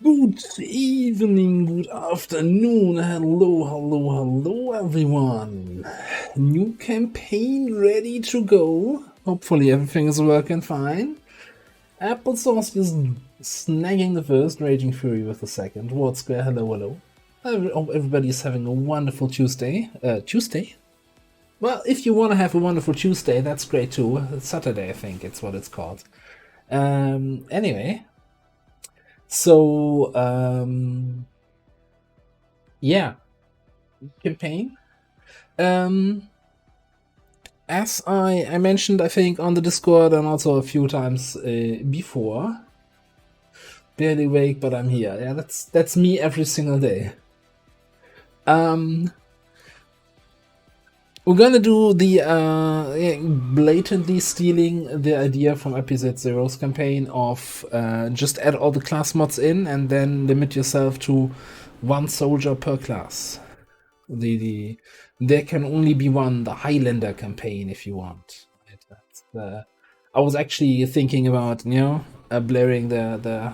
Good evening, good afternoon, hello everyone. New campaign ready to go. Hopefully everything is working fine. Applesauce is snagging the first, Raging Fury with the second. Ward Square, hello. Hope everybody's having a wonderful Tuesday. Tuesday? Well, if you want to have a wonderful Tuesday, that's great too. Saturday, I think it's what it's called. Anyway. So, yeah, campaign. As I mentioned, I think on the Discord and also a few times before. Barely awake, but I'm here. Yeah, that's me every single day. We're gonna do the blatantly stealing the idea from episode 0's campaign of just add all the class mods in and then limit yourself to one soldier per class. There can only be one, the Highlander campaign, if you want. I was actually thinking about, blaring the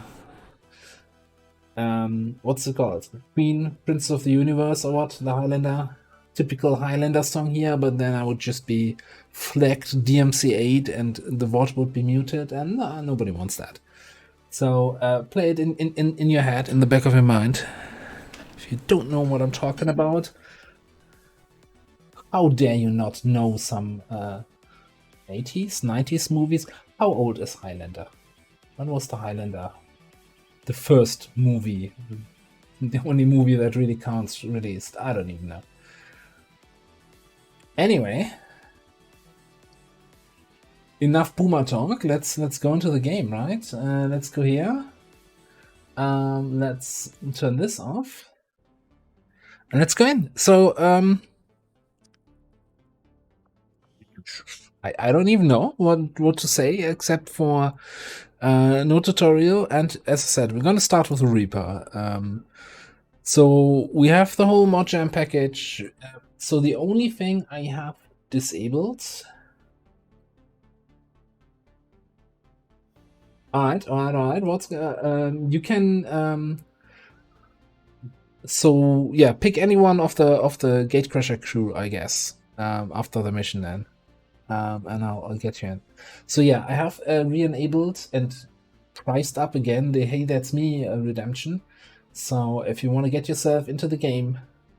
what's it called? Queen, Prince of the Universe, or what? The Highlander, typical Highlander song here, but then I would just be flagged DMC8 and the VOD would be muted, and nobody wants that. So play it in your head, in the back of your mind. If you don't know what I'm talking about, how dare you not know some 80s, 90s movies? How old is Highlander? When was the Highlander? The first movie. The only movie that really counts released. I don't even know. Anyway. Enough boomer talk. Let's go into the game, right? Let's go here. Let's turn this off. And let's go in. So, I don't even know what to say except for no tutorial. And as I said, we're going to start with a Reaper. So we have the whole Mod Jam package. So the only thing I have disabled. All right. What's you can so yeah, pick any one of the Gatecrasher crew, I guess. After the mission then. And I'll get you in. So yeah, I have re-enabled and priced up again the Hey That's Me redemption. So if you want to get yourself into the game,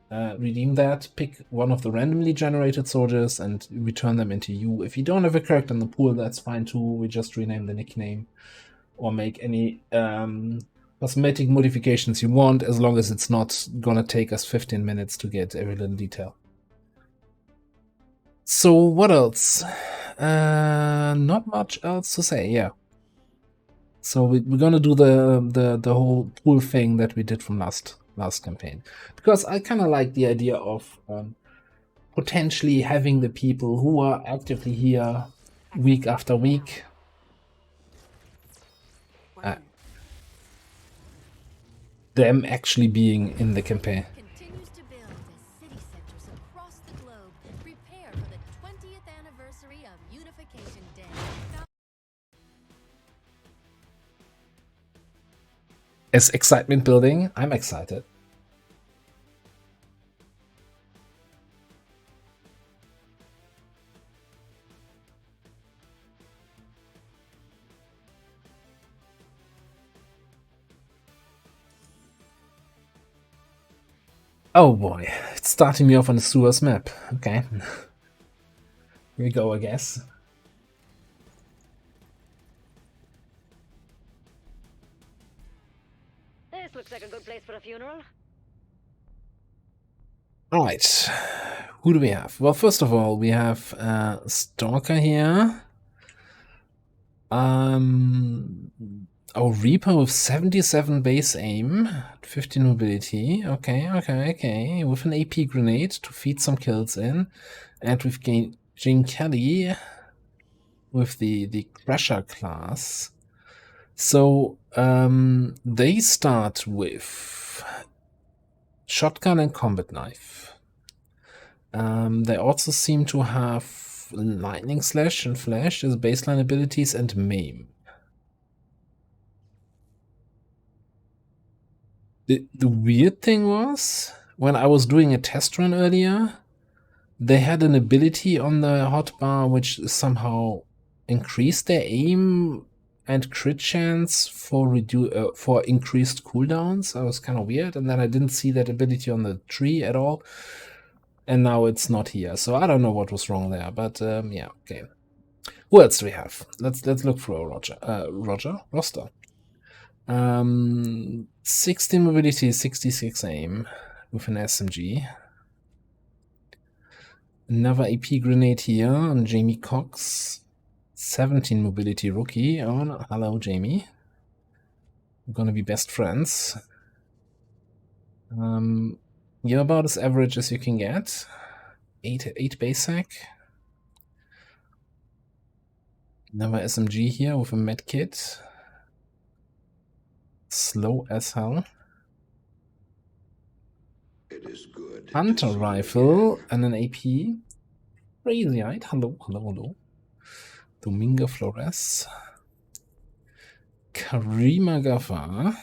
redeem that, pick one of the randomly generated soldiers and return them into you. If you don't have a character in the pool, that's fine too. We just rename the nickname or make any cosmetic modifications you want, as long as it's not gonna take us 15 minutes to get every little detail. So what else? Not much else to say. Yeah. So we're gonna do the whole pool thing that we did from last campaign, because I kind of like the idea of potentially having the people who are actively here week after week. Them actually being in the campaign. Is excitement building? I'm excited. Oh boy, it's starting me off on the sewers map. Okay. Here we go, I guess. This looks like a good place for a funeral. Alright. Who do we have? Well, first of all, we have Stalker here. Our Reaper with 77 base aim, 15 mobility. Okay. With an AP grenade to feed some kills in. And we've gained Jane Kelly with the Crusher class. So they start with shotgun and combat knife. They also seem to have lightning slash and flash as baseline abilities and maim. The weird thing was, when I was doing a test run earlier, they had an ability on the hotbar which somehow increased their aim and crit chance for increased cooldowns. That was kind of weird, and then I didn't see that ability on the tree at all, and now it's not here. So I don't know what was wrong there, but yeah, okay. Who else do we have? Let's look through a roster. 60 mobility, 66 aim with an SMG. Another AP grenade here on Jamie Cox. 17 mobility rookie. Oh, no. Hello, Jamie. We're gonna be best friends. You're about as average as you can get. 8 basic. Another SMG here with a med kit. Slow as hell. It is good. Hunter rifle and an AP. Crazy eyed. Hello. Domingo Flores. Karima Gafar.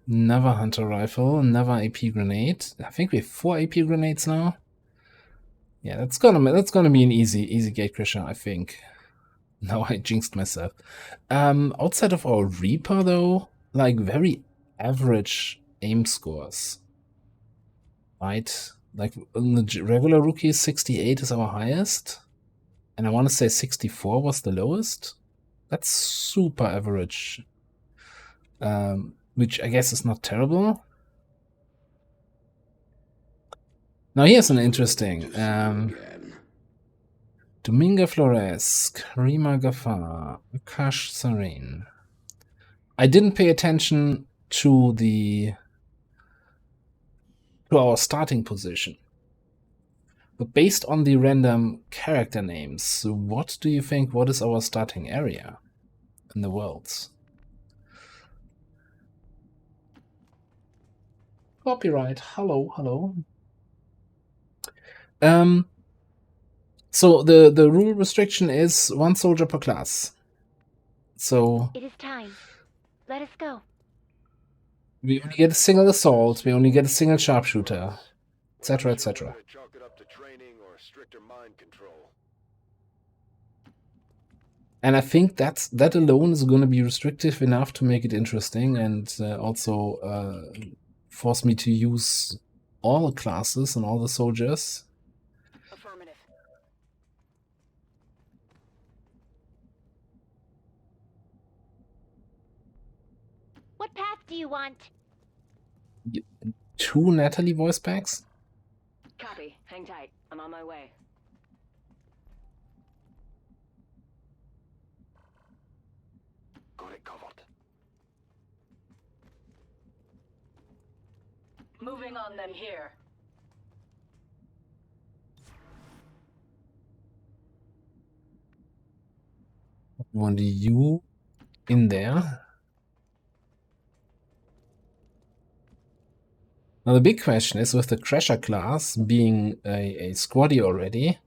Another hunter rifle, another AP grenade. I think we have 4 AP grenades now. Yeah, that's gonna be an easy gatecrasher, I think. Now I jinxed myself. Outside of our Reaper though, like very average aim scores. Right? Like the regular rookie, 68 is our highest. And I want to say 64 was the lowest. That's super average. Which I guess is not terrible. Now here's an interesting Domingo Flores, Karima Gafar, Akash Sarin. I didn't pay attention to our starting position. But based on the random character names, what do you think? What is our starting area in the worlds? Copyright. Hello. So the rule restriction is 1 soldier per class. So It is time. Let us go. We only get a single assault, we only get a single sharpshooter, etc., etc. And I think that alone is going to be restrictive enough to make it interesting and also force me to use all the classes and all the soldiers. Affirmative. What path do you want? 2 Natalie voice packs? Copy. Hang tight. I'm on my way. Got it covered. Moving on them here. Want you in there? Now the big question is, with the Crasher class being a squaddy already,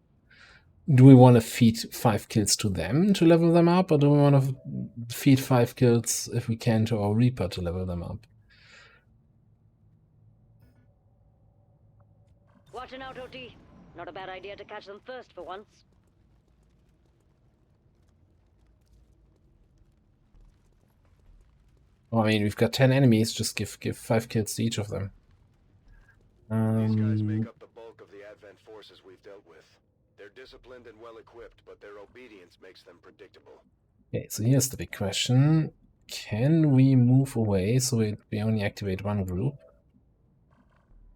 do we want to feed 5 kills to them to level them up, or do we want to feed 5 kills if we can to our Reaper to level them up? Watching out, OT. Not a bad idea to catch them first for once. Oh, I mean, we've got 10 enemies, just give 5 kills to each of them. These guys make up the bulk of the Advent forces we've dealt with. They're disciplined and well equipped, but their obedience makes them predictable. Okay, so here's the big question. Can we move away so we only activate 1 group?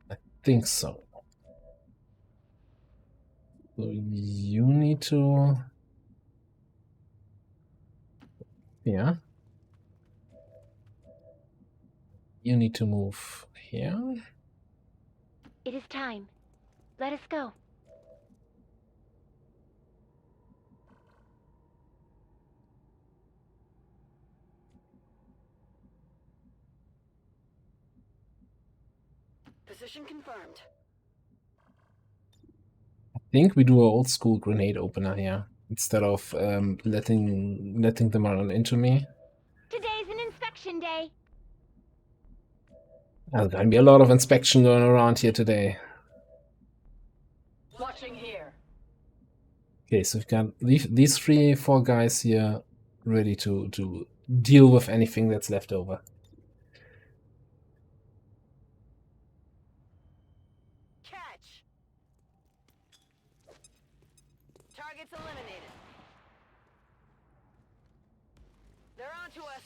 I think so. So you need to... Yeah. You need to move here. It is time. Let us go. Position confirmed. I think we do an old school grenade opener here instead of letting them run into me. Today's an inspection day. There's gonna be a lot of inspection going around here today. Watching here. Okay, so we've got these 3-4 guys here ready to deal with anything that's left over. Catch. Targets eliminated. They're on to us.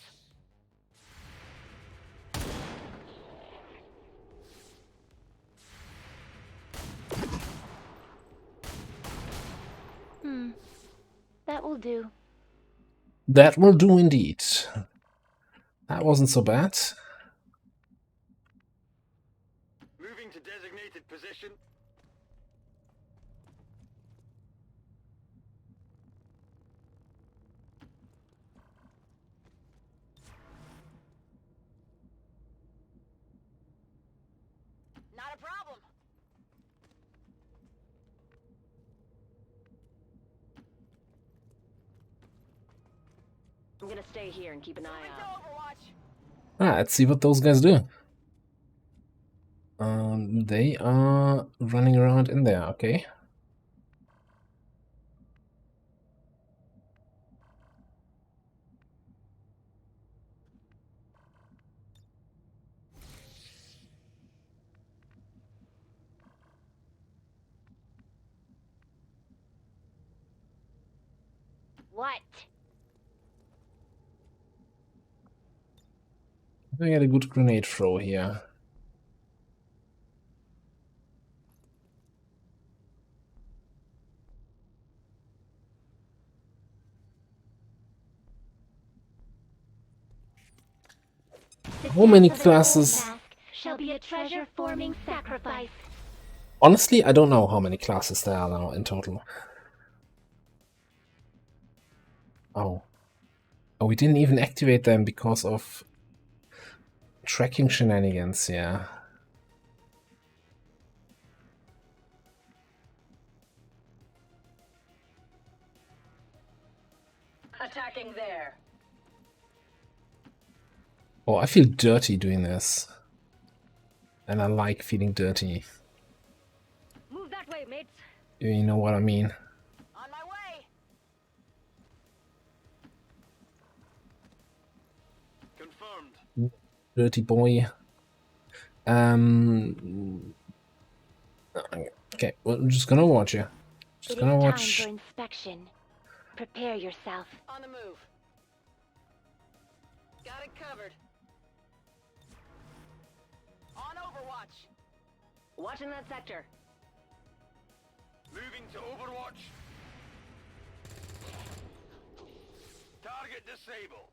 That will do. That will do indeed. That wasn't so bad. Moving to designated position. Not a problem. I'm gonna stay here and keep an eye out. Let's see what those guys do. They are running around in there, okay. What? We got a good grenade throw here. How many classes? Shall be a treasure-forming sacrifice. Honestly, I don't know how many classes there are now in total. Oh, we didn't even activate them because of tracking shenanigans, yeah. Attacking there. Oh, I feel dirty doing this. And I like feeling dirty. Move that way, mates. You know what I mean. On my way. Confirmed. Dirty boy. Okay, well, I'm just gonna watch you. Just gonna watch. Time for inspection. Prepare yourself. On the move. Got it covered. On Overwatch. Watching that sector. Moving to Overwatch. Target disabled.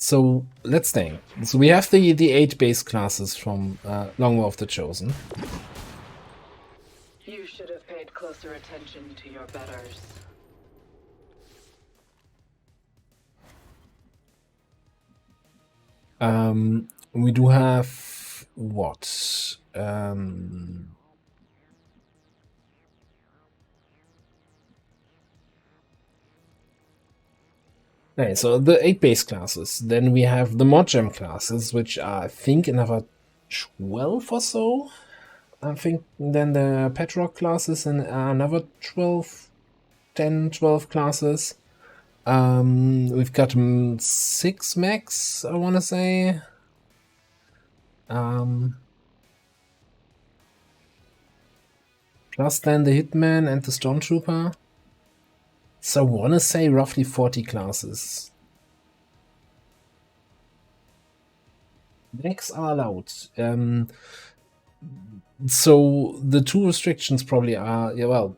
So let's think. So we have the 8 base classes from Long War of the Chosen. You should have paid closer attention to your betters. We do have what? Okay, so the 8 base classes. Then we have the Mod Jam classes, which are, I think, another 12 or so. I think then the Petrock classes and another 12, 10, 12 classes. We've got 6 mechs, I want to say. Plus then the Hitman and the Stormtrooper. So I want to say roughly 40 classes. Mechs are allowed. So the 2 restrictions probably are, yeah, well,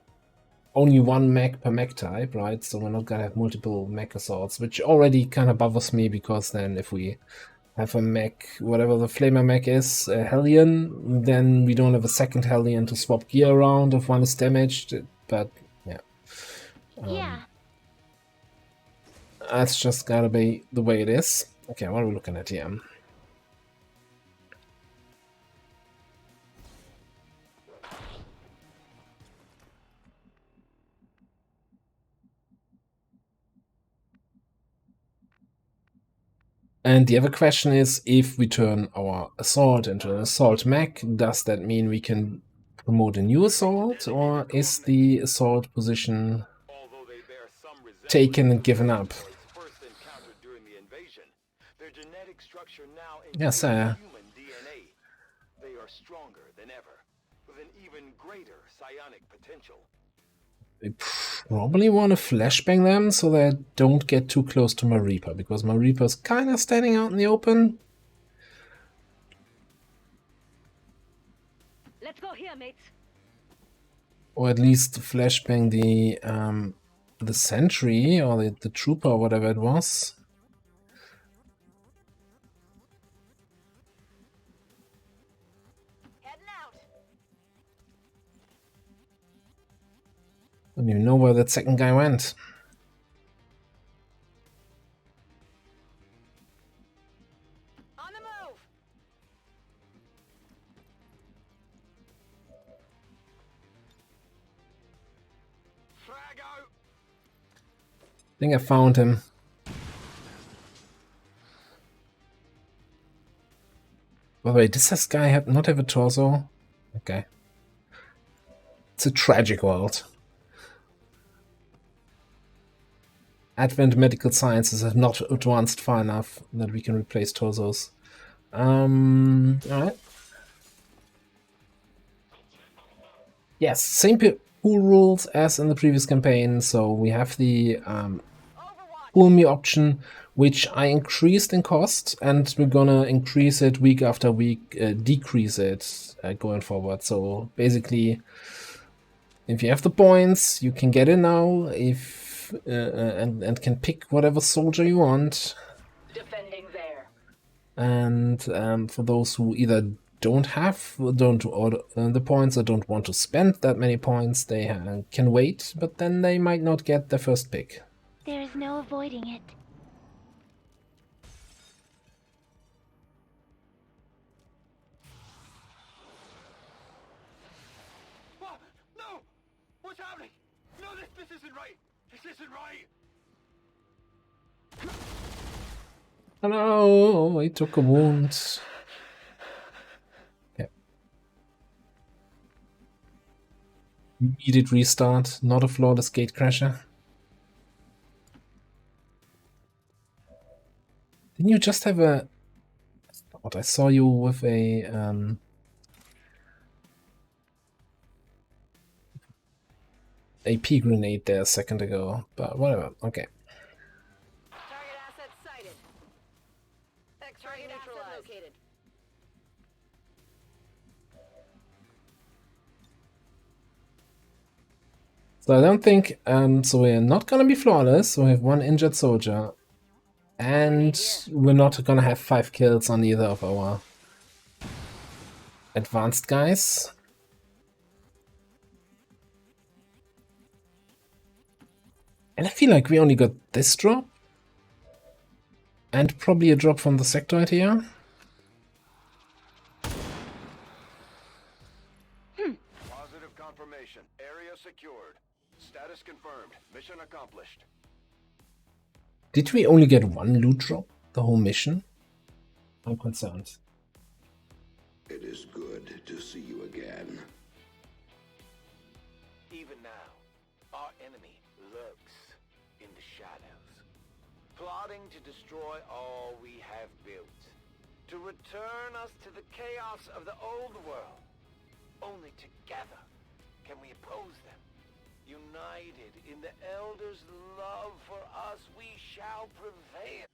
only 1 mech per mech type, right? So we're not gonna have multiple mech assaults, which already kind of bothers me, because then if we have a mech, whatever the flamer mech is, a Hellion, then we don't have a second Hellion to swap gear around if one is damaged. But yeah. Yeah. That's just gotta be the way it is. Okay, what are we looking at here? And the other question is, if we turn our assault into an assault mech, does that mean we can promote a new assault, or is the assault position Although they bear some taken and resemblance to given up? droids first encountered during the invasion, their genetic structure now Yes, includes human DNA. They are stronger than ever, with an even greater psionic potential. I probably want to flashbang them so they don't get too close to my Reaper, because my Reaper's kind of standing out in the open. Let's go here, mates. Or at least flashbang the sentry or the trooper or whatever it was. Heading out. I don't even know where that second guy went. On the move. Frag out! I think I found him. By the way, does this guy not have a torso? Okay. It's a tragic world. Advanced medical sciences have not advanced far enough that we can replace torsos. Alright. Yes, same pool rules as in the previous campaign. So we have the pool me option, which I increased in cost, and we're gonna increase it week after week, decrease it going forward. So basically, if you have the points, you can get it now. If and can pick whatever soldier you want. Defending there. And for those who either don't order the points or don't want to spend that many points, they can wait, but then they might not get their first pick. There is no avoiding it. What? No! What's happening? No, this isn't right! This isn't right! Oh no, he took a wound. Okay. Immediate restart, not a flawless gate crasher. Didn't you just have a... What, I saw you with a... AP grenade there a second ago, but whatever, okay. Target asset sighted. Target asset located. So I don't think, so we're not gonna be flawless, so we have one injured soldier, and we're not gonna have 5 kills on either of our advanced guys. And I feel like we only got this drop, and probably a drop from the sectoid here. Positive confirmation. Area secured. Status confirmed. Mission accomplished. Did we only get one loot drop the whole mission? I'm concerned. It is good to see you again. Even now, our enemy lurks in the shadows, plotting to destroy all we have built, to return us to the chaos of the old world. Only together can we oppose them. United in the Elder's love for us, we shall prevail.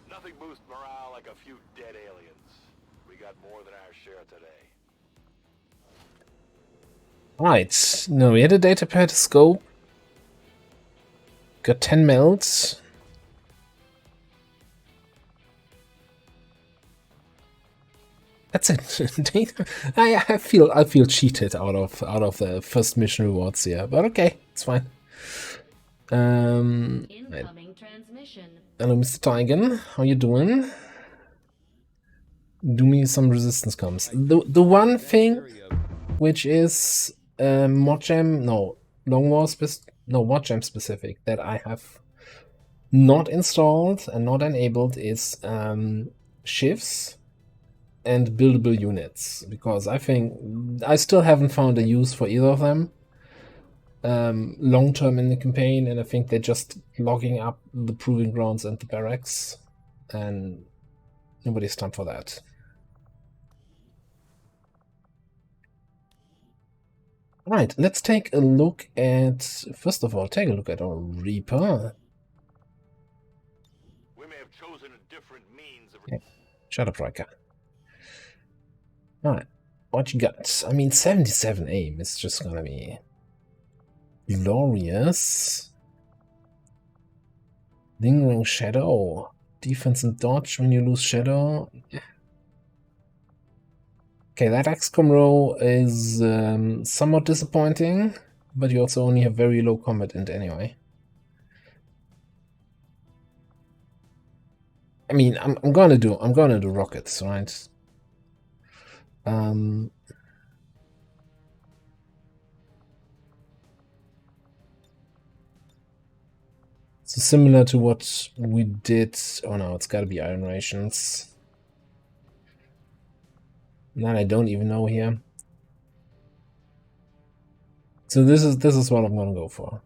Nothing boosts morale like a few dead aliens. We got more than our share today. Right, no, we had a data pad scope. Got 10 melts. That's it. I feel cheated out of the first mission rewards here, but okay, it's fine. Incoming transmission. Hello, Mr. Tigan, how you doing? Do me some resistance comms. The one thing which is Mod Jam, no, Long War Mod Jam specific that I have not installed and not enabled is shifts and buildable units, because I think I still haven't found a use for either of them long term in the campaign, and I think they're just logging up the proving grounds and the barracks, and nobody's time for that. Right, let's take a look at, first of all, take a look at our Reaper. We may have chosen a different means of... Okay. Shut up, Riker. Alright, what you got? I mean, 77 aim is just gonna be glorious. Lingering Shadow. Defense and dodge when you lose Shadow. Yeah. Okay, that XCOM row is somewhat disappointing, but you also only have very low combat int anyway. I mean, I'm gonna do rockets, right? So similar to what we did. Oh no, it's gotta be iron rations. That I don't even know here. So this is what I'm gonna go for.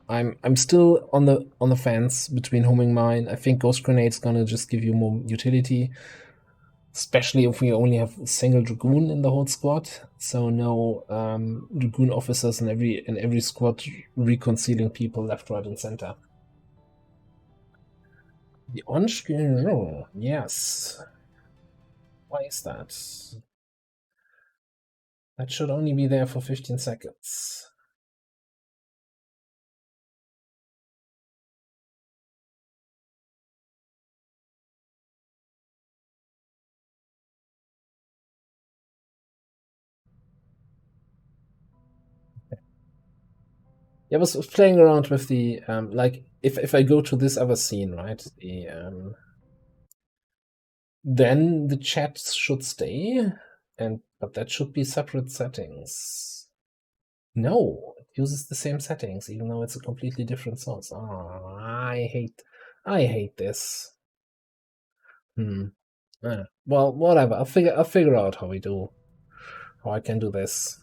I'm still on the fence between homing mine. I think ghost grenade's gonna just give you more utility, especially if we only have a single dragoon in the whole squad. So no dragoon officers in every squad reconciling people left, right, and center. The on-screen roll, yes. Why is that? That should only be there for 15 seconds. Yeah, I was playing around with the like if I go to this other scene, right? The then the chat should stay, but that should be separate settings. No, it uses the same settings, even though it's a completely different source. Oh, I hate this. Well, whatever. I'll figure out how I can do this.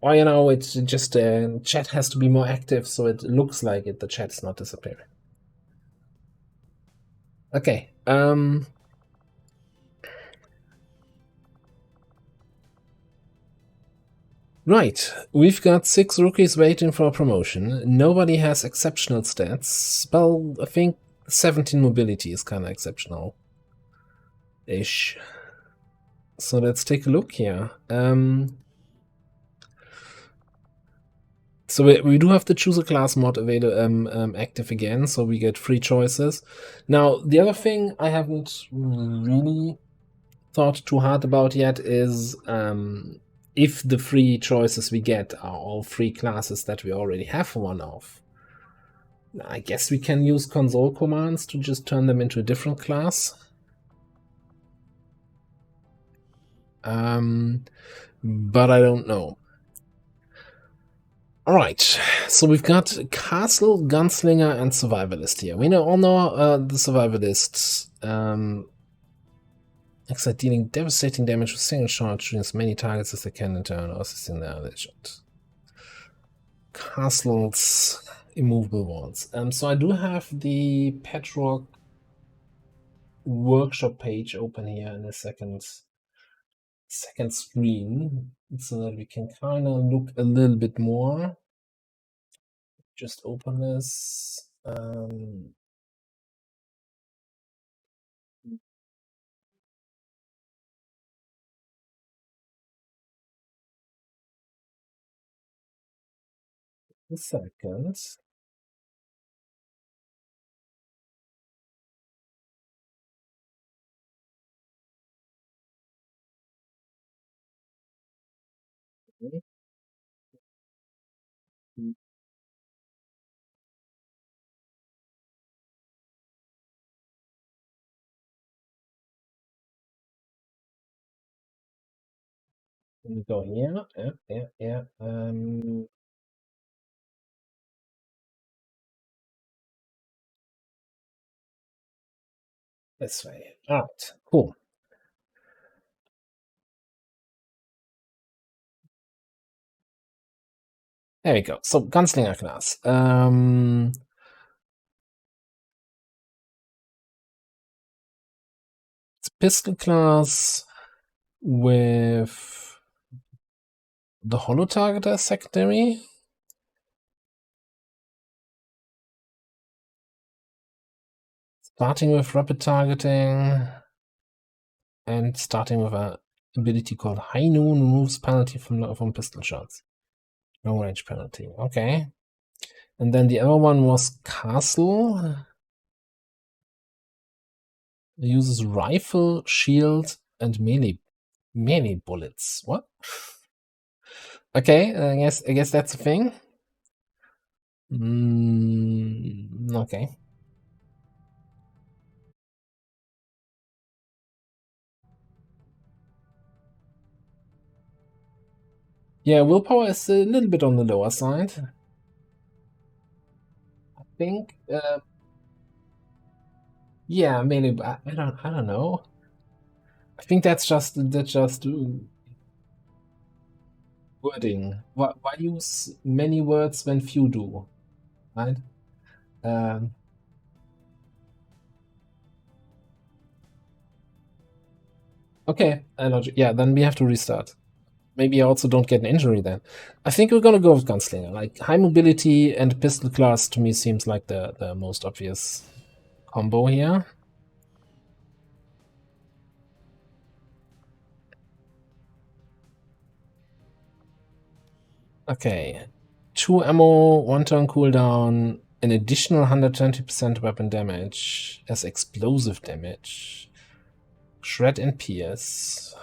Or it's just chat has to be more active, so it looks like the chat's not disappearing. Okay. Right, we've got 6 rookies waiting for a promotion. Nobody has exceptional stats. Well, I think 17 mobility is kind of exceptional-ish. So let's take a look here. So we do have the choose a class mod available active again, so we get 3 choices. Now, the other thing I haven't really thought too hard about yet is if the 3 choices we get are all 3 classes that we already have one of. I guess we can use console commands to just turn them into a different class. But I don't know. Alright, so we've got Castle, Gunslinger, and Survivalist here. We all know the Survivalists. Except dealing devastating damage with single shot, shooting as many targets as they can in turn, or assisting their legend. Castles, immovable walls. So I do have the Petrock workshop page open here in a second screen, so that we can kind of look a little bit more. Just open this. A second. Okay. Let me go here. Yeah. This way. Alright, cool. There we go. So, Gunslinger class. It's pistol class with the holo targeter secondary. Starting with rapid targeting and starting with a ability called High Noon, removes penalty from pistol shots. No range penalty. Okay. And then the other one was Castle. It uses rifle, shield, and melee bullets. What? Okay, I guess that's a thing. Okay. Yeah, willpower is a little bit on the lower side. I think. Yeah, melee. I don't know. I think that's just wording. Why use many words when few do, right? Okay, yeah, then we have to restart. Maybe I also don't get an injury then. I think we're gonna go with Gunslinger. Like, high mobility and pistol class to me seems like the most obvious combo here. Okay. 2 ammo, 1 turn cooldown, an additional 120% weapon damage as explosive damage. Shred and pierce.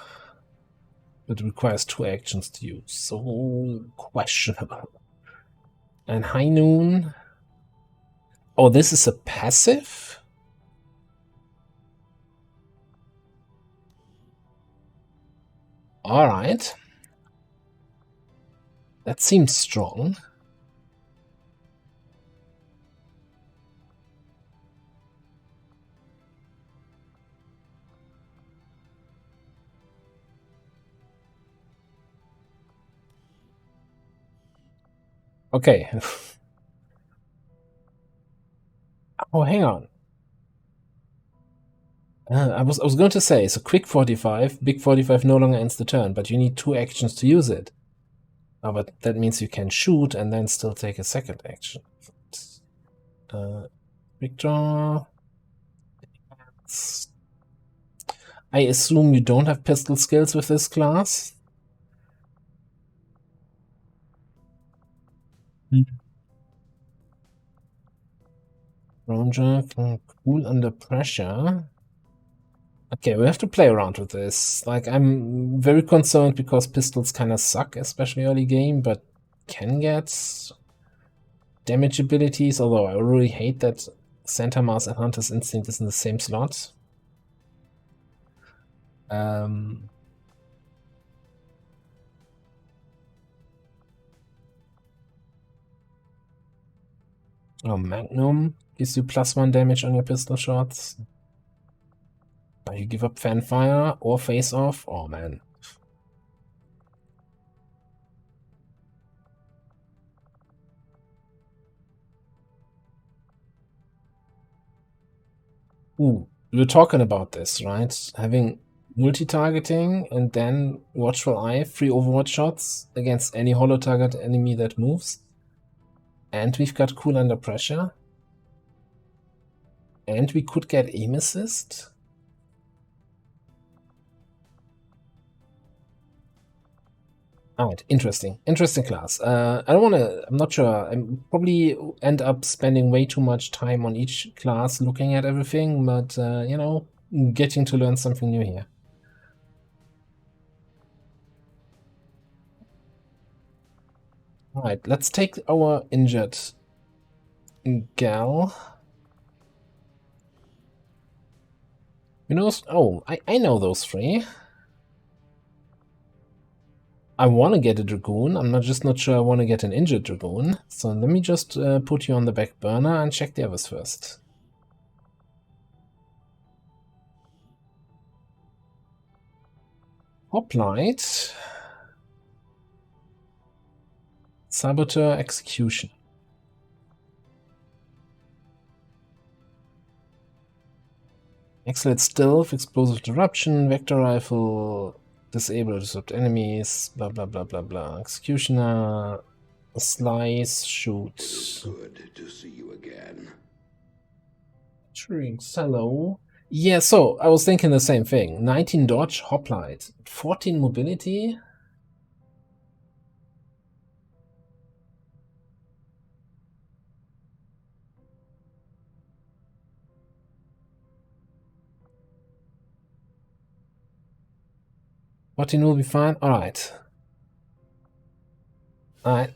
It requires 2 actions to use, so questionable. And High Noon. Oh, this is a passive? Alright. That seems strong. Okay. Oh, hang on. I was going to say, so quick 45, big 45 no longer ends the turn, but you need 2 actions to use it. Oh, but that means you can shoot and then still take a second action. Quick draw. I assume you don't have pistol skills with this class. Ranger, cool under pressure. Okay, we have to play around with this. Like, I'm very concerned because pistols kind of suck, especially early game, but can get damage abilities, although I really hate that Santa Mars and Hunter's Instinct is in the same slot. Oh, Magnum gives you +1 damage on your pistol shots. Now you give up Fanfire or Face Off. Oh man. Ooh, we were talking about this, right? Having multi-targeting and then Watchful Eye, 3 Overwatch shots against any holo target enemy that moves. And we've got Cool Under Pressure. And we could get Aim Assist. Alright, interesting class. I don't want to, I'm not sure. I probably end up spending way too much time on each class looking at everything, but, you know, getting to learn something new here. Alright, let's take our injured gal. You know, oh, I know those 3. I want to get a Dragoon. I'm just not sure I want to get an injured Dragoon. So let me just put you on the back burner and check the others first. Hoplite. Saboteur execution. Excellent stealth, explosive disruption, vector rifle, disable disrupt enemies, blah blah blah blah blah. Executioner, slice, shoot. It is good to see you again. Turing Cello. Yeah, so I was thinking the same thing. 19 dodge, hoplite, 14 mobility. What will be fine. Alright. Alright.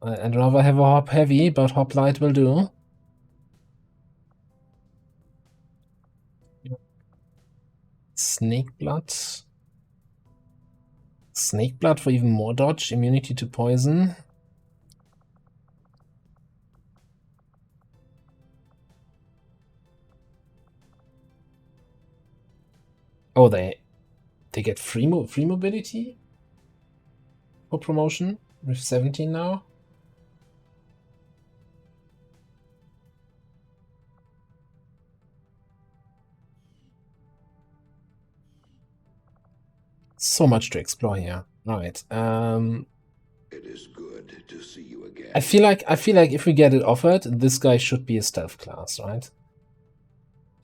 I'd rather have a hop heavy, but hoplite will do. Snake blood. Snake blood for even more dodge. Immunity to poison. Oh, they get free mobility for promotion with 17 now. So much to explore here. Right. It is good to see you again. I feel like if we get it offered, this guy should be a stealth class, right?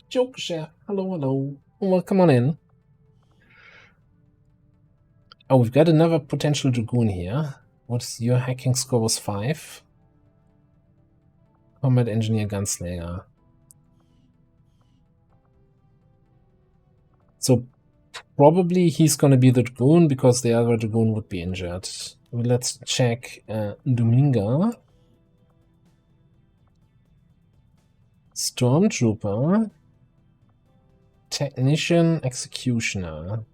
Joke share. Hello, hello. Well, come on in. Oh, we've got another potential Dragoon here. What's your hacking score? Was 5. Combat Engineer Gunslinger. So probably he's gonna be the Dragoon because the other Dragoon would be injured. Let's check Dominga. Stormtrooper. Technician, Executioner.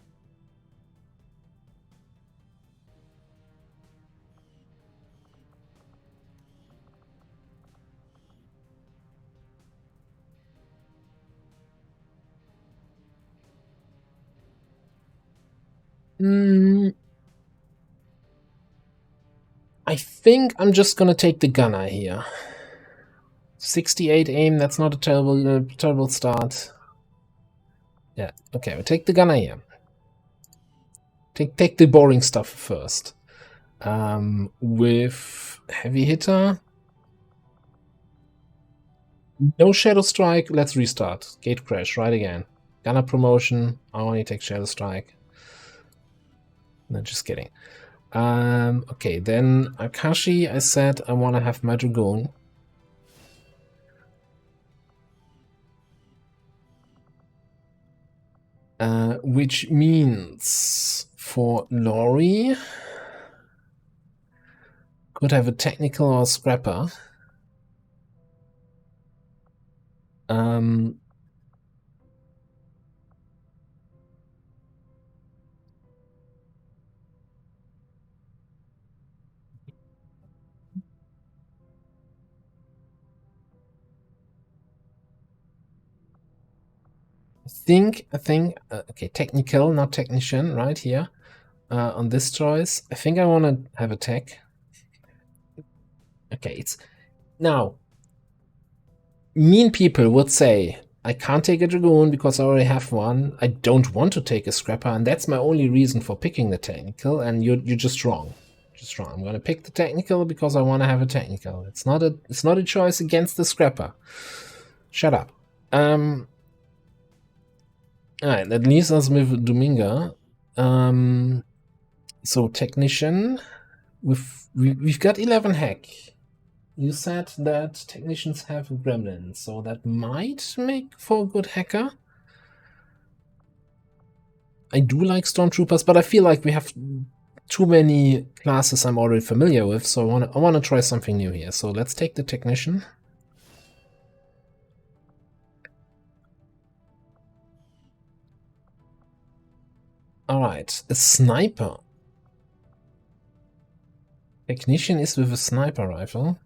I think I'm just gonna take the gunner here. 68 aim, that's not a terrible start. Yeah, okay, we'll take the gunner here. Take the boring stuff first. With heavy hitter. No Shadow Strike, let's restart. Gate crash, right again. Gunner promotion, I only take Shadow Strike. No, just kidding. Okay, then Akashi, I said I want to have my Dragoon. Which means for Lori, could have a technical or a scrapper. I think, okay, technical, not technician, right here, on this choice. I think I want to have a tech. Okay, it's, now, mean people would say, I can't take a Dragoon because I already have one. I don't want to take a Scrapper, and that's my only reason for picking the technical, and you're just wrong. Just wrong. I'm gonna pick the technical because I want to have a technical. It's not a choice against the Scrapper. Shut up. Alright, that leaves us with Dominga. So technician, we've got 11 hack. You said that technicians have gremlins, so that might make for a good hacker. I do like stormtroopers, but I feel like we have too many classes I'm already familiar with, so I want to try something new here. So let's take the technician. Alright, a sniper. Technician is with a sniper rifle.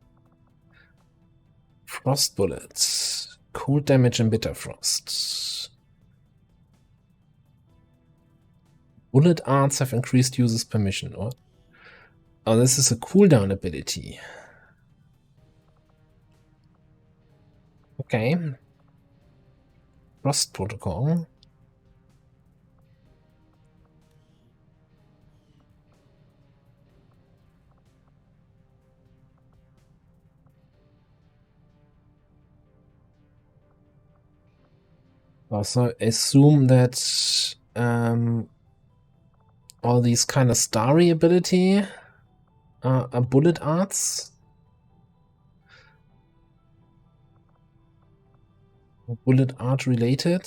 Frost bullets. Cold damage and bitter frost. Bullet arts have increased users' permission. Oh, this is a cooldown ability. Okay. Frost protocol. Also assume that all these kind of starry ability are bullet arts. Bullet art related.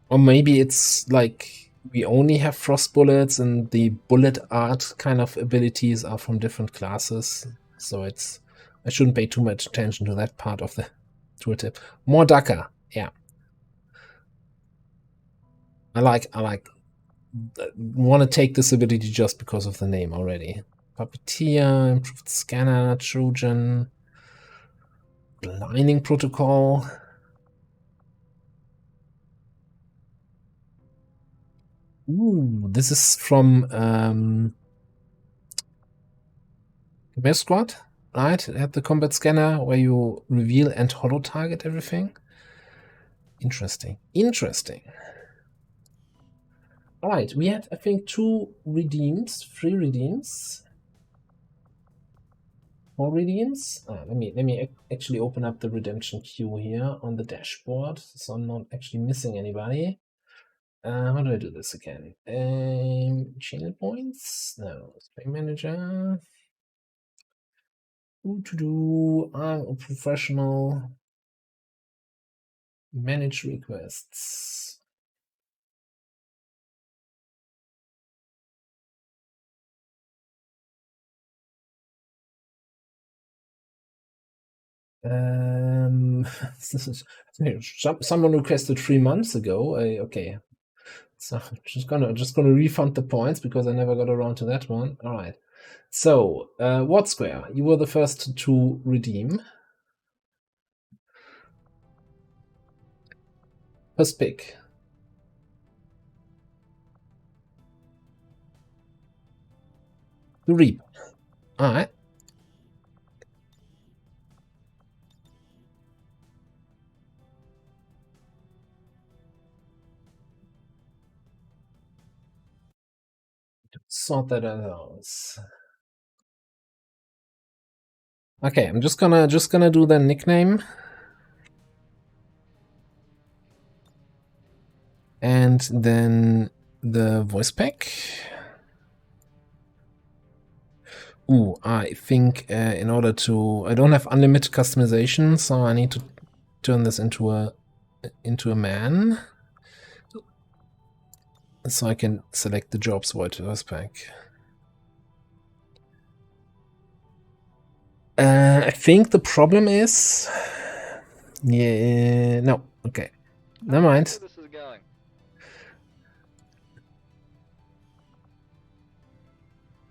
Or maybe it's like we only have frost bullets and the bullet art kind of abilities are from different classes. So it's, I shouldn't pay too much attention to that part of the tooltip. More Daka, yeah. I want to take this ability just because of the name already. Puppeteer, improved scanner, Trojan, blinding protocol. Ooh, this is from Best Squad, right? It had the combat scanner where you reveal and holo target everything. Interesting. Interesting. All right, we had, I think, 3 redeems. 4 redeems. Let me actually open up the redemption queue here on the dashboard, so I'm not actually missing anybody. How do I do this again? Channel points? No. Stream manager. I'm a professional. Manage requests. This is someone requested 3 months ago. Okay, so just gonna refund the points because I never got around to that one. All right. So, what square? You were the first to redeem. First pick. The Reap. All right. Sort that out. Okay, I'm just gonna do the nickname. And then the voice pack. Ooh, I think in order to, I don't have unlimited customization, so I need to turn this into a man, so I can select the jobs voice pack. I think the problem is, yeah, no, okay, never mind. This is going.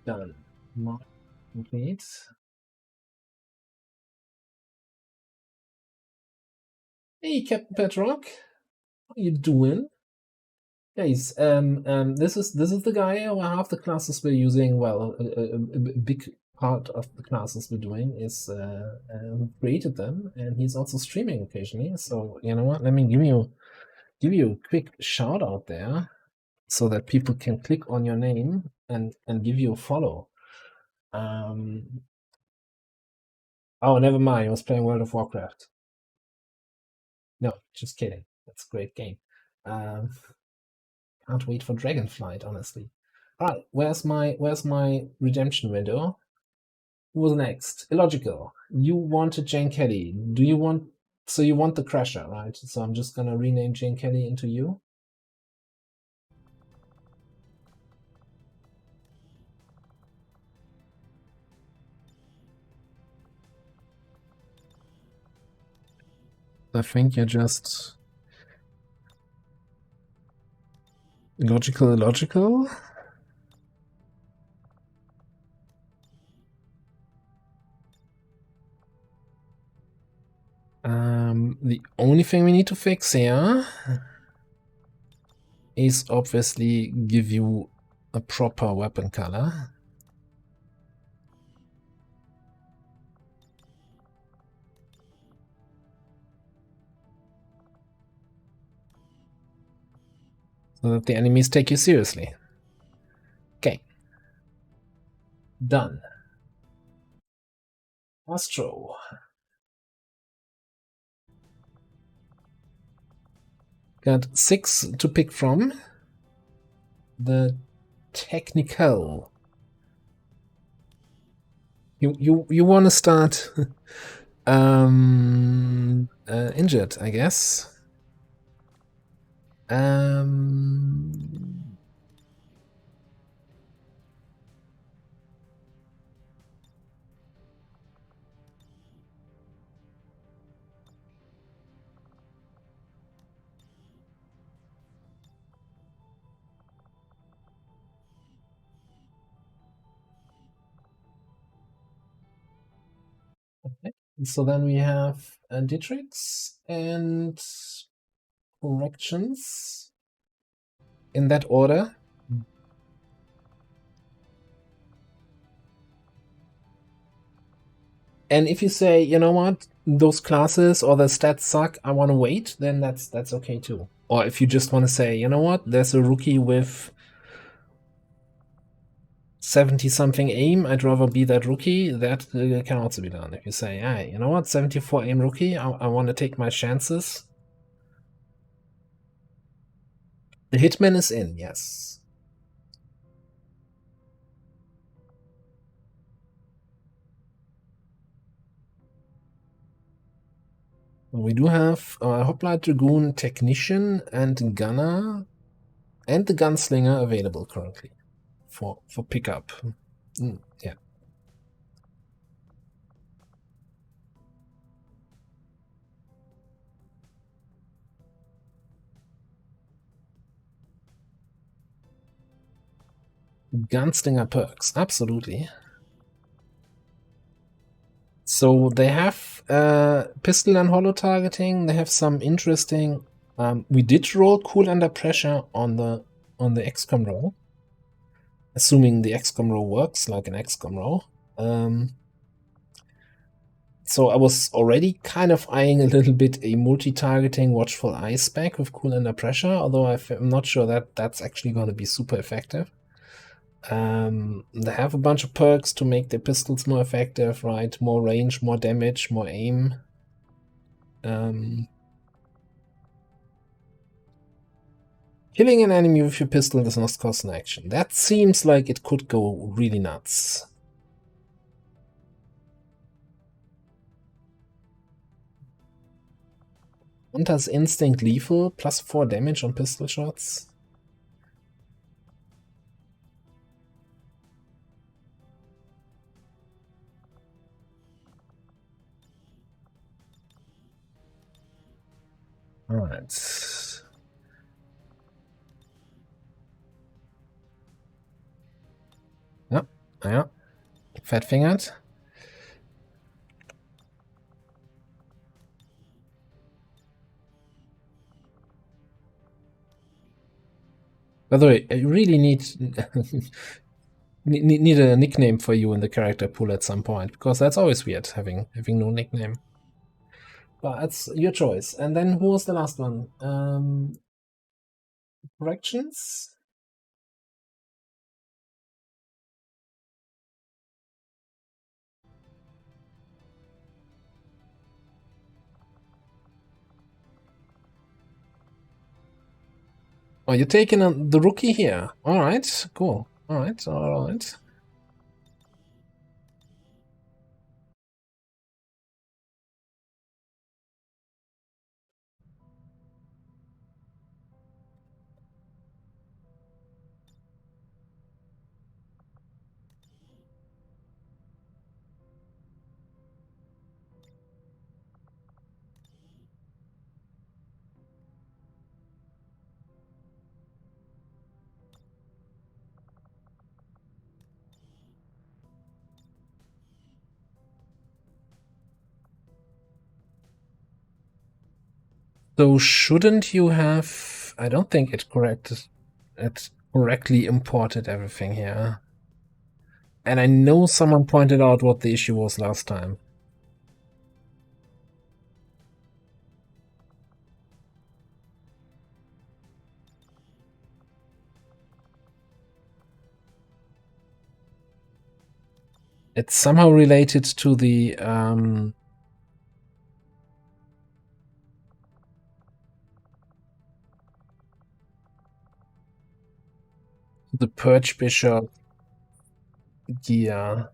Done. Mod complete. Hey, Captain Petrock, how you doing? Guys, this is the guy who half the classes we're using. Well, a big part of the classes we're doing is who created them, and he's also streaming occasionally. So you know what? Let me give you a quick shout out there, so that people can click on your name and give you a follow. Oh, never mind. I was playing World of Warcraft. No, just kidding. That's a great game. Can't wait for Dragonflight, honestly. All right, where's my redemption window? Who was next? Illogical. You wanted Jane Kelly. Do you want? So you want the Crasher, right? So I'm just gonna rename Jane Kelly into you. I think you're just illogical. The only thing we need to fix here is obviously give you a proper weapon color. So that the enemies take you seriously. Okay. Done. Astro. Got 6 to pick from. The technical. You want to start injured, I guess. Okay. So then we have Dietrich's and corrections in that order. And if you say, you know what, those classes or the stats suck, I want to wait, then that's okay too. Or if you just want to say, you know what, there's a rookie with 70-something aim, I'd rather be that rookie, that can also be done. If you say, hey, you know what, 74 aim rookie, I want to take my chances. The Hitman is in, yes. We do have Hoplite Dragoon Technician and Gunner and the Gunslinger available currently for pickup. Yeah. Gunslinger perks, absolutely. So they have pistol and hollow targeting. They have some interesting. We did roll cool under pressure on the XCOM roll, assuming the XCOM roll works like an XCOM roll. So I was already kind of eyeing a little bit a multi-targeting watchful eye spec with cool under pressure, although I'm not sure that that's actually going to be super effective. They have a bunch of perks to make their pistols more effective, right? More range, more damage, more aim. Killing an enemy with your pistol does not cost an action. That seems like it could go really nuts. Hunter's Instinct lethal, plus 4 damage on pistol shots. Alright. Ja. Fat-fingered. By the way, I really need need a nickname for you in the character pool at some point, because that's always weird having no nickname. But it's your choice. And then who was the last one? Corrections? Oh, you're taking the rookie here. All right, cool. All right. So shouldn't you have? I don't think it correctly imported everything here. And I know someone pointed out what the issue was last time. It's somehow related to the Purge Bishop gear.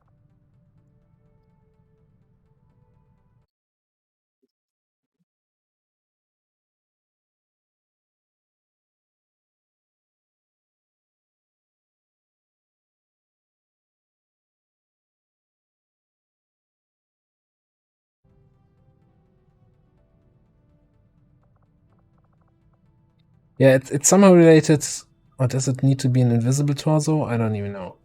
Yeah, it's somehow related. Or does it need to be an invisible torso? I don't even know.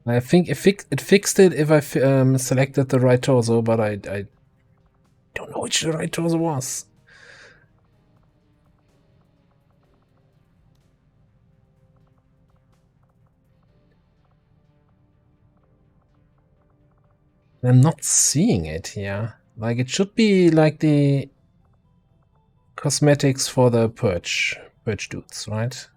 I think it fixed it if I selected the right torso, but I don't know which the right torso was. I'm not seeing it here. Like, it should be like the cosmetics for the purge dudes, right?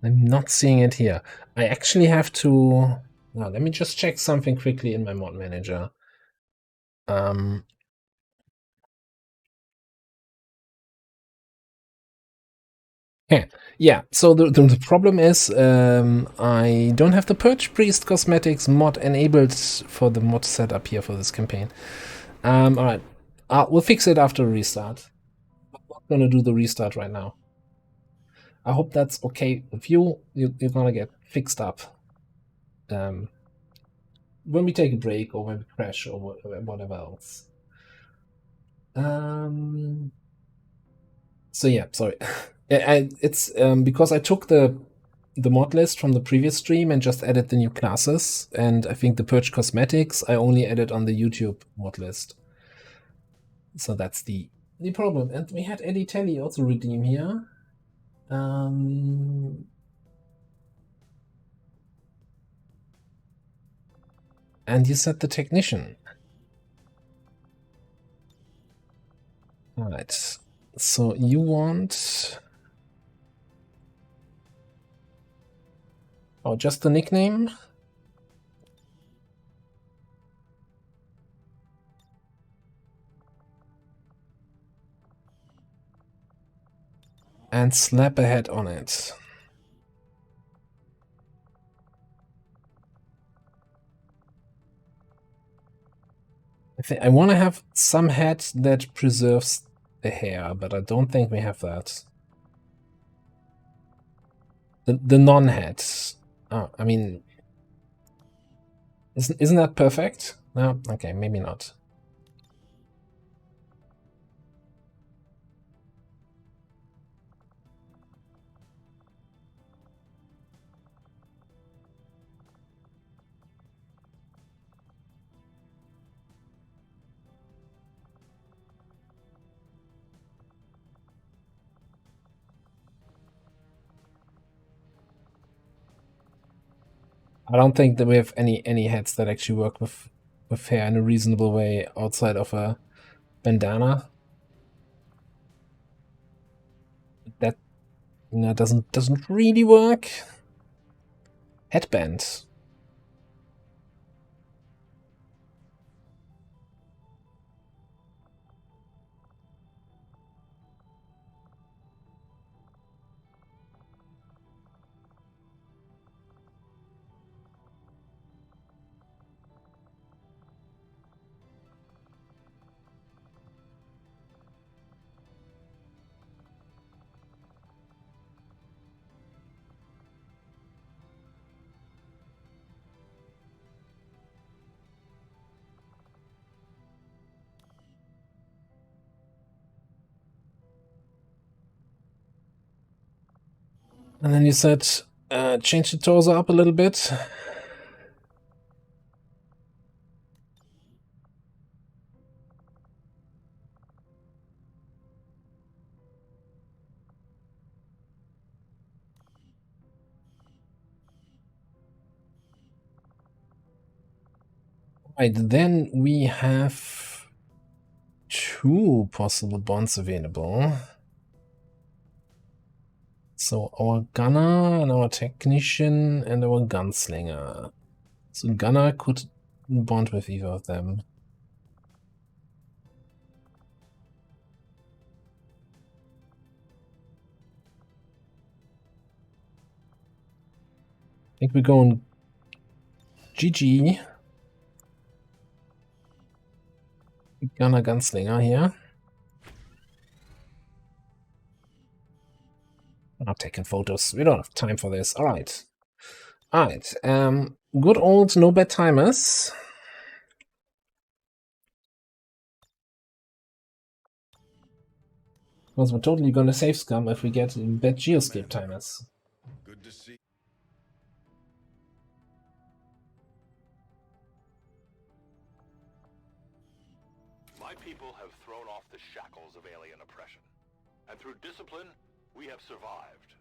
I'm not seeing it here. I actually have to. Now, let me just check something quickly in my mod manager. Yeah, so the problem is I don't have the Purge Priest Cosmetics mod enabled for the mod setup here for this campaign. Alright, we'll fix it after a restart. I'm not gonna do the restart right now. I hope that's okay with you. You're gonna get fixed up when we take a break or when we crash or whatever else. So yeah, sorry. It's because I took the mod list from the previous stream and just added the new classes, and I think the Purge Cosmetics I only added on the YouTube mod list. So that's the problem. And we had Eddie Telly also redeem here. And you said the technician. Alright. So you want... Oh, just the nickname? And slap a head on it. I want to have some head that preserves the hair, but I don't think we have that. The non-head. Oh, I mean, isn't that perfect? No? Okay, maybe not. I don't think that we have any heads that actually work with hair in a reasonable way outside of a bandana. That doesn't really work. Headband. And then you said change the torso up a little bit. Right, then we have 2 possible bonds available. So our gunner and our technician and our gunslinger. So gunner could bond with either of them. I think we're going GG. Gunner gunslinger here. Not taking photos. We don't have time for this. Alright. Alright. Good old no bad timers. Because we're totally gonna save scum if we get bad Geoscape timers. Good to see. My people have thrown off the shackles of alien oppression. And through discipline, we have survived.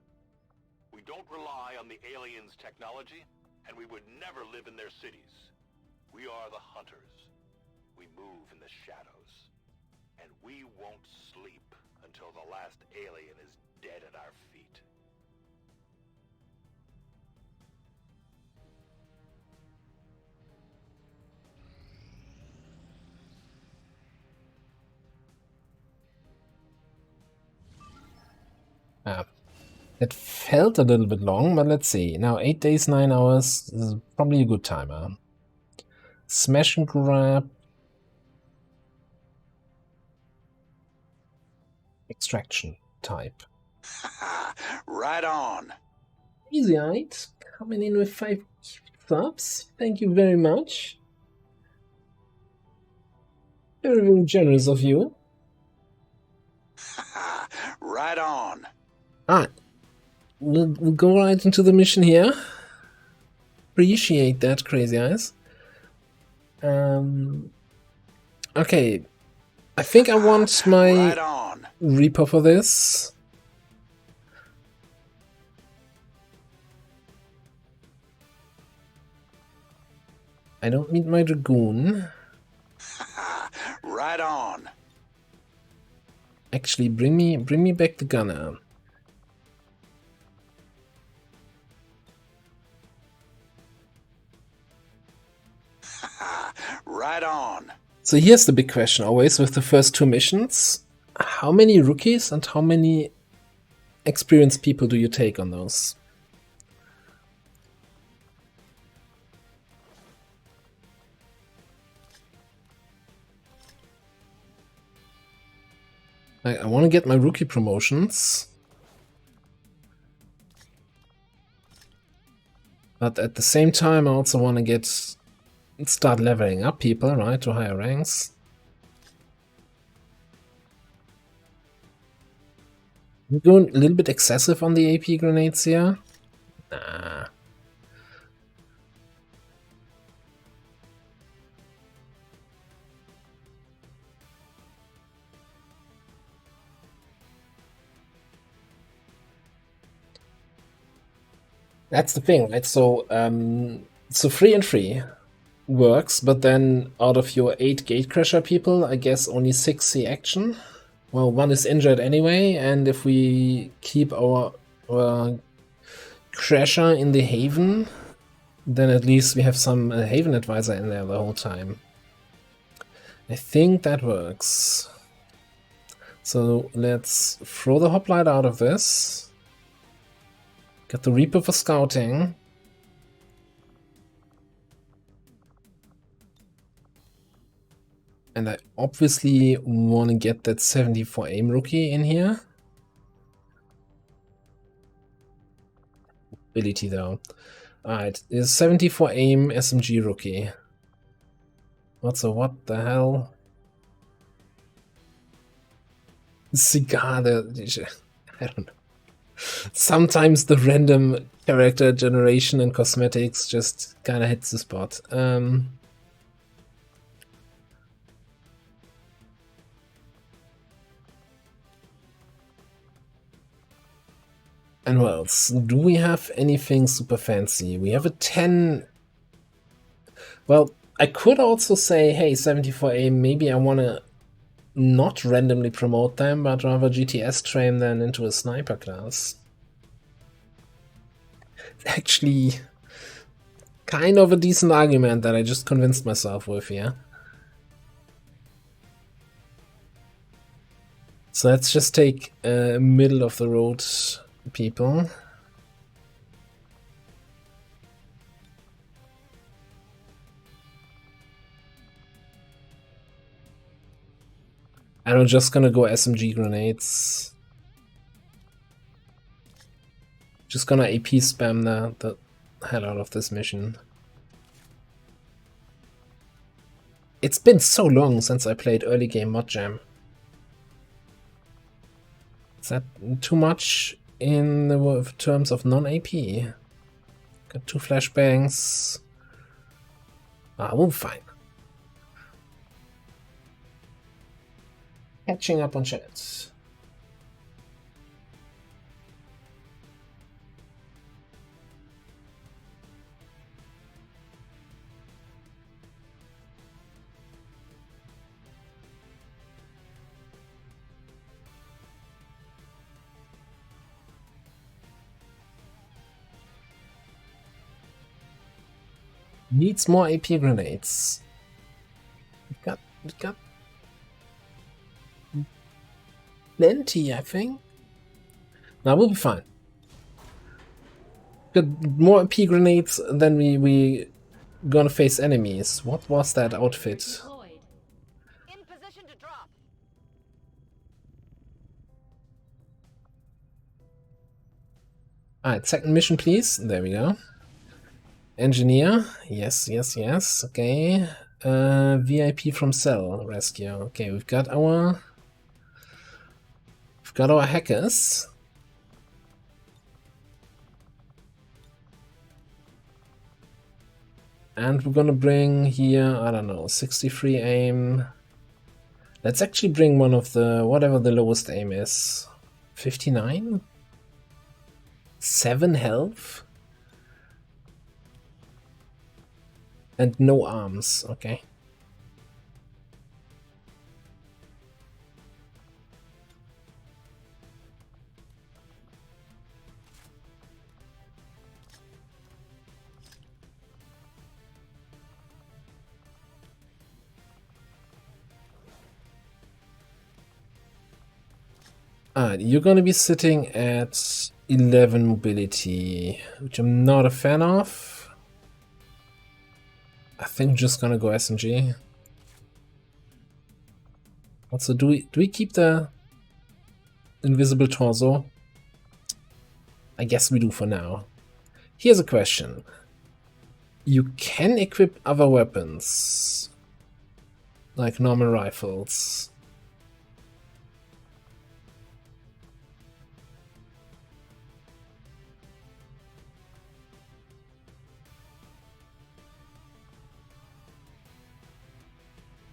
We don't rely on the aliens' technology, and we would never live in their cities. We are the hunters. We move in the shadows. And we won't sleep until the last alien is dead at our feet. It felt a little bit long, but let's see. Now 8 days, 9 hours is probably a good timer. Smash and grab. Extraction type. Right on. Easy Eyed coming in with 5 subs. Thank you very much. Very, very generous of you. Right on. Alright. We'll go right into the mission here. Appreciate that, Crazy Eyes. Okay. I think I want my Right on. Reaper for this. I don't need my Dragoon. Right on. Actually, bring me back the Gunner. Right on. So here's the big question always with the first 2 missions. How many rookies and how many experienced people do you take on those? I want to get my rookie promotions. But at the same time, I also want to start leveling up people, right, to higher ranks. I'm going a little bit excessive on the AP grenades here. Nah. That's the thing, right? So, so 3 and 3 works, but then out of your 8 Gatecrasher people, I guess only 6 see action. Well, 1 is injured anyway, and if we keep our Crasher in the Haven, then at least we have some Haven Advisor in there the whole time. I think that works. So let's throw the Hoplite out of this. Got the Reaper for scouting. And I obviously want to get that 74 aim rookie in here. Ability though. Alright, is 74 aim SMG rookie. What the hell? Cigar, I don't know. Sometimes the random character generation and cosmetics just kind of hits the spot. And what else? Do we have anything super fancy? We have a 10. Well, I could also say, hey, 74A, maybe I want to not randomly promote them, but rather GTS train them into a sniper class. Actually, kind of a decent argument that I just convinced myself with, yeah. So let's just take middle of the road people. And we're just gonna go SMG grenades. Just gonna AP spam the hell out of this mission. It's been so long since I played early game Mod Jam. Is that too much in the terms of non-AP? Got 2 flashbangs. We'll be fine. Catching up on chat. Needs more AP grenades. We've got plenty, I think. Now we'll be fine. Got more AP grenades than we gonna face enemies. What was that outfit? In position to drop. Alright, second mission please. There we go. Engineer. Yes, yes, yes. Okay. VIP from cell rescue. Okay, we've got our hackers. And we're gonna bring here, I don't know, 63 aim. Let's actually bring one of the, whatever the lowest aim is. 59? 7 health? And no arms, okay. You're gonna be sitting at 11 mobility, which I'm not a fan of. I think I'm just gonna go SMG. Also, do we keep the invisible torso? I guess we do for now. Here's a question. You can equip other weapons, like normal rifles.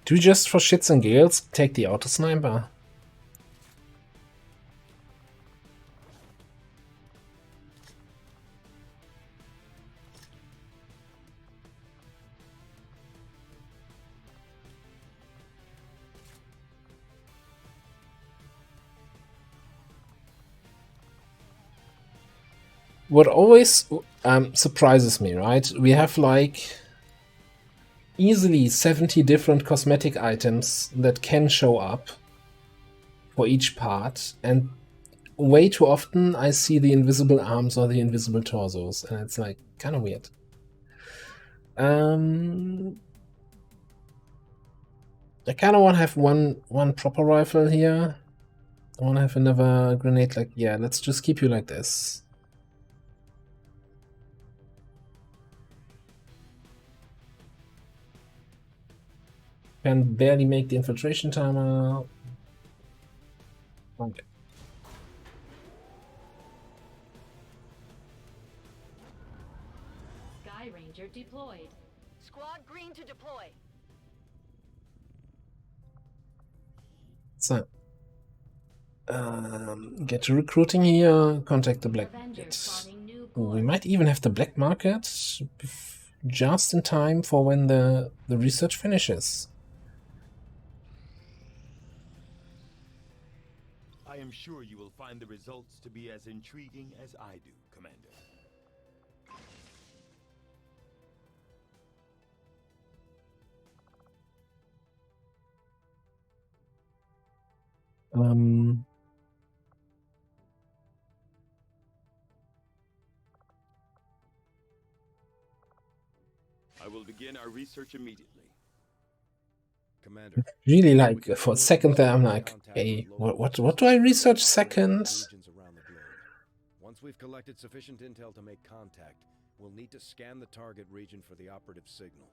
Do we just for shits and giggles take the auto sniper? What always surprises me, right? We have like easily 70 different cosmetic items that can show up for each part, and way too often I see the invisible arms or the invisible torsos, and it's like kind of weird. I kind of want to have one proper rifle here. I want to have another grenade. Like, yeah, let's just keep you like this. Can barely make the infiltration timer. Okay. Supply Ranger deployed. Squad green to deploy. So, get to recruiting here, contact the black Avenger market. spotting new We course. might even have the black market just in time for when the research finishes. I am sure you will find the results to be as intriguing as I do, Commander. I will begin our research immediately. Commander, Really, like, for a second there, I'm like, hey, what do I research second? regions around the globe. Once we've collected sufficient intel to make contact, we'll need to scan the target region for the operative signal.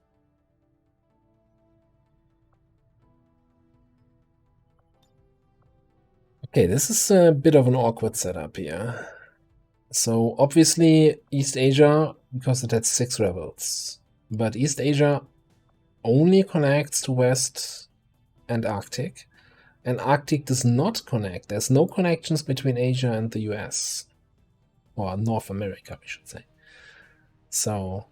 Okay, this is a bit of an awkward setup here. So obviously East Asia, because it had 6 rebels, but East Asia only connects to West and Arctic, and Arctic does not connect. There's no connections between Asia and the US, or North America, we should say. So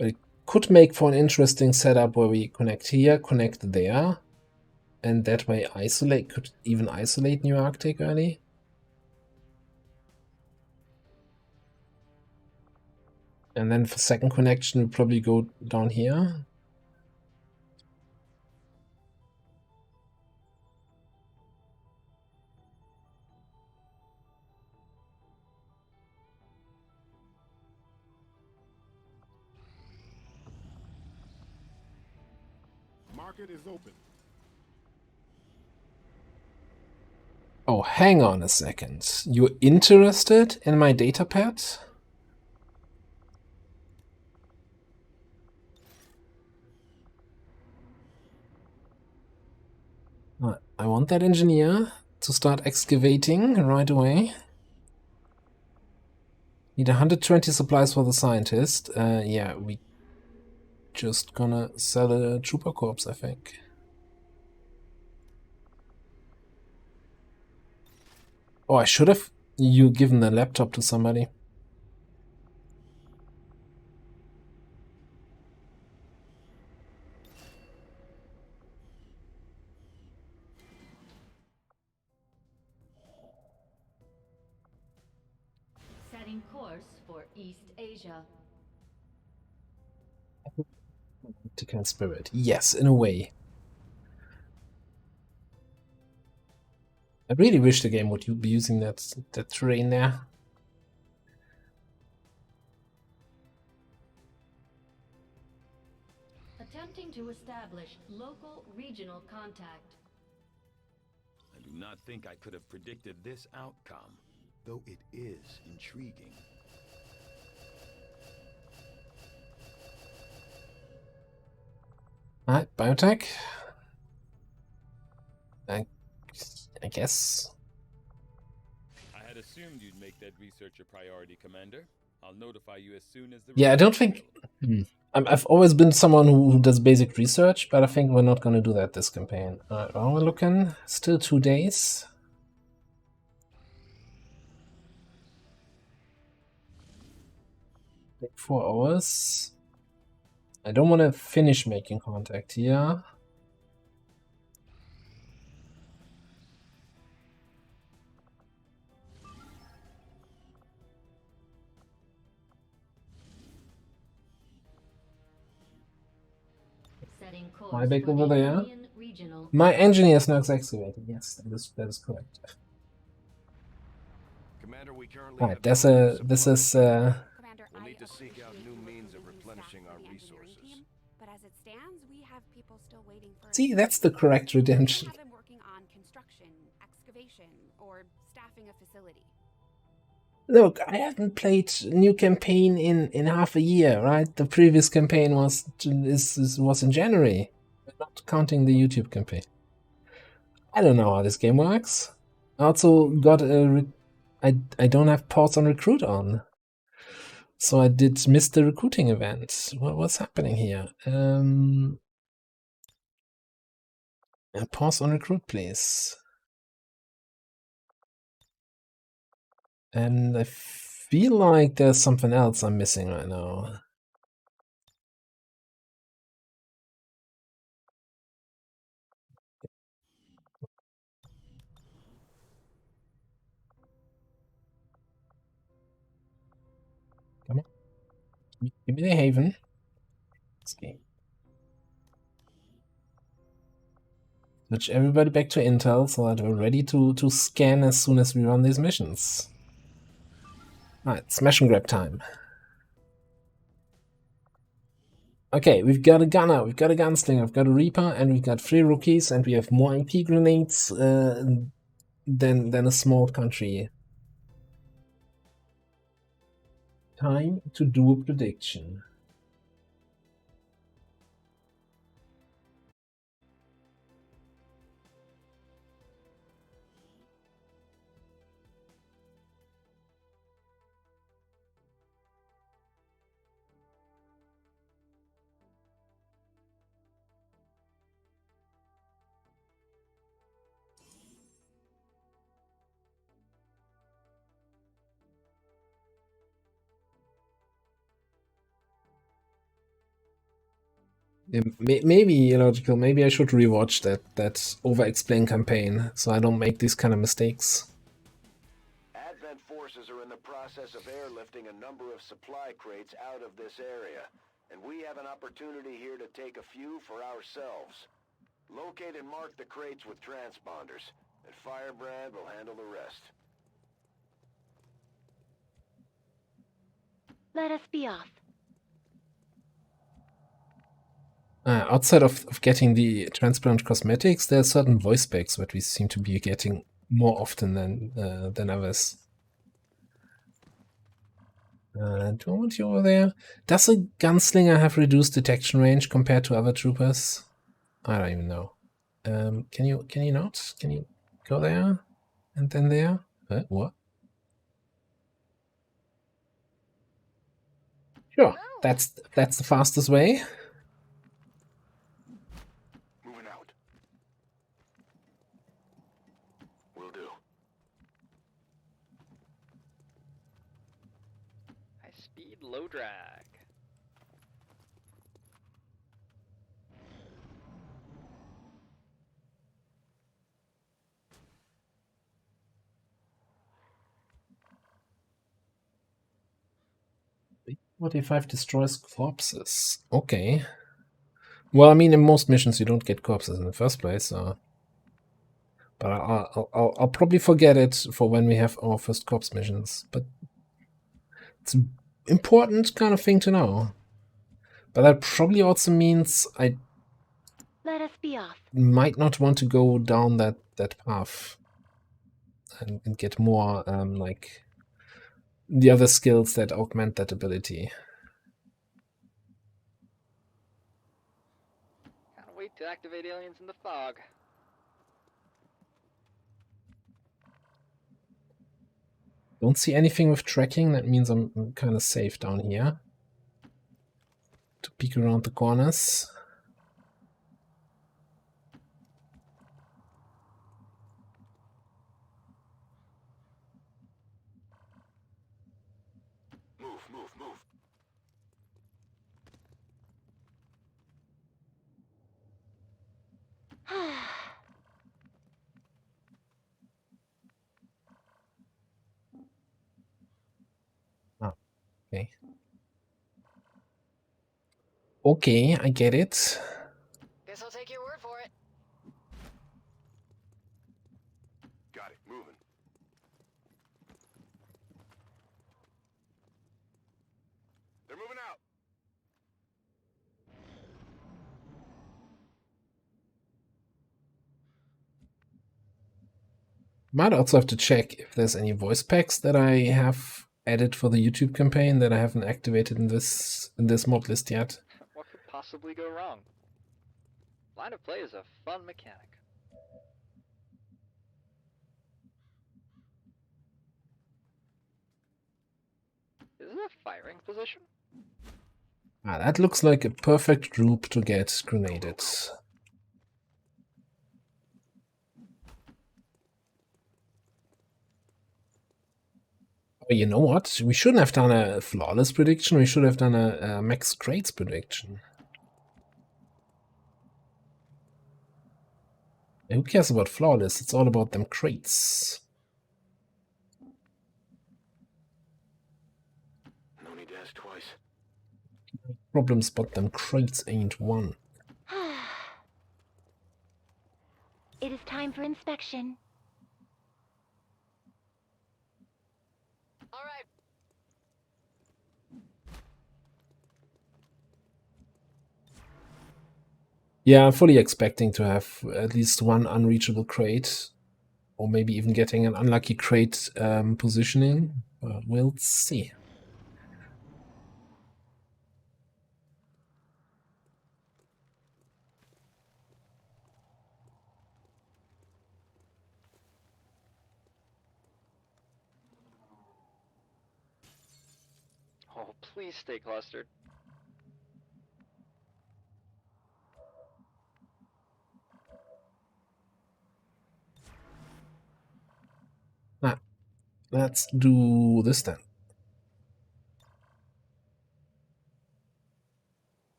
it could make for an interesting setup where we connect here, connect there, and that way could even isolate New Arctic early. And then for second connection, we'll probably go down here. Market is open. Oh, hang on a second. You're interested in my datapad? I want that engineer to start excavating right away. Need 120 supplies for the scientist. Yeah, we just gonna sell a trooper corpse, I think. Oh, I should have given the laptop to somebody. Setting course for East Asia. Political spirit. Yes, in a way. I really wish the game would be using that terrain there. Attempting to establish local regional contact. I do not think I could have predicted this outcome, though it is intriguing. Alright, biotech. I guess. I had assumed you'd make that research a priority, Commander. I'll notify you as soon as the... Yeah, I don't think... I've always been someone who does basic research, but I think we're not going to do that this campaign. Alright, well, we're looking. Still 2 days. Like 4 hours. I don't want to finish making contact here. Setting course My back for over the there. Alien Regional. My engineer is now excavating. Yes, that is correct. Commander, we currently Right, have this limited is supplies. Commander, We'll I need to seek appreciate out you new being means of willing to replenishing staff our the engineering resources. team, but as it stands, we have people still waiting for. See, that's the correct redemption. We have them working on construction, excavation, or staffing a facility. Look, I haven't played new campaign in half a year, right? The previous campaign was in January. Not counting the YouTube campaign. I don't know how this game works. I also got I don't have ports on recruit on. So I did miss the recruiting event. What's happening here? Pause on recruit, please. And I feel like there's something else I'm missing right now. Come on. Give me the haven. Okay. Switch everybody back to Intel so that we're ready to scan as soon as we run these missions. Alright, smash and grab time. Okay, we've got a gunner, we've got a gunslinger, we've got a reaper, and we've got 3 rookies, and we have more IP grenades than a small country. Time to do a prediction. Maybe illogical. Maybe I should rewatch that over-explain campaign so I don't make these kind of mistakes. Advent forces are in the process of airlifting a number of supply crates out of this area, and we have an opportunity here to take a few for ourselves. Locate and mark the crates with transponders, and Firebrand will handle the rest. Let us be off. Outside of getting the transparent cosmetics, there are certain voice packs that we seem to be getting more often than others. Do I want you over there? Does a gunslinger have reduced detection range compared to other troopers? I don't even know. Can you not? Can you go there and then there? What? Sure, that's the fastest way. Moving out. Will do. High speed, low drag. What if 5 destroys corpses? Okay. Well, I mean, in most missions you don't get corpses in the first place, so. But I'll probably forget it for when we have our first corpse missions. But it's an important kind of thing to know. But that probably also means I Let us be off. might not want to go down that path and get more like the other skills that augment that ability. Can't wait to activate aliens in the fog. Don't see anything with tracking. That means I'm kind of safe down here to peek around the corners. Move. Oh, okay. Okay, I get it. Guess I'll take your word for it. Got it. Moving. They're moving out. Might also have to check if there's any voice packs that I have added for the YouTube campaign that I haven't activated in this mod list yet. What could possibly go wrong? Line of play is a fun mechanic. Is it a firing position? Ah, that looks like a perfect group to get grenaded. Oh, you know what? We shouldn't have done a flawless prediction. We should have done a max crates prediction. Who cares about flawless? It's all about them crates. No need to ask twice. Problems, but them crates ain't one. It is time for inspection. All right. Yeah, I'm fully expecting to have at least one unreachable crate, or maybe even getting an unlucky crate positioning. We'll see. Oh, please stay clustered. Ah, let's do this then.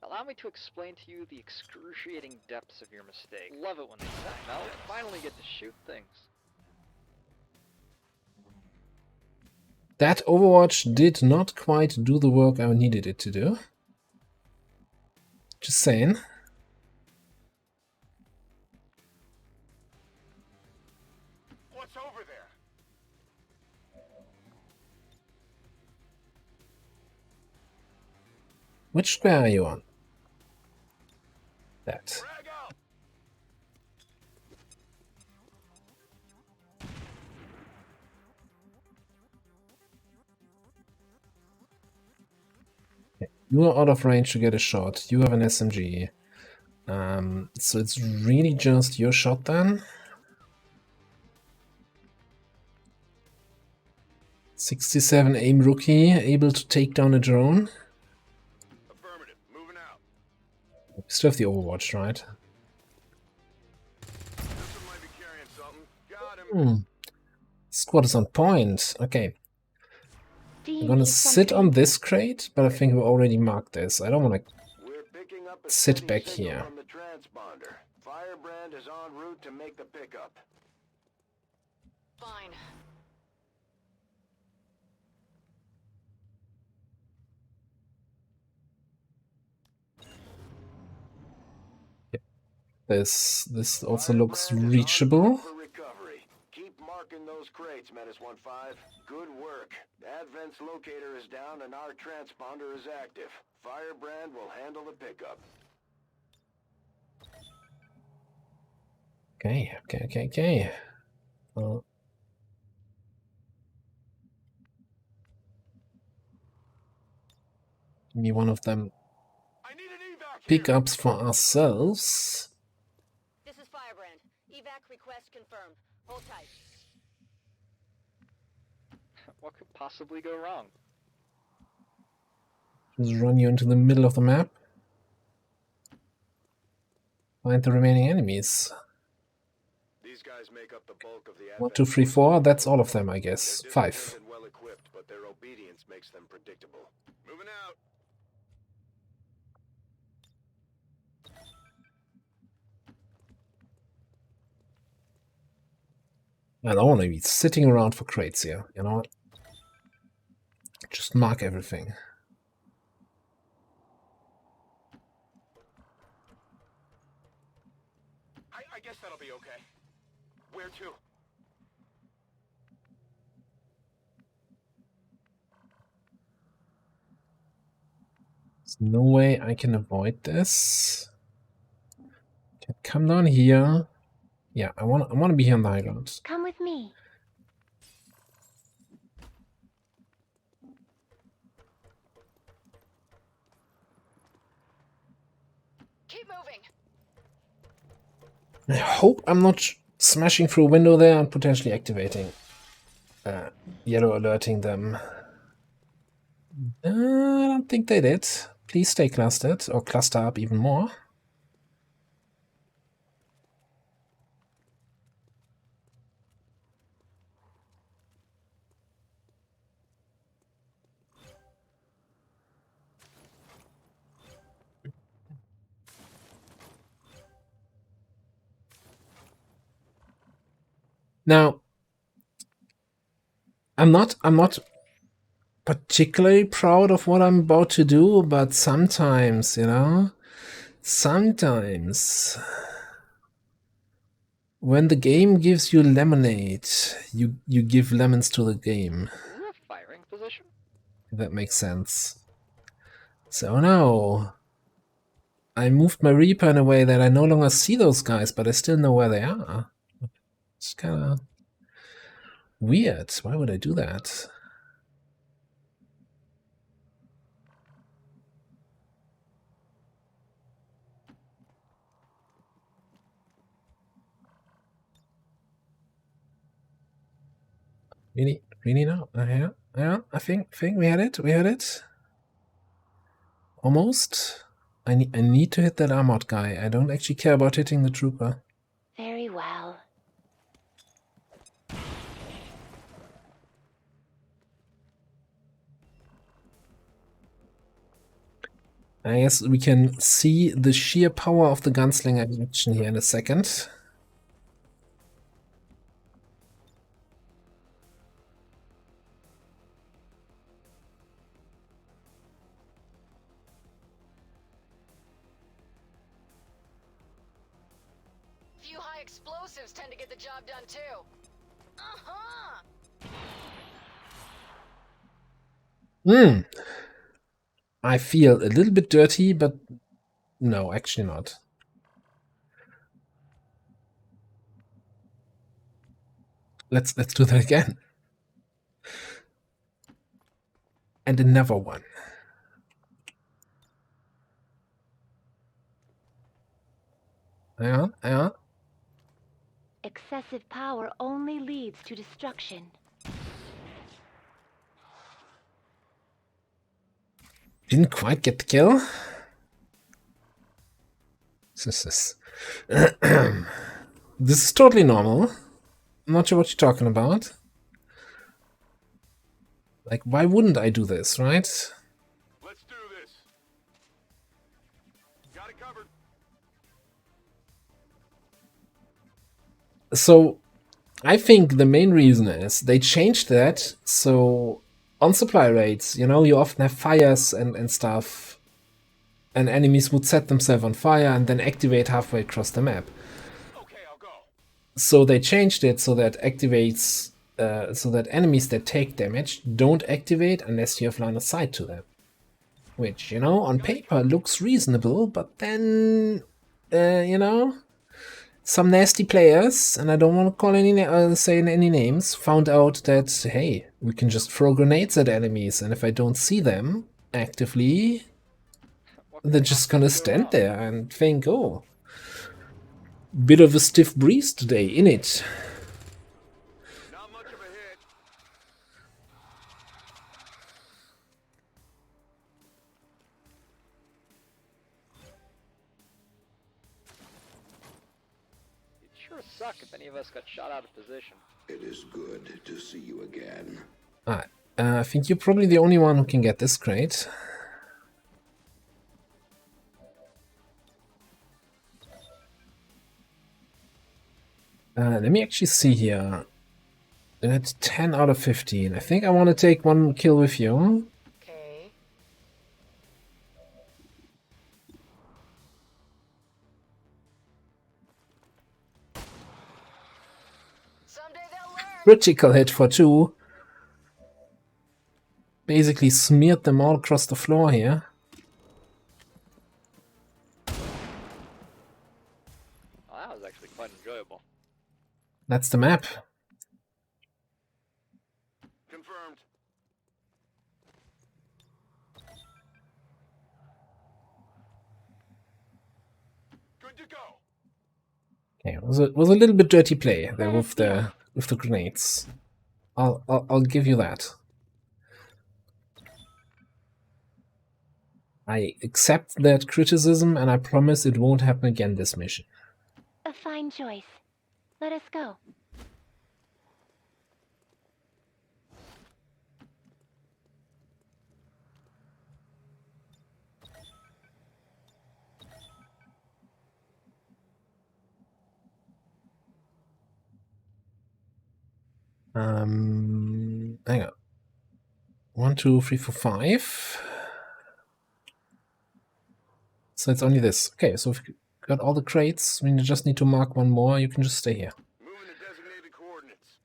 Allow me to explain to you the excruciating depths of your mistake. Love it when they say, now we finally get to shoot things. That Overwatch did not quite do the work I needed it to do. Just saying. What's over there? Which square are you on? That. Frag out! You are out of range to get a shot. You have an SMG. So it's really just your shot then? 67 aim rookie, able to take down a drone. Affirmative. Moving out. We still have the Overwatch, right? This one might be carrying something. Got him. Squad is on point. Okay. Do you I'm gonna need sit something? on this crate, but I think we already marked this. I don't want to We're picking up a sit steady back signal here. from the transponder. Firebrand is en route to make the pickup. Fine. This also looks Firebrand is en reachable. route for recovery. Keep marking those crates, Menace 1-5. Good work. Advent's locator is down and our transponder is active. Firebrand will handle the pickup. Okay. Give me one of them I need an evac here. pickups for ourselves. This is Firebrand. Evac request confirmed. Hold tight. What could possibly go wrong? Just run you into the middle of the map. Find the remaining enemies. These guys make up the bulk of the 1, 2, 3, 4. That's all of them, I guess. 5. and well equipped, but their obedience makes them predictable. Moving out. I don't want to be sitting around for crates here. You know what? Just mark everything. I guess that'll be okay. Where to? There's no way I can avoid this. Can come down here. Yeah, I want to be here on the high ground. Come with me. Keep moving. I hope I'm not smashing through a window there and potentially activating. yellow alerting them. I don't think they did. Please stay clustered, or cluster up even more. Now, I'm not particularly proud of what I'm about to do, but sometimes, you know, sometimes when the game gives you lemonade, you give lemons to the game. Is that a firing position? If that makes sense. So now, I moved my Reaper in a way that I no longer see those guys, but I still know where they are. It's kind of weird. Why would I do that? Really? Really no? Yeah, I think we had it. We had it. Almost. I need to hit that armored guy. I don't actually care about hitting the trooper. Very well. I guess we can see the sheer power of the gunslinger in action here in a second. Few high explosives tend to get the job done too. Uh-huh. I feel a little bit dirty, but no, actually not. Let's do that again. And another one. Yeah. Excessive power only leads to destruction. Didn't quite get the kill. This is totally normal. I'm not sure what you're talking about. Like, why wouldn't I do this, right? Let's do this. Got it covered. So, I think the main reason is they changed that so on supply rates, you know, you often have fires and stuff, and enemies would set themselves on fire and then activate halfway across the map. Okay, I'll go. So they changed it so that activates, so that enemies that take damage don't activate unless you have line of sight to them. Which, you know, on paper looks reasonable, but then, you know, some nasty players, and I don't want to call any say any names, found out that, hey, we can just throw grenades at enemies, and if I don't see them actively, they're just gonna stand there and think, oh, bit of a stiff breeze today, innit? Not much of a hit. It'd sure suck if any of us got shot out of position. It is good to see you again. Alright, I think you're probably the only one who can get this crate. Let me actually see here. That's 10 out of 15. I think I want to take one kill with you. Okay. Someday they'll learn. Critical hit for 2. Basically smeared them all across the floor here. Well, that was actually quite enjoyable. That's the map. Confirmed. Good to go. Okay, it was a little bit dirty play there with the grenades. I'll give you that. I accept that criticism, and I promise it won't happen again this mission. A fine choice. Let us go. Hang on. 1, 2, 3, 4, 5. So it's only this. Okay, so if you got all the crates, I mean, you just need to mark one more. You can just stay here. Moving to designated coordinates.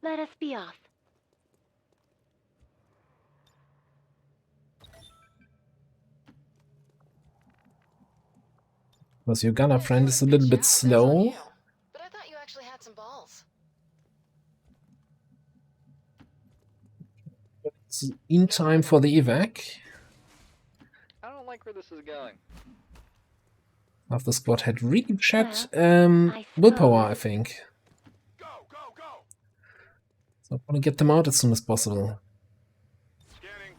Let us be off. Because your gunner friend is a little bit slow. But I thought you actually had some balls. It's in time for the evac. I don't like where this is going. Half the squad had really checked willpower, I think. Go, go, go! So I want to get them out as soon as possible. Scanning.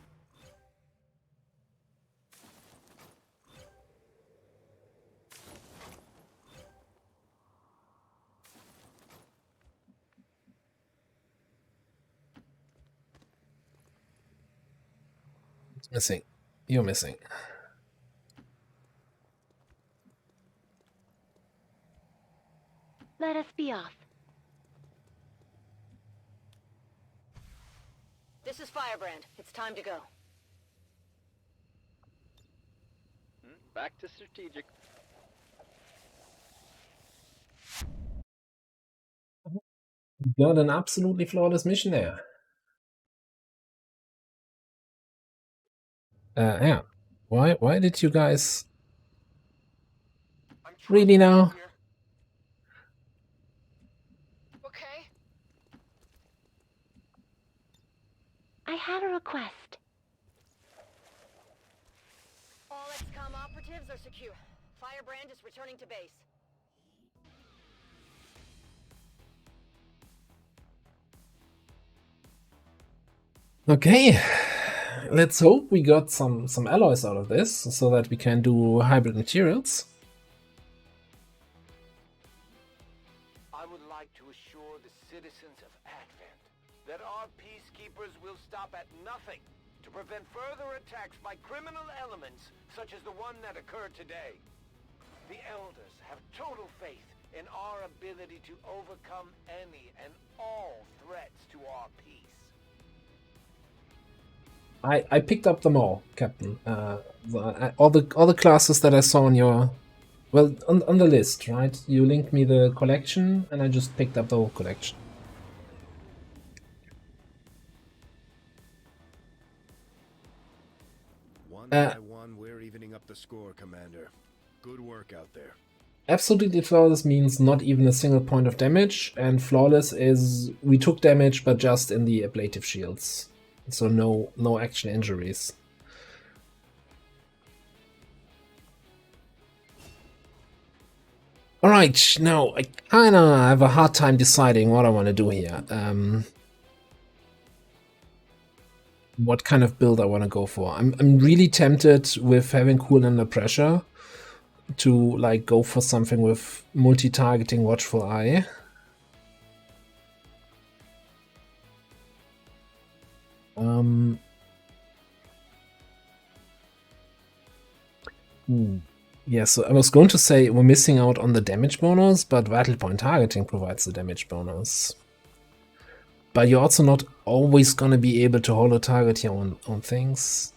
It's missing. You're missing. Let us be off. This is Firebrand. It's time to go. Back to strategic. Got an absolutely flawless mission there. Yeah. Why did you guys really now? Okay. I have a request. All XCOM operatives are secure. Firebrand is returning to base. Okay. Let's hope we got some alloys out of this, so that we can do hybrid materials. I would like to assure the citizens of Advent that our peacekeepers will stop at nothing to prevent further attacks by criminal elements such as the one that occurred today. The Elders have total faith in our ability to overcome any and all threats to our peace. I picked up them all, Captain. All the classes that I saw on your, well, on the list, right? You linked me the collection, and I just picked up the whole collection. One by one, we're evening up the score, Commander. Good work out there. Absolutely flawless means not even a single point of damage, and flawless is we took damage, but just in the ablative shields. So no actual injuries. Alright, now I kinda have a hard time deciding what I want to do here. What kind of build I want to go for. I'm really tempted with having cool under pressure to like go for something with multi-targeting watchful eye. Yeah, so I was going to say we're missing out on the damage bonus, but vital point targeting provides the damage bonus. But you're also not always gonna be able to holo target here on things.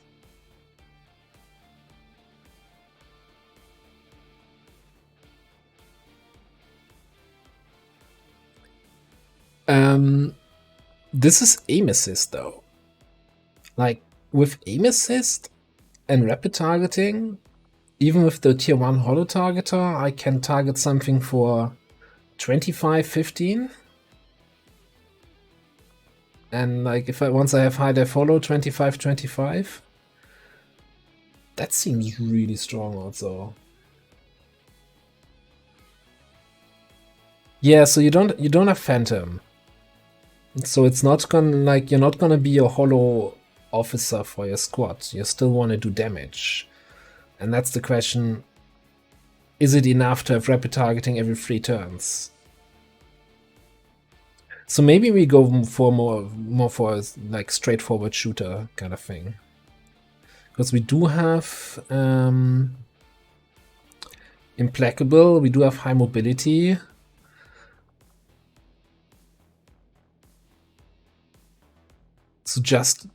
This is aim assist though. Like with aim assist and rapid targeting, even with the tier 1 holo targeter, I can target something for 25, 15. And like if once I have high def follow 25-25, that seems really strong also. Yeah, so you don't have Phantom. So it's not gonna, like, you're not gonna be a hollow officer for your squad. You still want to do damage. And that's the question, is it enough to have rapid targeting every 3 turns? So maybe we go for more for a, like, straightforward shooter kind of thing. Because we do have Implacable, we do have high mobility. So just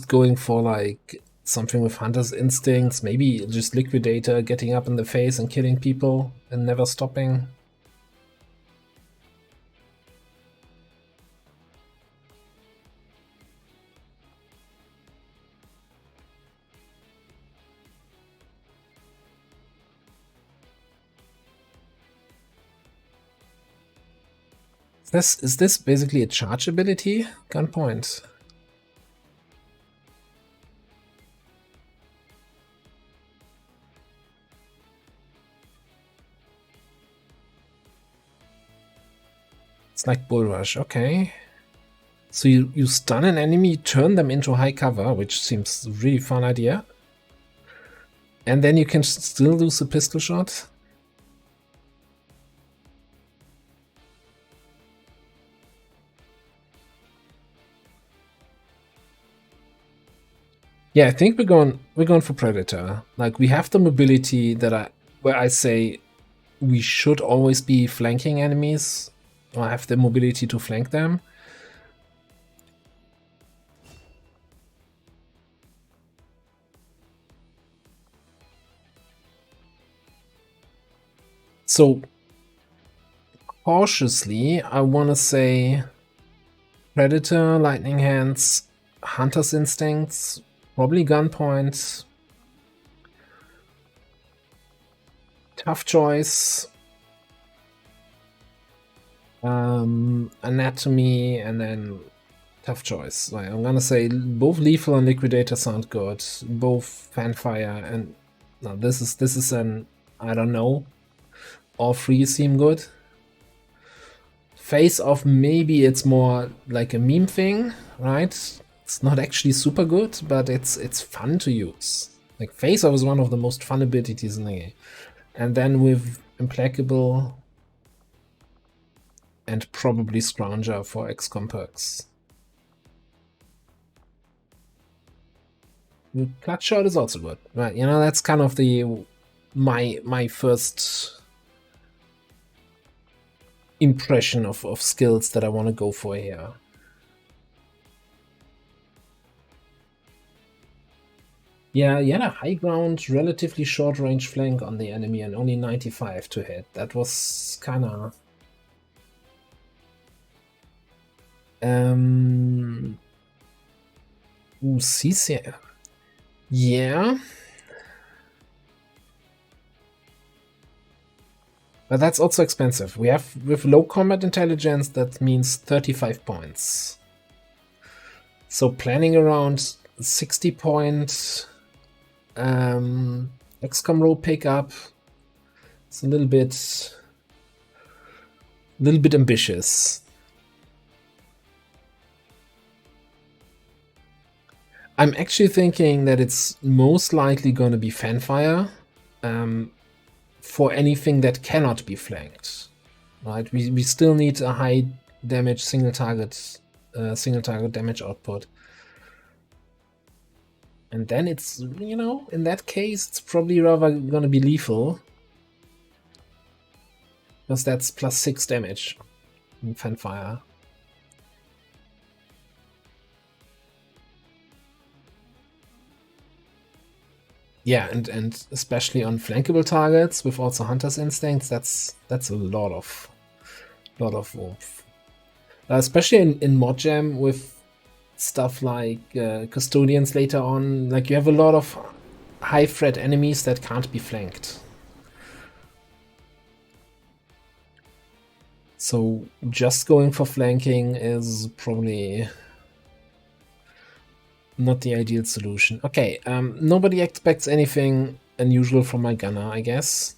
going for like something with Hunter's Instincts, maybe just Liquidator getting up in the face and killing people and never stopping. Is this basically a charge ability? Gunpoint. It's like Bull Rush, okay. So you stun an enemy, turn them into high cover, which seems a really fun idea. And then you can still lose a pistol shot. Yeah, I think we're going for Predator. Like, we have the mobility where I say we should always be flanking enemies, or have the mobility to flank them. So cautiously, I want to say Predator, Lightning Hands, Hunter's Instincts, probably Gunpoint. Tough choice. Anatomy, and then tough choice. Like, I'm gonna say both Lethal and Liquidator sound good. Both Fanfire and no, this is an, I don't know. All 3 seem good. Face Off, maybe it's more like a meme thing, right? It's not actually super good, but it's fun to use. Like, Face Off is one of the most fun abilities in the game. And then with Implacable and probably Scrounger for XCOM perks. Clutch Shot is also good, right? You know, that's kind of the my first impression of skills that I want to go for here. Yeah, you had a high ground, relatively short range flank on the enemy and only 95 to hit. That was kinda... CC... Yeah. But that's also expensive. We have, with low combat intelligence, that means 35 points. So planning around 60 point XCOM roll pickup, it's a little bit ambitious. I'm actually thinking that it's most likely going to be Fanfire for anything that cannot be flanked. Right? We still need a high damage single target damage output. And then it's, you know, in that case, it's probably rather going to be Lethal. Because that's +6 damage in Fanfire. Yeah, and especially on flankable targets with also Hunter's Instincts, that's a lot of oomph. Especially in Mod Jam with stuff like Custodians later on, like you have a lot of high threat enemies that can't be flanked. So just going for flanking is probably not the ideal solution. Okay, nobody expects anything unusual from my gunner, I guess.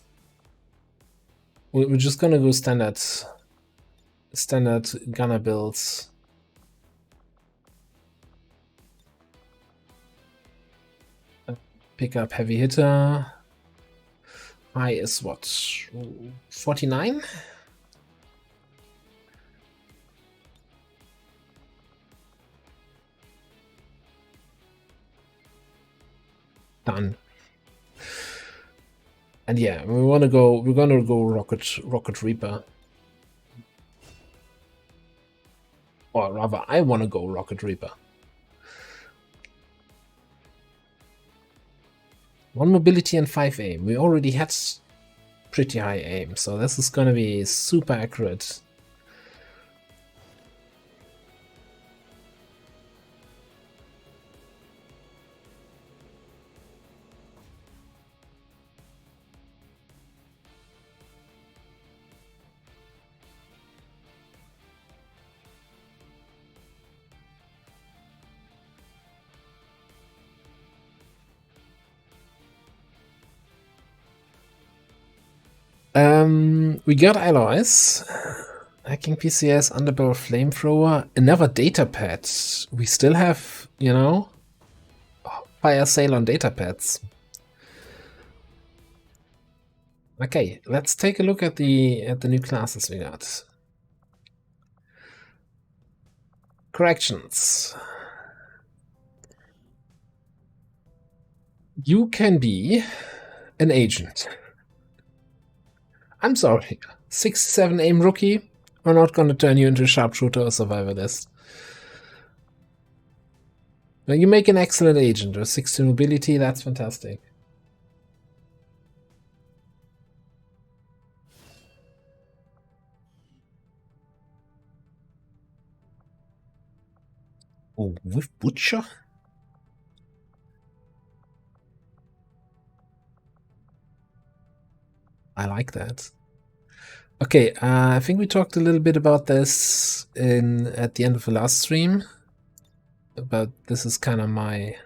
We're just gonna go standard gunner builds. Pick up heavy hitter. High is what? 49? Done. And yeah, we're gonna go Rocket Reaper. Or rather, I wanna go Rocket Reaper. 1 mobility and 5 aim. We already had pretty high aim, so this is gonna be super accurate. We got alloys. Hacking PCS, underbarrel flamethrower, another data pad. We still have, you know, fire sale on data pads. Okay, let's take a look at the new classes we got. Corrections. You can be an agent. I'm sorry, 67 aim rookie. We're not gonna turn you into a sharpshooter or survivalist. Now you make an excellent agent with 60 mobility. That's fantastic. Oh, with Butcher? I like that. Okay, I think we talked a little bit about this at the end of the last stream. But this is kind of my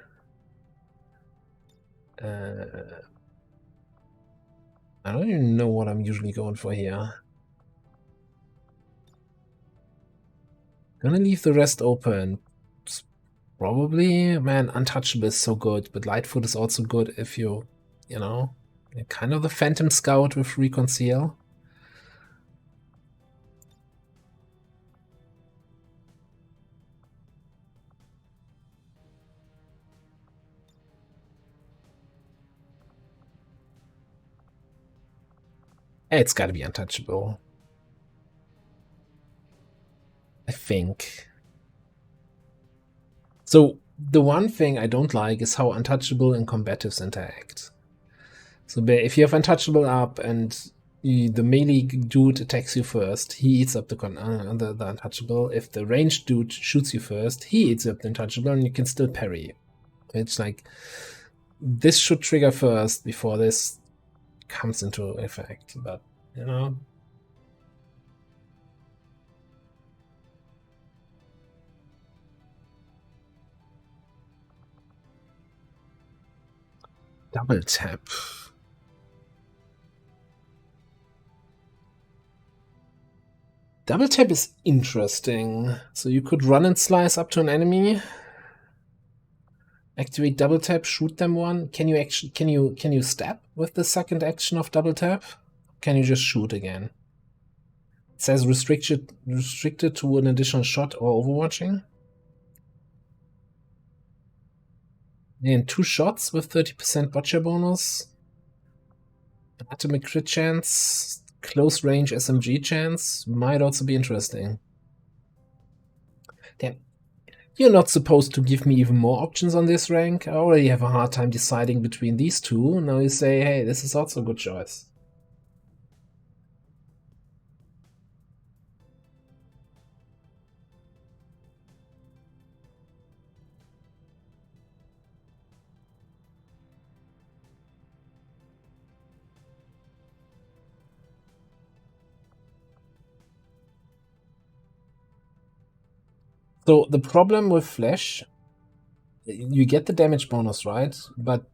I don't even know what I'm usually going for here. Gonna leave the rest open. Probably, man, Untouchable is so good, but Lightfoot is also good if you know, you're kind of the Phantom Scout with Reconcile. It's gotta be Untouchable. I think. So the one thing I don't like is how Untouchable and Combatives interact. So if you have Untouchable up and the melee dude attacks you first, he eats up the Untouchable. If the ranged dude shoots you first, he eats up the Untouchable and you can still parry. It's like, this should trigger first before this comes into effect, but, you know. Double tap. Double tap is interesting. So you could run and slice up to an enemy. Activate double tap, shoot them one. Can you stab with the second action of double tap? Can you just shoot again? It says restricted to an additional shot or overwatching. And 2 shots with 30% butcher bonus. Atomic crit chance. Close range SMG chance. Might also be interesting. Damn. You're not supposed to give me even more options on this rank. I already have a hard time deciding between these two. Now you say, hey, this is also a good choice. So the problem with Flash you get the damage bonus, right? But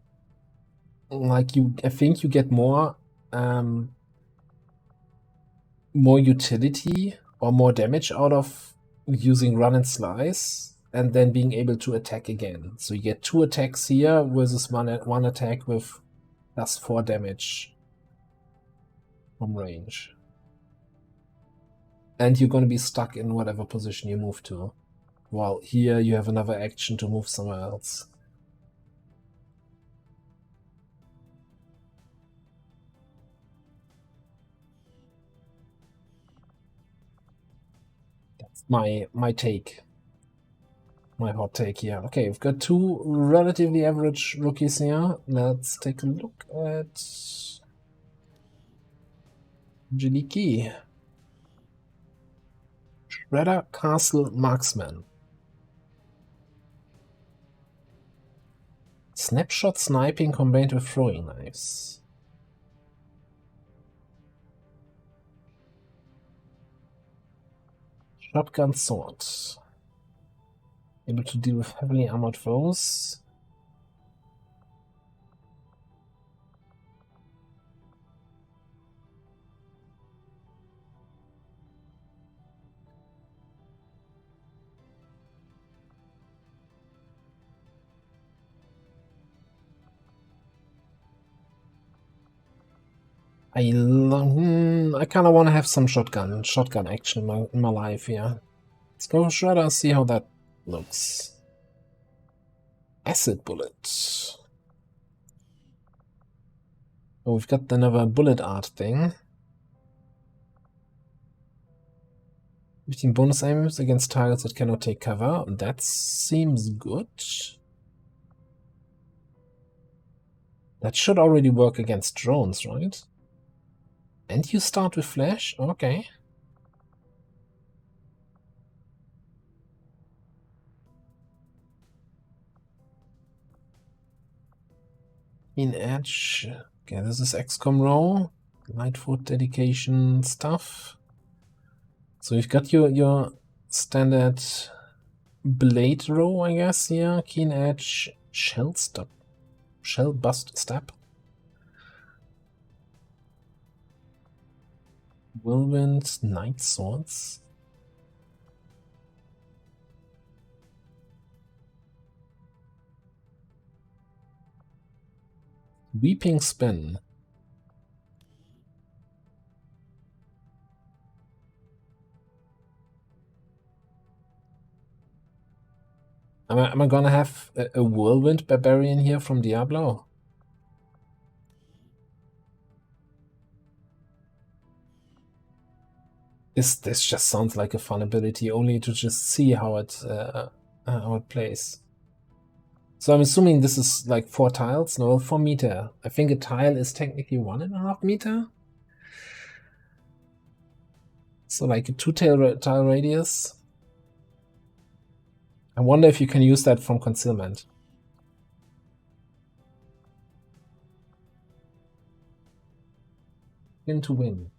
like I think you get more utility or more damage out of using run and slice and then being able to attack again. So you get 2 attacks here versus one attack with +4 damage from range. And you're going to be stuck in whatever position you move to. While here you have another action to move somewhere else. That's my take. My hot take here. Okay, we've got 2 relatively average rookies here. Let's take a look at Jaliki. Shredder Castle Marksman. Snapshot sniping combined with throwing knives. Shotgun sword. Able to deal with heavily armored foes. I kind of want to have some shotgun action in my life here. Let's go Shredder, see how that looks. Acid bullet. Oh, we've got another bullet art thing. 15 bonus aims against targets that cannot take cover. That seems good. That should already work against drones, right? And you start with flash? Okay. In Edge. Okay, this is XCOM row. Lightfoot dedication stuff. So you've got your standard blade row, I guess, here. Keen Edge, shell bust step. Whirlwind, Night Swords. Weeping Spin. Am I gonna have a Whirlwind Barbarian here from Diablo? This just sounds like a fun ability, only to just see how it plays. So I'm assuming this is like 4 tiles? No, 4 meter. I think a tile is technically 1.5 meter. So like a 2 tile radius. I wonder if you can use that from concealment. Win to win.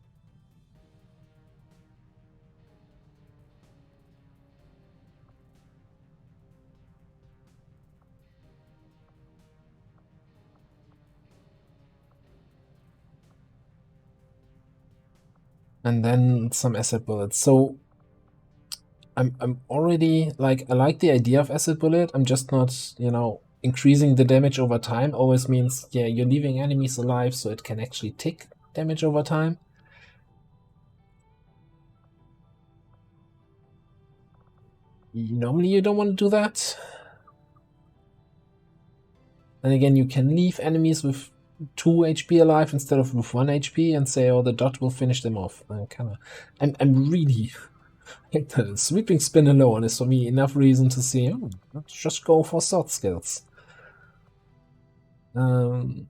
And then some acid bullets. So I'm already like, I like the idea of acid bullet. I'm just not, increasing the damage over time always means, yeah, you're leaving enemies alive, so it can actually tick damage over time. Normally you don't want to do that. And again, you can leave enemies with 2 HP alive instead of with 1 HP and say, oh, the dot will finish them off. I'm really like the sweeping spin alone is for me enough reason to see, oh, let's just go for sword skills. So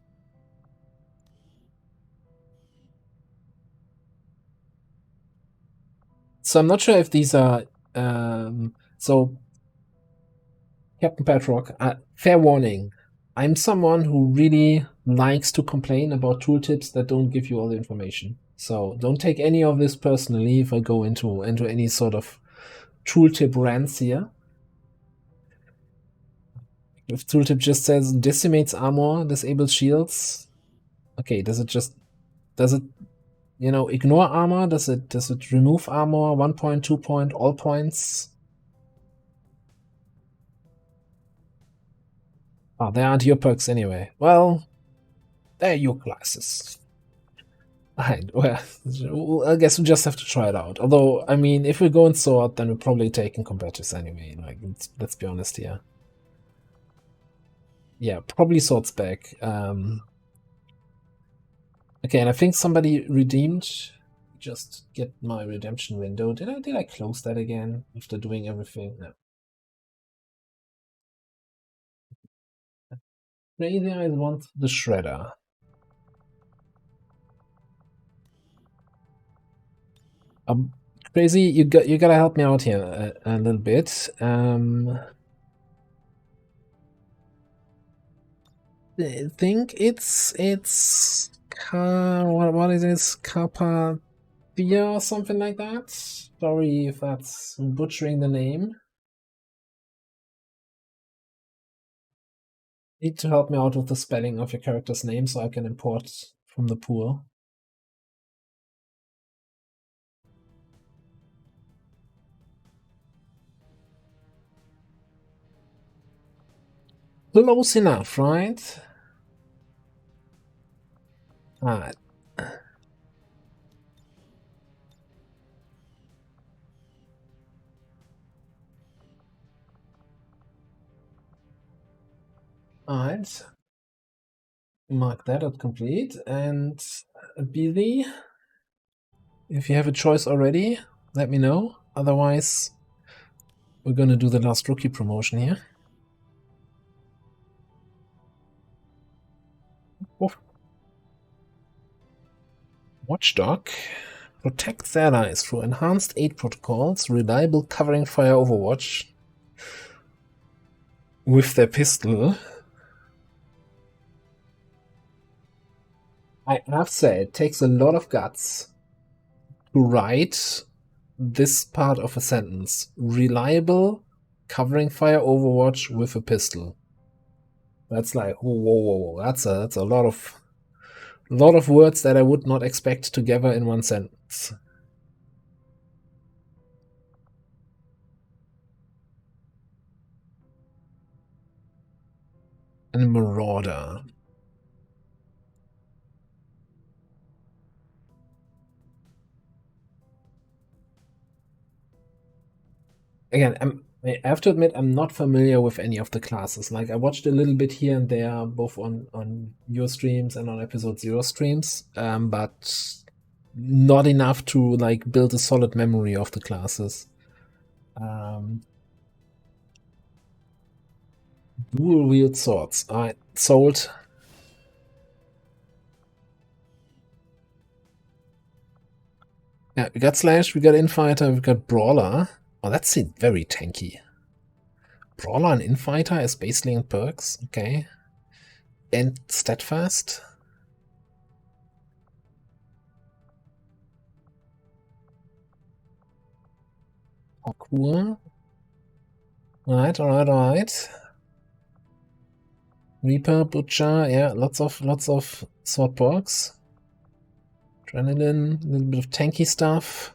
I'm not sure if these are so Captain Patrock, fair warning. I'm someone who really likes to complain about tooltips that don't give you all the information. So don't take any of this personally if I go into any sort of tooltip rants here. If tooltip just says decimates armor, disables shields. Okay, does it, you know, ignore armor? Does it remove armor? 1 point, 2 point, all points? Oh, they aren't your perks anyway. Well, they're your classes. Alright, well, I guess we just have to try it out. Although, I mean, if we go in sword, then we're probably taking combatives anyway. Like, let's be honest here. Yeah, probably swords back. Okay, and I think somebody redeemed. Just get my redemption window. Did I close that again after doing everything? No. Crazy I want the shredder. Crazy, you gotta help me out here a little bit. I think it's what is this, Carpathia or something like that. Sorry if that's butchering the name. Need to help me out with the spelling of your character's name so I can import from the pool. Close enough, right? Alright. Alright. Mark that as complete. And Billy, if you have a choice already, let me know. Otherwise, we're gonna do the last rookie promotion here. Oof. Watchdog protects allies through enhanced aid protocols, reliable covering fire overwatch with their pistol. I have to say, it takes a lot of guts to write this part of a sentence. Reliable covering fire overwatch with a pistol. That's like, whoa. That's a lot of words that I would not expect together in one sentence. And a marauder. Again, I have to admit, I'm not familiar with any of the classes. Like, I watched a little bit here and there, both on your streams and on episode 0 streams, but not enough to like build a solid memory of the classes. Dual wield swords. Alright, sold. Yeah, we got Slash, we got Infighter, we got Brawler. Oh, that's very tanky. Brawler and Infighter as base link perks, okay. And Steadfast. Parkour. Alright. Reaper, Butcher, yeah, lots of sword perks. Adrenaline, a little bit of tanky stuff.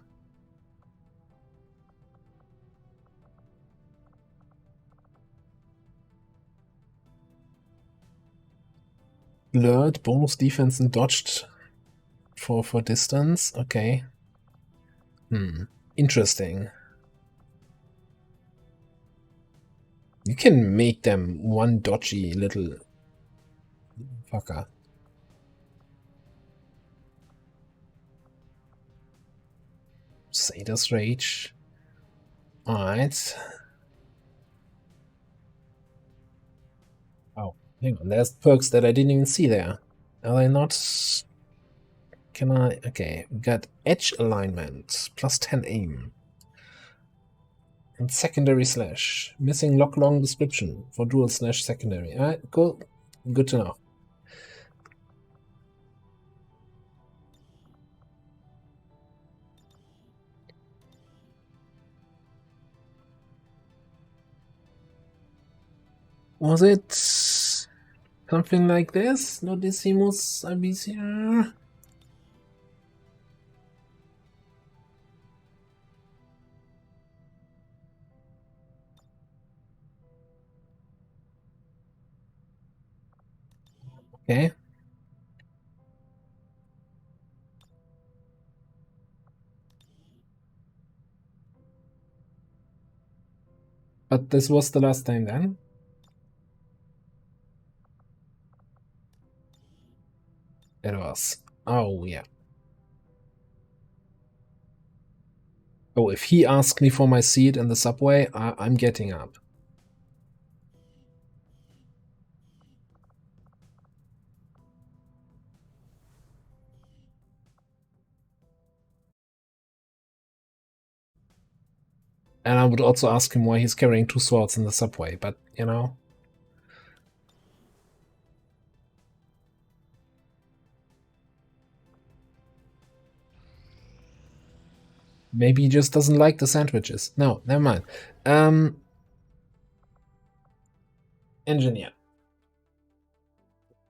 Blurred, bonus defense and dodged for distance. Okay. Interesting. You can make them one dodgy little fucker. Satyrs Rage. Alright. Oh, hang on. There's perks that I didn't even see there. Are they not? Can I? Okay, we got edge alignment, plus 10 aim. And secondary slash. Missing lock long description for dual slash secondary. Alright, cool. Good to know. Was it something like this? No decimus abisia? Okay. But this was the last time then? It was. Oh, yeah. Oh, if he asks me for my seat in the subway, I'm getting up. And I would also ask him why he's carrying 2 swords in the subway, but, you know. Maybe he just doesn't like the sandwiches. No, never mind. Engineer.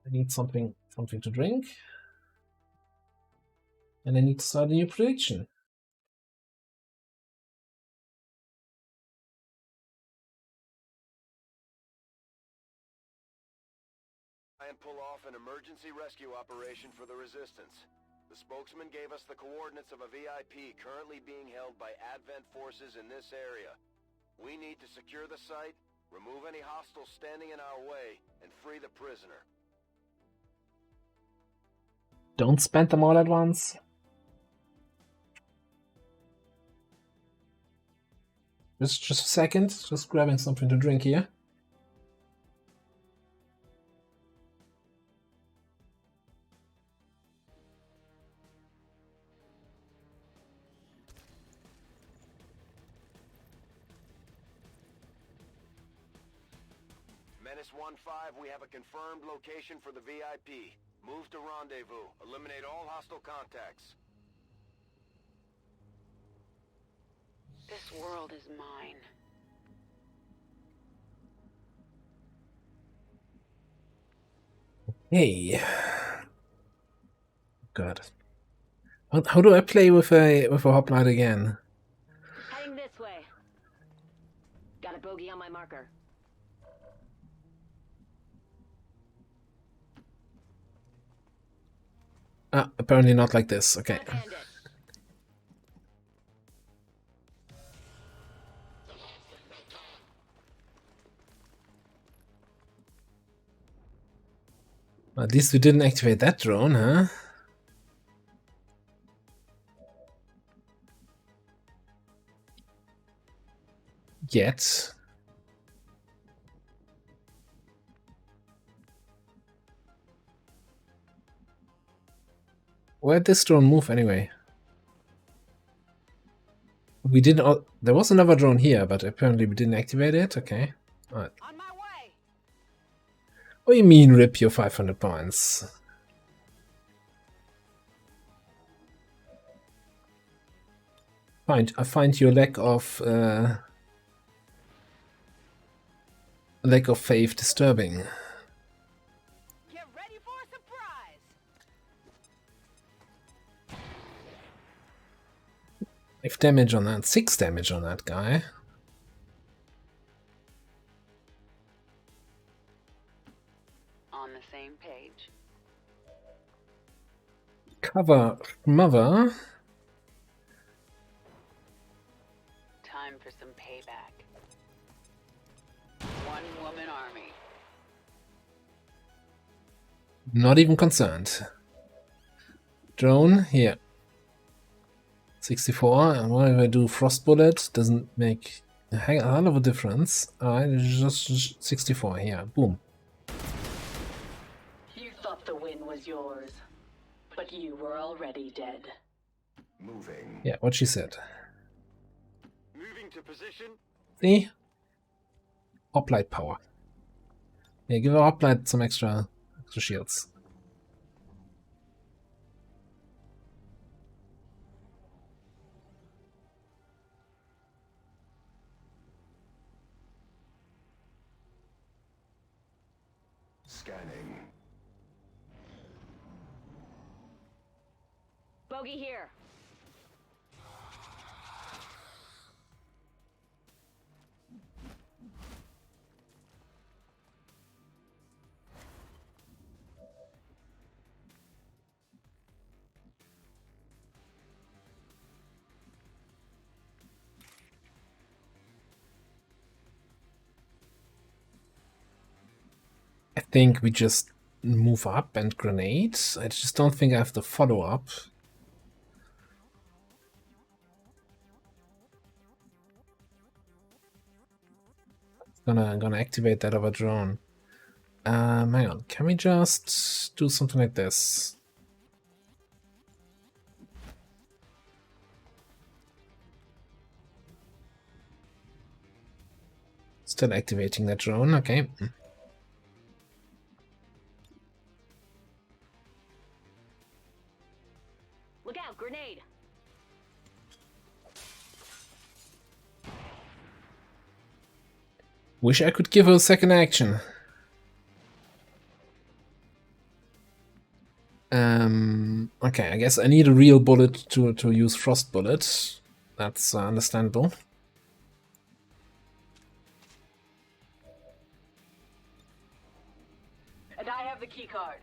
I need something to drink. And I need to start a new prediction. And pull off an emergency rescue operation for the Resistance. The spokesman gave us the coordinates of a VIP currently being held by Advent forces in this area. We need to secure the site, remove any hostiles standing in our way, and free the prisoner. Don't spend them all at once. Just a second. Just grabbing something to drink here. Menace 1-5, we have a confirmed location for the VIP. Move to rendezvous. Eliminate all hostile contacts. This world is mine. Hey. God. How do I play with a hoplite again? Heading this way. Got a bogey on my marker. Apparently not like this. Okay. At least we didn't activate that drone, huh? Yet. Where'd this drone move anyway? We didn't. There was another drone here, but apparently we didn't activate it. Okay. Alright. On my way. What do you mean, rip your 500 points? I find your lack of faith disturbing. Get ready for a surprise. 5 damage on that, 6 damage on that guy. On the same page. Cover mother. Time for some payback. One woman army. Not even concerned. Drone here. 64, and what if I do frost bullet? Doesn't make a hell of a difference. Alright, just 64 here. Boom. You thought the win was yours, but you were already dead. Moving. Yeah, what she said. Moving to position. See? Hoplite power. Yeah, give her hoplite some extra shields. Scanning. Bogey here. I think we just move up and grenade. I just don't think I have the follow-up. Gonna activate that other drone. Hang on, can we just do something like this? Still activating that drone, okay. Look out, grenade. Wish I could give her a second action. Okay, I guess I need a real bullet to use Frost Bullet. That's understandable. And I have the key card.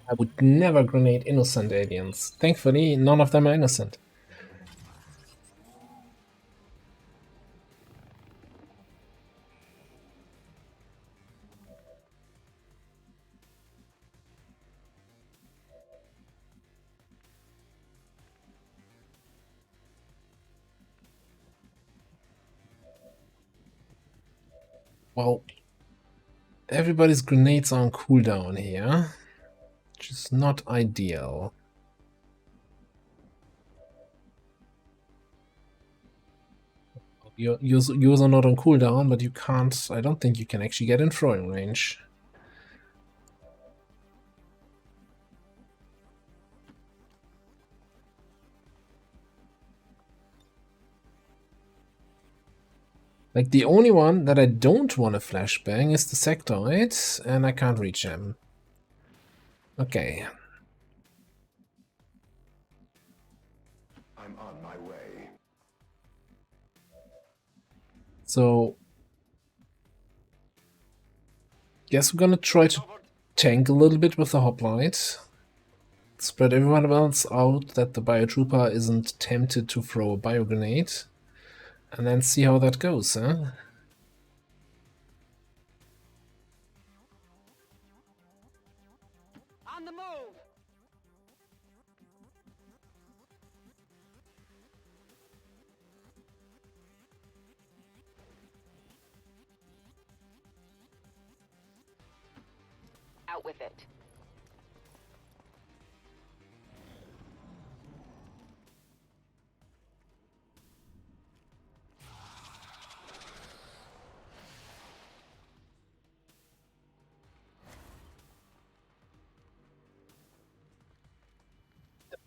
I would never grenade innocent aliens. Thankfully, none of them are innocent. Well, everybody's grenades are on cooldown here, which is not ideal. Yours are not on cooldown, but you can't. I don't think you can actually get in throwing range. Like, the only one that I don't want to flashbang is the sectoid, and I can't reach him. Okay. I'm on my way. So, guess we're gonna try to tank a little bit with the hoplite. Spread everyone else out that the biotrooper isn't tempted to throw a bio grenade. And then see how that goes, huh? On the move. Out with it.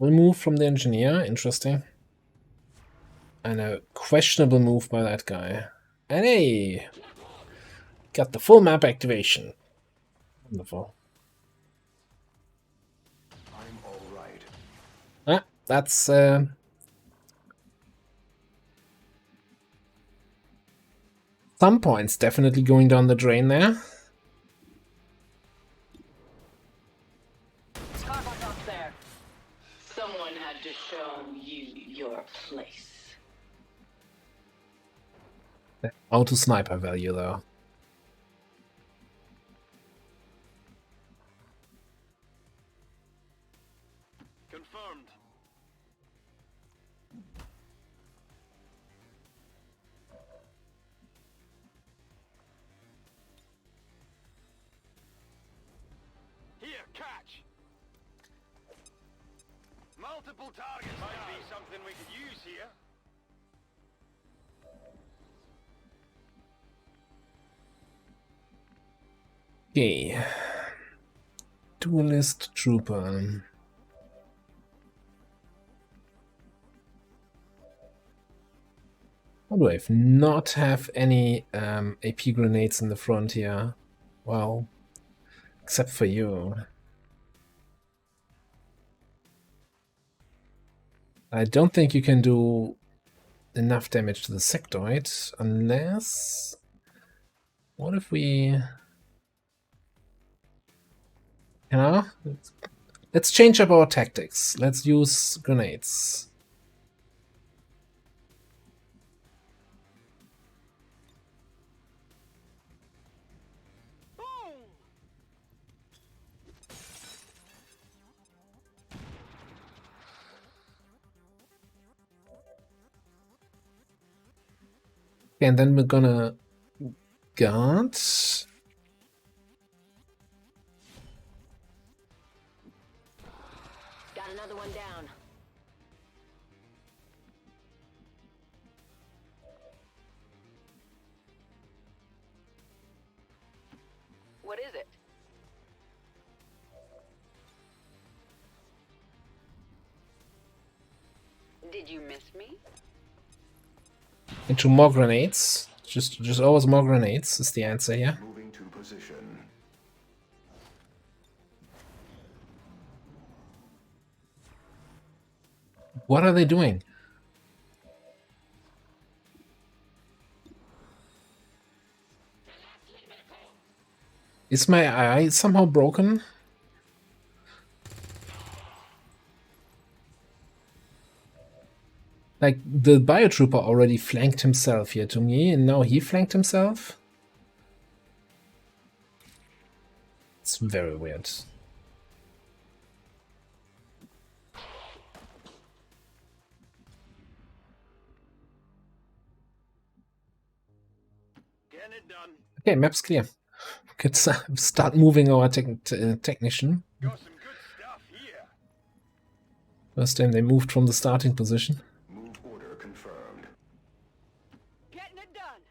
We'll move from the engineer, interesting. And a questionable move by that guy. And hey! Got the full map activation. Wonderful. I'm all right. Ah, that's some points definitely going down the drain there. Up there. Someone had to show you your place. Auto sniper value though. Confirmed. Here, catch. Multiple targets. Might be something we could use here. Okay. Duelist trooper. How do I not have any AP grenades in the front here? Well, except for you. I don't think you can do enough damage to the sectoid unless... What if we... You know? Let's change up our tactics. Let's use grenades. And then we're gonna guard. Got another one down. What is it? Did you miss me? Into more grenades. Just always more grenades is the answer here. Moving to position. What are they doing? Is my eye somehow broken? Like, the biotrooper already flanked himself here to me, and now he flanked himself? It's very weird. Getting it done. Okay, map's clear. We could start moving our technician. Got some good stuff here. First time they moved from the starting position. Move order confirmed. Getting it done.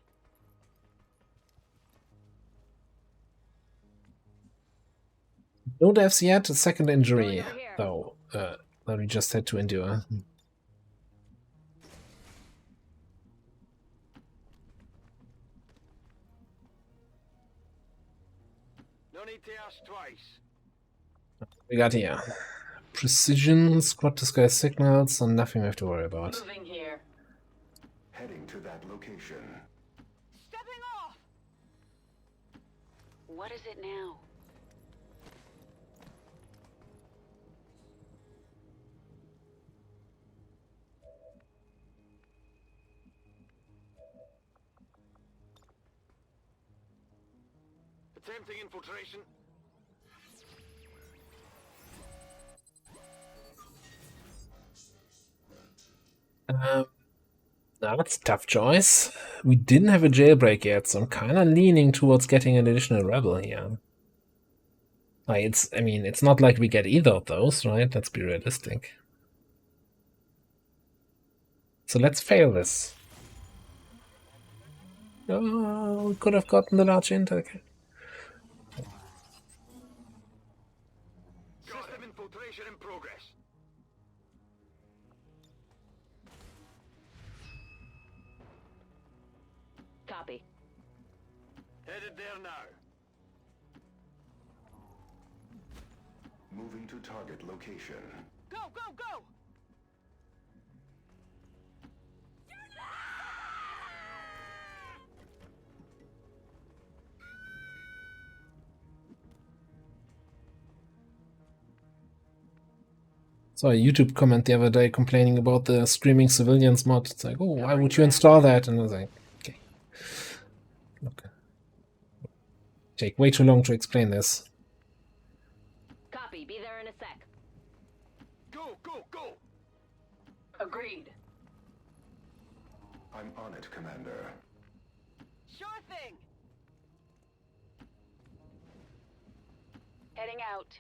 No deaths yet, a second injury, though, that we just had to endure. No need to ask twice. We got here precision, squad disguise signals, and nothing we have to worry about. Moving here. Heading to that location. Stepping off. What is it now? Attempting infiltration. Now that's a tough choice. We didn't have a jailbreak yet, so I'm kind of leaning towards getting an additional rebel here. Like, I mean, it's not like we get either of those, right? Let's be realistic. So let's fail this. Oh, we could have gotten the large intake. System infiltration in progress. Copy. Headed there now. Moving to target location. Go, go, go! Saw a YouTube comment the other day complaining about the Screaming Civilians mod. It's like, oh, why would you install that? And I was like, okay. Okay. Take way too long to explain this. Copy. Be there in a sec. Go, go, go! Agreed. I'm on it, Commander. Sure thing. Heading out.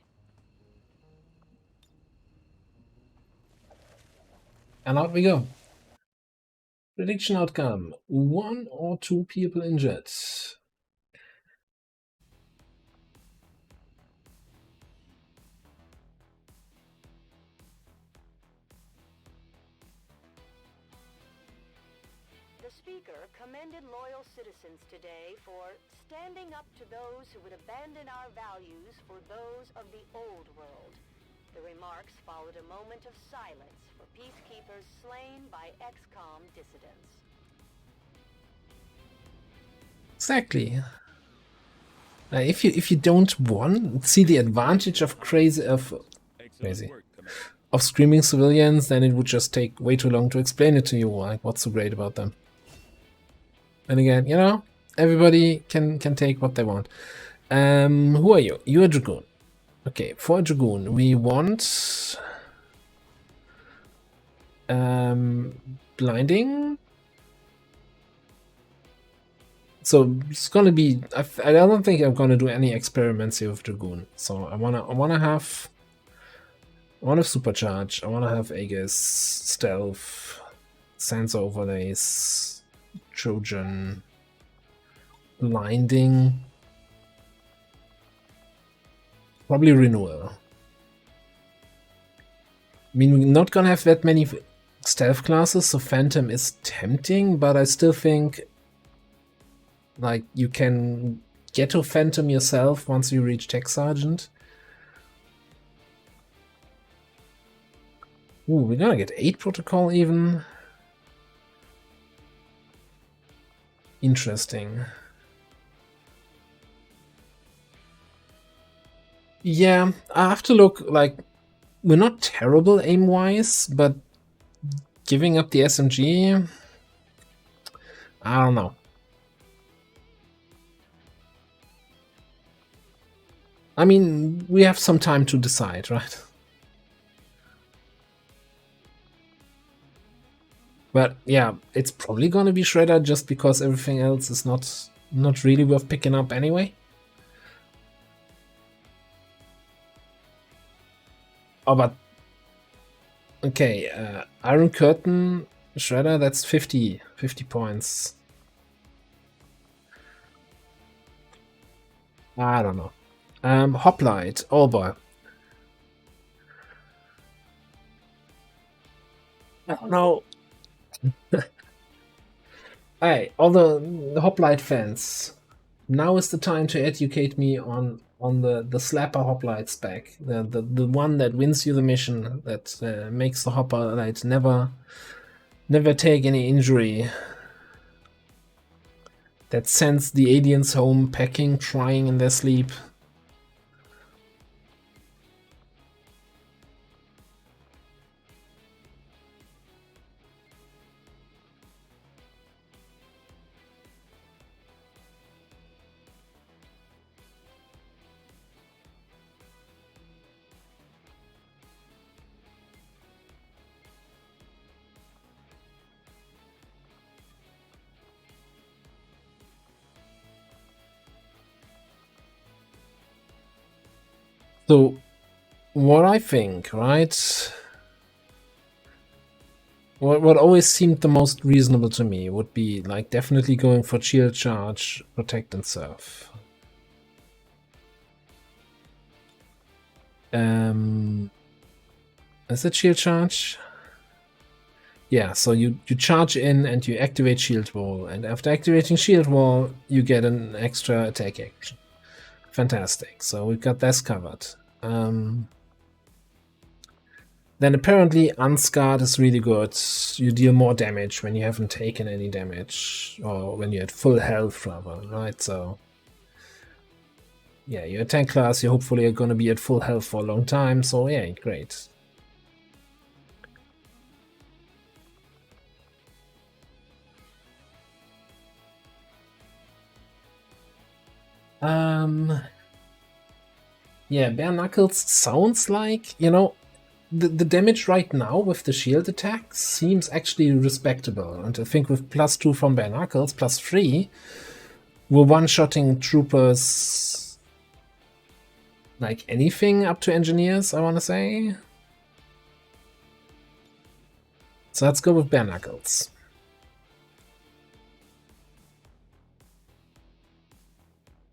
And out we go. Prediction outcome. 1 or 2 people injured. The speaker commended loyal citizens today for standing up to those who would abandon our values for those of the old world. The remarks followed a moment of silence for peacekeepers slain by XCOM dissidents. Exactly. If you don't want see the advantage of of screaming civilians, then it would just take way too long to explain it to you. Like, what's so great about them? And again, you know, everybody can take what they want. Who are you? You're a Dragoon. Okay, for a Dragoon, we want blinding. So it's gonna be. I don't think I'm gonna do any experiments here with Dragoon. So I wanna have supercharge. I wanna have Aegis, stealth, sensor overlays, Trojan, blinding, probably renewal. I mean, we're not gonna have that many stealth classes, so Phantom is tempting, but I still think like you can get to Phantom yourself once you reach Tech Sergeant. Ooh, we're gonna get 8 protocol even. Interesting. Yeah, I have to look. Like, we're not terrible aim-wise, but giving up the SMG, I don't know. I mean, we have some time to decide, right? But yeah, it's probably gonna be Shredder just because everything else is not really worth picking up anyway. Oh, but okay, Iron Curtain, Shredder, that's 50 points. I don't know. Hoplite, oh boy. I don't know. Hey, all the Hoplite fans, now is the time to educate me on the slapper Hoplite spec, the one that wins you the mission, that makes the Hoplite never take any injury, that sends the aliens home packing, crying in their sleep. So, what I think, right? What always seemed the most reasonable to me would be like definitely going for shield charge, protect and serve. Is it shield charge? Yeah, so you charge in and you activate shield wall, and after activating shield wall, you get an extra attack action. Fantastic. So we've got this covered. Then apparently Unscarred is really good. You deal more damage when you haven't taken any damage, or when you're at full health rather, right? So yeah, your attack class, you hopefully are going to be at full health for a long time, so yeah, great. Yeah, Bare Knuckles sounds like, you know, the damage right now with the shield attack seems actually respectable. And I think with +2 from Bare Knuckles, +3, we're one-shotting troopers like anything up to engineers, I want to say. So let's go with Bare Knuckles.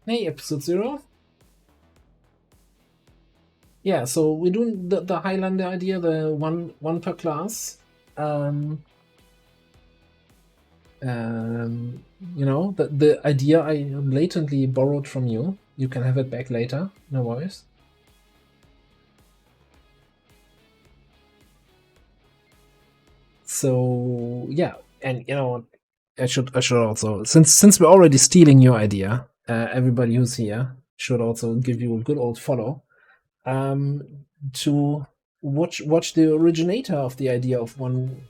Hey, episode 0. Yeah, so we're doing the Highlander idea, the one per class. And You know, the idea I blatantly borrowed from you. You can have it back later, no worries. So yeah, and you know, I should also, since we're already stealing your idea, everybody who's here should also give you a good old follow. To watch the originator of the idea of one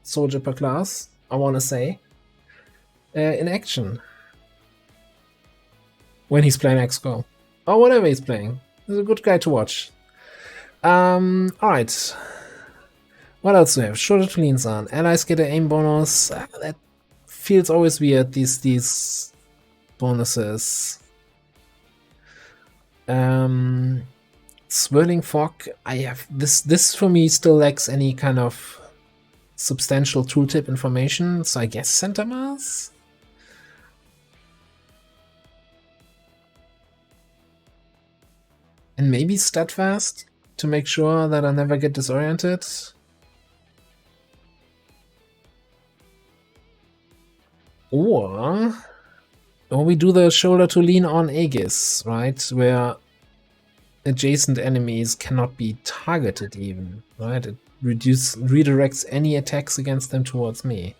soldier per class, I want to say, in action when he's playing XCOM or whatever he's playing. He's a good guy to watch. All right. What else do we have? Shorter to leans on. Allies get an aim bonus. That feels always weird. These bonuses. Swirling fog. I have this for me still lacks any kind of substantial tooltip information. So I guess Center Mass. And maybe Steadfast to make sure that I never get disoriented. Or we do the shoulder to lean on Aegis, right? Where adjacent enemies cannot be targeted even, right? It redirects any attacks against them towards me.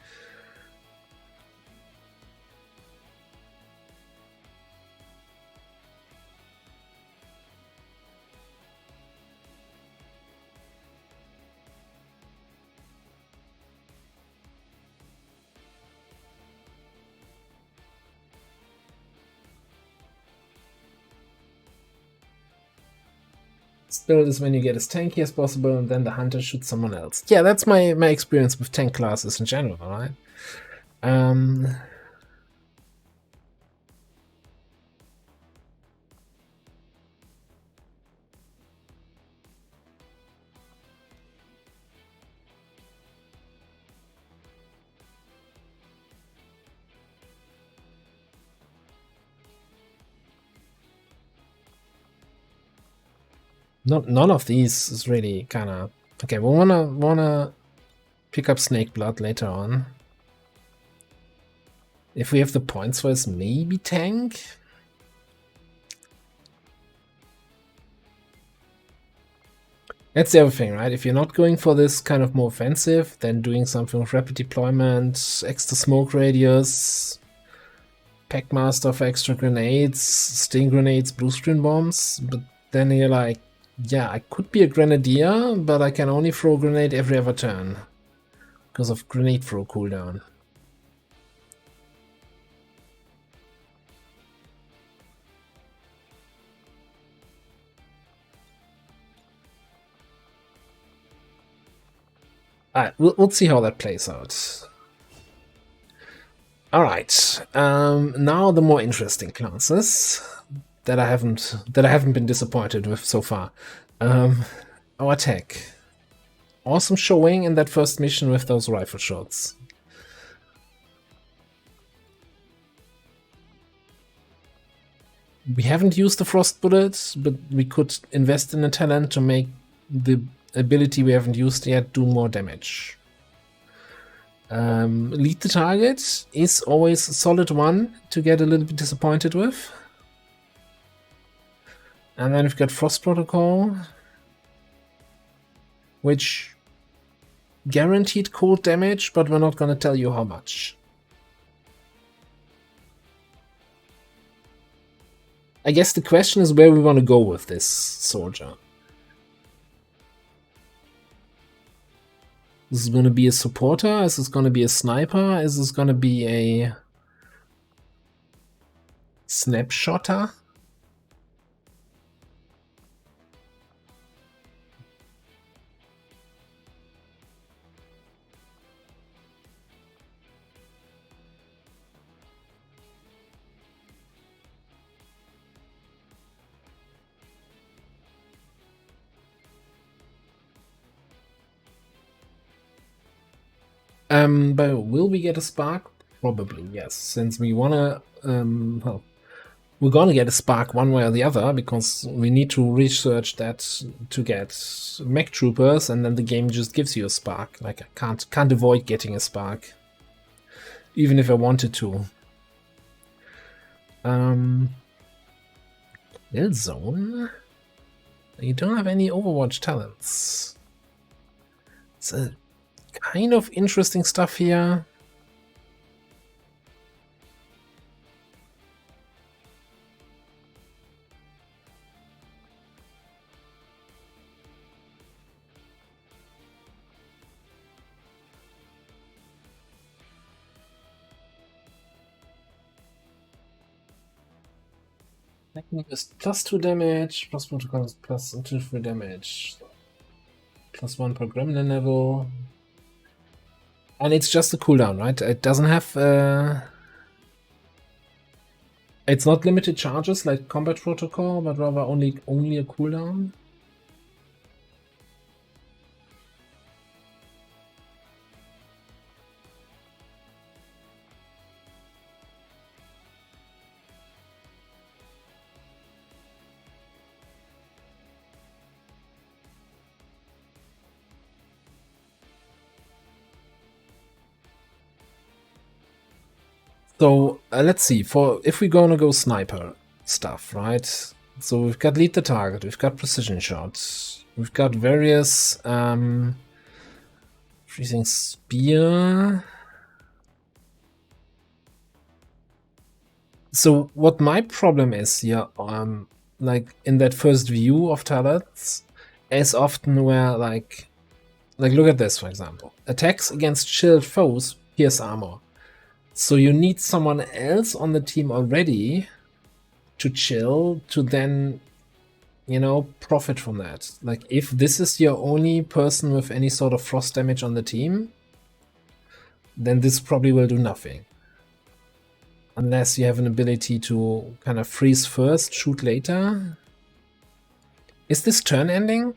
Spirit is when you get as tanky as possible and then the hunter shoots someone else. Yeah, that's my experience with tank classes in general, right? None of these is really kind of okay. We wanna pick up Snake Blood later on. If we have the points for this, maybe tank. That's the other thing, right? If you're not going for this kind of more offensive, then doing something with rapid deployment, extra smoke radius, Packmaster for extra grenades, sting grenades, blue screen bombs. But then you're like, yeah, I could be a grenadier, but I can only throw a grenade every other turn because of grenade throw cooldown. Alright, we'll see how that plays out. Alright, now the more interesting classes that I haven't been disappointed with so far. Our tech. Awesome showing in that first mission with those rifle shots. We haven't used the frost bullet, but we could invest in a talent to make the ability we haven't used yet do more damage. Lead the target is always a solid one to get a little bit disappointed with. And then we've got Frost Protocol, which guaranteed cold damage, but we're not going to tell you how much. I guess the question is where we want to go with this soldier. Is this going to be a supporter? Is this going to be a sniper? Is this going to be a snapshotter? But will we get a spark? Probably, yes. Since we wanna, well, we're gonna get a spark one way or the other because we need to research that to get mech troopers, and then the game just gives you a spark. Like I can't avoid getting a spark. even if I wanted to. Kill zone? You don't have any Overwatch talents. It's a kind of interesting stuff here. Technique is +2 damage, plus protocol is +2 damage. +1 per gremlin level. And it's just a cooldown, right? It doesn't have... It's not limited charges like combat protocol, but rather only a cooldown. So let's see, if we're gonna go sniper stuff, right? So we've got lead the target, we've got precision shots, we've got various freezing spear. So what my problem is here, like in that first view of talents, is often where like look at this, for example. Attacks against shield foes pierce armor. So you need someone else on the team already to chill, to then, you know, profit from that. Like, if this is your only person with any sort of frost damage on the team, then this probably will do nothing. Unless you have an ability to kind of freeze first, shoot later. Is this turn ending?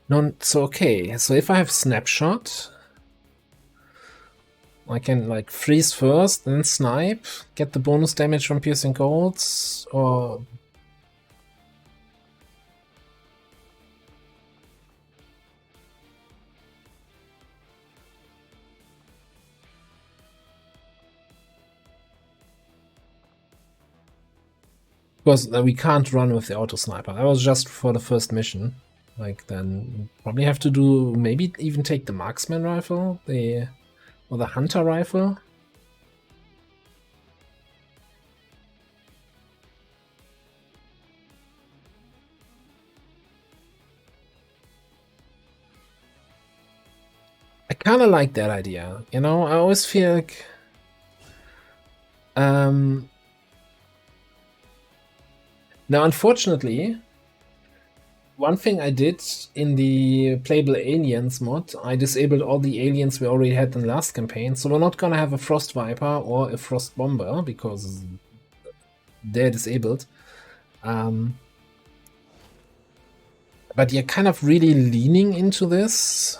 No, so okay, so if I have snapshot, I can like freeze first, then snipe, get the bonus damage from piercing golds, or... Because we can't run with the auto sniper. That was just for the first mission. Like, then probably have to do, maybe even take the marksman rifle, or the hunter rifle. I kind of like that idea, you know. I always feel like now, unfortunately, one thing I did in the playable aliens mod, I disabled all the aliens we already had in the last campaign, so we're not gonna have a Frost Viper or a Frost Bomber, because they're disabled. But you're kind of really leaning into this.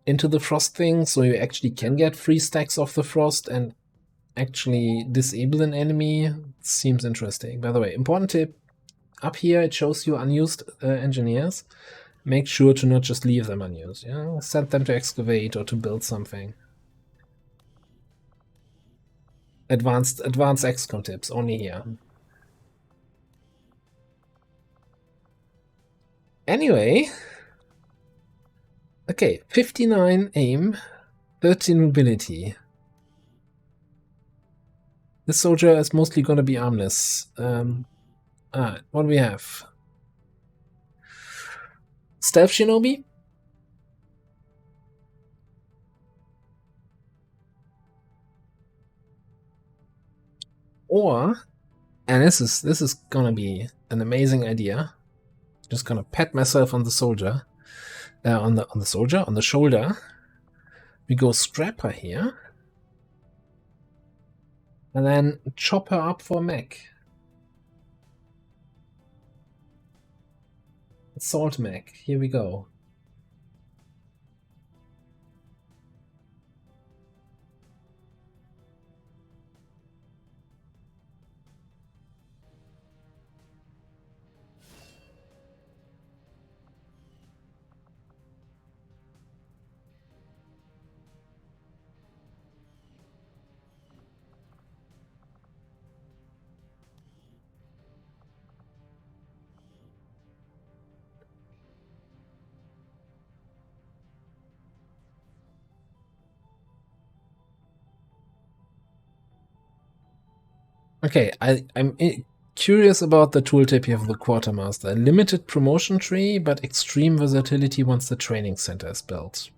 Into the Frost thing, so you actually can get 3 stacks of the Frost and actually disable an enemy. Seems interesting. By the way, important tip, up here it shows you unused engineers. Make sure to not just leave them unused, you know? Send them to excavate or to build something. Advanced XCOM tips, only here. Anyway, okay, 59 aim, 13 mobility. This soldier is mostly gonna be armless. What do we have? Stealth Shinobi? Or, and this is gonna be an amazing idea. Just gonna pat myself on the soldier. On the shoulder. We go Scrapper here. And then chop her up for mech. Assault mech, here we go. Okay, I'm curious about the tooltip here of the Quartermaster. Limited promotion tree, but extreme versatility once the training center is built.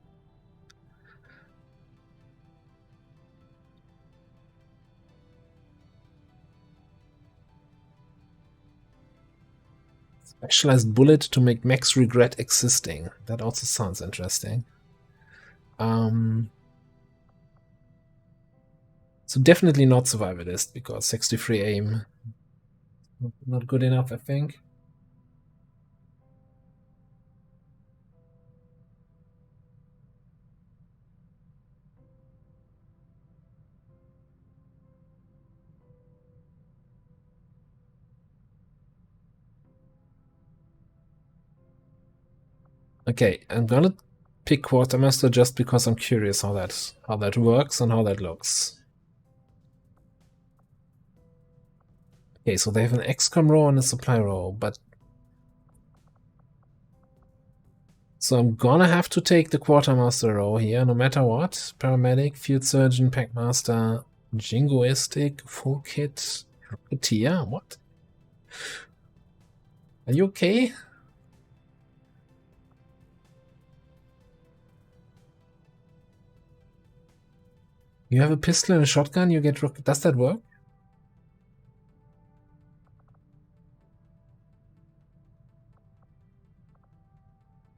Specialized bullet to make max regret existing. That also sounds interesting. So definitely not survivalist, because 63 aim not good enough, I think. Okay, I'm gonna pick Quartermaster just because I'm curious how that works and how that looks. Okay, so they have an XCOM row and a supply row, but so I'm gonna have to take the Quartermaster row here, no matter what. Paramedic, Field Surgeon, Packmaster, Jingoistic, Full Kit, Rocketeer. What? Are you okay? You have a pistol and a shotgun, you get rocket. Does that work?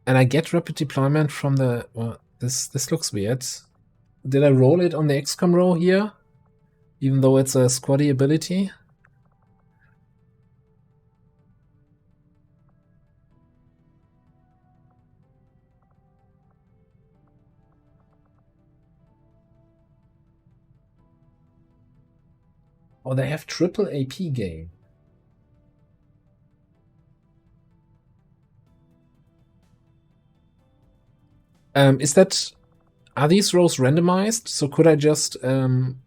And I get rapid deployment from the... Well, this looks weird. Did I roll it on the XCOM row here? Even though it's a squaddy ability? Oh, they have triple AP gain. Is that... Are these rows randomized? So could I just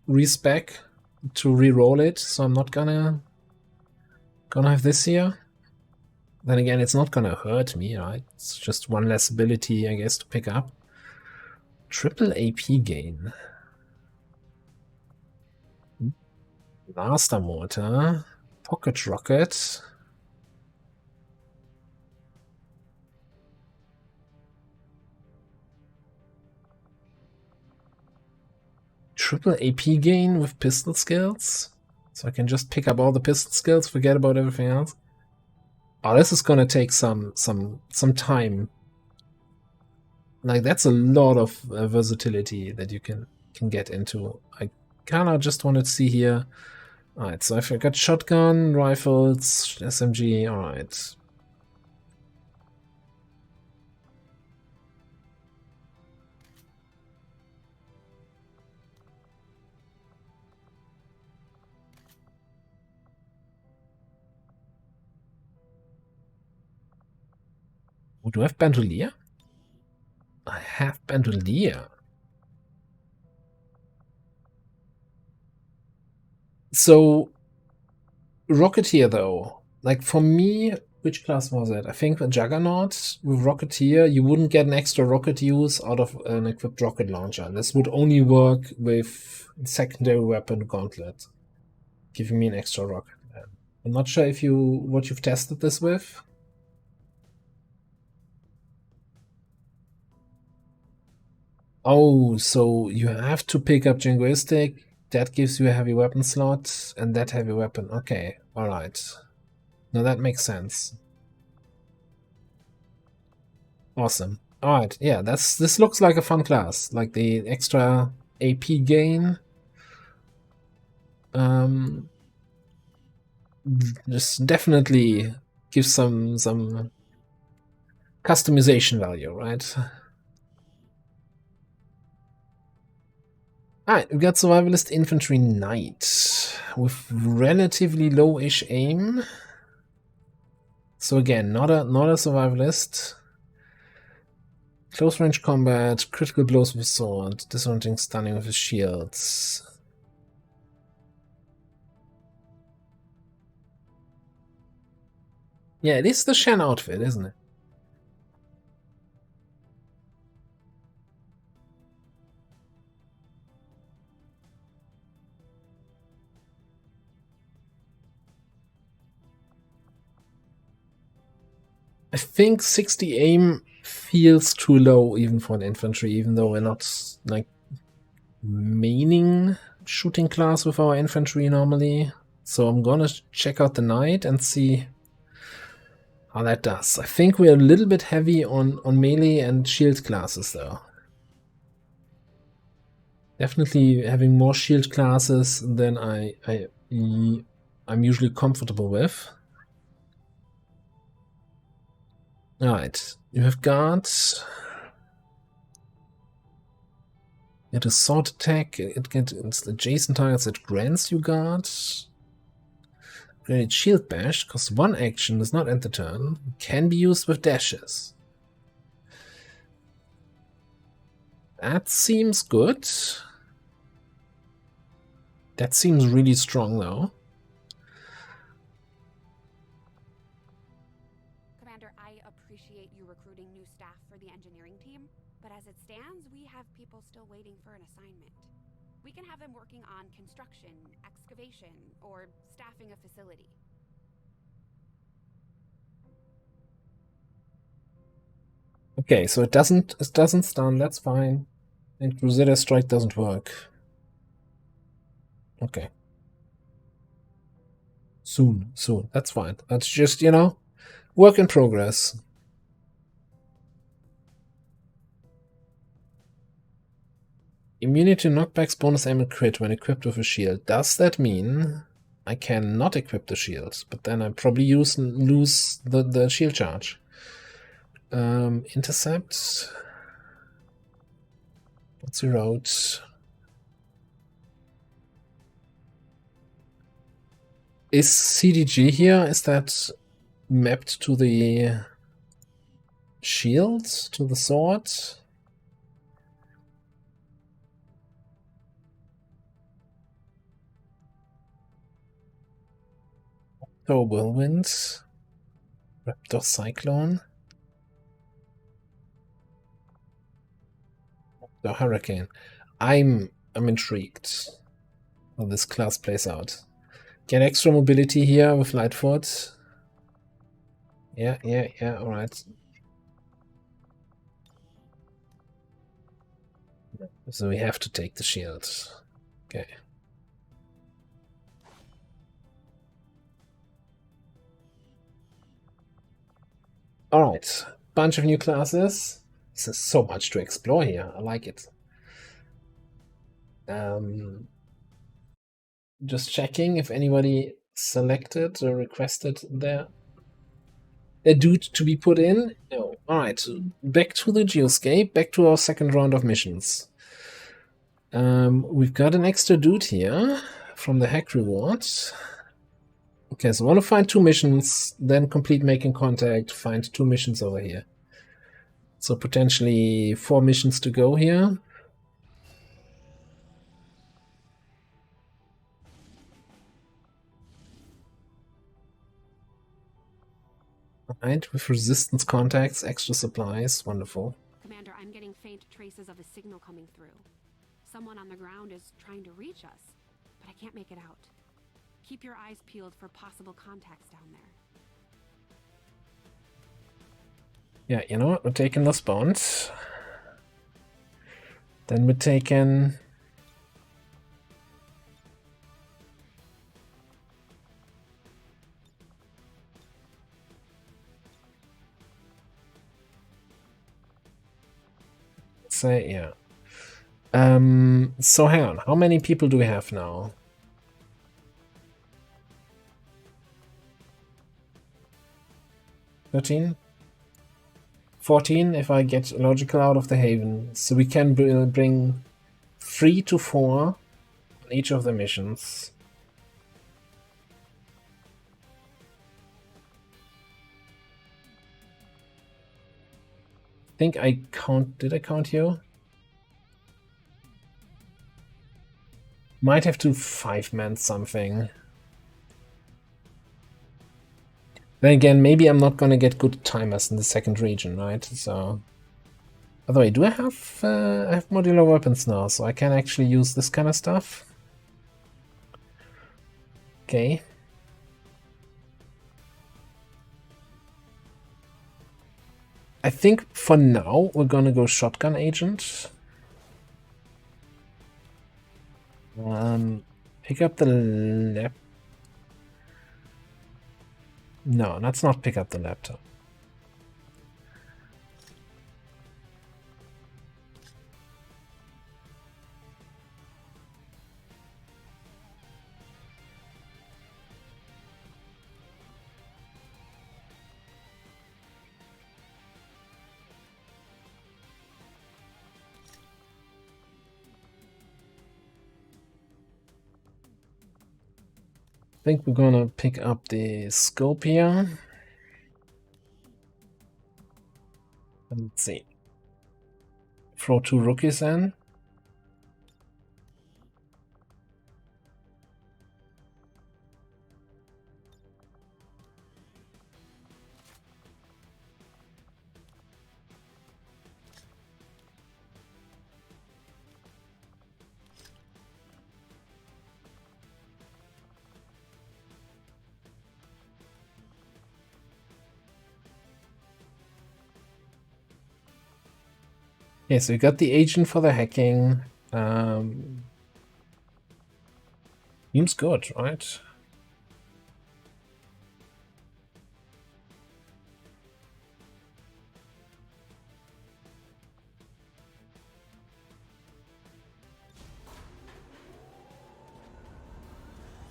respec to re-roll it? So I'm not gonna have this here? Then again, it's not gonna hurt me, right? It's just one less ability, I guess, to pick up. Triple AP gain. Blaster Mortar. Pocket Rocket. Triple AP gain with pistol skills. So I can just pick up all the pistol skills, forget about everything else. Oh, this is gonna take some time. Like, that's a lot of versatility that you can get into. I kinda just wanted to see here. Alright, so I've got shotgun, rifles, SMG, alright. Oh, do I have Bandolier? I have Bandolier. So, Rocketeer, though. Like, for me, which class was it? I think a Juggernaut with Rocketeer, you wouldn't get an extra rocket use out of an equipped rocket launcher. This would only work with secondary weapon Gauntlet, giving me an extra rocket. I'm not sure if what you've tested this with. Oh, so you have to pick up Jingoistic. That gives you a heavy weapon slot, and that heavy weapon. Okay, alright. No, that makes sense. Awesome. Alright, yeah, this looks like a fun class. Like the extra AP gain. Just definitely gives some customization value, right? Alright, we got Survivalist Infantry Knight with relatively low-ish aim. So again, not a survivalist. Close range combat, critical blows with sword, disorienting stunning with his shields. Yeah, it is the Shen outfit, isn't it? I think 60 aim feels too low even for an infantry, even though we're not like maining shooting class with our infantry normally. So I'm gonna check out the knight and see how that does. I think we're a little bit heavy on melee and shield classes though. Definitely having more shield classes than I'm usually comfortable with. Alright, you have got a sword attack, it's adjacent targets it grants you guard. Grenade shield bash, costs 1 action, does not end the turn, can be used with dashes. That seems good. That seems really strong though. Commander, I appreciate you recruiting new staff for the engineering team, but as it stands, we have people still waiting for an assignment. We can have them working on construction, excavation, or staffing a facility. Okay, so it doesn't stun, that's fine. And Crusader Strike doesn't work. Okay. Soon, that's fine. That's just, you know, work in progress. Immunity to knockbacks, bonus aim and crit when equipped with a shield. Does that mean I cannot equip the shield? But then I probably lose the shield charge. Intercept. What's your route? Is CDG here? Is that mapped to the shield? To the sword? Oh, Whirlwind. Raptor Cyclone. The Hurricane. I'm intrigued how this class plays out. Get extra mobility here with Lightfoot. Yeah, alright. So we have to take the shield. Okay. Alright, bunch of new classes. This is so much to explore here. I like it. Just checking if anybody selected or requested their dude to be put in. No. Alright, back to the Geoscape, back to our second round of missions. We've got an extra dude here from the hack reward. Okay, so I want to find 2 missions, then complete making contact, find 2 missions over here. So potentially 4 missions to go here. Alright, with resistance contacts, extra supplies, wonderful. Commander, I'm getting faint traces of a signal coming through. Someone on the ground is trying to reach us, but I can't make it out. Keep your eyes peeled for possible contacts down there. Yeah, you know what? We're taking the spawns. Then we're taking... say, yeah. So hang on, how many people do we have now? 13? 14 if I get logical out of the haven. So we can bring 3 to 4 on each of the missions. I think I count. Did I count you? Might have to 5-man something. Then again, maybe I'm not gonna get good timers in the second region, right? So, by the way, do I have modular weapons now, so I can actually use this kind of stuff? Okay. I think for now we're gonna go shotgun agent. Pick up the lap. No, let's not pick up the laptop. I think we're gonna pick up the scope here. Let's see. Throw 2 rookies in. Yeah, so we got the agent for the hacking. Seems good, right?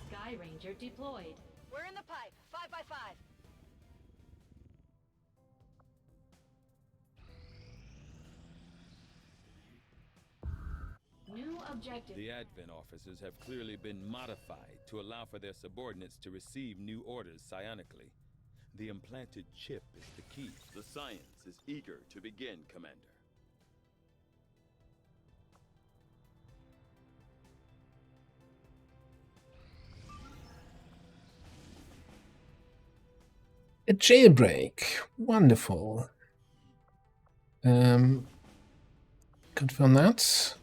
Sky Ranger deployed. We're in the pipe. 5 by 5. New objective. The admin officers have clearly been modified to allow for their subordinates to receive new orders psionically. The implanted chip is the key. The science is eager to begin, Commander. A jailbreak. Wonderful. Confirm that.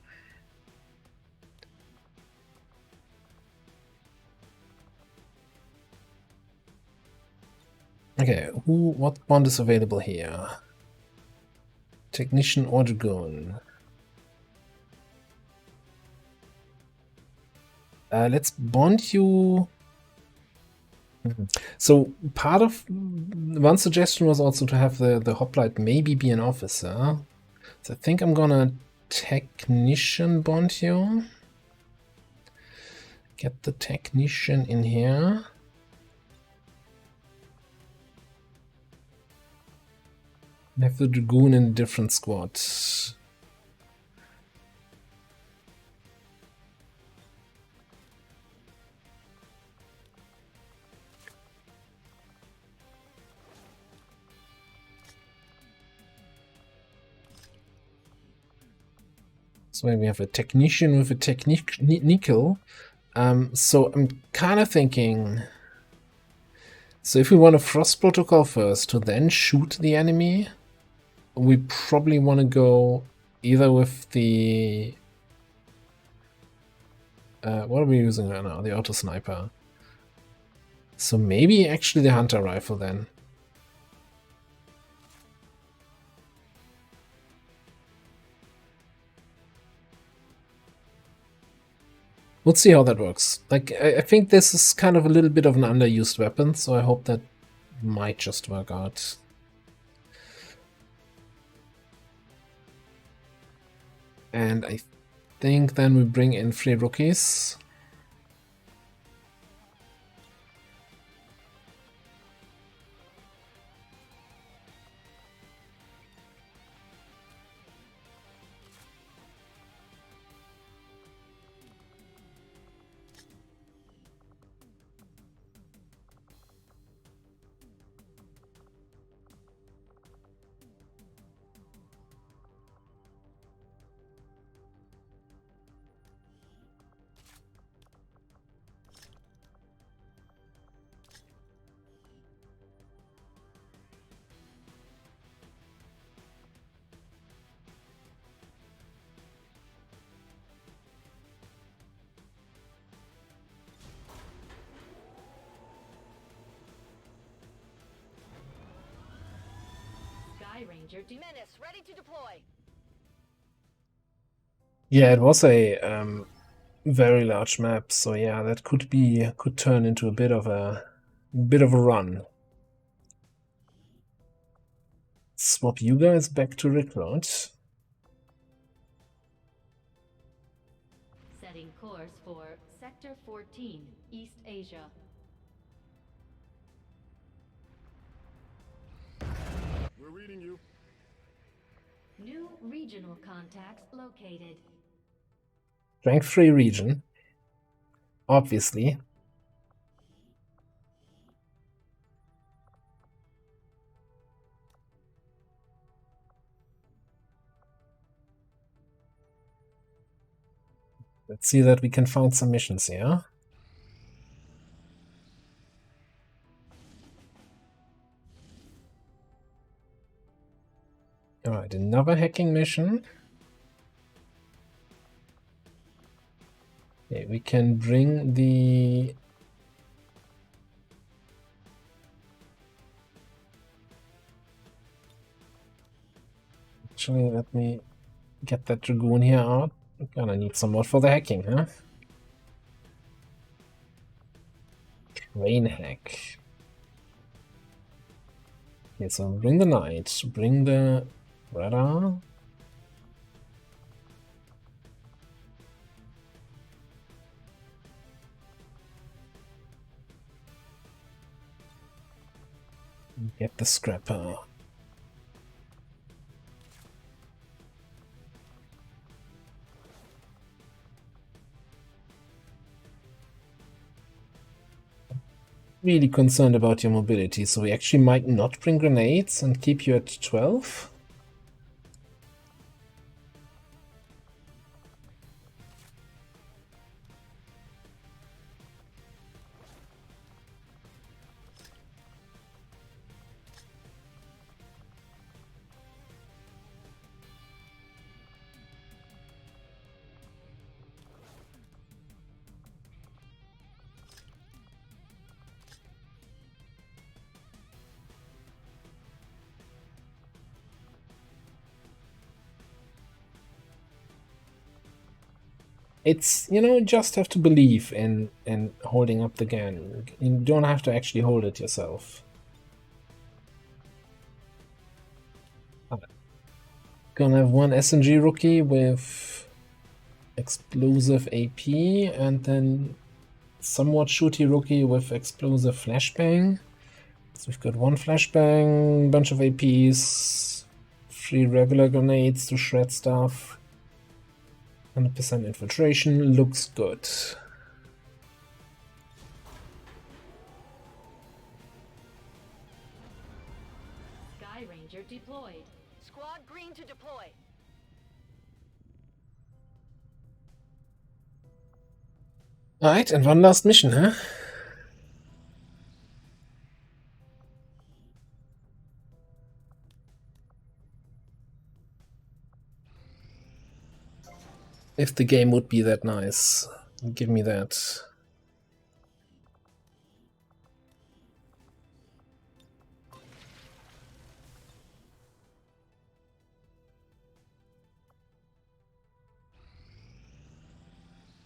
Okay, what bond is available here? Technician or Dragoon. Let's bond you. So part of one suggestion was also to have the hoplite maybe be an officer. So I think I'm gonna technician bond you. Get the technician in here. And have the Dragoon in a different squad. So we have a technician with a technical. So I'm kind of thinking, so if we want a frost protocol first to then shoot the enemy, we probably want to go either with the what are we using right now? The auto sniper. So maybe actually the hunter rifle then. We'll see how that works. Like, I think this is kind of a little bit of an underused weapon, so I hope that might just work out. And I think then we bring in 3 rookies. Sky Ranger Menace, ready to deploy. Yeah, it was a very large map, so yeah, that could turn into a bit of a run. Swap you guys back to recruit. setting course for Sector 14, East Asia. We're reading you. New regional contacts located. Rank 3 region. Obviously. Let's see that we can find some missions here. Alright, another hacking mission. Okay, we can bring the... Actually, let me get that Dragoon here out. We're gonna need some more for the hacking, huh? Train hack. Okay, so bring the knight, bring the radar. Get the scrapper. Really concerned about your mobility, so we actually might not bring grenades and keep you at 12. It's, you just have to believe in holding up the gun. You don't have to actually hold it yourself. Gonna have one SNG rookie with explosive AP, and then somewhat shooty rookie with explosive flashbang. So we've got one flashbang, bunch of APs, 3 regular grenades to shred stuff. 100% infiltration, looks good. Sky Ranger deployed. Squad green to deploy. Alright, and one last mission, huh? If the game would be that nice, give me that.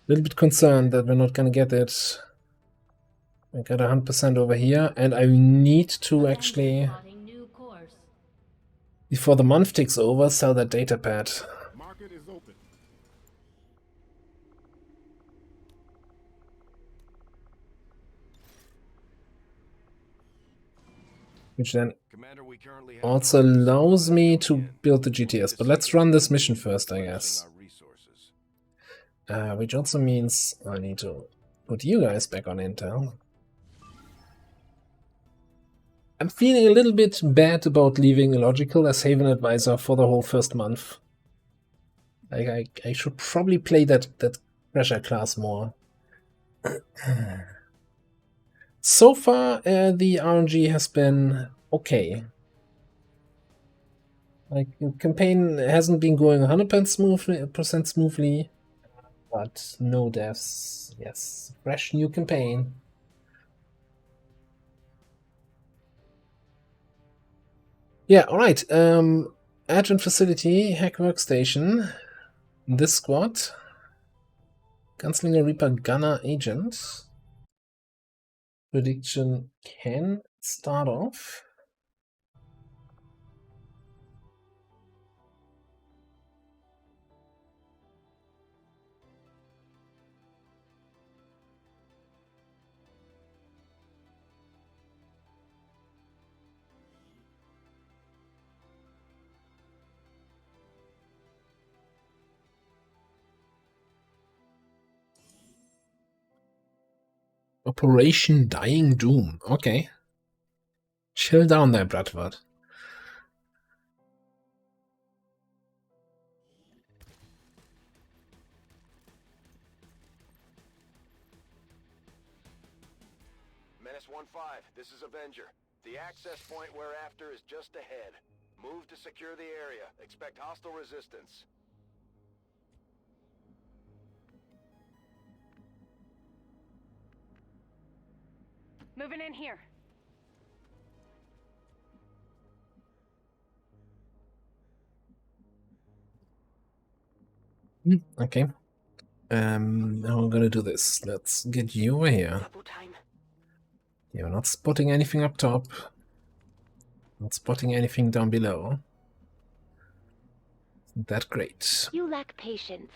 A little bit concerned that we're not gonna get it. I got 100% over here, and I need to actually, before the month ticks over, sell that data pad. Market is open. Which then also allows me to build the GTS. But let's run this mission first, I guess. Which also means I need to put you guys back on Intel. I'm feeling a little bit bad about leaving Illogical as Haven Advisor for the whole first month. I should probably play that pressure class more. So far, the RNG has been okay. Like, the campaign hasn't been going 100% smoothly, but no deaths. Yes, fresh new campaign. Yeah, alright. Adjunct facility, hack workstation, this squad, Gunslinger, Reaper, Gunner, Agent. Prediction can start off. Operation Dying Doom. Okay. Chill down there, Bradford. Menace 1-5, this is Avenger. The access point we're after is just ahead. Move to secure the area. Expect hostile resistance. Moving in here. Okay. Now we're gonna do this. Let's get you over here. Double time. You're not spotting anything up top. Not spotting anything down below. Isn't that great? You lack patience.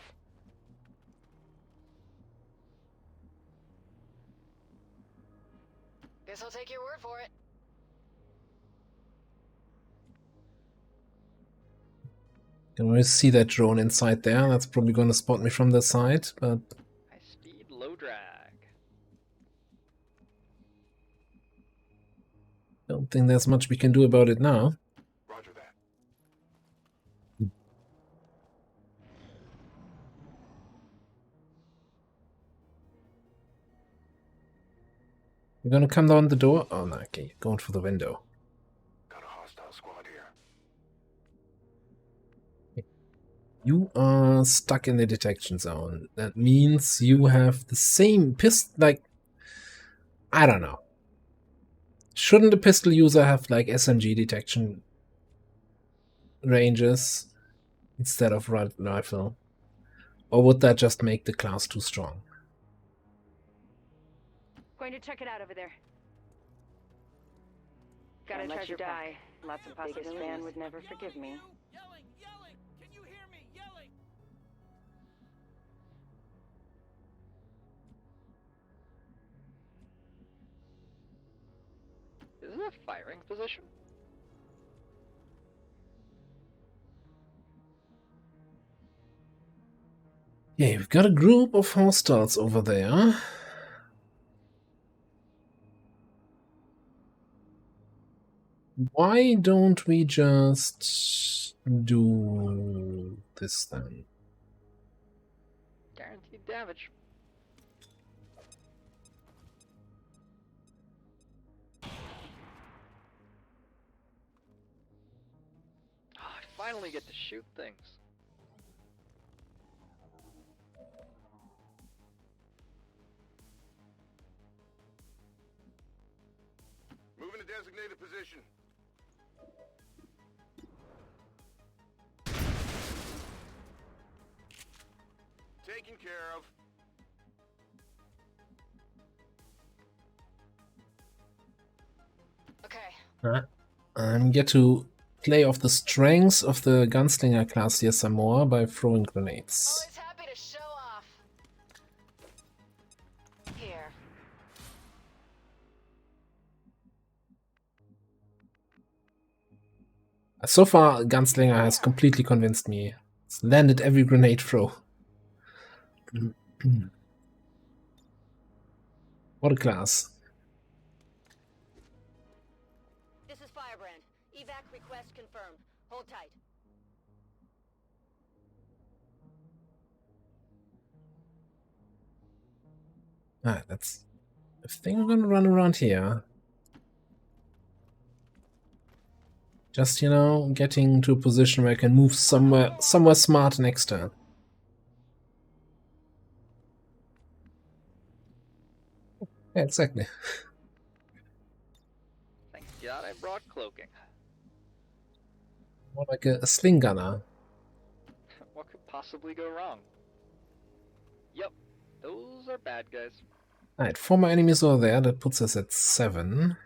Guess I'll take your word for it. You can always see that drone inside there. That's probably gonna spot me from the side, but High speed, low drag. don't think there's much we can do about it now. Roger that. You're gonna come down the door? Oh no, okay, you're going for the window. Got a hostile squad here. You are stuck in the detection zone. That means you have the same pistol, like, I don't know. Shouldn't a pistol user have like SMG detection ranges instead of rifle? Or would that just make the class too strong? Going to check it out over there. Gotta let you die. Lots of possibilities. Biggest fan would never forgive me. Is it a firing position? Yeah, you've got a group of hostiles over there. Why don't we just do this then? Guaranteed damage. I finally get to shoot things. Moving to designated position. Taken care of. Okay. I'm get to play off the strengths of the Gunslinger class here some more by throwing grenades. Always happy to show off. Here. So far, Gunslinger has completely convinced me. It's landed every grenade throw. What a class. This is Firebrand. Evac request confirmed. Hold tight. Ah, that's... I think I'm gonna run around here. Just, you know, getting to a position where I can move somewhere smart next turn. Yeah, exactly. Thank God I brought cloaking. More like a sling gunner. What could possibly go wrong? Yep, those are bad guys. Alright, 4 more enemies over there. That puts us at 7.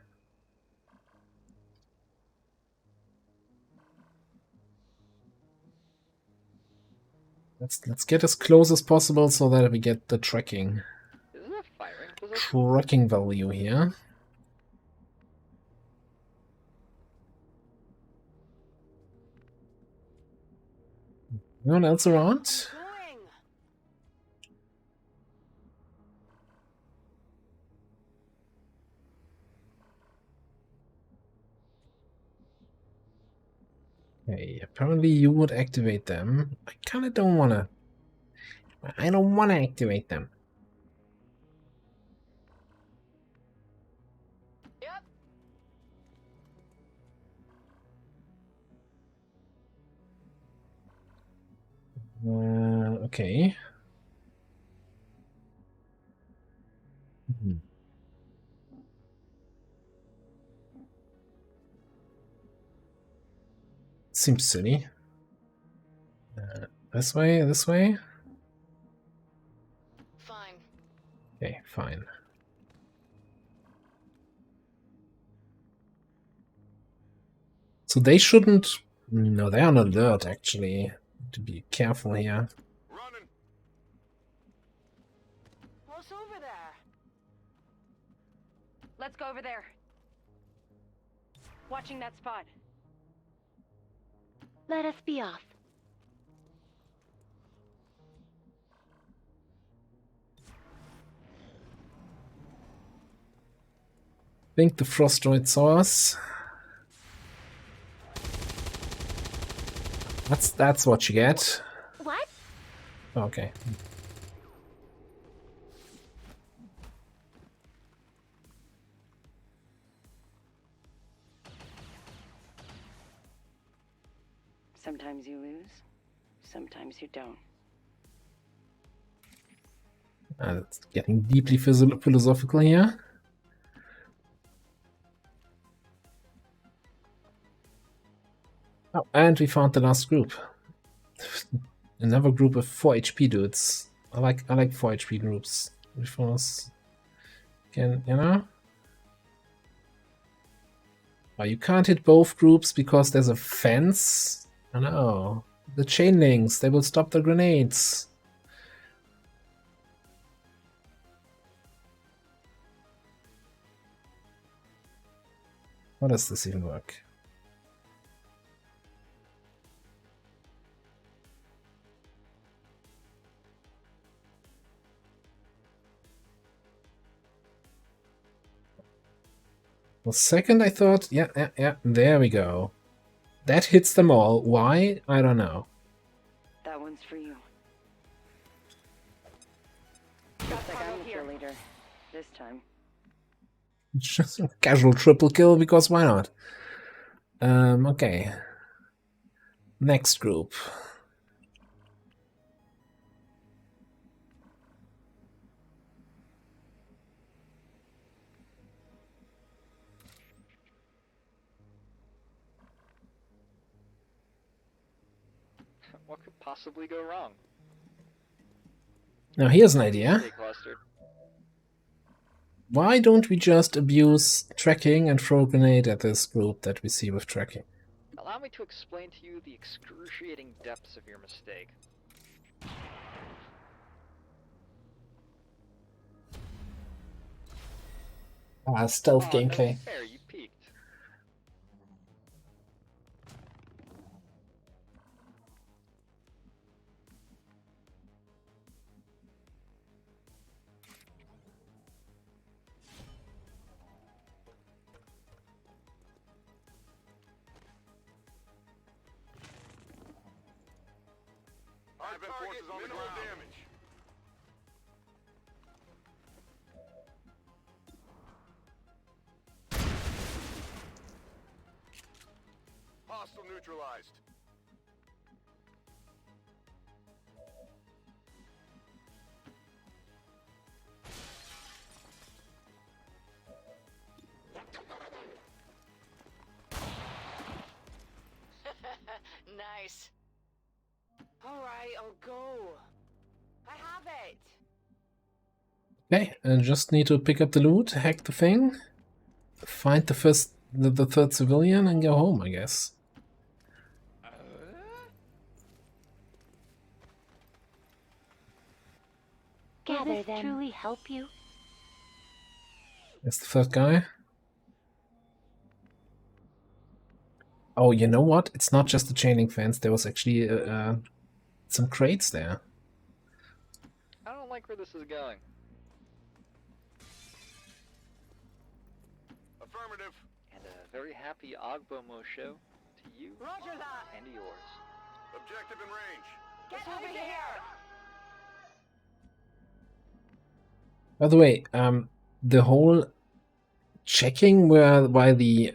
Let's get as close as possible so that we get the tracking value here. Anyone else around? Okay, apparently you would activate them. I kinda don't wanna. I don't wanna activate them. Okay. Seems silly. This way, this way? Fine. Okay, fine. So they shouldn't... No, they're on alert, actually. To be careful here. What's over there? Let's go over there. Watching that spot. Let us be off. I think the Frostroid saw us. That's what you get. What? Okay. Sometimes you lose, sometimes you don't. It's getting deeply philosophical here. Oh, and we found the last group. Another group of 4 HP dudes. I like 4 HP groups. Because you know? Oh, you can't hit both groups because there's a fence? Oh no. The chain links, they will stop the grenades. How does this even work? Well, second I thought, yeah, there we go. That hits them all. Why? I don't know. That one's for you. Looks like I'm the kill leader. This time. Just a casual triple kill, because why not? Okay. Next group. What could possibly go wrong? Now here's an idea. Stay clustered. Why don't we just abuse tracking and throw a grenade at this group that we see with tracking? Allow me to explain to you the excruciating depths of your mistake. Stealth gameplay. Fair, you peeked. Advent forces on the ground. Damage. Hostile neutralized. nice. Alright, I'll go. I have it. Okay, I just need to pick up the loot, hack the thing, find the third civilian, and go home, I guess. Will this truly help you? That's the third guy. Oh, you know what? It's not just the chain link fence. There was actually some crates there. I don't like where this is going. Affirmative. And a very happy Ogbomo show to you. Roger that. And to yours. Objective in range. Get over here. By the way, the whole checking why the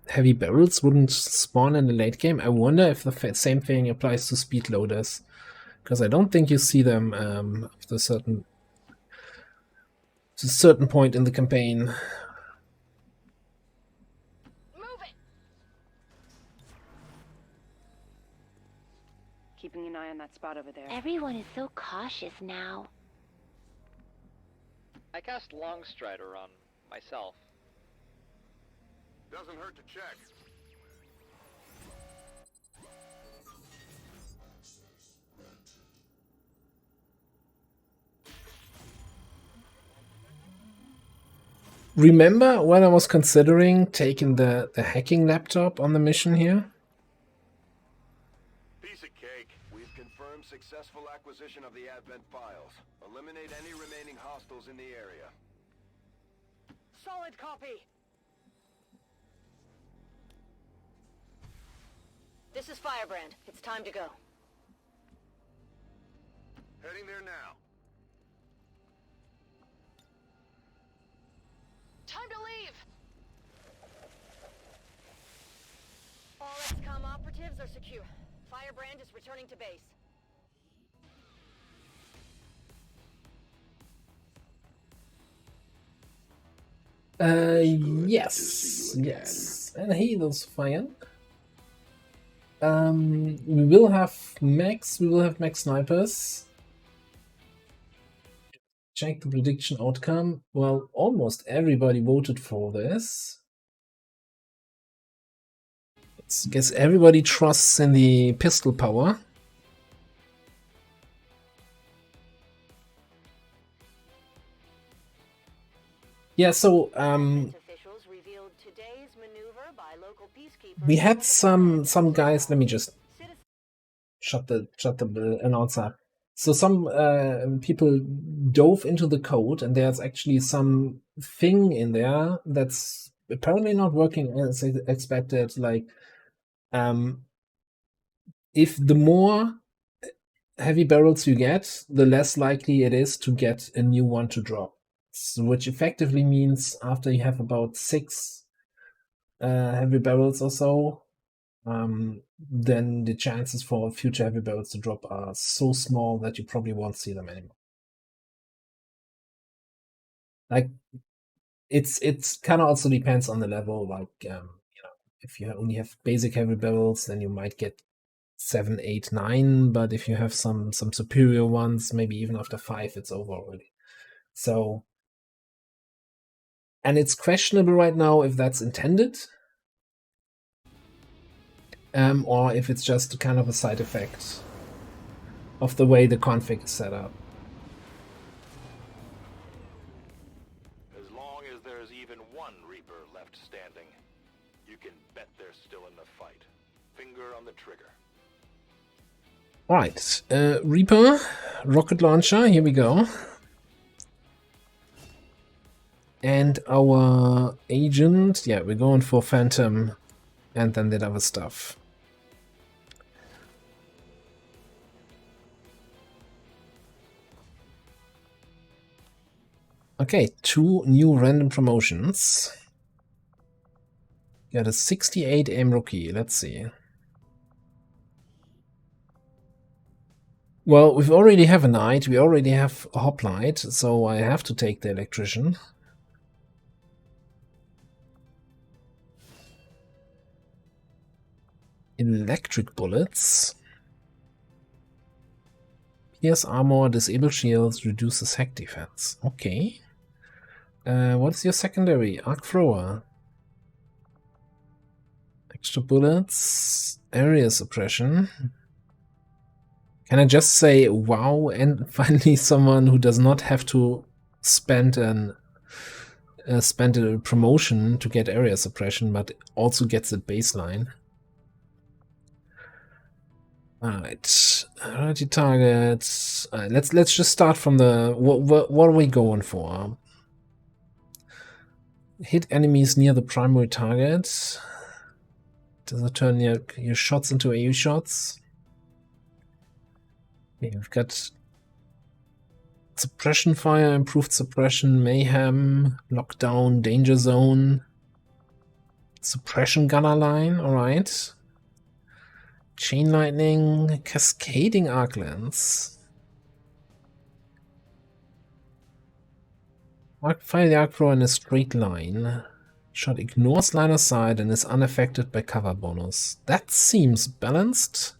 heavy barrels wouldn't spawn in the late game, I wonder if the same thing applies to speed loaders, because I don't think you see them after a certain point in the campaign. Move it. Keeping an eye on that spot over there. Everyone is so cautious now. I cast Longstrider on myself. Doesn't hurt to check. Remember when I was considering taking the hacking laptop on the mission here? Piece of cake. We've confirmed successful acquisition of the Advent files. Eliminate any remaining hostiles in the area. Solid copy. This is Firebrand. It's time to go. Heading there now. Time to leave. All XCOM operatives are secure. Firebrand is returning to base. Yes. And he was fine. We will have mechs, snipers. Check the prediction outcome. Well, almost everybody voted for this. I guess everybody trusts in the pistol power. Yeah, so we had some guys. Let me just shut the announcer. So some people dove into the code, and there's actually some thing in there that's apparently not working as expected. Like, if the more heavy barrels you get, the less likely it is to get a new one to drop. So, which effectively means after you have about 6 heavy barrels or so, then the chances for future heavy barrels to drop are so small that you probably won't see them anymore. Like, it's kind of also depends on the level. Like, if you only have basic heavy barrels, then you might get 7, 8, 9. But if you have some superior ones, maybe even after 5, it's over already. So, and it's questionable right now if that's intended. Or if it's just kind of a side effect of the way the config is set up. As long as there's even one Reaper left standing, you can bet they're still in the fight. Finger on the trigger. Alright, Reaper, rocket launcher, here we go. And our agent, yeah, we're going for Phantom and then that other stuff. Okay, 2 new random promotions. Got a 68 aim rookie, let's see. Well, we already have a knight, we already have a hoplite, so I have to take the electrician. Electric bullets. Pierce armor, disable shields, reduces hack defense. Okay. What's your secondary? Arc thrower. Extra bullets. Area suppression. Can I just say wow and finally someone who does not have to spend a promotion to get area suppression, but also gets a baseline. Alright, alrighty targets. Let's just start from the what are we going for? Hit enemies near the primary target. Does it turn your shots into AU shots? Okay, we've got suppression fire, improved suppression, mayhem, lockdown, danger zone, suppression gunner line. Alright. Chain lightning, cascading arc lens. Fire the arc thrower in a straight line. Shot ignores line of sight and is unaffected by cover bonus. That seems balanced.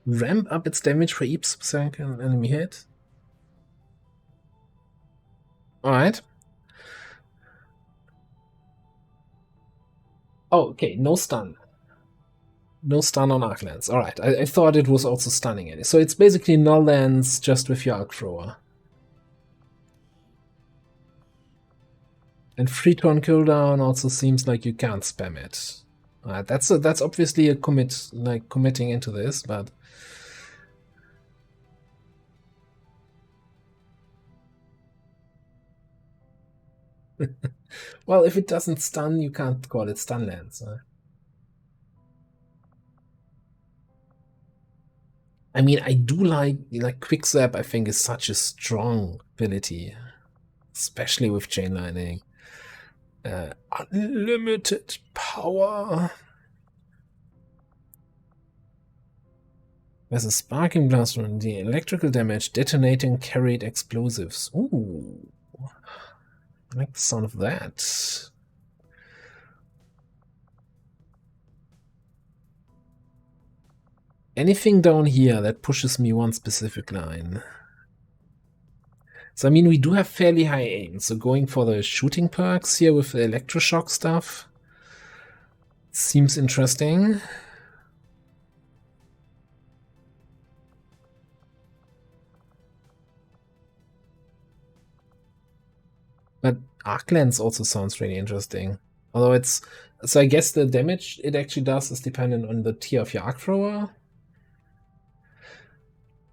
Ramp up its damage for each second enemy hit. Alright. Oh, okay, no stun. No stun on arc lens. Alright, I thought it was also stunning it. So it's basically null lens just with your arc thrower. And free turn cooldown also seems like you can't spam it. Alright, that's obviously a commit, like committing into this, but well, if it doesn't stun, you can't call it stun lens. I mean, I do like quick zap. I think is such a strong ability, especially with chain lightning. Unlimited power. There's a sparking blast from the electrical damage, detonating carried explosives. Ooh, I like the sound of that. Anything down here that pushes me one specific line. So I mean, we do have fairly high aim, so going for the shooting perks here with the electroshock stuff seems interesting. But arc lens also sounds really interesting. Although it's, so I guess the damage it actually does is dependent on the tier of your arc thrower.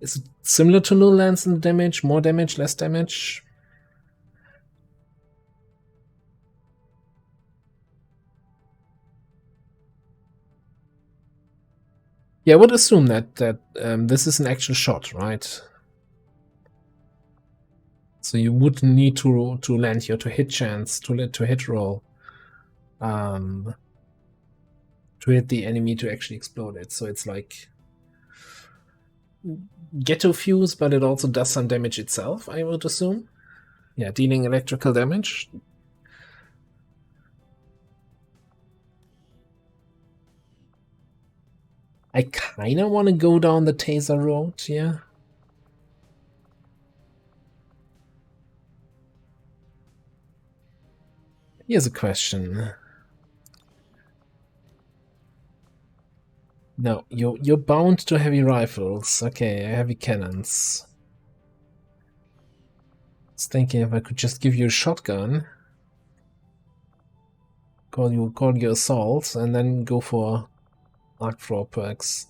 Is it similar to null lens in the damage? More damage, less damage? Yeah, I would assume that this is an actual shot, right? So you would need to land here, to hit chance, to hit roll, to hit the enemy to actually explode it. So it's like ghetto fuse, but it also does some damage itself, I would assume. Yeah, dealing electrical damage. I kinda want to go down the taser road here. Here's a question. No, you're bound to heavy rifles. Okay, heavy cannons. I was thinking if I could just give you a shotgun, call you assault, and then go for arc thrower perks.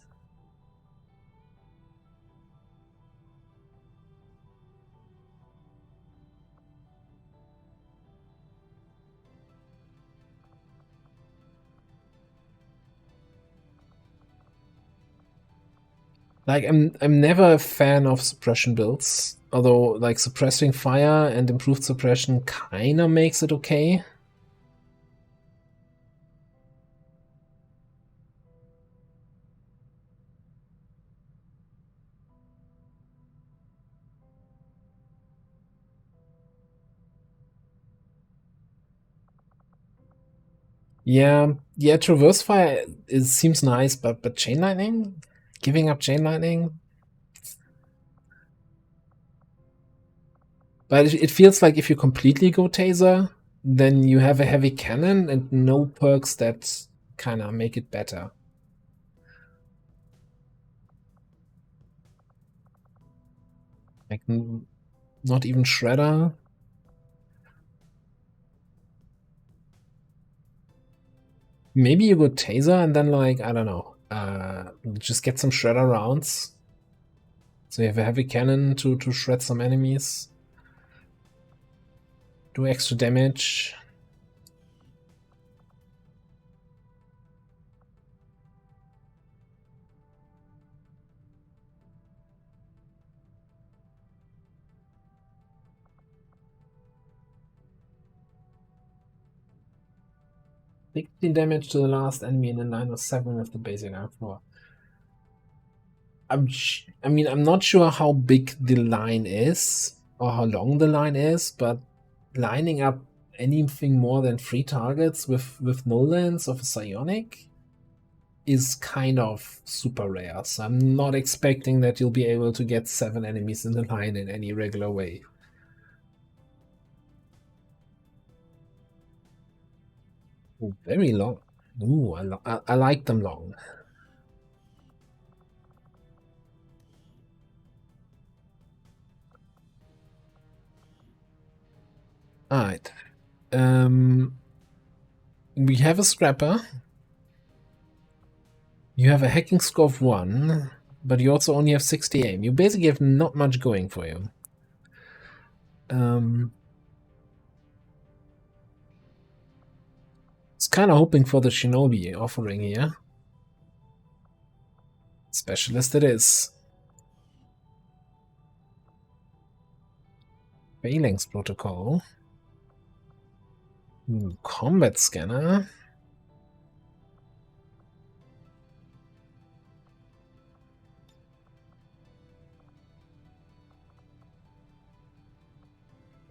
Like I'm never a fan of suppression builds, although like suppressing fire and improved suppression kinda makes it okay. Yeah, traverse fire, it seems nice, but chain lightning? Giving up chain lightning? But it feels like if you completely go taser, then you have a heavy cannon and no perks that kind of make it better. Like, not even Shredder. Maybe you go taser and then, like, I don't know, just get some Shredder rounds. So you have a heavy cannon to shred some enemies. Do extra damage. $16 damage to the last enemy in a line of 7 with the basic arm floor. I'm not sure how big the line is or how long the line is, but lining up anything more than 3 targets with no lens of a psionic is kind of super rare. So I'm not expecting that you'll be able to get 7 enemies in the line in any regular way. Ooh, very long. Ooh, I like them long. Alright. We have a scrapper. You have a hacking score of 1, but you also only have 60 aim. You basically have not much going for you. It's kind of hoping for the Shinobi offering here. Specialist it is. Phalanx Protocol. Combat Scanner.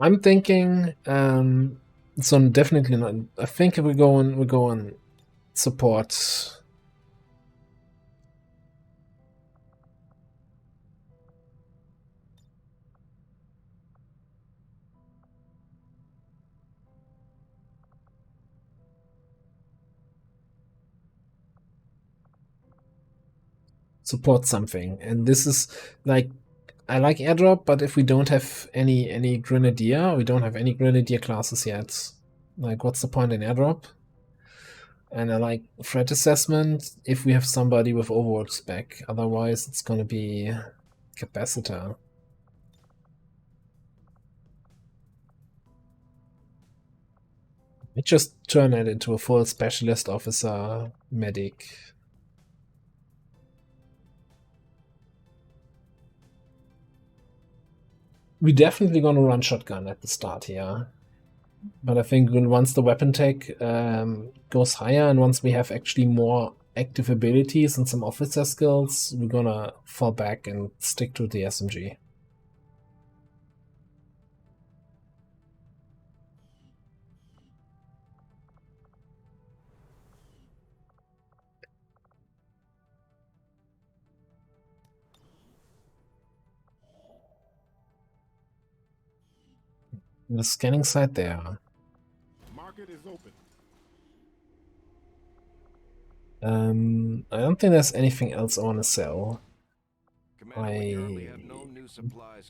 I'm thinking, so definitely not. I think we're going support. Support something, and this is like, I like airdrop, but if we don't have any grenadier, we don't have any grenadier classes yet. Like, what's the point in airdrop? And I like threat assessment if we have somebody with overworld spec. Otherwise, it's gonna be capacitor. I just turn it into a full specialist officer medic. We're definitely gonna run shotgun at the start here. But I think once the weapon tech goes higher and once we have actually more active abilities and some officer skills, we're gonna fall back and stick to the SMG. The scanning site there. Market is open. I don't think there's anything else I want to sell. I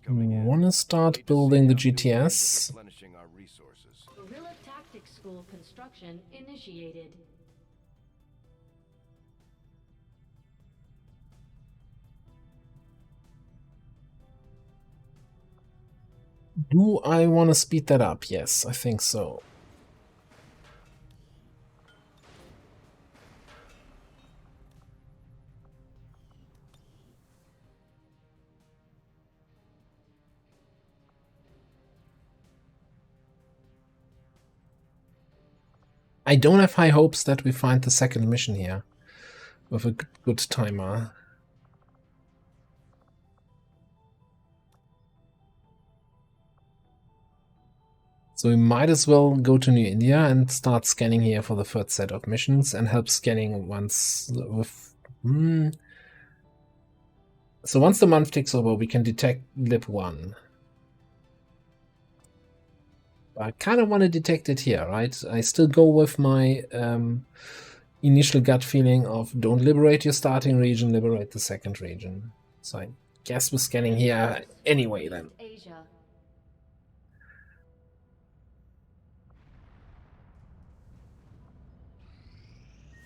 want to start building the GTS. Guerrilla Tactics School construction initiated. Do I want to speed that up? Yes, I think so. I don't have high hopes that we find the second mission here with a good timer. So we might as well go to New India and start scanning here for the third set of missions and help scanning once with... So once the month takes over, we can detect LWotC. I kind of want to detect it here, right? I still go with my initial gut feeling of don't liberate your starting region, liberate the second region. So I guess we're scanning here anyway then. Asia.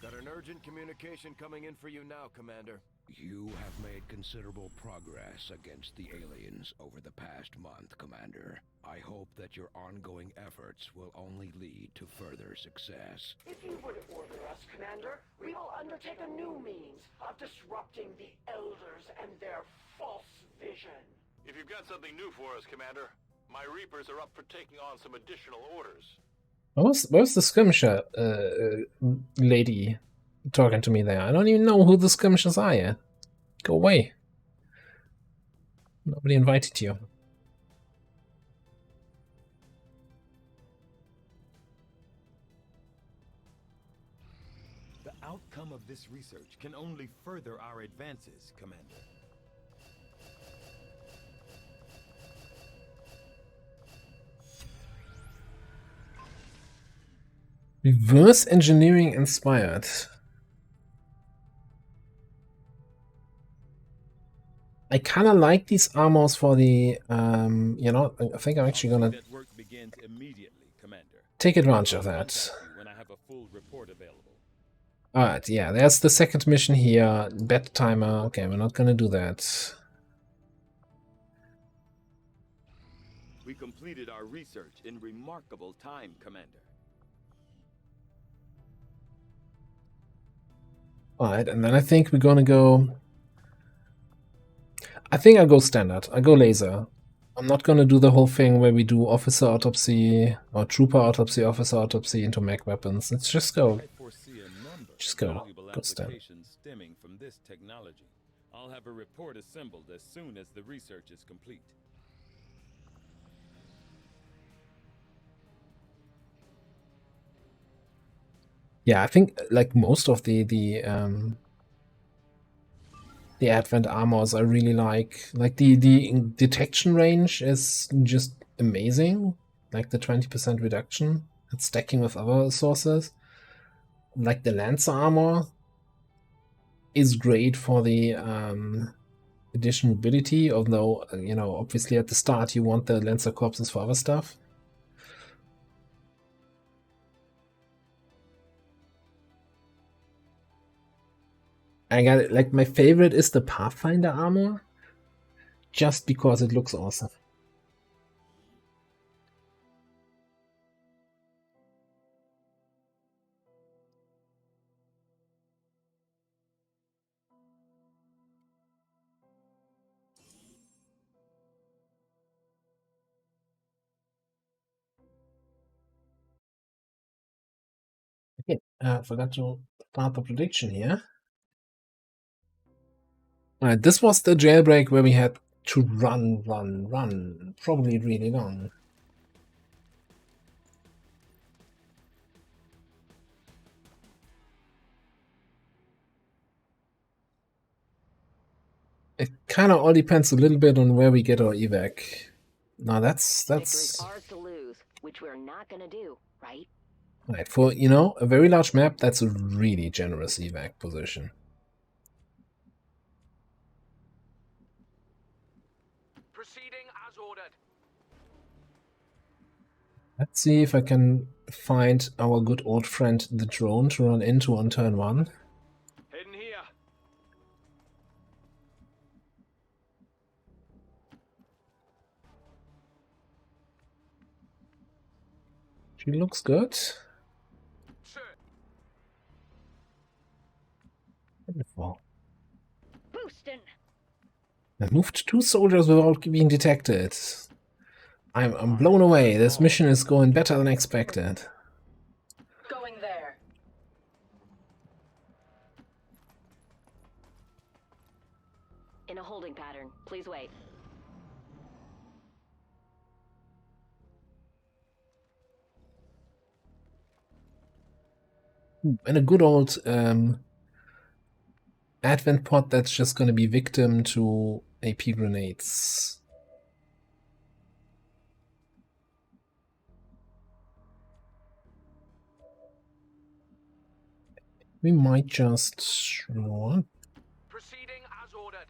Got an urgent communication coming in for you now, Commander. You have made considerable progress against the aliens over the past month, Commander. I hope that your ongoing efforts will only lead to further success. If you would order us, Commander, we will undertake a new means of disrupting the Elders and their false vision. If you've got something new for us, Commander, my Reapers are up for taking on some additional orders. Where's the skirmisher lady talking to me there? I don't even know who the skirmishers are yet. Go away. Nobody invited you. The outcome of this research can only further our advances, Commander. Reverse engineering inspired. I kind of like these armors for the, you know, I think I'm actually gonna take advantage of that. Alright, yeah, there's the second mission here, bed timer. Okay, we're not gonna do that. We completed our research in remarkable time, Commander. Alright, and then I think we're gonna go... I think I'll go standard. I go laser. I'm not gonna do the whole thing where we do officer autopsy or trooper autopsy, officer autopsy into mech weapons. Let's just go. Just go. Go standard. Stemming from this technology. I'll have a report assembled as soon as the research is complete. Yeah, I think like most of the Advent armors I really like. Like the detection range is just amazing. Like the 20% reduction and stacking with other sources. Like the Lancer armor is great for the additional mobility, although you know, obviously at the start you want the Lancer corpses for other stuff. I got it. Like my favorite is the Pathfinder armor, just because it looks awesome. Okay, forgot to start the prediction here. Alright, this was the jailbreak where we had to run, probably really long. It kind of all depends a little bit on where we get our evac. Now that's Victory's ours to lose, which we're not gonna do, right? right for, you know, a very large map. That's a really generous evac position. Proceeding as ordered. Let's see if I can find our good old friend the drone to run into on turn 1. Heading here. She looks good. Wonderful. Boostin'. I moved 2 soldiers without being detected. I'm blown away. This mission is going better than expected. Going there. In a holding pattern. Please wait. And a good old Advent pod that's just going to be victim to AP grenades. We might just proceeding as ordered.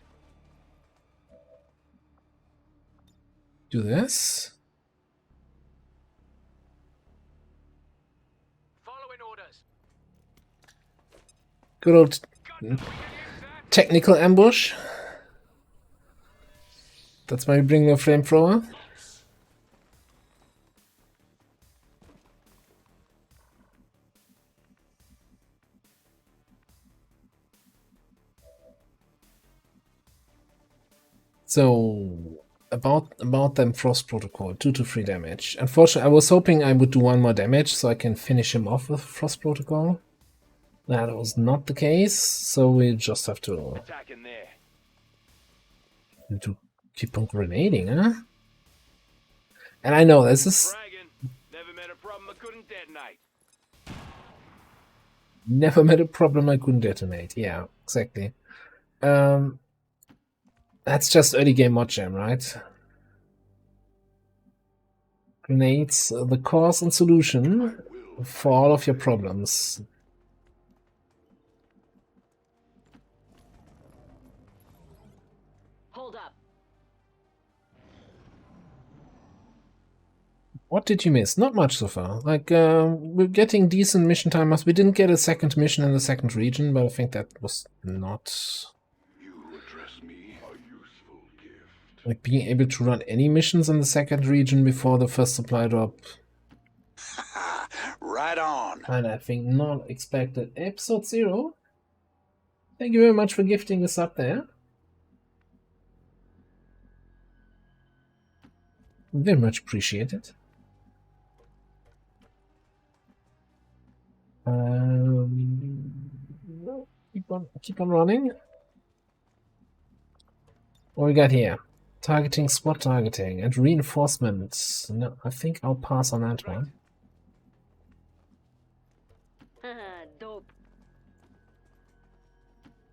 Do this. Following orders. Good old technical ambush. That's why we bring the flamethrower. So about them Frost Protocol, 2 to 3 damage. Unfortunately, I was hoping I would do 1 more damage so I can finish him off with Frost Protocol. That was not the case, so we just have to keep on grenading, huh? And I know this is Never met a problem I couldn't detonate. never met a problem I couldn't detonate. Yeah, exactly. That's just early game mod jam, right? Grenades, the cause and solution for all of your problems. Hold up. What did you miss? Not much so far. Like, we're getting decent mission timers. We didn't get a second mission in the second region, but I think that was not... Like, being able to run any missions in the second region before the first supply drop. Right on. And I think not expected. Episode 0. Thank you very much for gifting us up there. Very much appreciated. Keep on running. What we got here? Targeting, spot targeting, and reinforcements. No, I think I'll pass on that one. Dope.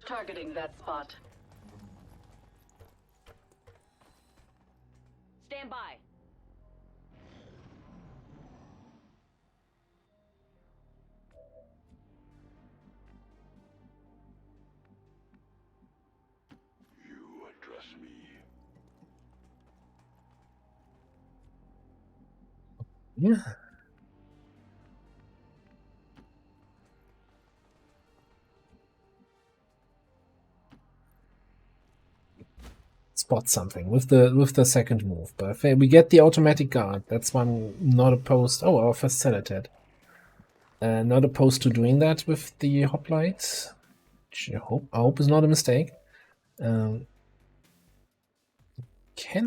Targeting that spot. Stand by. Yeah. Spot something with the second move, but if we get the automatic guard, that's one not opposed. Oh, our first Celoted. Not opposed to doing that with the hoplite. Which I hope is not a mistake. Can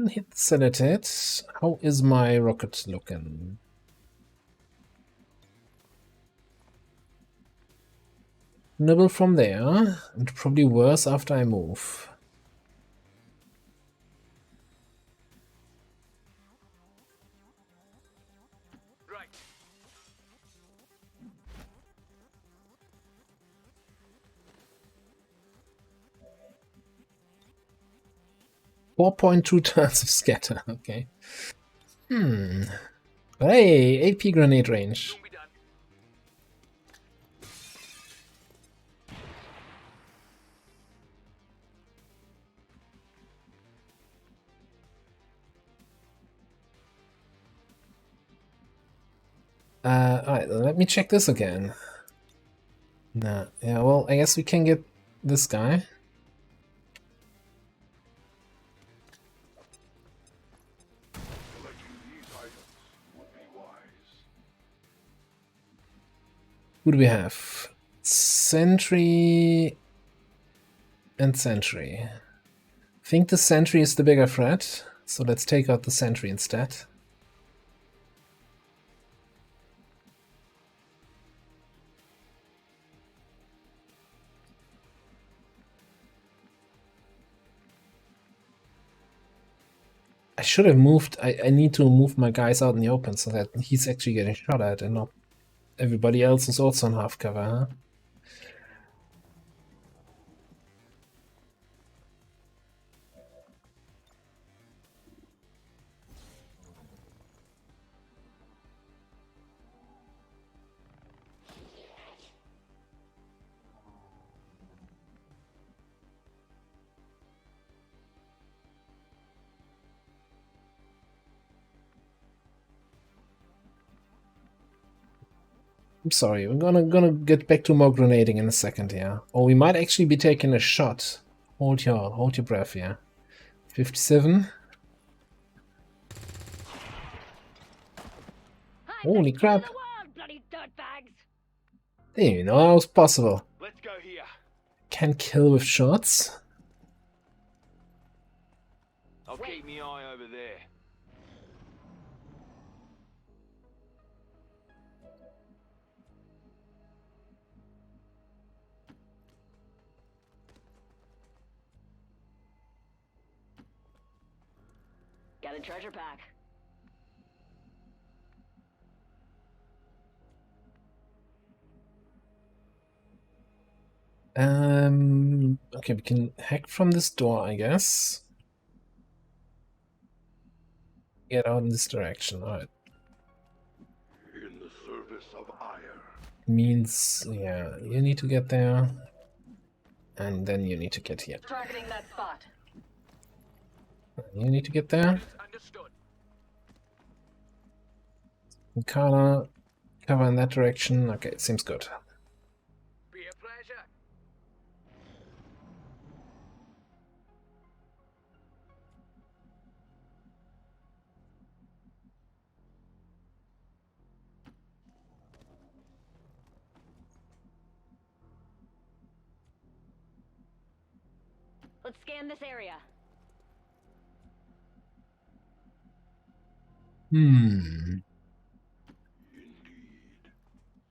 hit Celoted. How is my rocket looking? Nibble from there, and probably worse after I move. Right. 4.2 turns of scatter. Okay. Hey, AP grenade range. Alright, let me check this again. Nah, yeah, well, I guess we can get this guy. Who do we have? Sentry and Sentry. I think the Sentry is the bigger threat, so let's take out the Sentry instead. I should have moved. I need to move my guys out in the open so that he's actually getting shot at and not everybody else is also on half cover, huh? I'm sorry, we're gonna get back to more grenading in a second here. Or we might actually be taking a shot. Hold your breath here. 57. Holy crap. Didn't even know that was possible. Let's go here. Can kill with shots? I'll keep my eye over there. Got a treasure pack. Okay, we can hack from this door, I guess. Get out in this direction, alright. In the service of ire. Means, yeah, you need to get there. And then you need to get here. Targeting that spot. You need to get there. Understood. Cover in that direction. Okay, it seems good. Be a pleasure. Let's scan this area.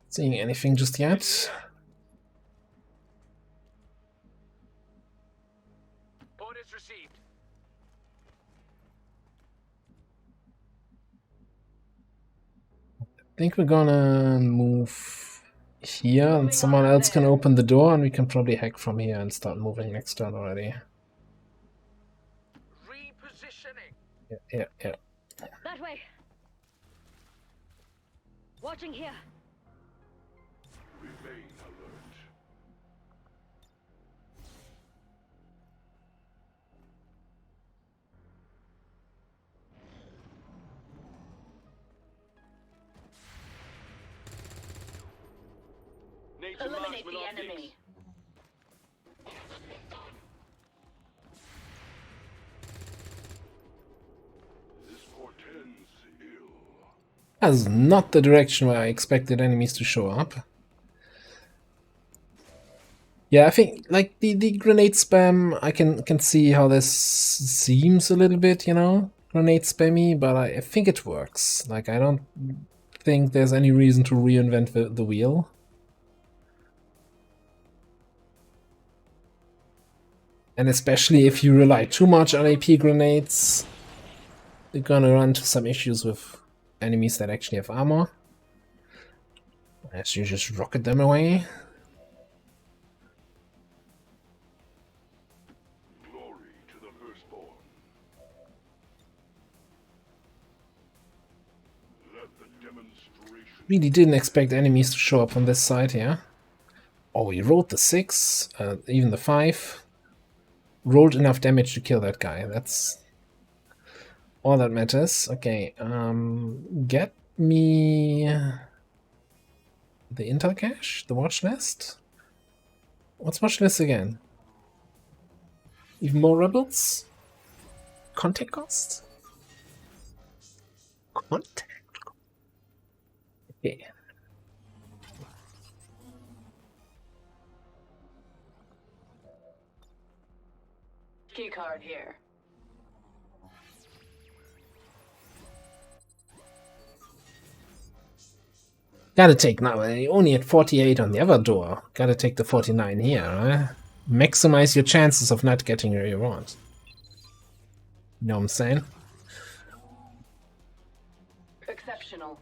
Seeing anything just yet? Orders received. I think we're gonna move here and someone else can open the door and we can probably hack from here and start moving next turn already. Repositioning. Yeah. That way. Watching here. Remain alert. Need some Eliminate marksman the optics. enemy. This portends ill. That's not the direction where I expected enemies to show up. Yeah, I think like the grenade spam, I can see how this seems a little bit, you know, grenade spammy, but I think it works. Like I don't think there's any reason to reinvent the wheel. And especially if you rely too much on AP grenades, you're gonna run into some issues with enemies that actually have armor. As you just rocket them away. Glory to the firstborn. Let the demonstration. Really didn't expect enemies to show up on this side here. Oh, we rolled the 6, even the 5. Rolled enough damage to kill that guy. That's all that matters. Okay, get me the intel cache, the watch list. What's watch list again? Even more rebels? Contact cost? Contact. Okay. Key card here. Gotta take now. Only at 48 on the other door. Gotta take the 49 here, right? Maximize your chances of not getting where you want. You know what I'm saying? Exceptional.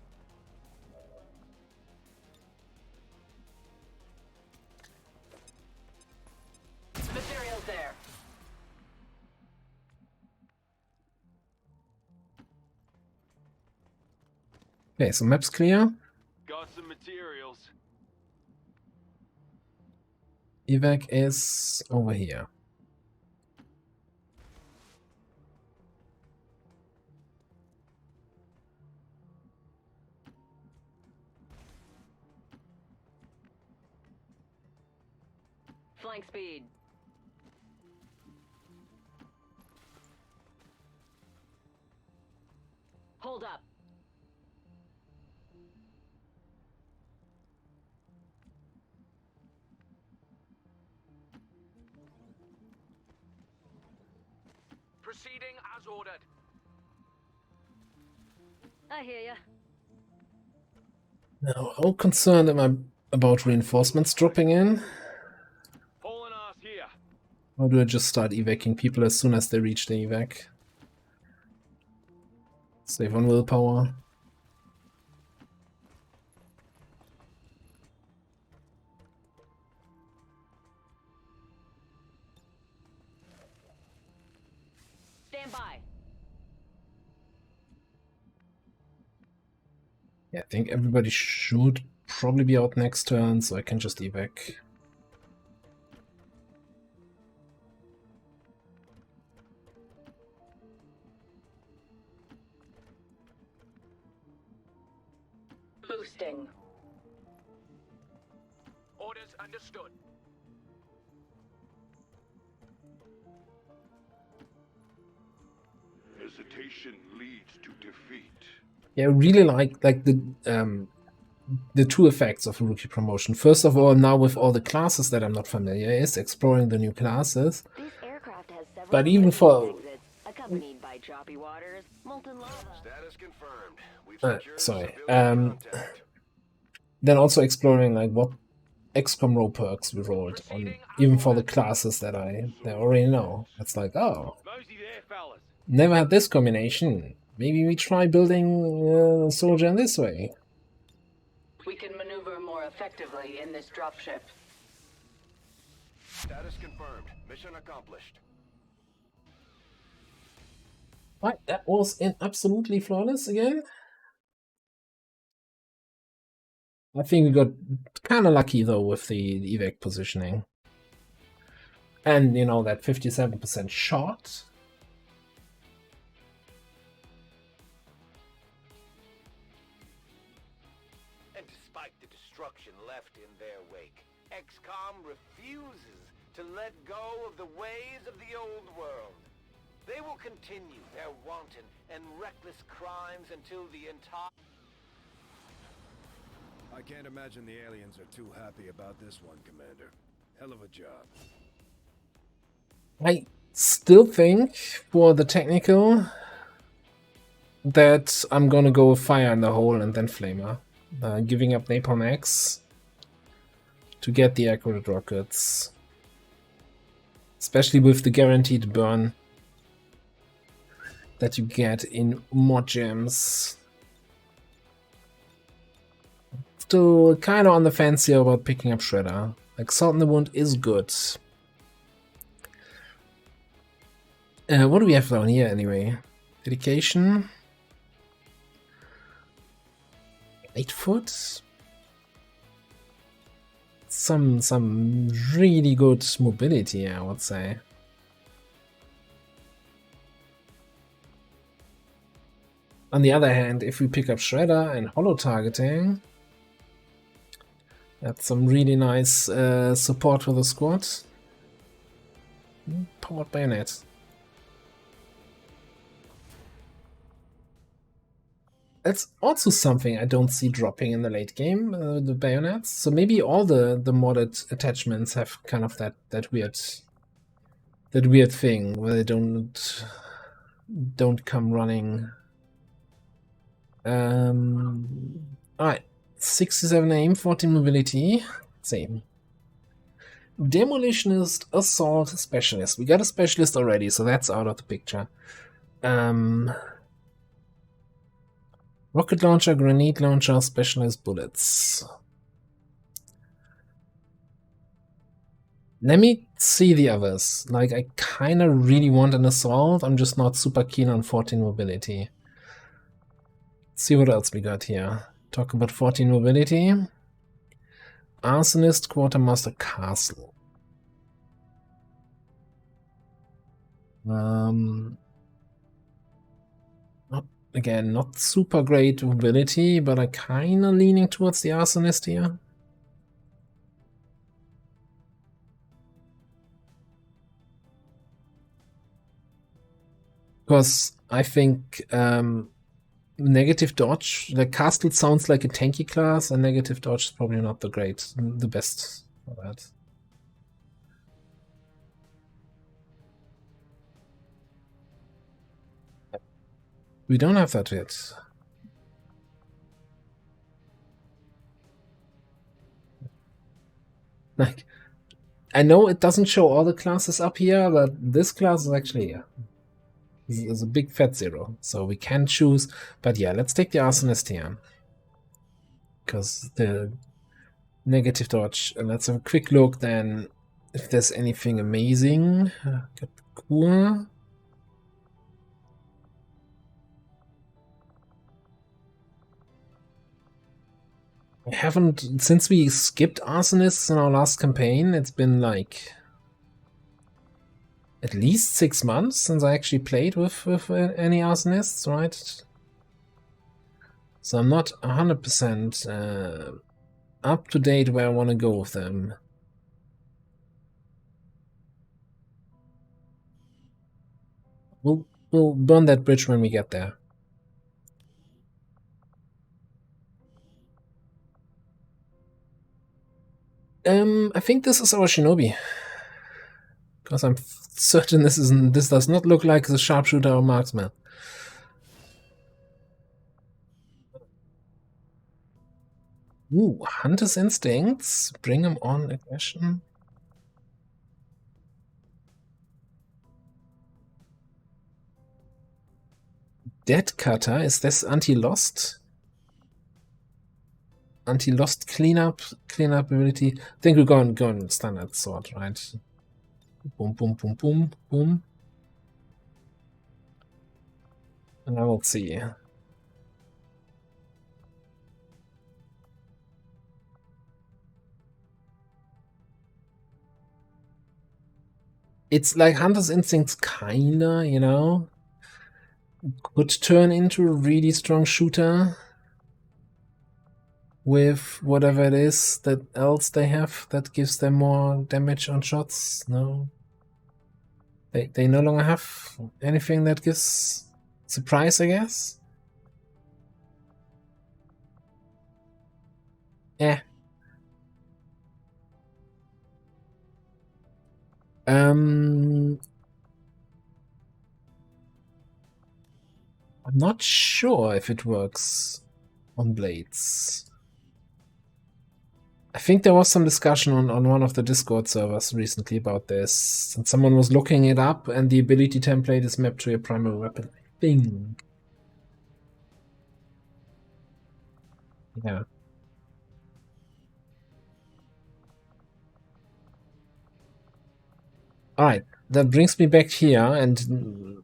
Okay, so map's clear. Got some materials. Evac is over here. Flank speed. Hold up. Proceeding as ordered. I hear ya. Now, how concerned am I about reinforcements dropping in? Pulling off here. Or do I just start evacing people as soon as they reach the evac? Save on willpower. Stand by. Yeah, I think everybody should probably be out next turn, so I can just evac. Boosting. Orders understood. Hesitation leads to defeat. Yeah, I really like the two effects of a rookie promotion. First of all, now with all the classes that I'm not familiar is exploring the new classes. This aircraft has several But even for exits, accompanied by choppy waters, molten lava. Status confirmed. We've sorry. Then also exploring like what XCOM row perks we rolled on, even for the classes that I already know. It's like, oh, never had this combination. Maybe we try building a soldier in this way. We can maneuver more effectively in this dropship. Status confirmed. Mission accomplished. Right, that was absolutely flawless again. I think we got kind of lucky though with the evac positioning. And you know, that 57% shot. And despite the destruction left in their wake, XCOM refuses to let go of the ways of the old world. They will continue their wanton and reckless crimes until the entire... I can't imagine the aliens are too happy about this one, Commander. Hell of a job. I still think for the technical that I'm gonna go with Fire in the Hole and then Flamer. Giving up Napalm X to get the accurate rockets. Especially with the guaranteed burn that you get in mod jams. Still kind of on the fence here about picking up Shredder. Like, Salt in the Wound is good. What do we have down here anyway? Dedication. 8 foot. Some really good mobility, I would say. On the other hand, if we pick up Shredder and holo targeting, that's some really nice support for the squad. Powered bayonet. That's also something I don't see dropping in the late game, the bayonets. So maybe all the modded attachments have kind of that weird thing where they don't come running. Alright, 67 aim, 14 mobility, same. Demolitionist, assault, specialist. We got a specialist already, so that's out of the picture. Rocket launcher, grenade launcher, specialized bullets. Let me see the others. Like, I kind of really want an assault. I'm just not super keen on 14 mobility. see what else we got here. Talk about 14 mobility. Arsonist, Quartermaster, Castle. Again, not super great mobility, but I'm kind of leaning towards the Arsonist here. Because I think negative dodge, the Castle sounds like a tanky class, and negative dodge is probably not the best for that. We don't have that yet. Like, I know it doesn't show all the classes up here, but this class is actually here. This is a big fat 0, so we can choose. But yeah, let's take the Arsonist here. Because the negative dodge. And let's have a quick look then if there's anything amazing. Got cool. I haven't, since we skipped Arsonists in our last campaign, it's been like at least 6 months since I actually played with any Arsonists, right? So I'm not 100% up to date where I want to go with them. We'll burn that bridge when we get there. I think this is our Shinobi. Because I'm certain this does not look like the sharpshooter or marksman. Ooh, Hunter's Instincts. Bring him on aggression. Dead Cutter. Is this anti-lost? Anti-lost cleanup ability. I think we're going standard sword, right? Boom, boom, boom, boom, boom. And I will see. It's like Hunter's Instincts, kinda, you know? Could turn into a really strong shooter with whatever it is that else they have that gives them more damage on shots. No. They no longer have anything that gives surprise, I guess. Yeah. I'm not sure if it works on blades. I think there was some discussion on one of the Discord servers recently about this, and someone was looking it up, and the ability template is mapped to your primary weapon, I think. Yeah. Alright, that brings me back here, and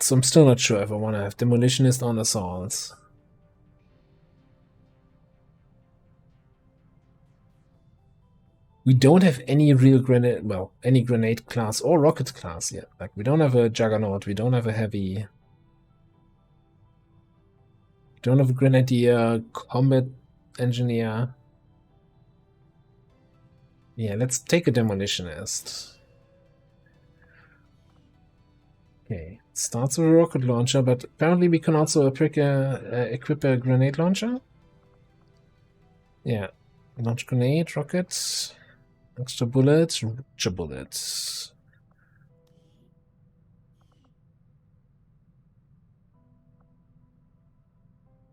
so I'm still not sure if I want to have Demolitionist on Assault. We don't have any real grenade, well, any grenade class or rocket class yet. Like, we don't have a Juggernaut, we don't have a Heavy. We don't have a Grenadier, Combat Engineer. Yeah, let's take a Demolitionist. Okay, starts with a rocket launcher, but apparently we can also equip a grenade launcher. Yeah, launch grenade, rocket, extra bullets, extra bullets.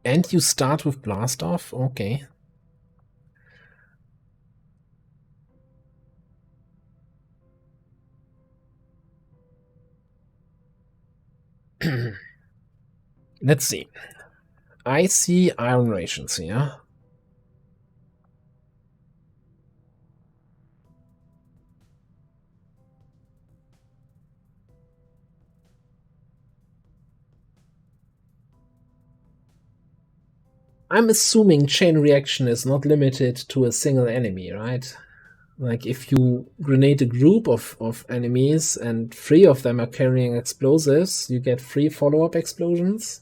And you start with blast off? Okay. Let's see. I see iron rations here. I'm assuming chain reaction is not limited to a single enemy, right? Like if you grenade a group of enemies and 3 of them are carrying explosives, you get 3 follow-up explosions.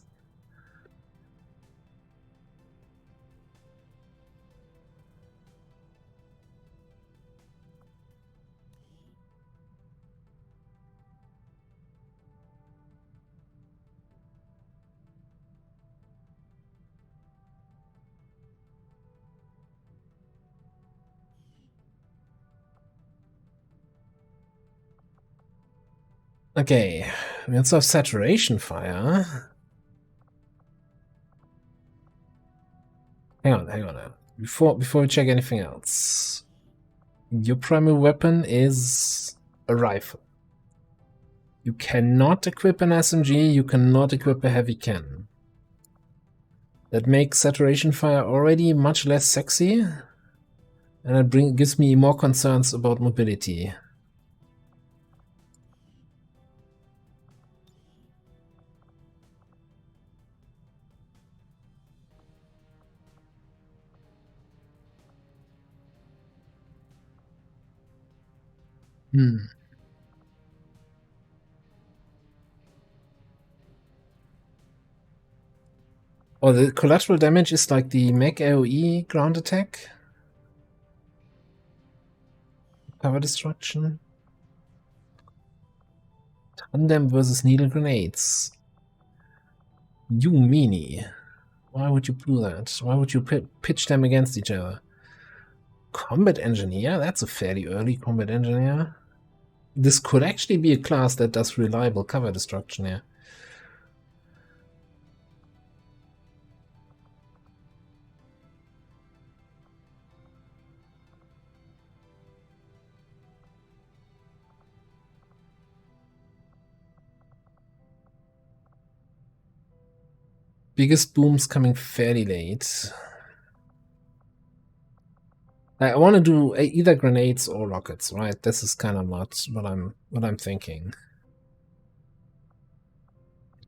Okay, we also have saturation fire. Hang on. Before we check anything else, your primary weapon is a rifle. You cannot equip an SMG. You cannot equip a heavy cannon. That makes saturation fire already much less sexy, and it gives me more concerns about mobility. Oh, the collateral damage is like the mech AoE ground attack. Cover destruction. Tandem versus needle grenades. You meanie. Why would you do that? Why would you pitch them against each other? Combat engineer? That's a fairly early combat engineer. This could actually be a class that does reliable cover destruction here. Biggest booms coming fairly late. I want to do either grenades or rockets, right? This is kind of not what I'm thinking.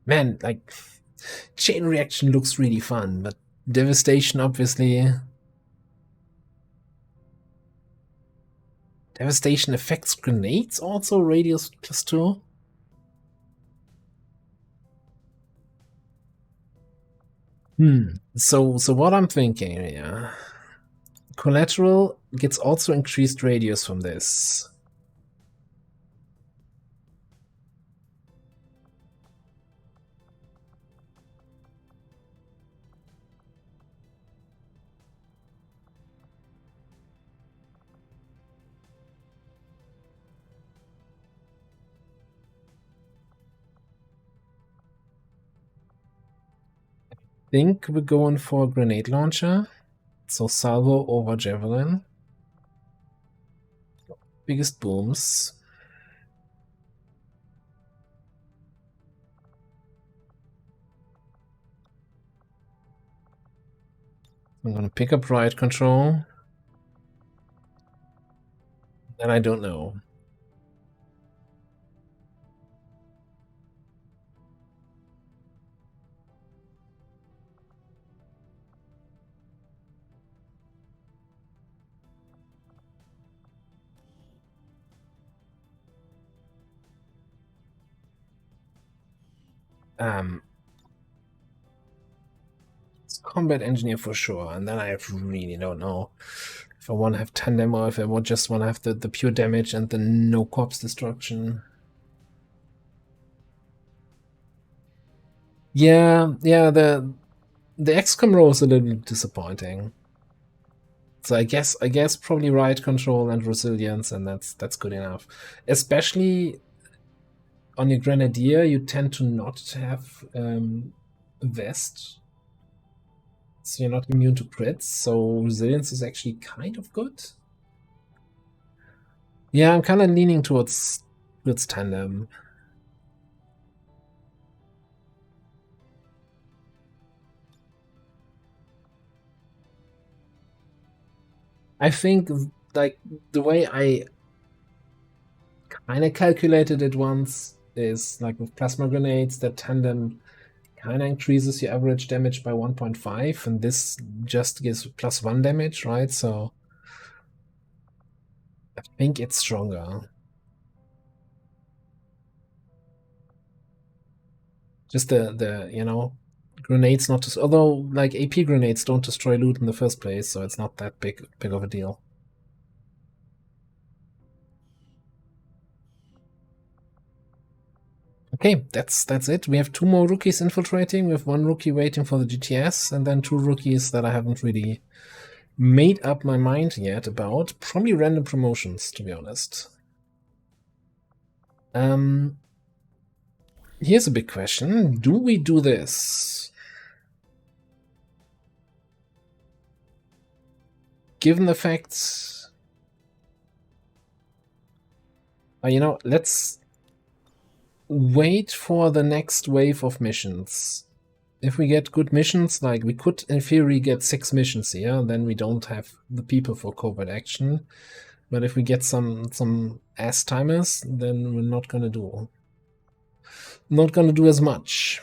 Man, like chain reaction looks really fun, but devastation obviously. Devastation affects grenades also, radius +2. So what I'm thinking here, collateral gets also increased radius from this. I think we're going for a grenade launcher. So salvo over javelin. Biggest booms. I'm gonna pick up riot control. And I don't know. It's combat engineer for sure, and then I really don't know if I want to have tandem or if I just want to have the pure damage and the no corpse destruction. Yeah, the XCOM row is a little disappointing. So I guess probably riot control and resilience, and that's good enough. Especially on your grenadier, you tend to not have a vest, so you're not immune to crits. So resilience is actually kind of good. Yeah, I'm kind of leaning towards tandem. I think like the way I kind of calculated it once is like with plasma grenades that tandem kind of increases your average damage by 1.5, and this just gives +1 damage, right? So I think it's stronger. Just the you know, grenades not to, although like AP grenades don't destroy loot in the first place, so it's not that big of a deal. Okay, that's it. We have 2 more rookies infiltrating. We have 1 rookie waiting for the GTS, and then 2 rookies that I haven't really made up my mind yet about. Probably random promotions, to be honest. Here's a big question. Do we do this? Given the facts, you know, let's wait for the next wave of missions. If we get good missions, like we could in theory get 6 missions here, then we don't have the people for covert action. But if we get some ass timers, then we're not gonna do as much.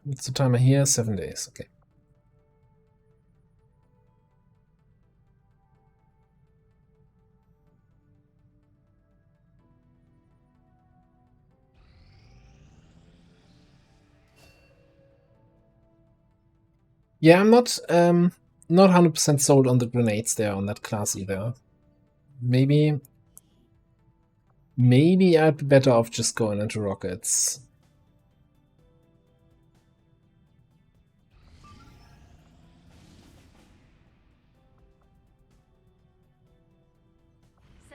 What's the timer here? 7 days. Okay. Yeah, I'm not 100% sold on the grenades there on that class either. Maybe I'd be better off just going into rockets.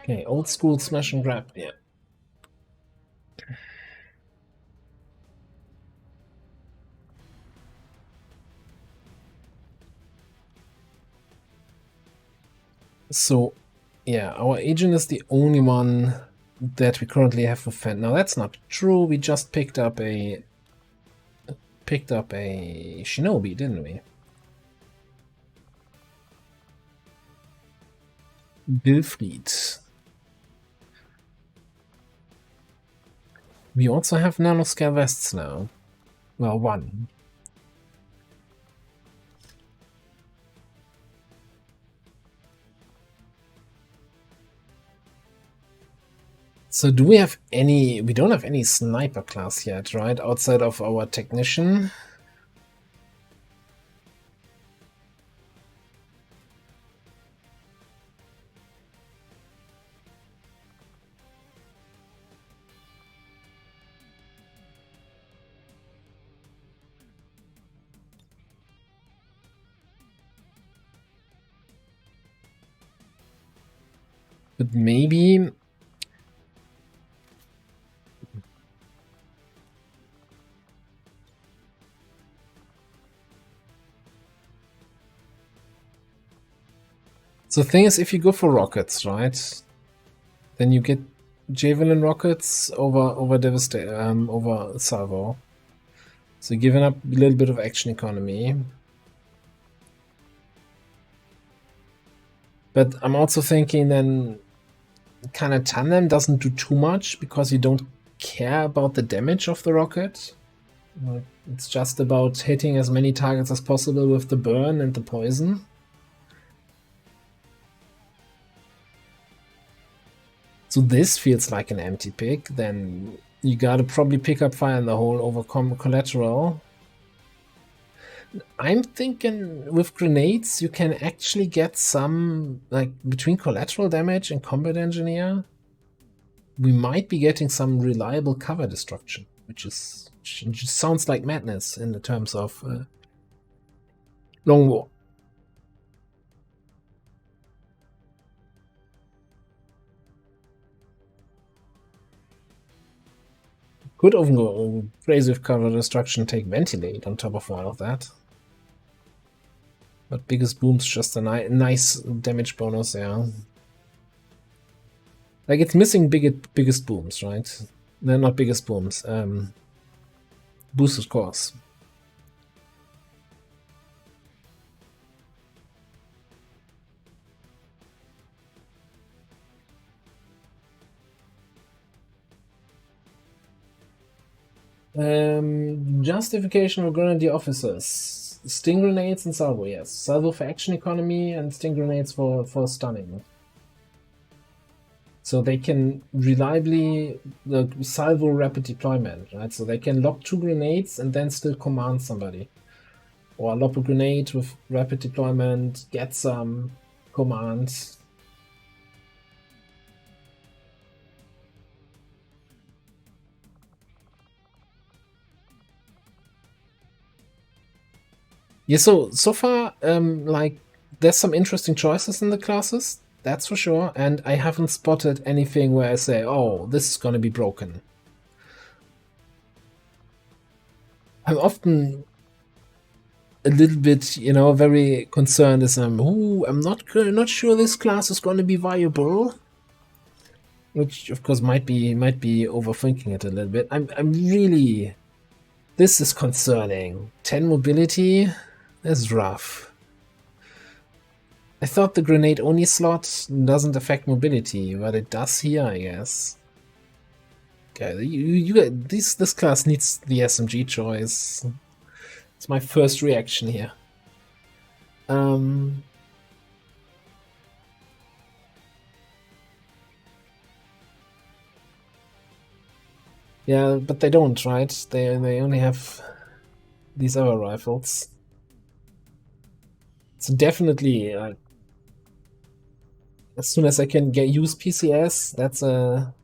Okay, old school smash and grab, yeah. So, yeah, our agent is the only one that we currently have for Fent. Now that's not true. We just picked up a shinobi, didn't we? Wilfried. We also have nanoscale vests now. Well, 1. So do we have any... We don't have any sniper class yet, right? Outside of our technician. But maybe... So the thing is, if you go for rockets, right, then you get Javelin rockets over over Salvo. So giving up a little bit of action economy. But I'm also thinking then kind of tandem doesn't do too much because you don't care about the damage of the rocket. It's just about hitting as many targets as possible with the burn and the poison. So this feels like an empty pick. Then you gotta probably pick up fire in the hole over collateral. I'm thinking with grenades you can actually get some, like between collateral damage and combat engineer, we might be getting some reliable cover destruction, which just sounds like madness in the terms of long war. Could even go crazy with cover destruction, take ventilate on top of all of that. But biggest boom's just a nice damage bonus, yeah. Like it's missing biggest booms, right? No, not biggest booms. Boosted cores. Justification of grenadier officers. Sting grenades and salvo, yes. Salvo for action economy and sting grenades for stunning. So they can reliably salvo rapid deployment, right? So they can lock 2 grenades and then still command somebody. Or lob a grenade with rapid deployment, get some commands. Yeah, so far, like, there's some interesting choices in the classes, that's for sure, and I haven't spotted anything where I say, oh, this is gonna be broken. I'm often a little bit, you know, very concerned as I'm not sure this class is gonna be viable. Which of course might be overthinking it a little bit. I'm really, this is concerning. 10 mobility, that's rough. I thought the grenade only slot doesn't affect mobility, but it does here, I guess. Okay, this class needs the SMG choice. It's my first reaction here. Yeah, but they don't, right? They only have these other rifles. So definitely, as soon as I can use PCS, that's a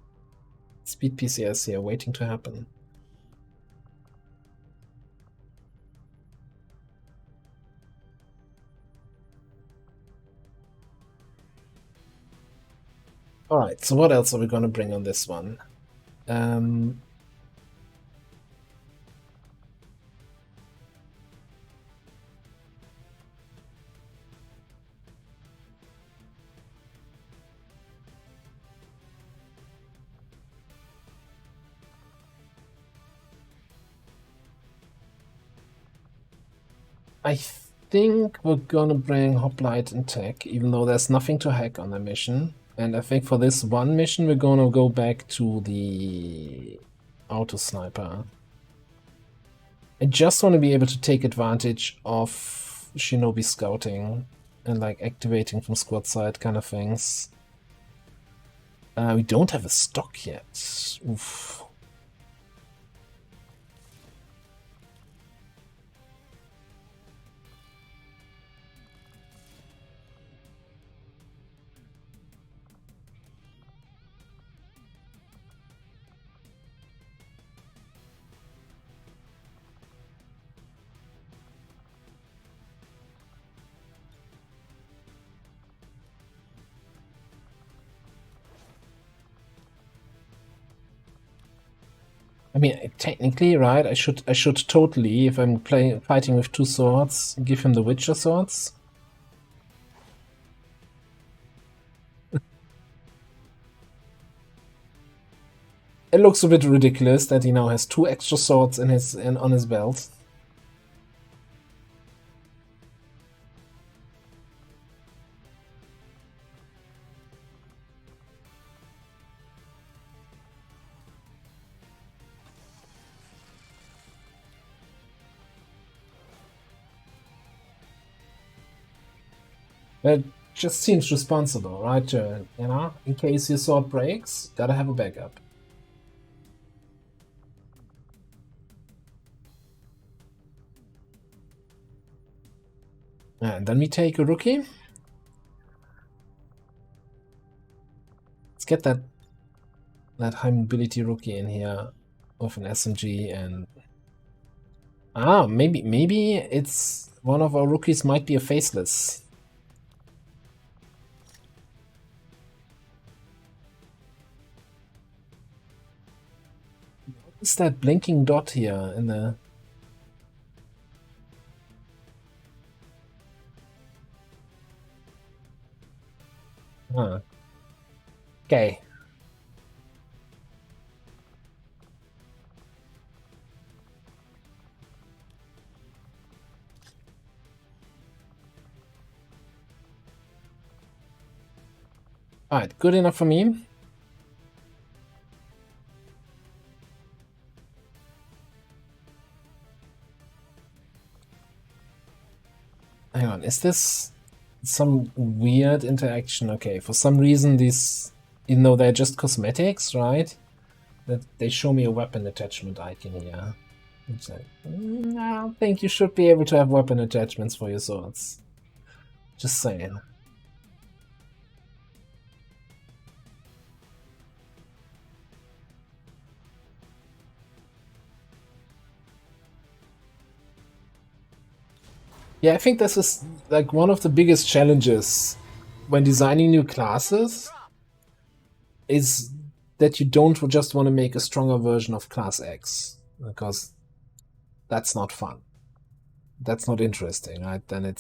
speed PCS here waiting to happen. Alright, so what else are we going to bring on this one? I think we're gonna bring Hoplite and Tech, even though there's nothing to hack on the mission. And I think for this one mission, we're gonna go back to the auto sniper. I just want to be able to take advantage of Shinobi scouting and like activating from squad side kind of things. We don't have a stock yet. Oof. I mean, technically, right? I should totally, if I'm fighting with 2 swords, give him the Witcher swords. It looks a bit ridiculous that he now has 2 extra swords on his belt. That just seems responsible, right? You know, in case your sword breaks, gotta have a backup. And then we take a rookie. Let's get that high mobility rookie in here with an SMG and maybe it's one of our rookies might be a faceless. What's that blinking dot here in the... Huh. Okay. Alright, good enough for me. hang on, is this some weird interaction? Okay, for some reason these, even though they're just cosmetics, right? That they show me a weapon attachment icon here. It's like, I don't think you should be able to have weapon attachments for your swords. Just saying. Yeah, I think this is like one of the biggest challenges when designing new classes is that you don't just want to make a stronger version of class X, because that's not fun. That's not interesting, right? Then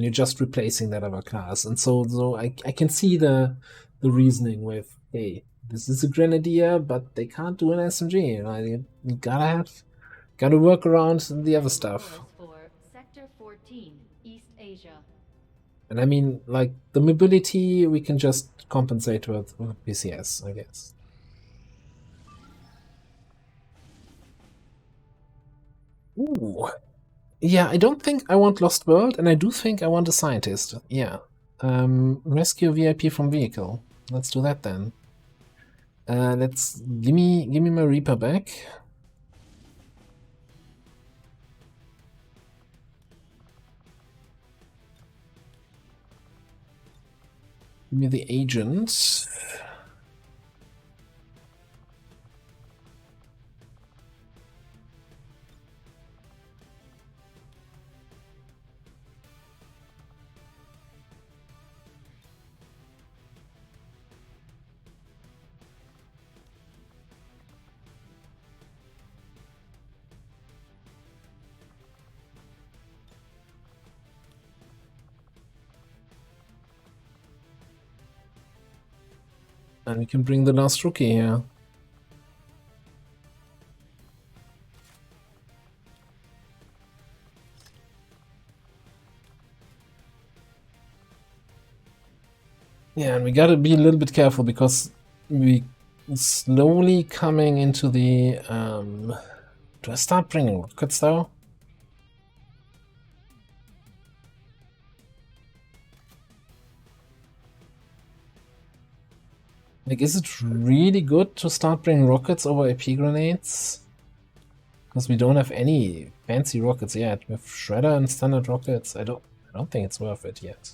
you're just replacing that other class. And so I can see the reasoning with, hey, this is a grenadier, but they can't do an SMG, right? You gotta work around the other stuff. For Sector 14, East Asia. And I mean, like, the mobility we can just compensate with PCS, I guess. Ooh. Yeah, I don't think I want Lost World, and I do think I want a scientist. Yeah. Rescue VIP from vehicle. Let's do that then. Let's give me my Reaper back. Give me the agent. And we can bring the last rookie here. Yeah, and we gotta be a little bit careful because we slowly coming into the... do I start bringing rockets though? Like, is it really good to start bringing rockets over AP grenades? Because we don't have any fancy rockets yet. We have Shredder and standard rockets. I don't think it's worth it yet.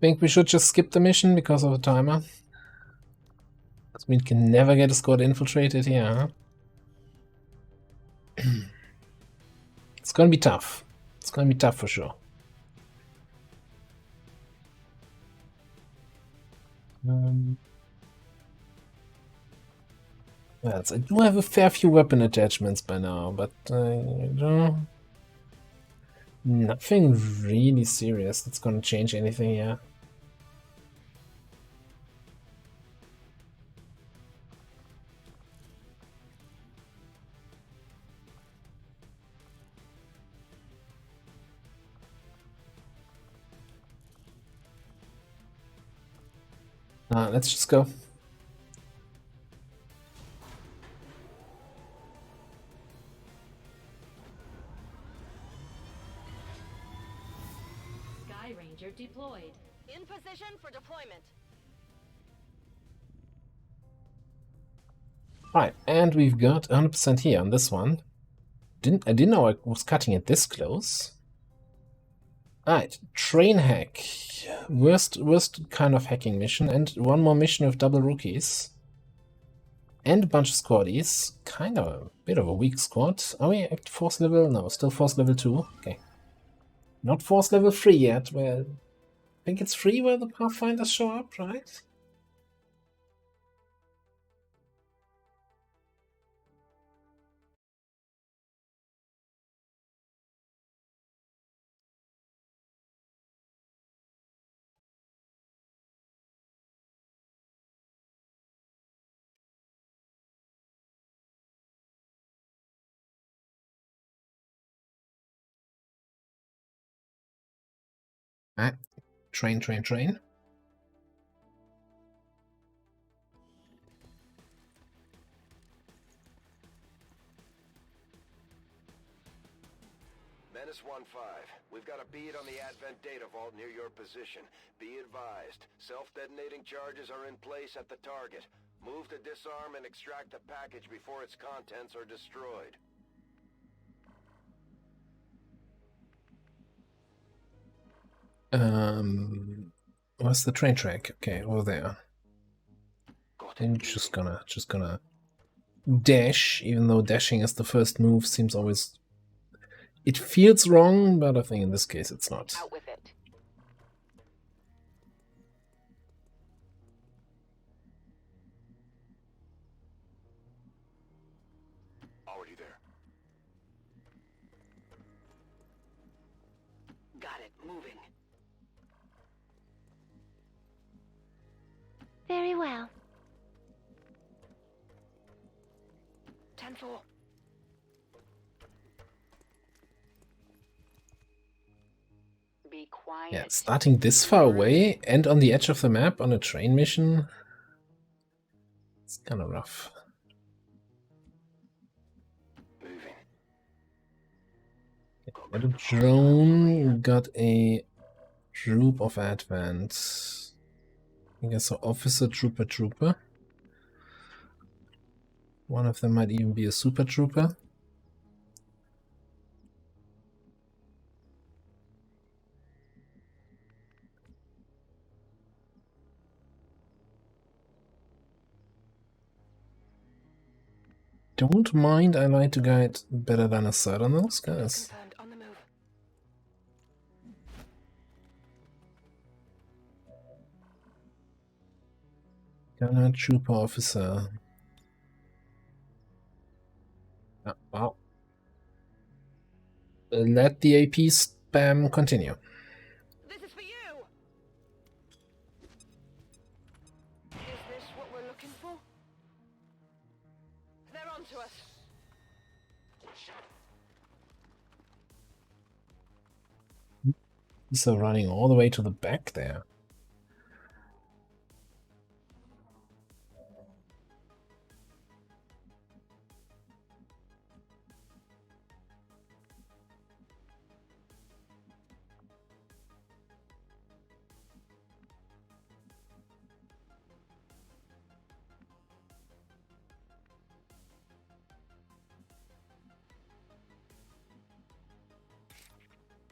Think we should just skip the mission because of the timer? That means we can never get a squad infiltrated here, huh? It's gonna be tough. It's gonna be tough for sure. Yes, I do have a fair few weapon attachments by now, but nothing really serious that's gonna change anything here. Let's just go. Sky Ranger deployed. In position for deployment. Right, and we've got 100% here on this one. I didn't know I was cutting it this close. Alright, train hack. Worst kind of hacking mission, and one more mission with double rookies. And a bunch of squaddies. Kind of a bit of a weak squad. Are we at force level? No, still force level 2. Okay. Not force level 3 yet. Well, I think it's 3 where the Pathfinders show up, right? Alright. Train. Menace 1-5. We've got a bead on the Advent data vault near your position. Be advised, self-detonating charges are in place at the target. Move to disarm and extract the package before its contents are destroyed. Where's the train track? Okay, over there. I'm just gonna dash, even though dashing as the first move seems always... It feels wrong, but I think in this case it's not. Out with it. Already there. Got it. Moving. Very well. 10-4. Be quiet. Yeah, starting this far away and on the edge of the map on a train mission, it's kind of rough. Got a drone, got a troop of advent. I guess an officer, trooper. One of them might even be a super trooper. Don't mind, I like to guide better than a third on those guys. On the move. Gunner, trooper, officer. Oh, wow. Let the AP spam continue. This is for you. Is this what we're looking for? They're onto us. So running all the way to the back there.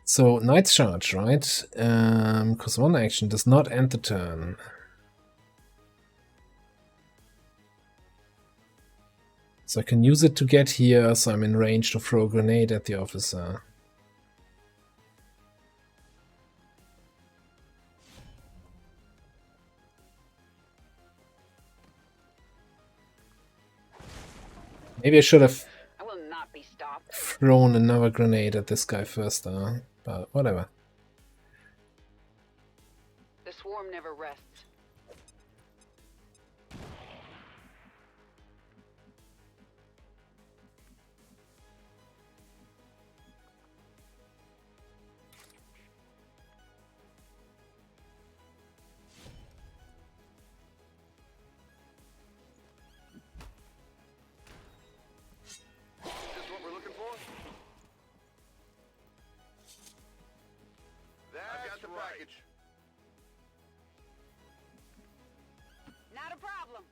So, Knight's Charge, right? Because one action does not end the turn. So I can use it to get here, so I'm in range to throw a grenade at the officer. Maybe I should have thrown another grenade at this guy first, but whatever. The swarm never rests. Not a problem.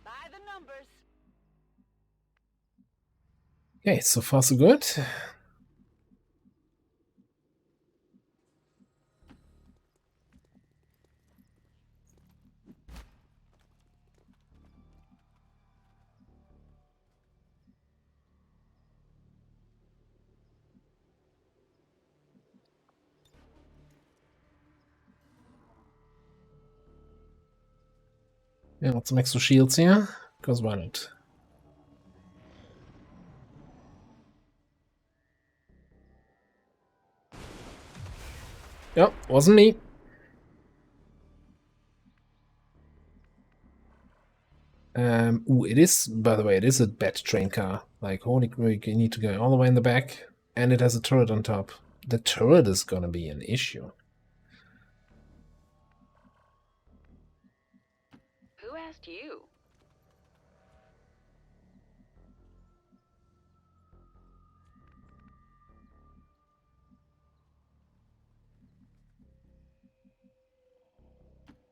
By the numbers. Okay, so far so good. Yeah, got some extra shields here, because why not? Yep, wasn't me. Ooh, it is, by the way, it is a bad train car. Like, holy crap, you need to go all the way in the back, and it has a turret on top. The turret is gonna be an issue. Who asked you?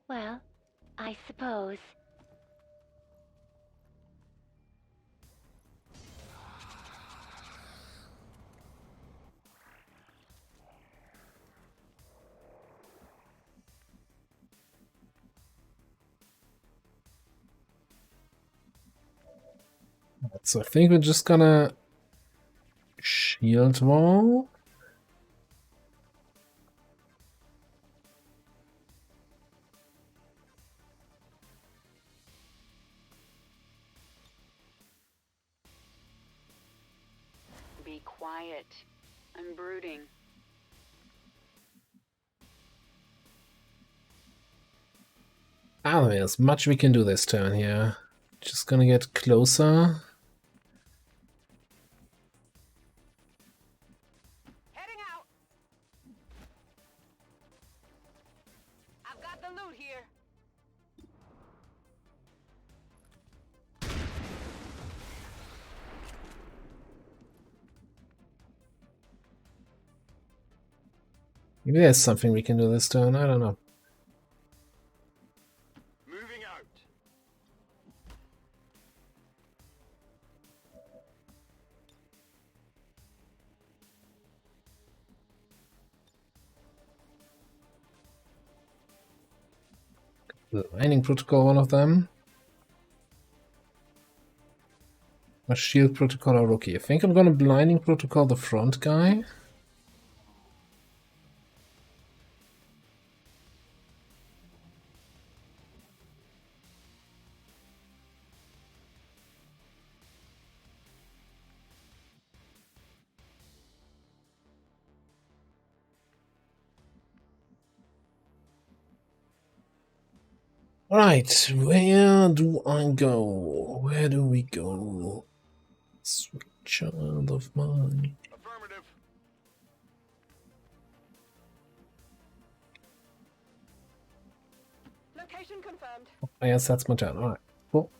Well, I suppose. So I think we're just gonna shield wall. Be quiet. I'm brooding. I don't think there's much we can do this turn here. Just gonna get closer. Heading out. I've got the loot here. Maybe there's something we can do this turn, I don't know. Moving out. The mining protocol, one of them. A shield protocol or rookie. I think I'm gonna blinding protocol the front guy. Right, where do I go? Where do we go? Sweet child of mine. Affirmative. Location confirmed. I guess that's my turn. Alright, cool.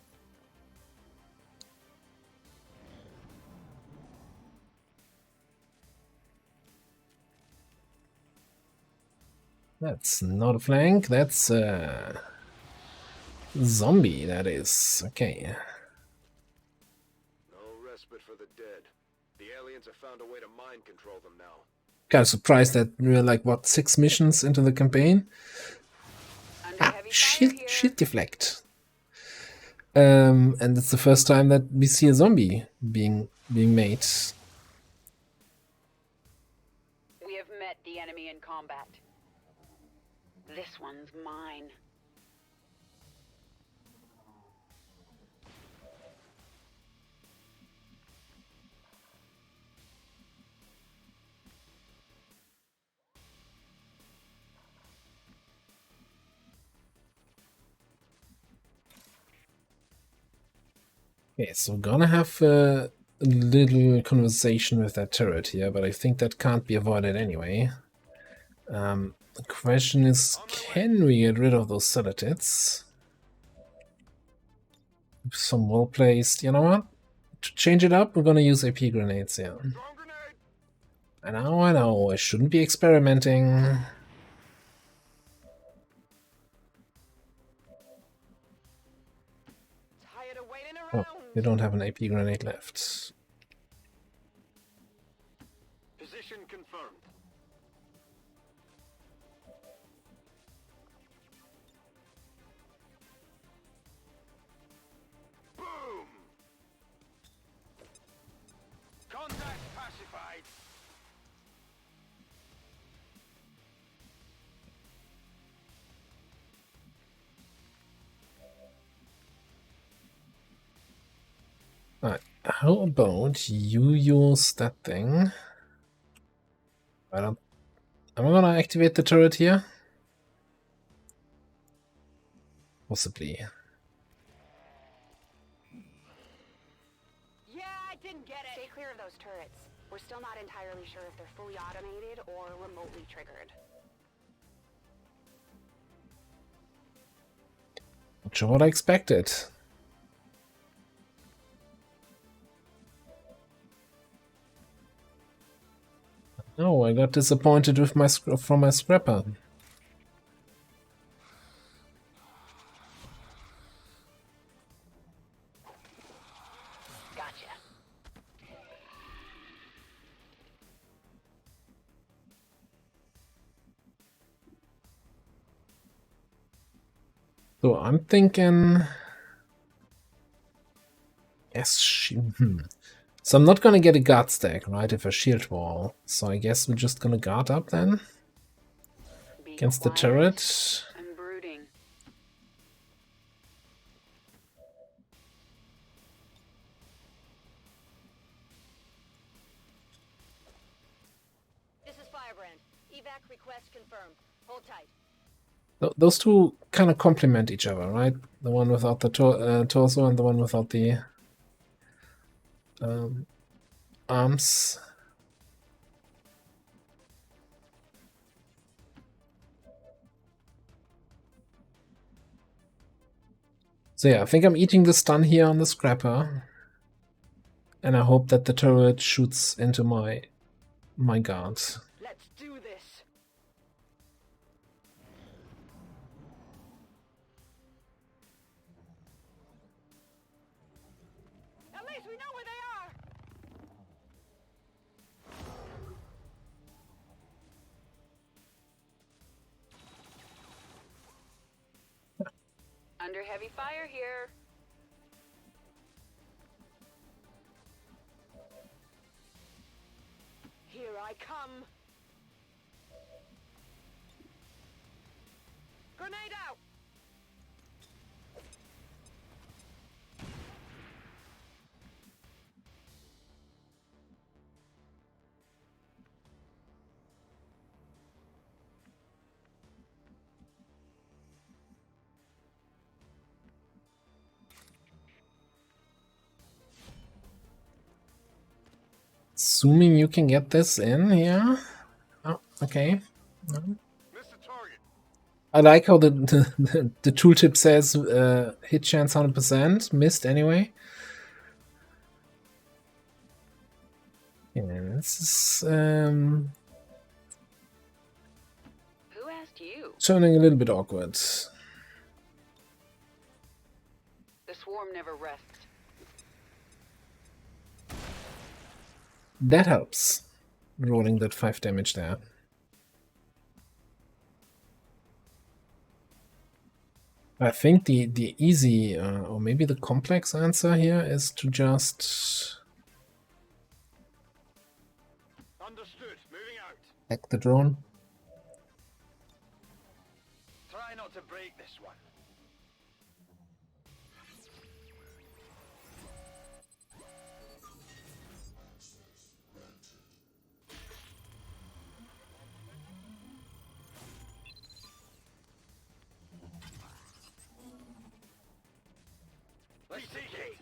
That's not a flank, that's zombie, that is. Okay. No respite for the dead. The aliens have found a way to mind control them now. Kind of surprised that we're like, what, 6 missions into the campaign? Shield deflect. And it's the first time that we see a zombie being made. We have met the enemy in combat. This one's mine. Okay, so we're gonna have a little conversation with that turret here, but I think that can't be avoided anyway. The question is, can we get rid of those Celatits? Some well placed, you know what? To change it up, we're gonna use AP grenades here. I know, I shouldn't be experimenting. Oh, we don't have an AP grenade left. Alright, how about you use that thing? I don't. Am I gonna activate the turret here? Possibly. Yeah, I didn't get it. Stay clear of those turrets. We're still not entirely sure if they're fully automated or remotely triggered. Not sure what I expected. No, I got disappointed with my from my scrapper. Gotcha. So I'm thinking. Yes, So I'm not gonna get a guard stack, right? If a shield wall. So I guess we're just gonna guard up then against the turret. I'm brooding. This is Firebrand. Evac request confirmed. Hold tight. Those two kind of complement each other, right? The one without the torso and the one without the arms. So yeah, I think I'm eating the stun here on the scrapper. And I hope that the turret shoots into my guard. Let's do this. At least we know where they are. Under heavy fire here. Here I come. Grenade out. Assuming you can get this in here. Oh, okay. I like how the tooltip says hit chance 100%, missed anyway. Yeah, this is Who asked you? turning a little bit awkward. The swarm never rests. That helps. Rolling that 5 damage there. I think the easy or maybe the complex answer here is to just Understood. Moving out. hack the drone. Try not to break this one. Let's see cake.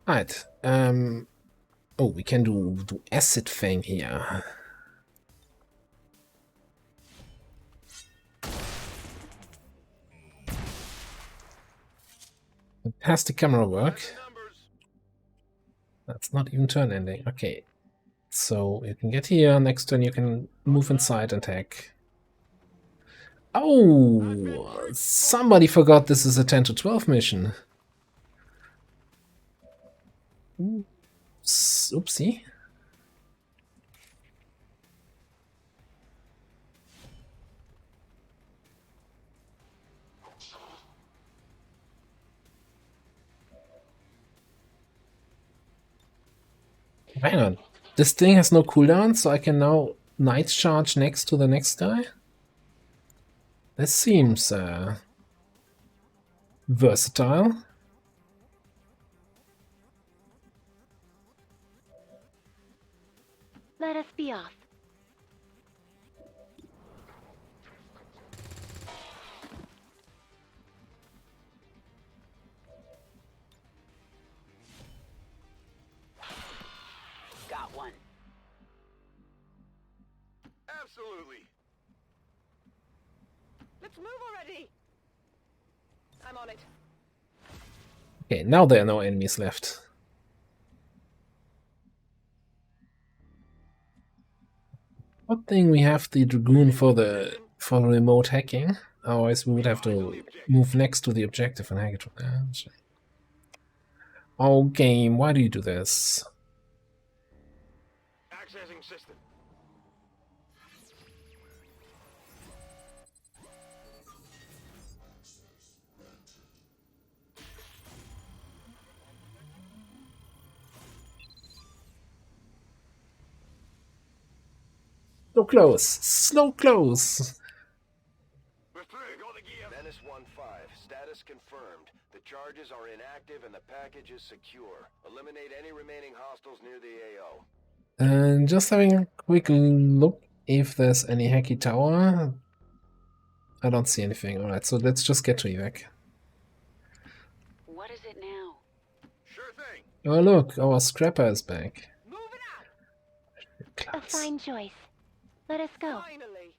Right. Oh, we can do acid thing here. Fantastic camera work. That's not even turn ending. Okay. So you can get here, next turn you can move inside and hack. Oh, somebody forgot this is a 10 to 12 mission. Oops, oopsie. Hang on. This thing has no cooldown, so I can now night charge next to the next guy? This seems versatile. Let us be off. Got one. Absolutely. Let's move already. I'm on it. Okay, now there are no enemies left. Good thing we have the Dragoon for remote hacking. Otherwise we would have to move next to the objective and hack it from there. Oh game, why do you do this? Accessing system. So close, so close. Menace 1-5, status confirmed. The charges are inactive and the package is secure. Eliminate any remaining hostiles near the AO. And just having a quick look if there's any hacky tower. I don't see anything. Alright, so let's just get to evac. What is it now? Sure thing. Oh look, our scrapper is back. A fine choice. Let us go. Finally.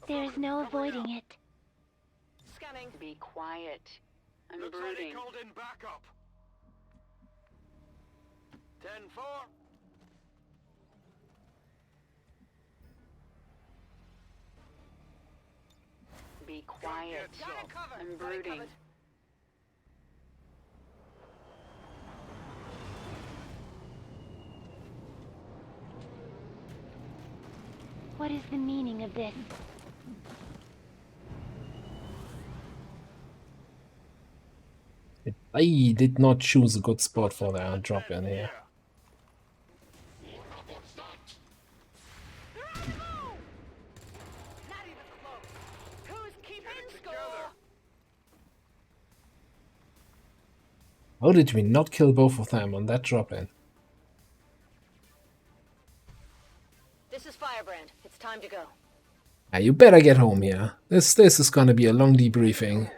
There is no avoiding it. Scanning. Be quiet. I'm Looks like they brooding. called in backup. 10-4. Be quiet. I'm brooding. What is the meaning of this? I did not choose a good spot for the drop in here. How did we not kill both of them on that drop in? This is Firebrand. It's time to go. Ah, you better get home here. This is gonna be a long debriefing.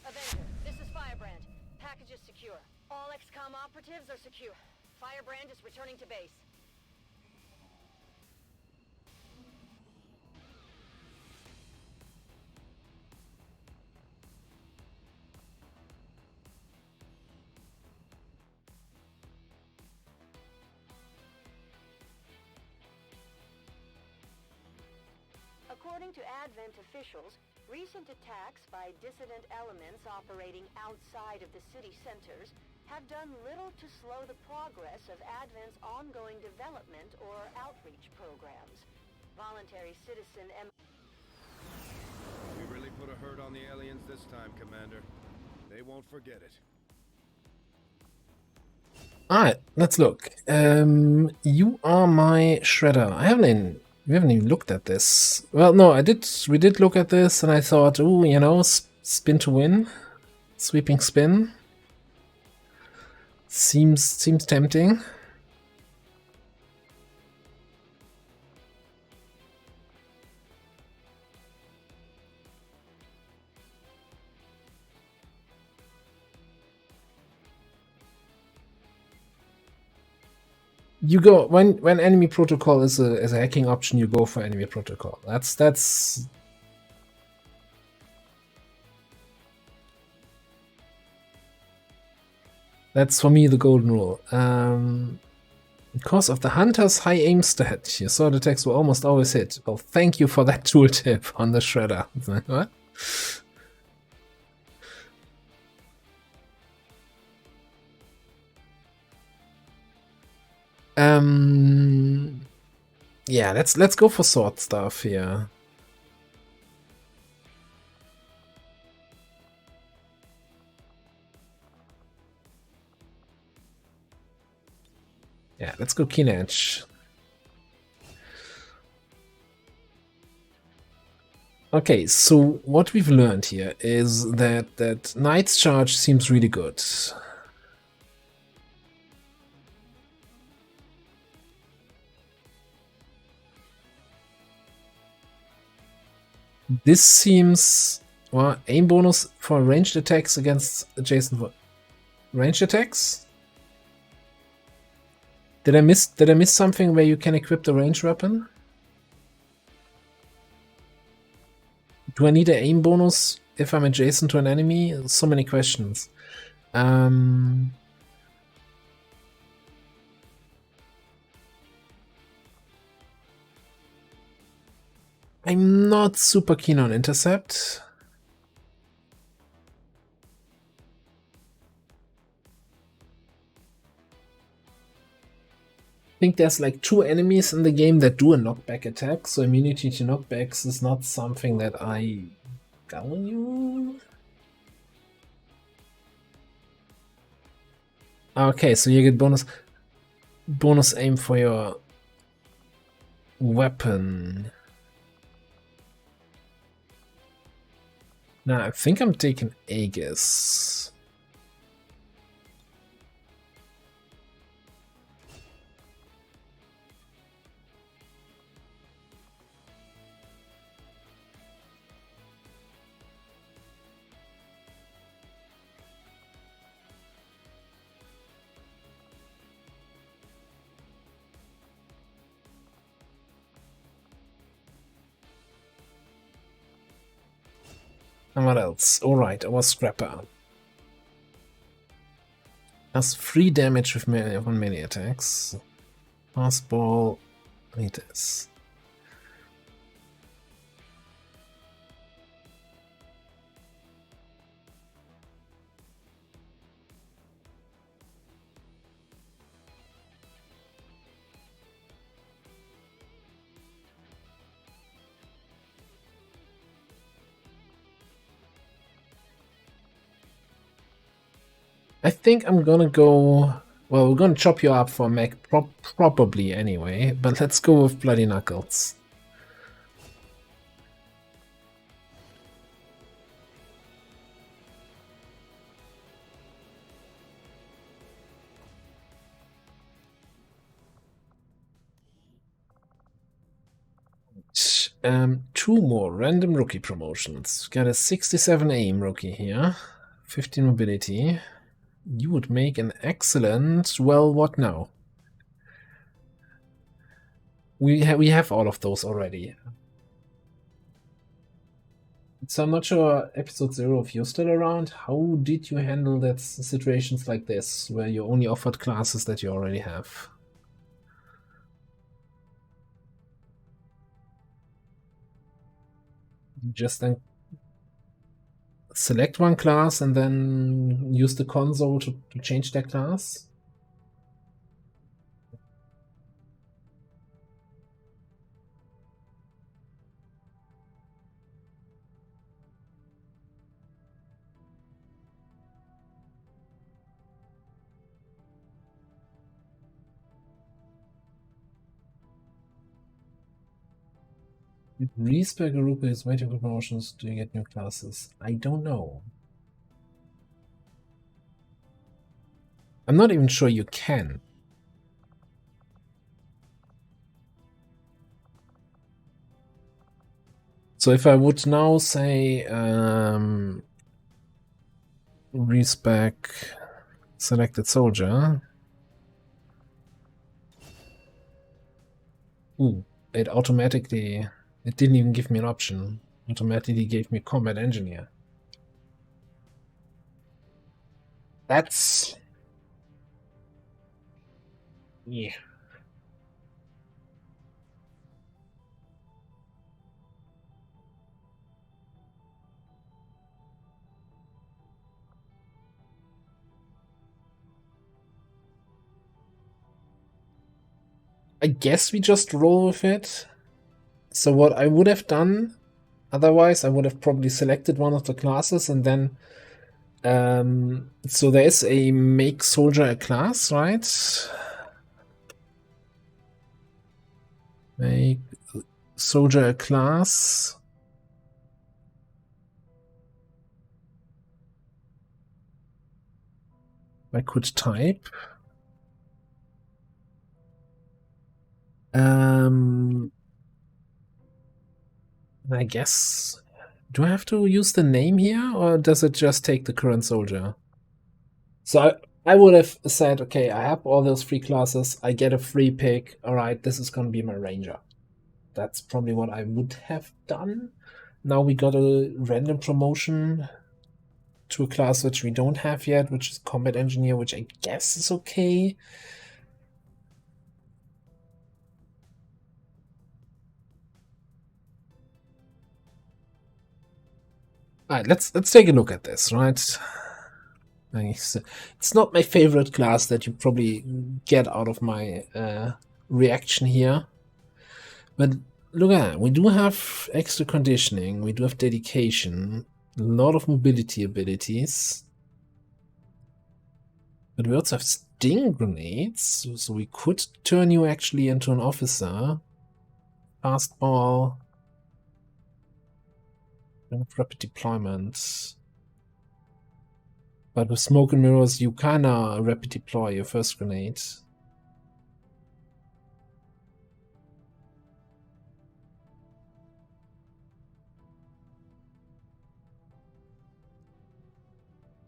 Avenger, this is Firebrand. Package is secure. All XCOM operatives are secure. Firebrand is returning to base. According to Advent officials, recent attacks by dissident elements operating outside of the city centers have done little to slow the progress of Advent's ongoing development or outreach programs. Voluntary citizen We really put a hurt on the aliens this time, Commander. They won't forget it. Alright, let's look. You are my shredder. We haven't even looked at this. Well, no, we did look at this, and I thought, ooh, you know, spin to win, sweeping spin. Seems tempting. You go when enemy protocol is a hacking option. You go for enemy protocol. That's for me the golden rule. Because of the hunter's high aim stat, your sword attacks will almost always hit. Well, thank you for that tooltip on the shredder. What? Yeah, let's go for sword stuff here. Yeah, let's go Keen Edge. Okay, so what we've learned here is that Knight's Charge seems really good. This seems... Well, aim bonus for ranged attacks against adjacent... Ranged attacks? Did I miss something where you can equip the range weapon? Do I need an aim bonus if I'm adjacent to an enemy? So many questions. I'm not super keen on intercept. I think there's like 2 enemies in the game that do a knockback attack, so immunity to knockbacks is not something that I value. Okay, so you get bonus aim for your weapon. Now I think I'm taking Aegis. And what else? Alright, our Scrapper. Has 3 damage with on melee attacks. Fastball. Need this. I think I'm gonna go... Well, we're gonna chop you up for mech, probably anyway, but let's go with Bloody Knuckles. Two more random rookie promotions. Got a 67 aim rookie here, 15 mobility. You would make an excellent... Well, what now? We have all of those already. So I'm not sure, episode 0, if you're still around. How did you handle that situations like this, where you only offered classes that you already have? Just then select one class and then use the console to change their class? If Respec Arupa is waiting for promotions, do you get new classes? I don't know. I'm not even sure you can. So if I would now say respec selected soldier, it automatically, it didn't even give me an option. Automatically gave me combat engineer. That's... yeah. I guess we just roll with it. So what I would have done, otherwise I would have probably selected one of the classes and then so there is a make soldier a class, right? Make soldier a class. I could type. I guess. Do I have to use the name here, or does it just take the current soldier? So I would have said, okay, I have all those free classes. I get a free pick. All right, this is going to be my ranger. That's probably what I would have done. Now we got a random promotion to a class which we don't have yet, which is combat engineer, which I guess is okay. All right, let's take a look at this, right? It's not my favorite class that you probably get out of my reaction here. But look at that. We do have extra conditioning. We do have dedication. A lot of mobility abilities. But we also have sting grenades. So we could turn you actually into an officer. Fastball. Rapid deployment. But with smoke and mirrors, you kinda rapid deploy your first grenade.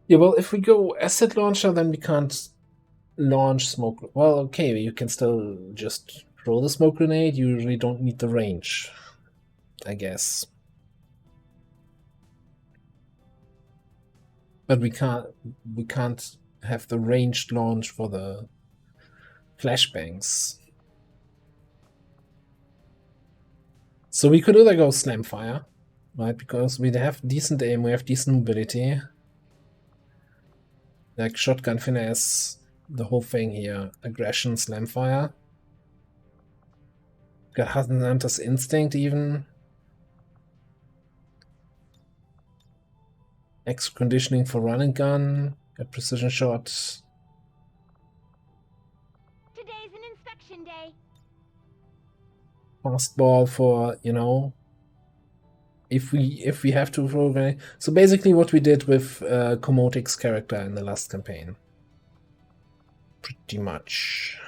Yeah, well, if we go asset launcher, then we can't launch smoke. Well, okay, you can still just throw the smoke grenade. You usually don't need the range, I guess. But we can't have the ranged launch for the flashbangs. So we could either go slam fire, right? Because we have decent aim, we have decent mobility. Like shotgun finesse, the whole thing here. Aggression, slam fire. Got Hunter's Instinct even. Extra conditioning for run and gun. Got precision shot. Today's an inspection day. Fastball for, you know, if we have to throw grenade. So basically what we did with Komotik's character in the last campaign. Pretty much.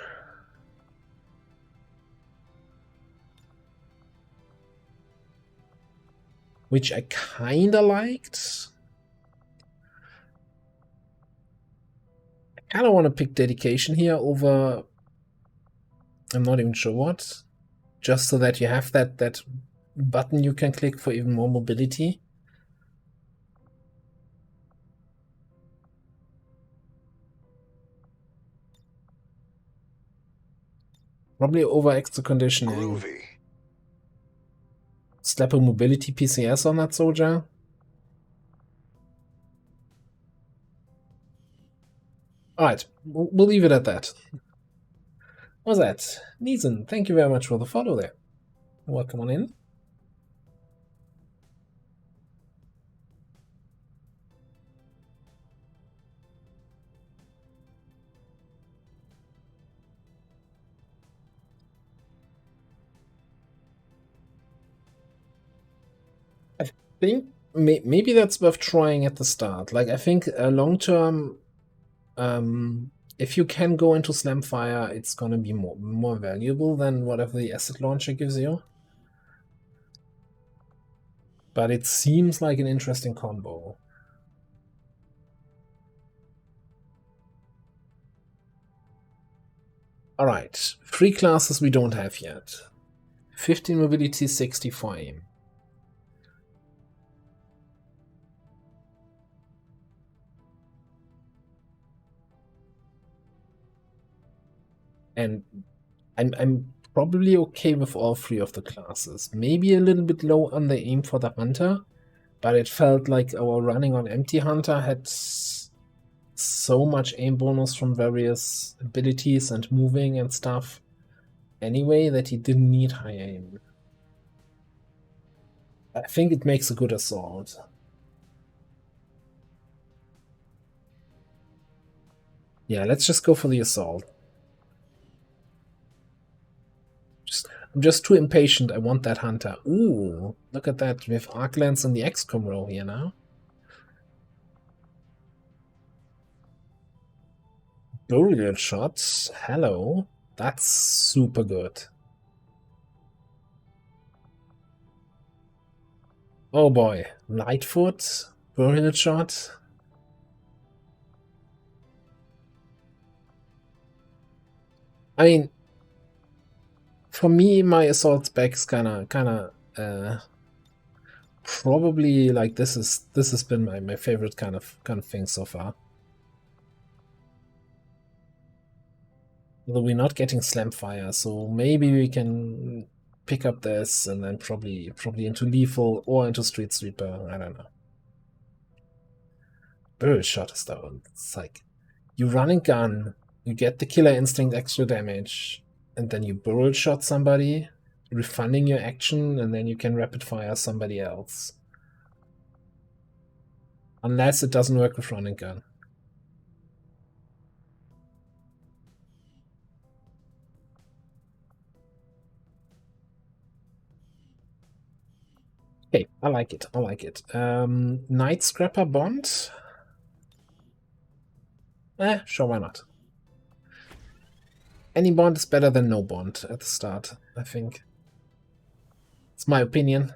Which I kinda liked. I kinda want to pick dedication here over, I'm not even sure what. Just so that you have that button you can click for even more mobility. Probably over extra conditioning. Groovy. Slap a mobility PCS on that soldier. Alright, we'll leave it at that. What was that? Neeson, thank you very much for the follow there. Welcome on in. I think maybe that's worth trying at the start. Like, I think long term, if you can go into Slamfire, it's gonna be more valuable than whatever the asset launcher gives you. But it seems like an interesting combo. Alright, 3 classes we don't have yet. 15 mobility, 65. And I'm probably okay with all 3 of the classes. Maybe a little bit low on the aim for the Hunter, but it felt like our running on Empty Hunter had so much aim bonus from various abilities and moving and stuff anyway that he didn't need high aim. I think it makes a good assault. Yeah, let's just go for the assault. I'm just too impatient. I want that hunter. Ooh, look at that. We have arc lens in the XCOM row here now. Burial shots. Hello. That's super good. Oh boy. Lightfoot. Burial shot. I mean, for me, my assault spec's kinda probably like this has been my favorite kind of thing so far. Although we're not getting slam fire, so maybe we can pick up this and then probably into lethal or into street sweeper. I don't know. Barrel shot is though. It's like you run and gun, you get the killer instinct extra damage, and then you barrel shot somebody, refunding your action, and then you can rapid fire somebody else. Unless it doesn't work with run and gun. Okay, I like it. I like it. Night Scrapper Bond. Sure, why not? Any bond is better than no bond at the start, I think. It's my opinion.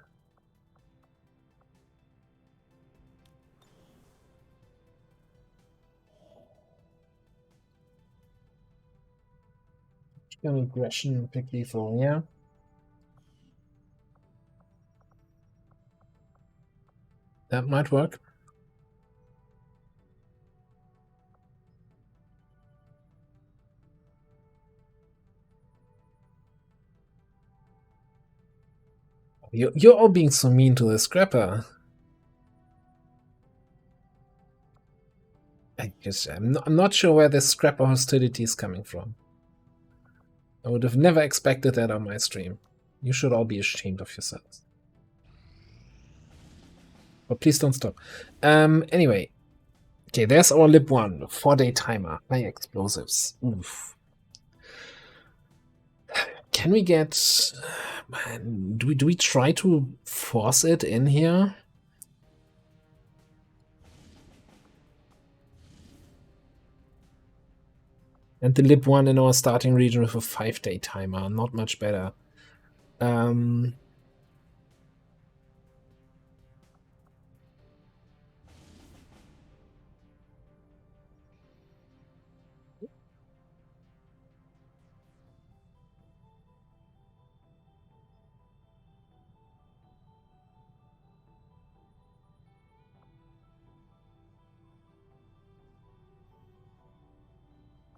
Aggression, pick lethal, yeah. That might work. You're all being so mean to the scrapper. I guess I'm not sure where this scrapper hostility is coming from. I would have never expected that on my stream. You should all be ashamed of yourselves. But please don't stop. Anyway. Okay, there's our lib 1. 4-day timer. High explosives. Oof. Can we get... Man, do we try to force it in here? And the lib 1 in our starting region with a 5-day timer. Not much better.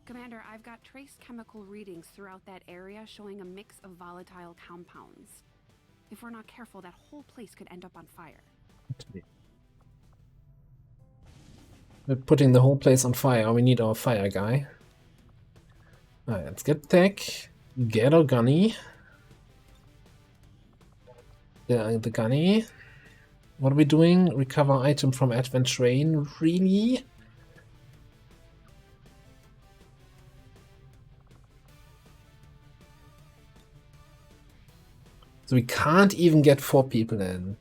Commander, I've got trace chemical readings throughout that area showing a mix of volatile compounds. If we're not careful, that whole place could end up on fire. We're putting the whole place on fire. We need our fire guy. Alright, let's get tech. Get our gunny. The gunny. What are we doing? Recover item from Advent Train. Really? So we can't even get 4 people in.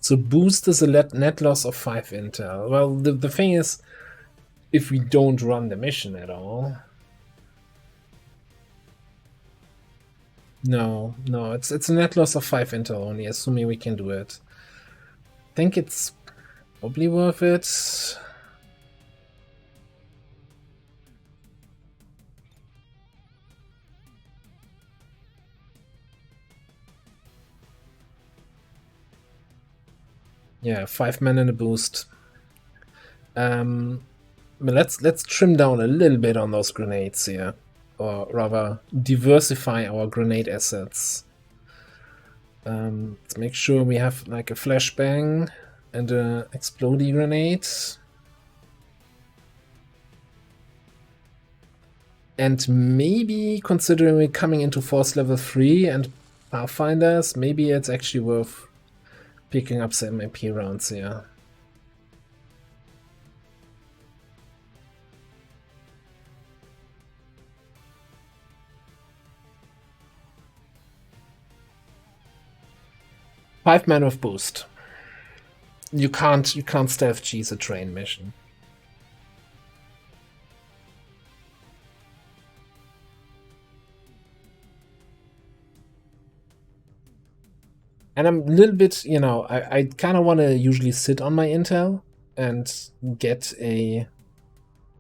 So boost is a net loss of 5 intel. Well, the thing is, if we don't run the mission at all... No, it's a net loss of 5 intel only, assuming we can do it. I think it's probably worth it. Yeah, 5 men in a boost. Let's trim down a little bit on those grenades here. Or rather, diversify our grenade assets. Let's make sure we have like a flashbang and a explodey grenade. And maybe, considering we're coming into force level 3 and Pathfinders, maybe it's actually worth picking up some MP rounds here. Five men with boost. You can't stealth cheese a train mission. And I'm a little bit, you know, I kind of want to usually sit on my intel and get a,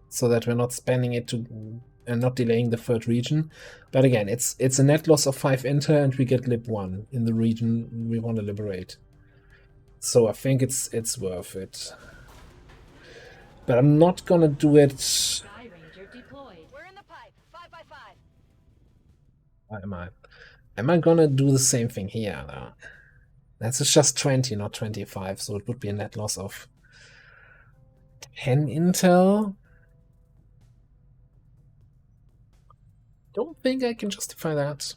so that we're not spending it to and not delaying the third region. But again, it's a net loss of 5 intel and we get lib 1 in the region we want to liberate. So I think it's worth it. But I'm not gonna do it. We're in the pipe. 5x5. Am I gonna do the same thing here now? That's just 20, not 25, so it would be a net loss of 10 intel. Don't think I can justify that.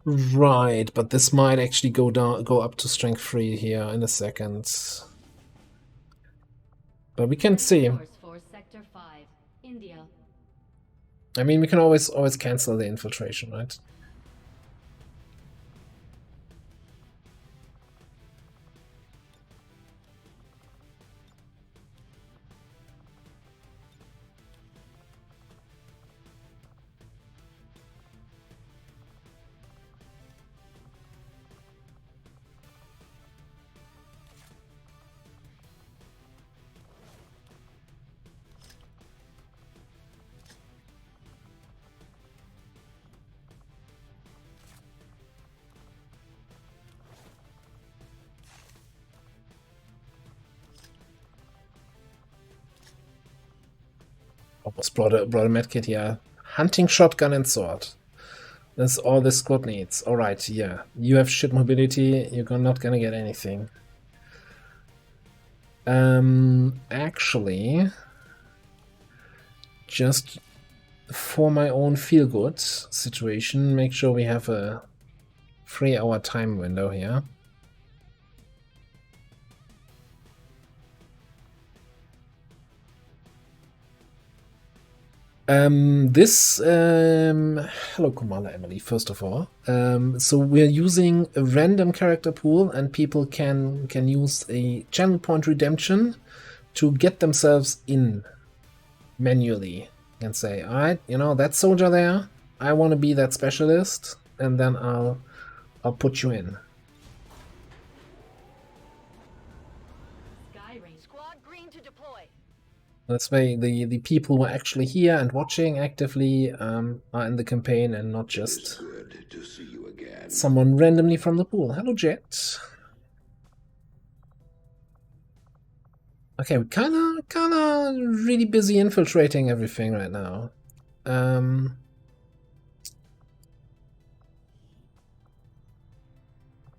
Right, but this might actually go up to strength 3 here in a second. But we can see. Sector 5, India. I mean, we can always cancel the infiltration, right? Almost brought a medkit here. Hunting shotgun and sword. That's all this squad needs. Alright, yeah. You have shit mobility, you're not gonna get anything. Actually, just for my own feel-good situation, make sure we have a 3-hour time window here. Hello Commander Emily, first of all. So we're using a random character pool and people can use a channel point redemption to get themselves in manually and say, alright, you know, that soldier there, I want to be that specialist, and then I'll put you in. This way, the people who are actually here and watching actively are in the campaign and not just someone randomly from the pool. Hello, Jet. Okay, we're kinda really busy infiltrating everything right now.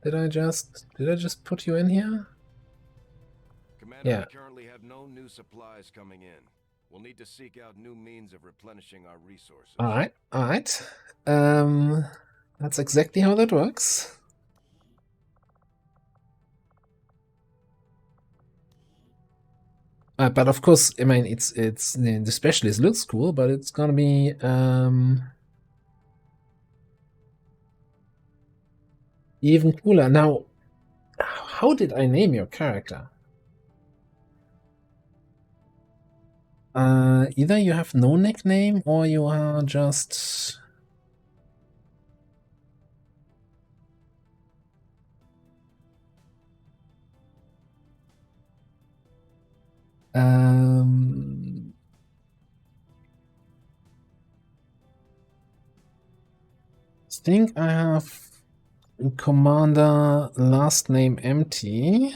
Did I just put you in here? Commander, Yeah. we currently have no new supplies coming in. We'll need to seek out new means of replenishing our resources. Alright. That's exactly how that works. But of course, I mean, it's the specialist looks cool, but it's gonna be even cooler. Now, how did I name your character? Either you have no nickname or you are just... I think I have Commander last name empty.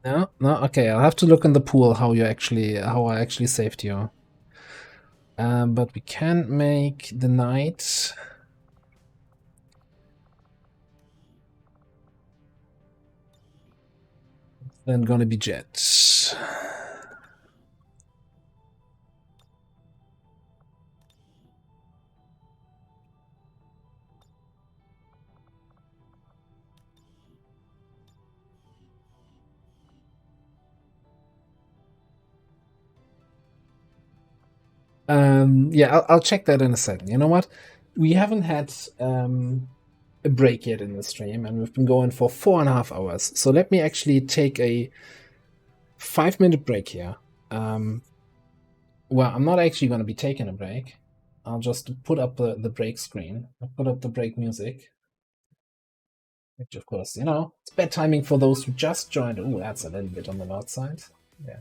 No, okay, I'll have to look in the pool how I actually saved you. But we can make the knight Then gonna be Jet. Yeah, I'll check that in a second. You know what? We haven't had a break yet in the stream, and we've been going for 4.5 hours. So let me actually take a 5-minute break here. Well, I'm not actually going to be taking a break. I'll just put up the break screen. I'll put up the break music. Which, of course, you know, it's bad timing for those who just joined. Oh, that's a little bit on the loud side. Yeah.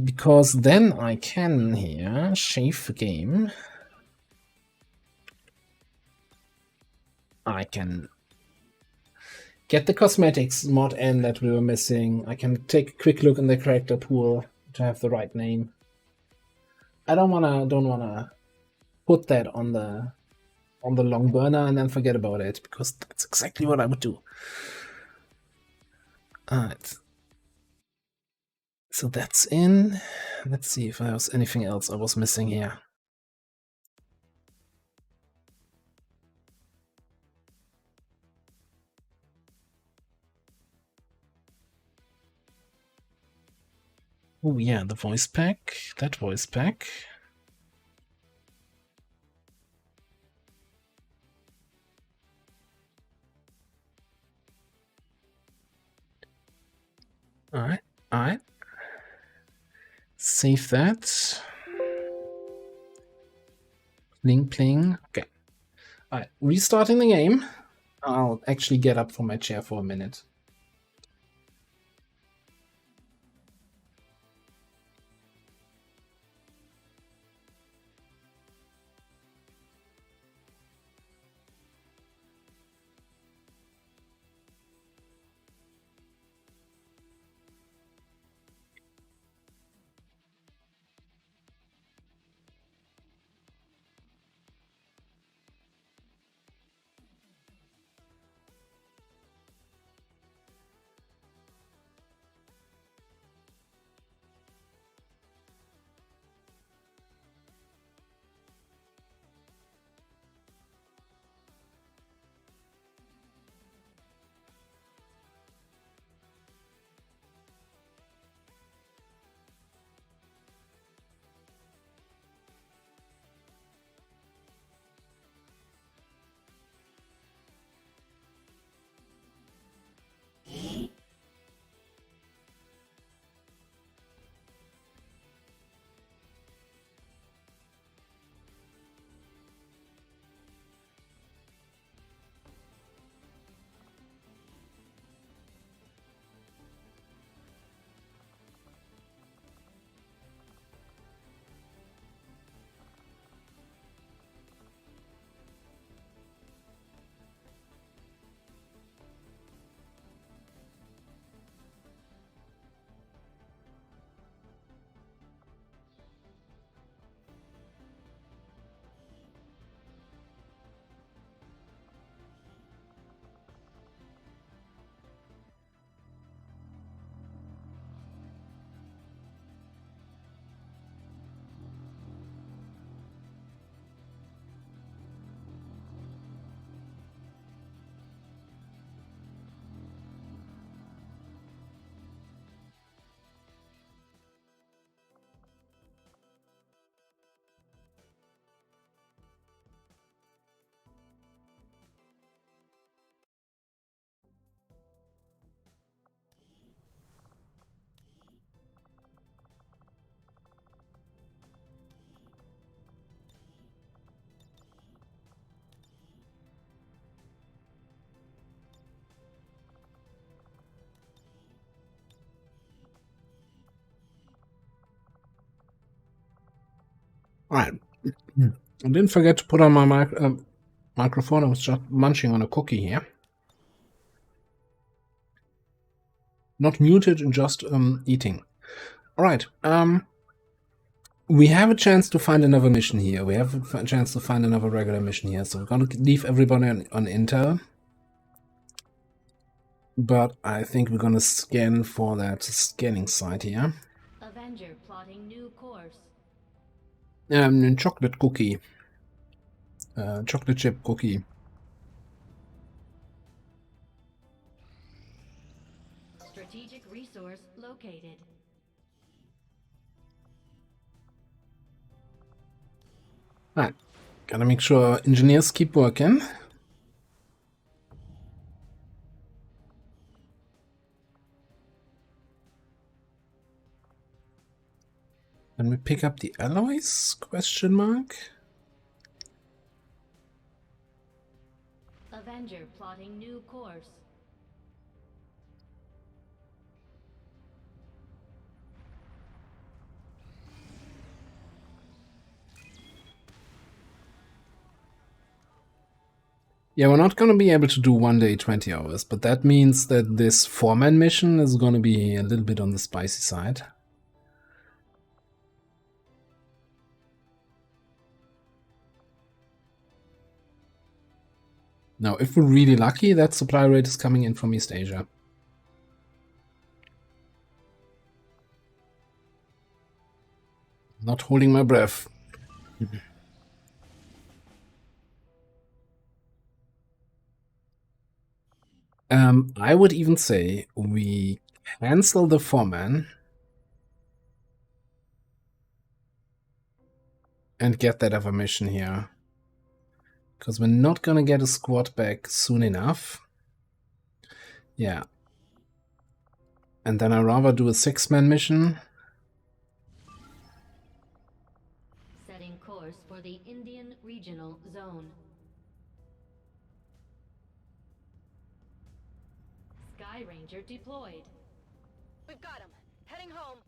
Because then I can here shave the game. I can get the cosmetics mod N that we were missing. I can take a quick look in the character pool to have the right name. I don't wanna put that on the long burner and then forget about it, because that's exactly what I would do. Alright. So that's in. Let's see if there was anything else I was missing here. Oh yeah, the voice pack. That voice pack. Alright. Save that. Pling. Okay. Alright, restarting the game. I'll actually get up from my chair for a minute. Alright. I didn't forget to put on my microphone. I was just munching on a cookie here. Not muted, just eating. Alright. We have a chance to find another mission here. We have a chance to find another regular mission here. So we're gonna leave everybody on Intel. But I think we're gonna scan for that scanning site here. Avenger plotting new course. Chocolate cookie. Chocolate chip cookie. Strategic resource located. Right. Gotta make sure our engineers keep working. Can we pick up the alloys? Question mark. Avenger plotting new course. Yeah, we're not gonna be able to do one day 20 hours, but that means that this 4-man mission is gonna be a little bit on the spicy side. Now, if we're really lucky, that supply rate is coming in from East Asia. Not holding my breath. I would even say we cancel the 4-man and get that other mission here. Because we're not gonna get a squad back soon enough. Yeah. And then I'd rather do a 6-man mission. Setting course for the Indian Regional Zone. Sky Ranger deployed. We've got him. Heading home.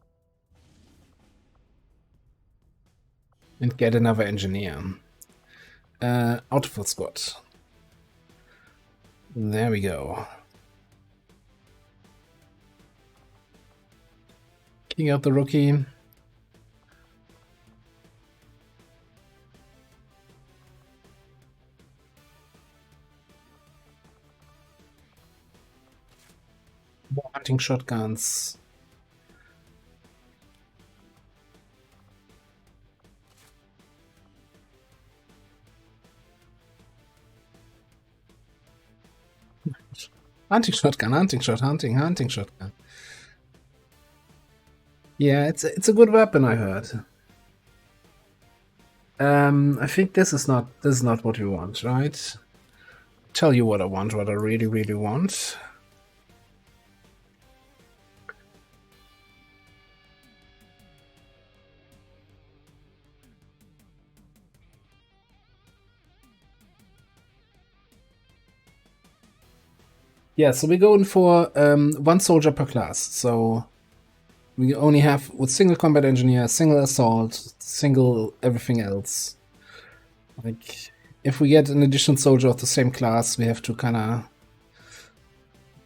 And get another engineer. Outfit squad. There we go. King out the rookie. More hunting shotguns. Hunting shotgun, hunting shotgun. Yeah, it's a good weapon, I heard. I think this is not what we want, right? Tell you what I want, what I really, really want. Yeah, so we're going for 1 soldier per class. So we only have with single combat engineer, single assault, single everything else. Like, if we get an additional soldier of the same class, we have to kind of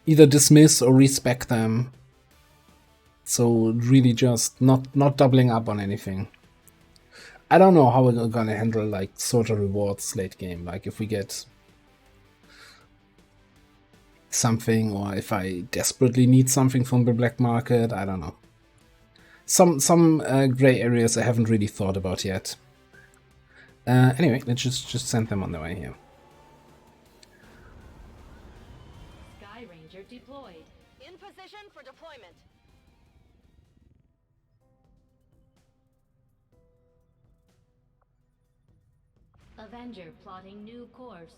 either dismiss or respec them. So really just not doubling up on anything. I don't know how we're gonna handle like soldier rewards late game. Like if we get something, or if I desperately need something from the black market, I don't know. Some gray areas I haven't really thought about yet. Anyway, let's just send them on their way here. Sky Ranger deployed. In position for deployment. Avenger plotting new course.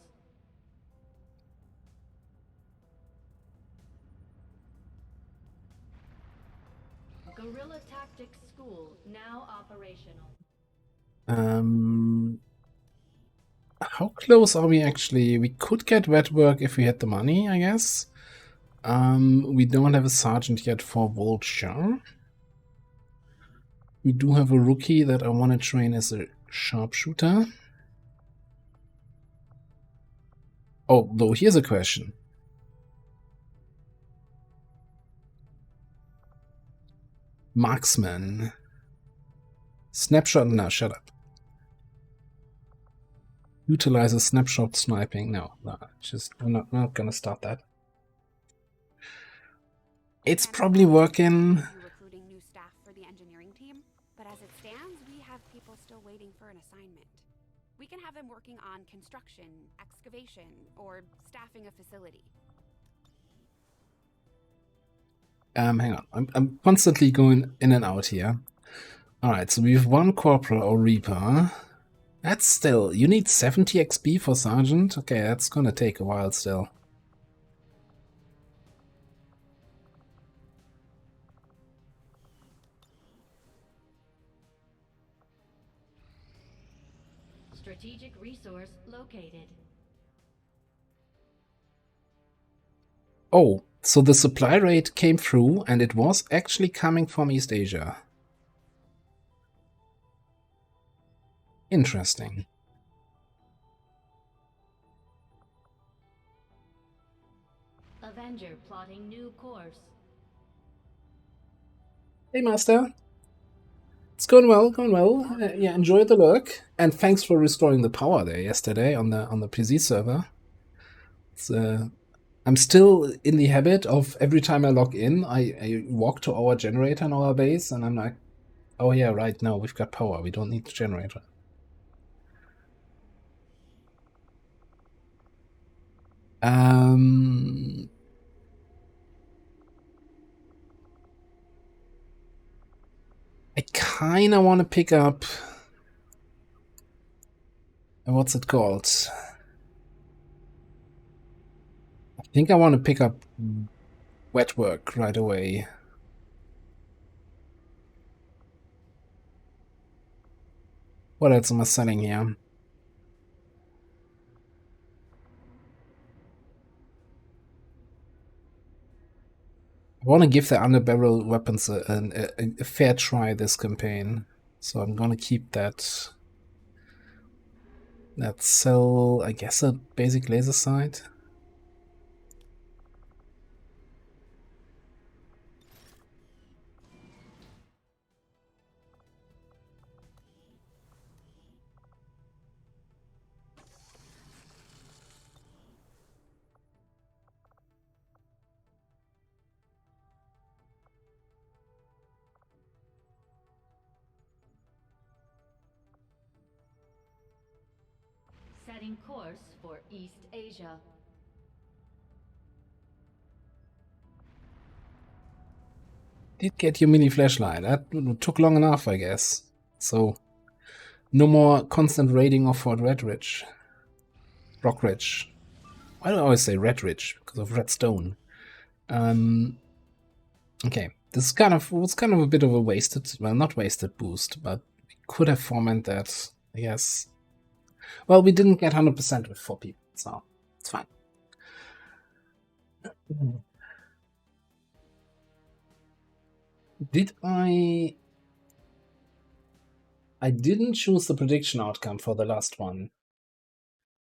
Guerrilla Tactics School now operational. How close are we actually? We could get wet work if we had the money, I guess. We don't have a sergeant yet for Vulture. We do have a rookie that I want to train as a sharpshooter. Oh, though here's a question. Marksman. Snapshot? No, shut up. Utilizes snapshot sniping. No, just I'm not gonna start that. It's probably working. Recruiting new staff for the engineering team, but as it stands, we have people still waiting for an assignment. We can have them working on construction, excavation, or staffing a facility. Hang on. I'm constantly going in and out here. Alright, so we have 1 Corporal or Reaper. That's still... You need 70 XP for Sergeant? Okay, that's gonna take a while still. Strategic resource located. Oh, so the supply rate came through and it was actually coming from East Asia. Interesting. Avenger plotting new course. Hey, Master. It's going well, going well. Yeah, enjoy the lurk. And thanks for restoring the power there yesterday on the PC server. It's, I'm still in the habit of every time I log in, I walk to our generator in our base and I'm like, oh yeah, right, no, we've got power. We don't need the generator. I kind of want to pick up... What's it called? I think I want to pick up wet work right away. What else am I selling here? I want to give the underbarrel weapons a fair try this campaign. So I'm going to keep that... That sell, I guess, a basic laser sight. Setting course for East Asia. Did get your mini flashlight. That took long enough, I guess. So, no more constant raiding of Fort Red Ridge. Rock Ridge. Why do I always say Red Ridge? Because of redstone. Okay, this is was kind of a bit of a wasted, well, not wasted boost, but we could have fomented that, I guess. Well, we didn't get 100% with 4 people, so it's fine. Did I didn't choose the prediction outcome for the last one,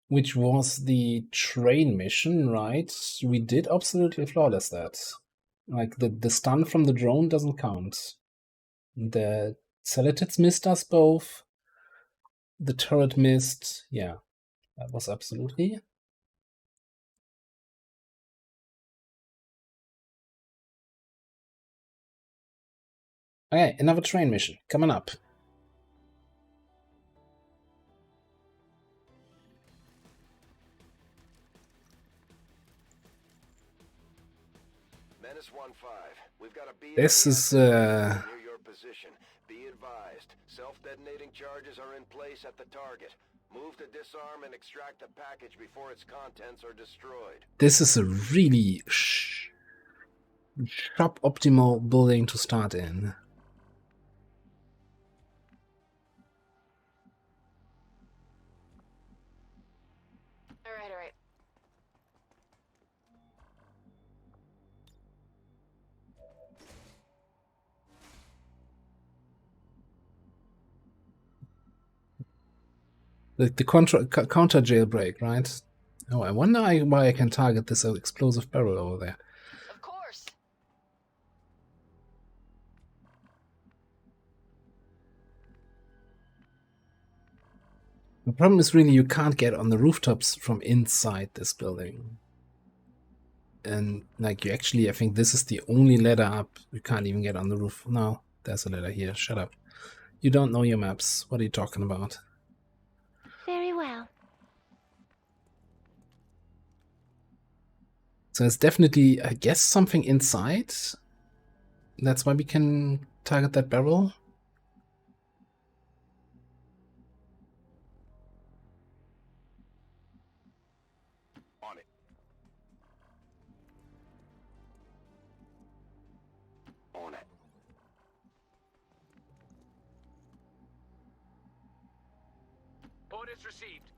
which was the train mission, right? We did absolutely flawless that. Like, the stun from the drone doesn't count. The Celetids missed us both. The turret missed. Yeah, that was absolutely... Okay, another train mission coming up. Menace 1-5. We've got a B This is near your position. Be advised, self-detonating charges are in place at the target. Move to disarm and extract the package before its contents are destroyed. This is a really shop-optimal building to start in. All right. The counter jailbreak, right? Oh, I wonder why I can target this explosive barrel over there. Of course. The problem is really you can't get on the rooftops from inside this building. And like you actually, I think this is the only ladder up. You can't even get on the roof. No, there's a ladder here. Shut up. You don't know your maps. What are you talking about? Very well. So it's definitely, I guess, something inside. That's why we can target that barrel. On it. On it. Orders received.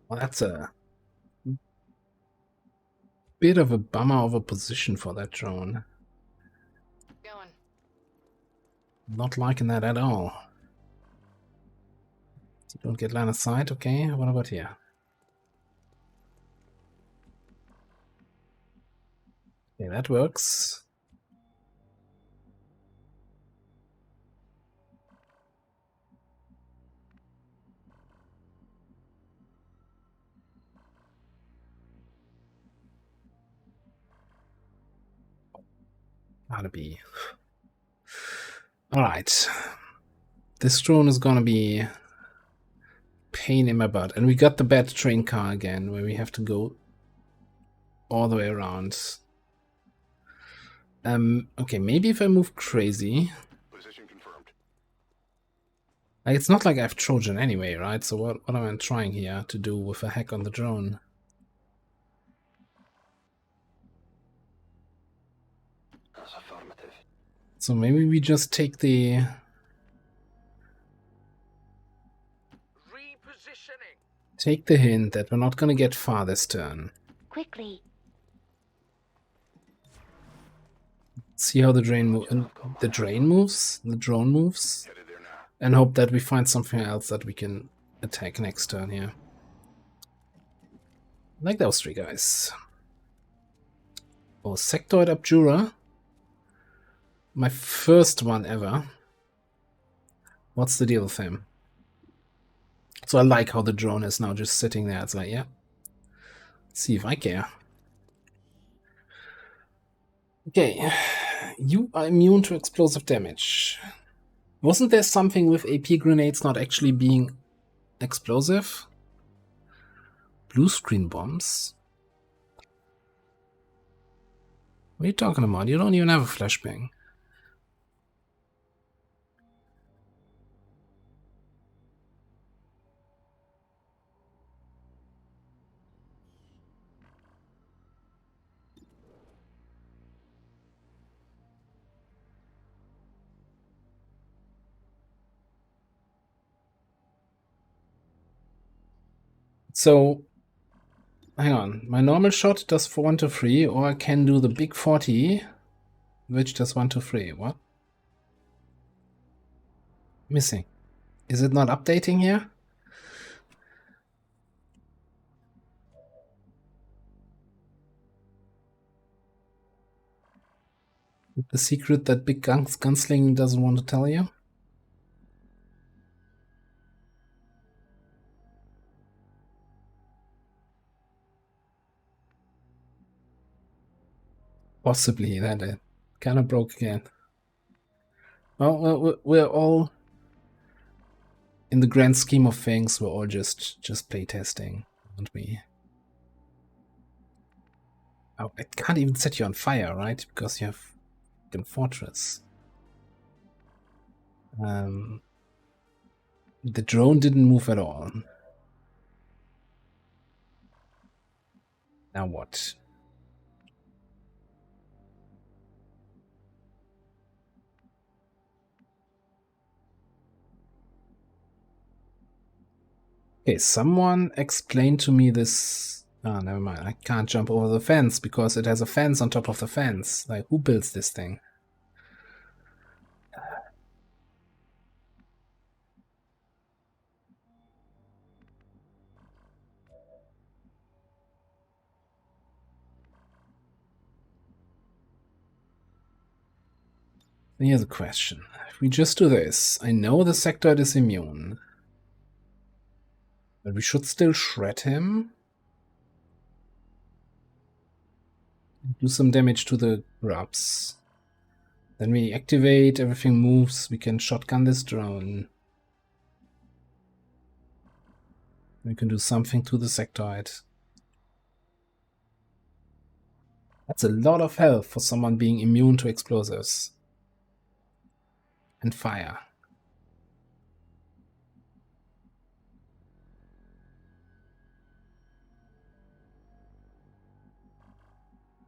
Well, that's a bit of a bummer of a position for that drone. Going. Not liking that at all. You don't get line of sight, okay. What about here? Okay, that works. Gotta be. Alright. This drone is gonna be pain in my butt. And we got the bad train car again, where we have to go all the way around. Okay, maybe if I move crazy. Position confirmed. Like, it's not like I have Trojan anyway, right? So what am I trying here to do with a hack on the drone? That's affirmative. So maybe we just take the... Take the hint that we're not gonna get far this turn. Quickly. See how the drone moves, the drone moves, and hope that we find something else that we can attack next turn here. Like those three guys. Oh, Sectoid Abjura. My first one ever. What's the deal with him? So I like how the drone is now just sitting there. It's like, yeah. Let's see if I care. Okay. You are immune to explosive damage. Wasn't there something with AP grenades not actually being explosive? Blue screen bombs? What are you talking about? You don't even have a flashbang. So, hang on. My normal shot does 1 to 3, or I can do the big 40, which does 1 to 3. What? Missing. Is it not updating here? The secret that big gunsling doesn't want to tell you? Possibly, that it kind of broke again. Well, we're all, in the grand scheme of things, we're all just playtesting, aren't we? Oh, it can't even set you on fire, right? Because you have a fortress. The drone didn't move at all. Now what? Okay, someone explain to me this. Oh, never mind. I can't jump over the fence because it has a fence on top of the fence. Like, who builds this thing? Here's a question. If we just do this, I know the sectoid is immune. But we should still shred him. Do some damage to the grubs. Then we activate, everything moves, we can shotgun this drone. We can do something to the sectoid. That's a lot of health for someone being immune to explosives. And fire.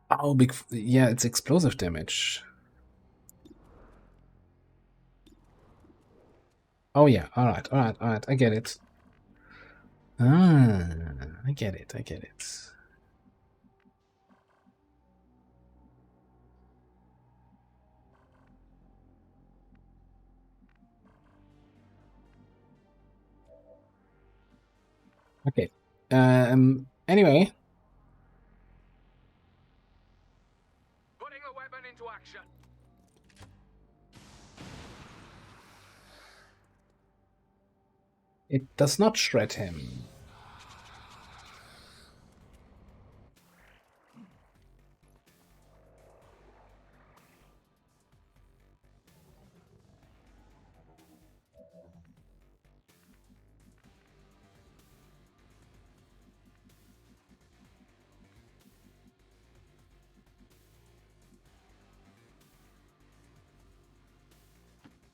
Oh, big. Yeah, it's explosive damage. Oh, yeah. Alright. I get it. Ah, I get it. Okay. Anyway. Putting the weapon into action. It does not shred him.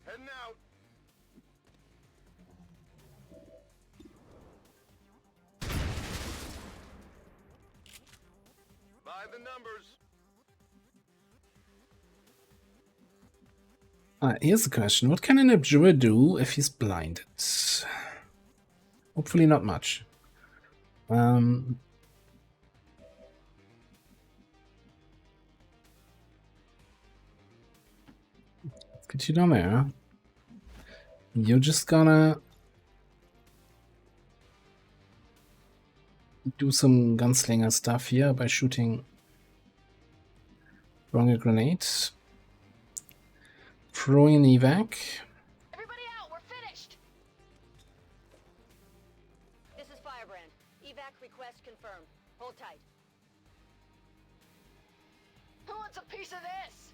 Heading out. By the numbers. Here's the question. What can an abjurer do if he's blinded? Hopefully not much. Let's get you down there. You're just gonna do some gunslinger stuff here by shooting throwing a grenade. Throwing an evac. Everybody out, we're finished. This is Firebrand. Evac request confirmed. Hold tight. Who wants a piece of this?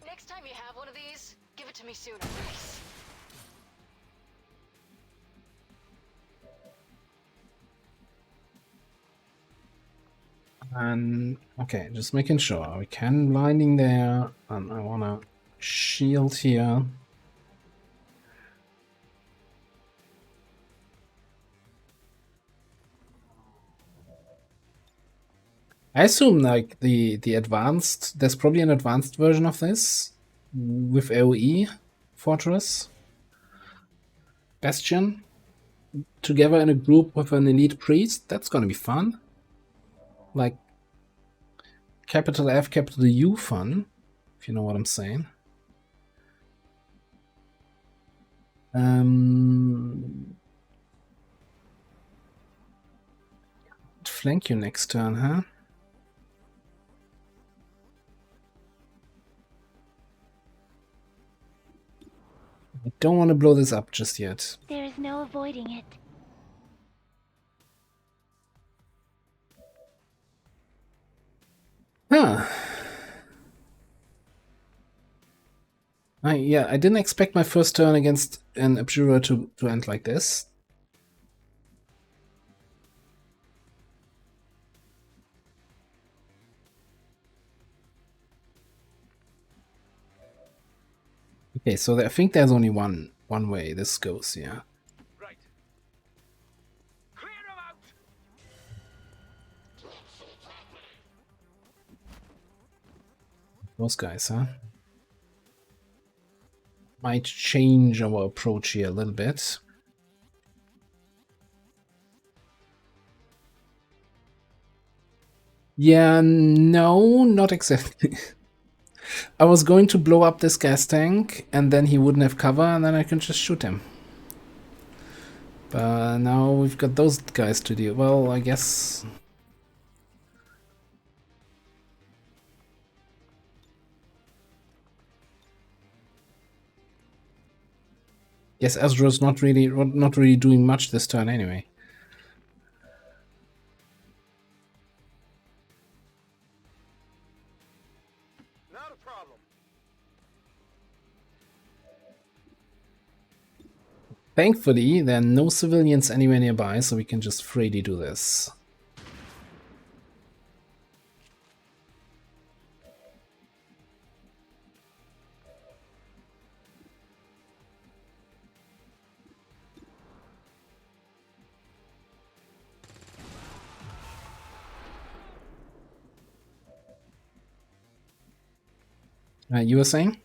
Next time you have one of these, give it to me sooner, please. And okay, just making sure we can blinding there, and I wanna shield here. I assume like the advanced, there's probably an advanced version of this with AoE Fortress Bastion together in a group with an elite priest. That's gonna be fun. Like capital F, capital U fun, if you know what I'm saying. Flank you next turn, huh? I don't want to blow this up just yet. There is no avoiding it. Huh. Yeah, I didn't expect my first turn against an Abjurer to end like this. Okay, so I think there's only one way this goes, yeah. Right. Clear them out. Those guys, huh? Might change our approach here a little bit. Yeah, no, not exactly. I was going to blow up this gas tank, and then he wouldn't have cover, and then I can just shoot him. But now we've got those guys to deal. Well, I guess... Guess Astro's not really doing much this turn anyway. Not a problem. Thankfully, there are no civilians anywhere nearby, so we can just freely do this. You were saying?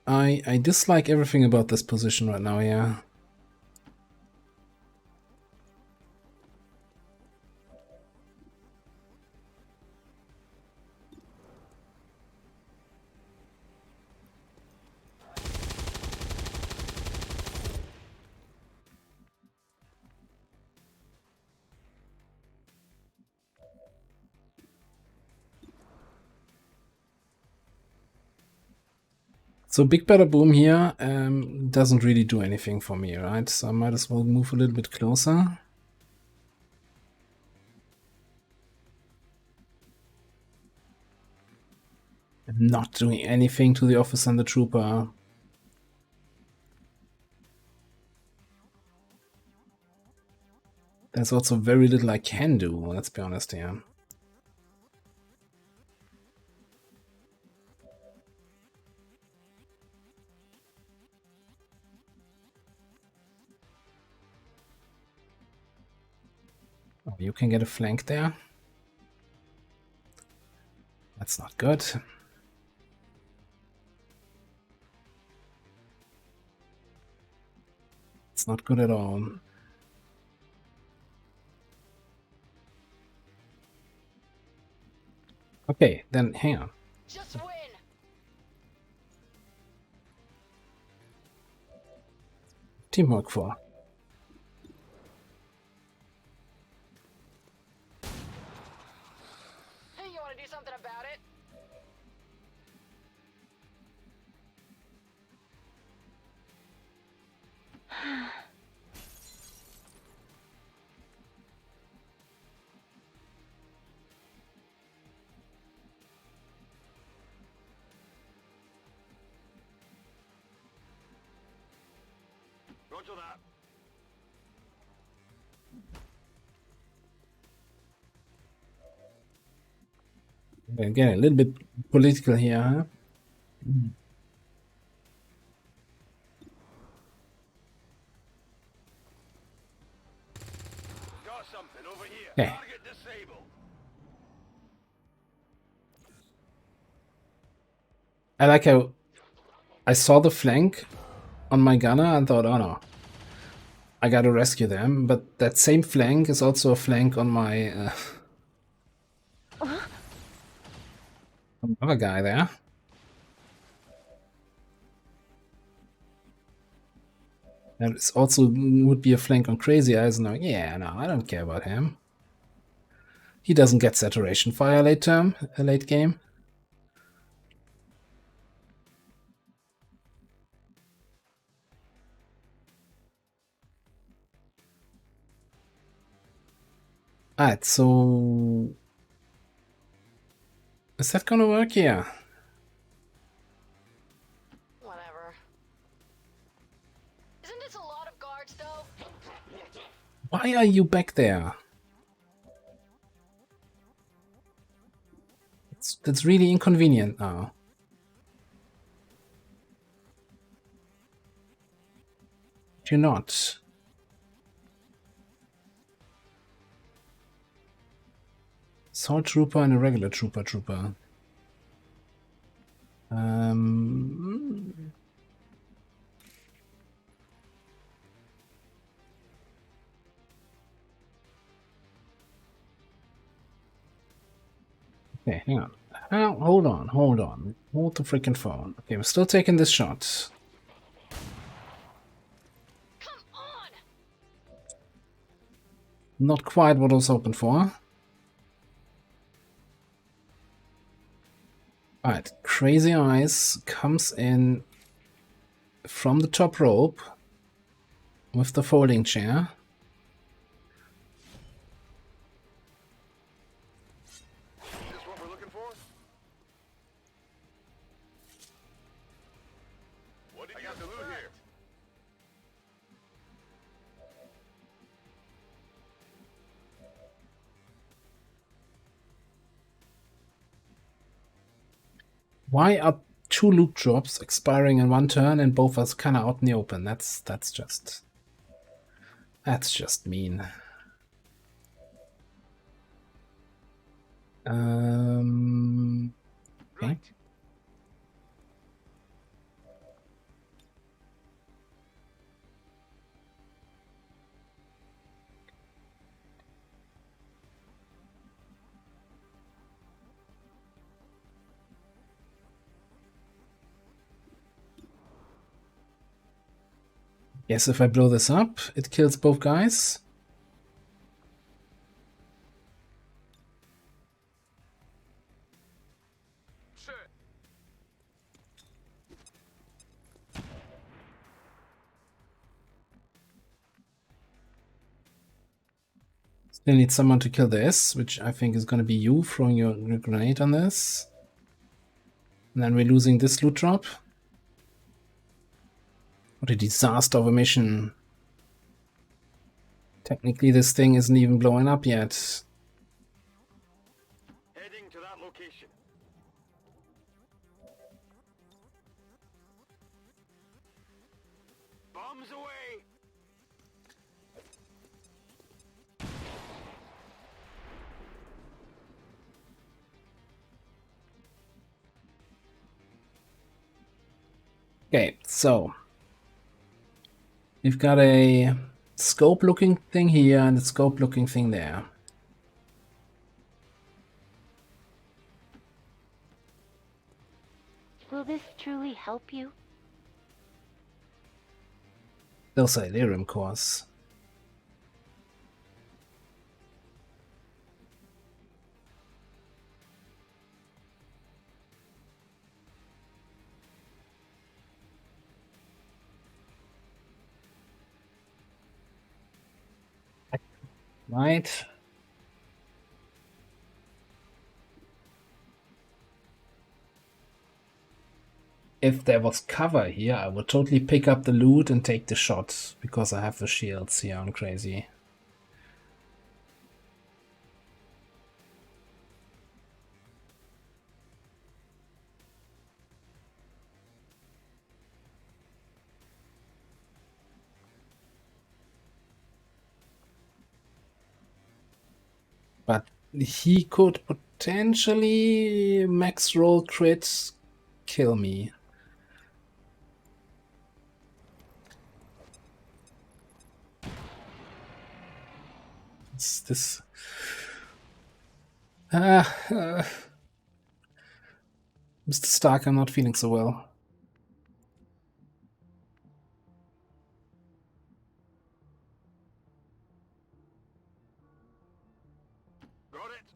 I dislike everything about this position right now, yeah. So Big Bada Boom here doesn't really do anything for me, right? So I might as well move a little bit closer. I'm not doing anything to the officer and the trooper. There's also very little I can do, let's be honest here. Oh, you can get a flank there. That's not good. It's not good at all. Okay, then hang on. Just win. Teamwork for. Hey, you want to do something about it? Roger that. Again, a little bit political here, huh? Got something over here. Okay. Target disabled. I like how I saw the flank on my gunner and thought, oh no, I gotta rescue them. But that same flank is also a flank on my other guy there. And it's also would be a flank on Crazy Eyes. No, yeah, no, I don't care about him. He doesn't get saturation fire late game. Alright, so is that gonna work here? Whatever. Isn't this a lot of guards, though? Why are you back there? That's really inconvenient now. You're not. Assault trooper and a regular trooper. Okay, hang on. Oh, hold on. Hold the freaking phone. Okay, we're still taking this shot. Not quite what I was hoping for. Alright, Crazy Eyes comes in from the top rope with the folding chair. Is this what we're looking for? What did you got the loot here? Why are 2 loot drops expiring in 1 turn and both are kind of out in the open? That's just mean. Okay. Yes, if I blow this up, it kills both guys. Still need someone to kill this, which I think is going to be you throwing your grenade on this. And then we're losing this loot drop. What a disaster of a mission. Technically, this thing isn't even blowing up yet. Heading to that location. Bombs away. Okay, so we've got a scope looking thing here and a scope looking thing there. Will this truly help you? Those are Lyrium cores. Right. If there was cover here, I would totally pick up the loot and take the shot, because I have the shields here on Crazy. But he could potentially max roll crit kill me. It's this. Mr. Stark, I'm not feeling so well. Got it.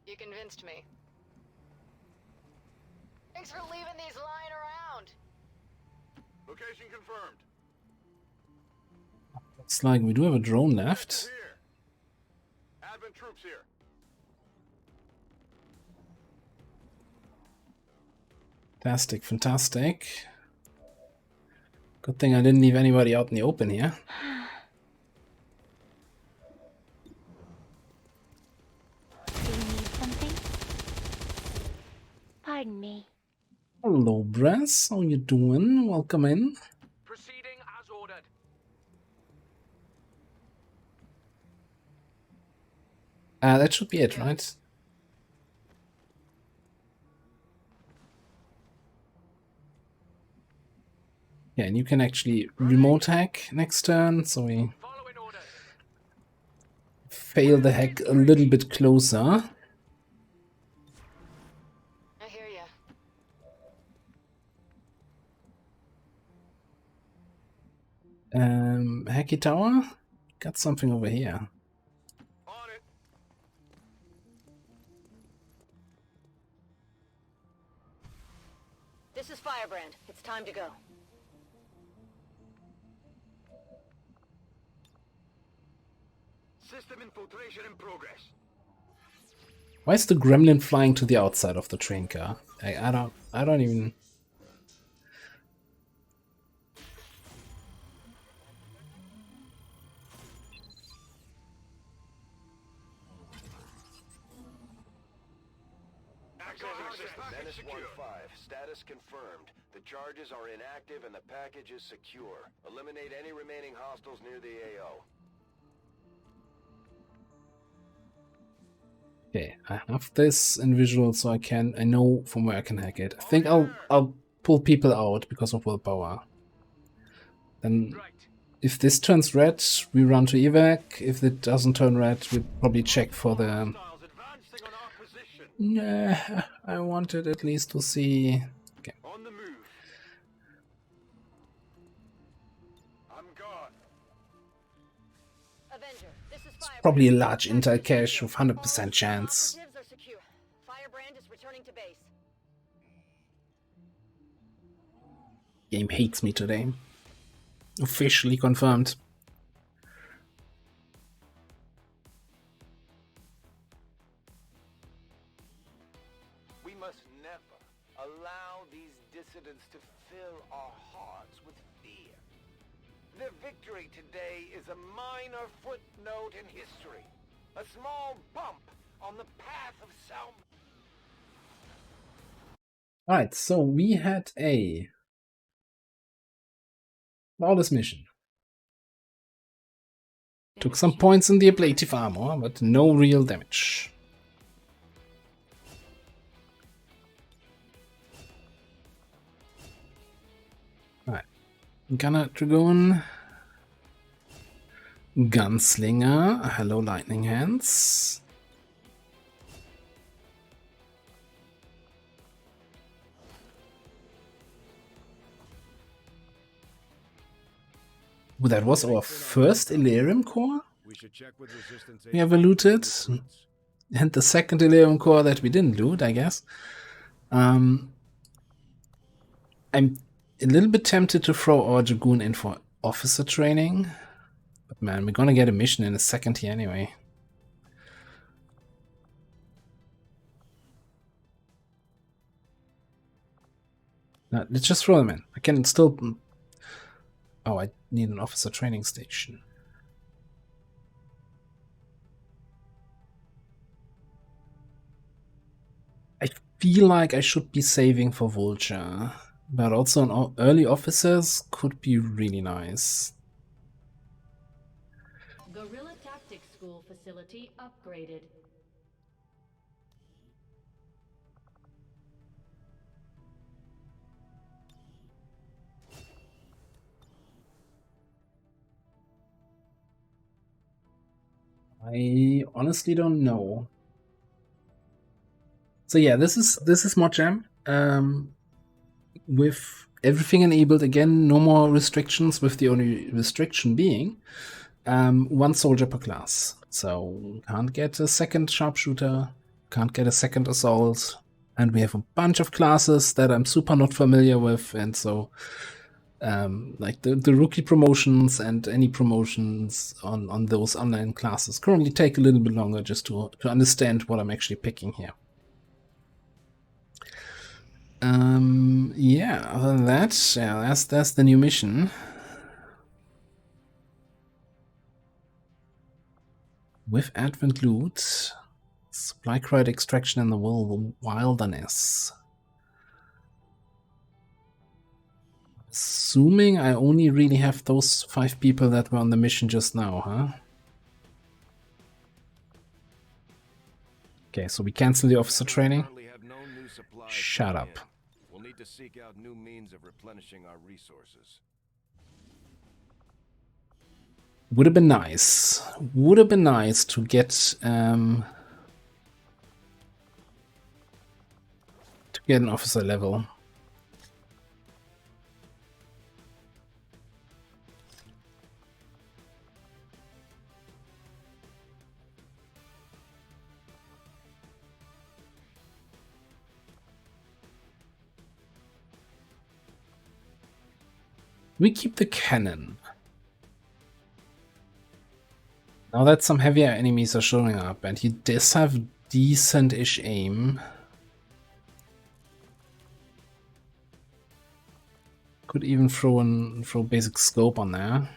You convinced me. Thanks for leaving these lying around. Location confirmed. Looks like we do have a drone left. Here. Advent troops here. Fantastic, fantastic. Good thing I didn't leave anybody out in the open here. Do you need something? Pardon me. Hello, Bress. How you doing? Welcome in. Proceeding as ordered. That should be it, right? Yeah, and you can actually remote hack next turn, so we fail the hack a little bit closer. Hacky Tower? Got something over here. This is Firebrand. It's time to go. System infiltration in progress. Why is the gremlin flying to the outside of the train car? I don't even. Menace 1-5, status confirmed. The charges are inactive and the package is secure. Eliminate any remaining hostiles near the AO. Okay, I have this in visual, so I know from where I can hack it. I think I'll pull people out because of willpower. Then, if this turns red, we run to evac. If it doesn't turn red, we probably check for the. Nah, I wanted at least to see. Okay. On the move. I'm gone. Avenger, this is Firebrand. Probably a large intel cache with 100% chance. Operatives are secure. Firebrand is returning to base. Game hates me today. Officially confirmed. We must never allow these dissidents to fill our hearts with fear. Their victory today is a minor footnote in history. A small bump on the path of salvation. Alright, so we had a flawless mission. Took some points in the ablative armor, but no real damage. Alright. Gunner Dragoon. Gunslinger. Hello, Lightning Hands. Well, that was our first Elerium core we ever looted, and the second Elerium core that we didn't loot, I guess. I'm a little bit tempted to throw our Dragoon in for officer training, but man, we're gonna get a mission in a second here anyway. Now, let's just throw them in. I can still... Oh, I need an officer training station. I feel like I should be saving for Vulture, but also an early officers could be really nice. Guerrilla Tactics School facility upgraded. I honestly don't know. So yeah, this is Mod Jam. With everything enabled again, no more restrictions, with the only restriction being one soldier per class. So can't get a second sharpshooter, can't get a second assault, and we have a bunch of classes that I'm super not familiar with, and so like the rookie promotions and any promotions on those online classes currently take a little bit longer just to understand what I'm actually picking here. Yeah, other than that, yeah, that's the new mission. With Advent loot, supply crate extraction in the wilderness. Assuming I only really have those 5 people that were on the mission just now, huh? Okay, so we cancel the officer training. Shut up. We'll need to seek out new means of replenishing our resources. Would have been nice. Would have been nice to get an officer level. We keep the cannon. Now that some heavier enemies are showing up, and he does have decent-ish aim. Could even throw basic scope on there.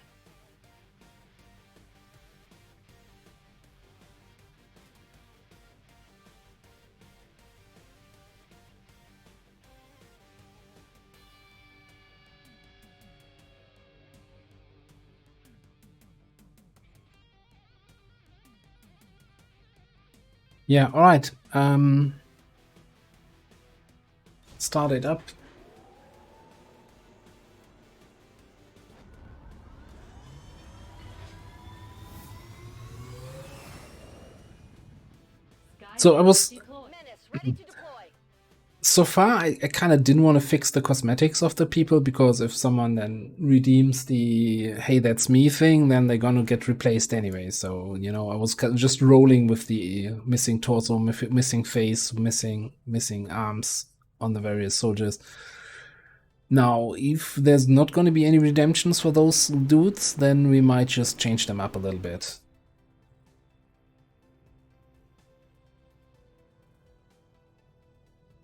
Yeah, alright. Start it up. So I was... So far, I kind of didn't want to fix the cosmetics of the people, because if someone then redeems the "hey, that's me" thing, then they're gonna get replaced anyway. So, you know, I was just rolling with the missing torso, missing face, missing arms on the various soldiers. Now, if there's not going to be any redemptions for those dudes, then we might just change them up a little bit.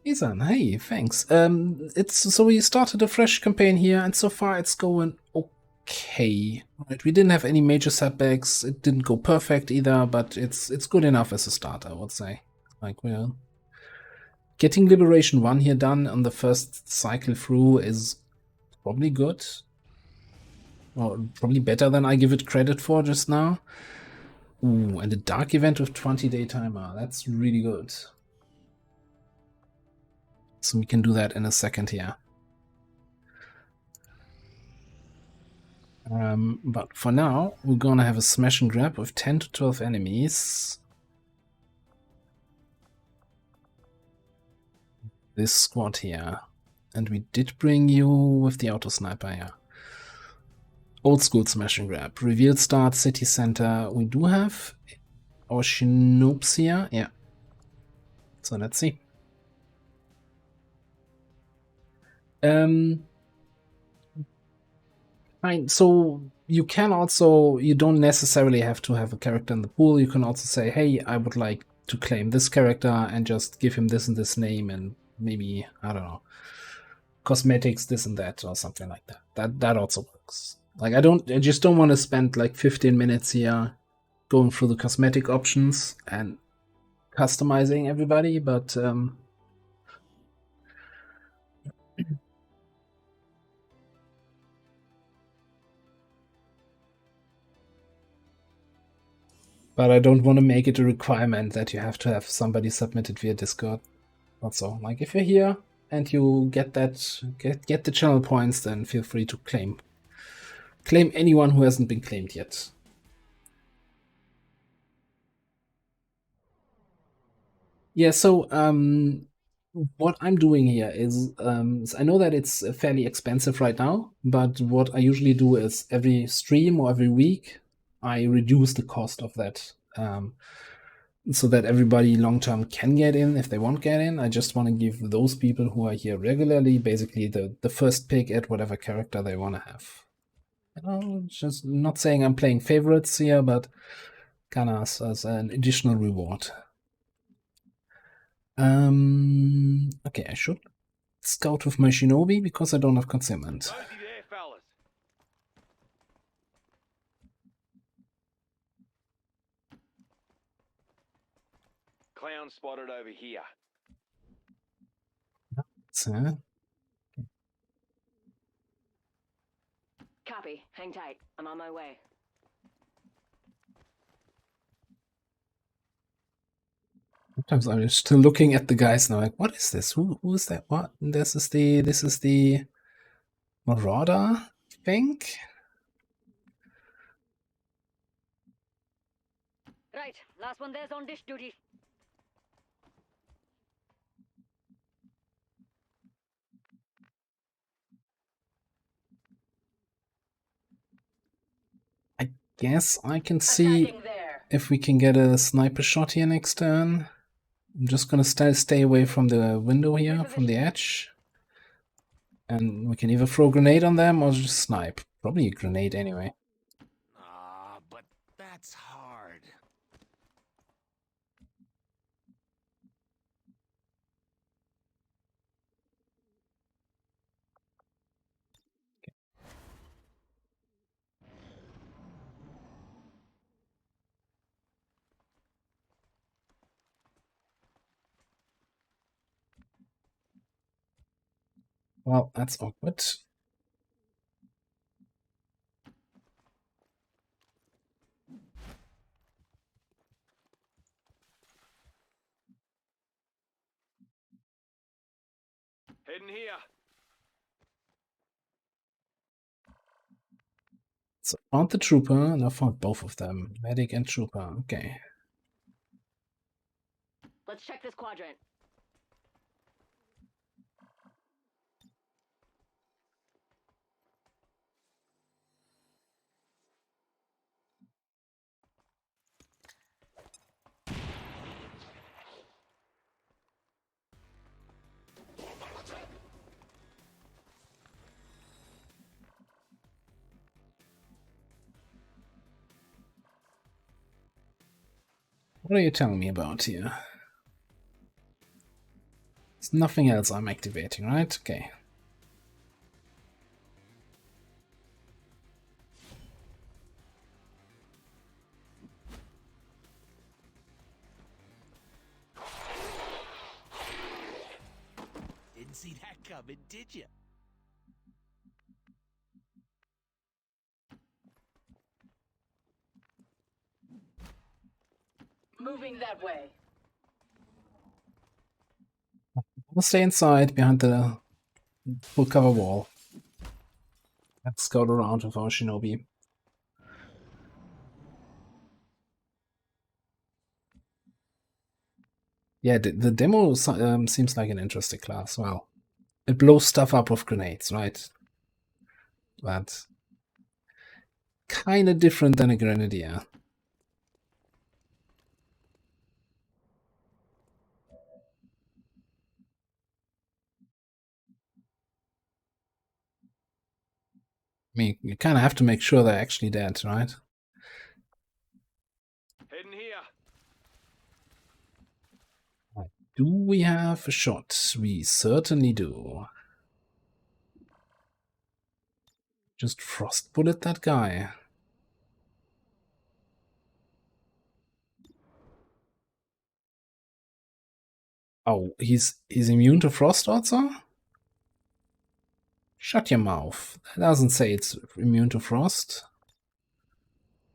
Isan, hey, thanks. So we started a fresh campaign here, and so far it's going okay. Right, we didn't have any major setbacks. It didn't go perfect either, but it's good enough as a start, I would say. Like, we're getting Liberation 1 here done on the first cycle through is probably good. Well, probably better than I give it credit for just now. Ooh, and a dark event with 20-day timer. That's really good. So we can do that in a second here. But for now, we're gonna have a smash and grab with 10 to 12 enemies. This squad here. And we did bring you with the auto sniper here. Old school smash and grab. Reveal start, city center. We do have our Shinobes here. Yeah. So let's see. Fine. So you can also, you don't necessarily have to have a character in the pool. You can also say, hey, I would like to claim this character and just give him this and this name, and maybe, I don't know, cosmetics, this and that, or something like that. That also works. Like, I just don't want to spend like 15 minutes here going through the cosmetic options and customizing everybody, but but I don't want to make it a requirement that you have to have somebody submitted via Discord. Also, like, if you're here and you get the channel points, then feel free to claim anyone who hasn't been claimed yet. Yeah, so what I'm doing here is I know that it's fairly expensive right now, but what I usually do is every stream or every week I reduce the cost of that, so that everybody long-term can get in if they won't get in. I just want to give those people who are here regularly basically the first pick at whatever character they want to have. You know, just not saying I'm playing favorites here, but kind of as an additional reward. Okay, I should scout with my Shinobi because I don't have concealment. Clown spotted over here. Copy. Hang tight. I'm on my way. Sometimes I'm still looking at the guys now, like, what is this? Who is that? What? This is the Marauder, I think. Right, last one there's on dish duty. I guess I can see if we can get a sniper shot here next turn. I'm just gonna stay away from the window here, from the edge. And we can either throw a grenade on them or just snipe. Probably a grenade anyway. But that's hard. Well, that's awkward. Hidden here. So I found the trooper, and I found both of them. Medic and trooper. Okay. Let's check this quadrant. What are you telling me about here? There's nothing else I'm activating, right? Okay. Didn't see that coming, did you? Moving that way. We'll stay inside behind the full cover wall. Let's scout around with our shinobi. Yeah, the demo seems like an interesting class. Well, it blows stuff up with grenades, right? But kind of different than a grenadier. I mean, you kind of have to make sure they're actually dead, right? Hidden here. Do we have a shot? We certainly do. Just frost bullet that guy. Oh, he's immune to frost also? Shut your mouth. That doesn't say it's immune to frost.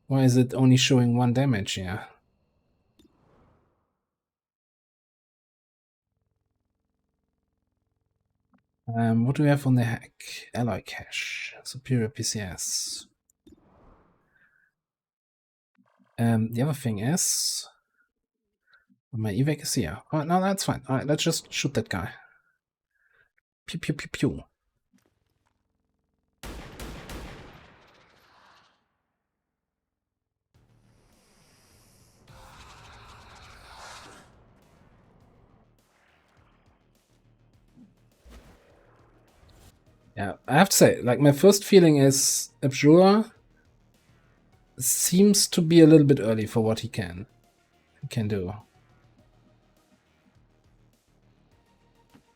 Why is it only showing 1 damage here? What do we have on the hack? Alloy cache. Superior PCS. The other thing is... my evac is here. Oh, no, that's fine. Alright, let's just shoot that guy. Pew pew pew pew. Yeah, I have to say, like, my first feeling is Abjura seems to be a little bit early for what he can do.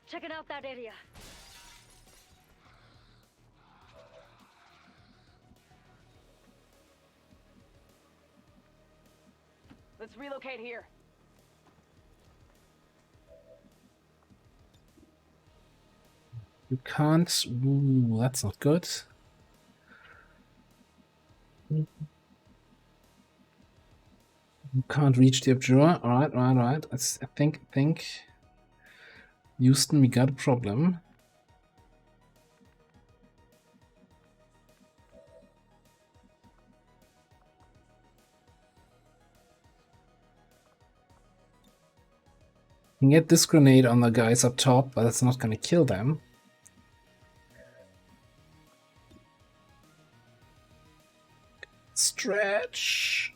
Checking out that area. Let's relocate here. You can't... Ooh, that's not good. You can't reach the Abjura. Alright, alright. I think... Houston, we got a problem. You can get this grenade on the guys up top, but it's not going to kill them. Stretch.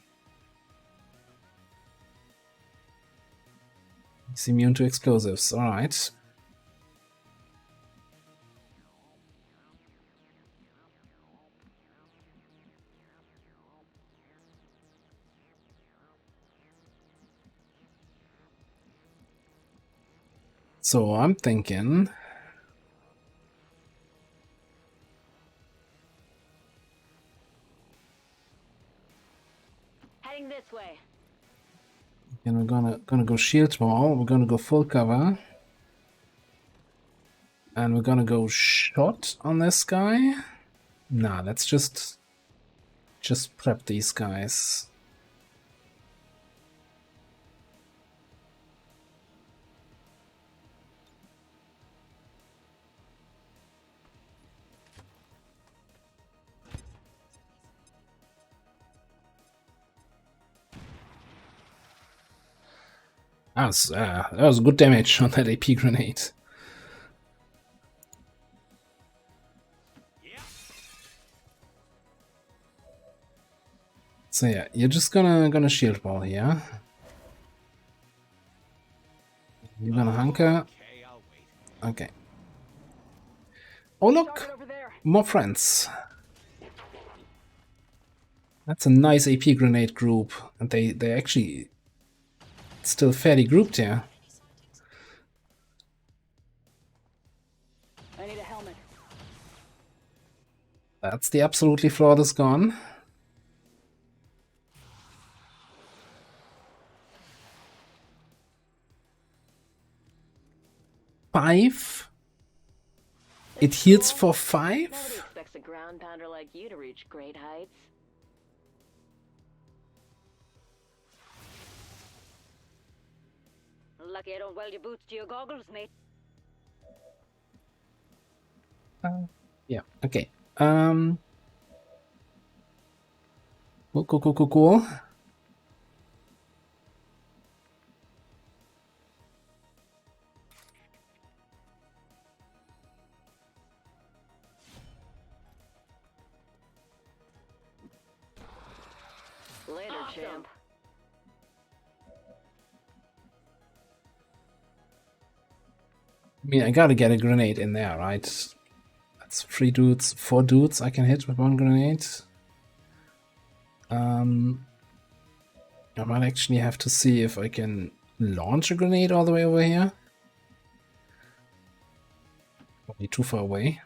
He's immune to explosives. All right. So I'm thinking... Heading this way. And we're gonna go shield wall. We're gonna go full cover. And we're gonna go shot on this guy. Nah, let's just prep these guys. That was good damage on that AP grenade. So yeah, you're just gonna shield wall here. You're gonna hunker. Okay. Oh look, more friends. That's a nice AP grenade group, and they actually still fairly grouped here. I need a helmet. That's the absolutely flawless gun. Five. It heals for 5. Nobody expects a ground pounder like you to reach great heights. Lucky I don't weld your boots to your goggles, mate. Yeah. Okay. Cool. Later, champ. I mean, I gotta get a grenade in there, right? That's 4 dudes I can hit with 1 grenade. I might actually have to see if I can launch a grenade all the way over here. Probably too far away.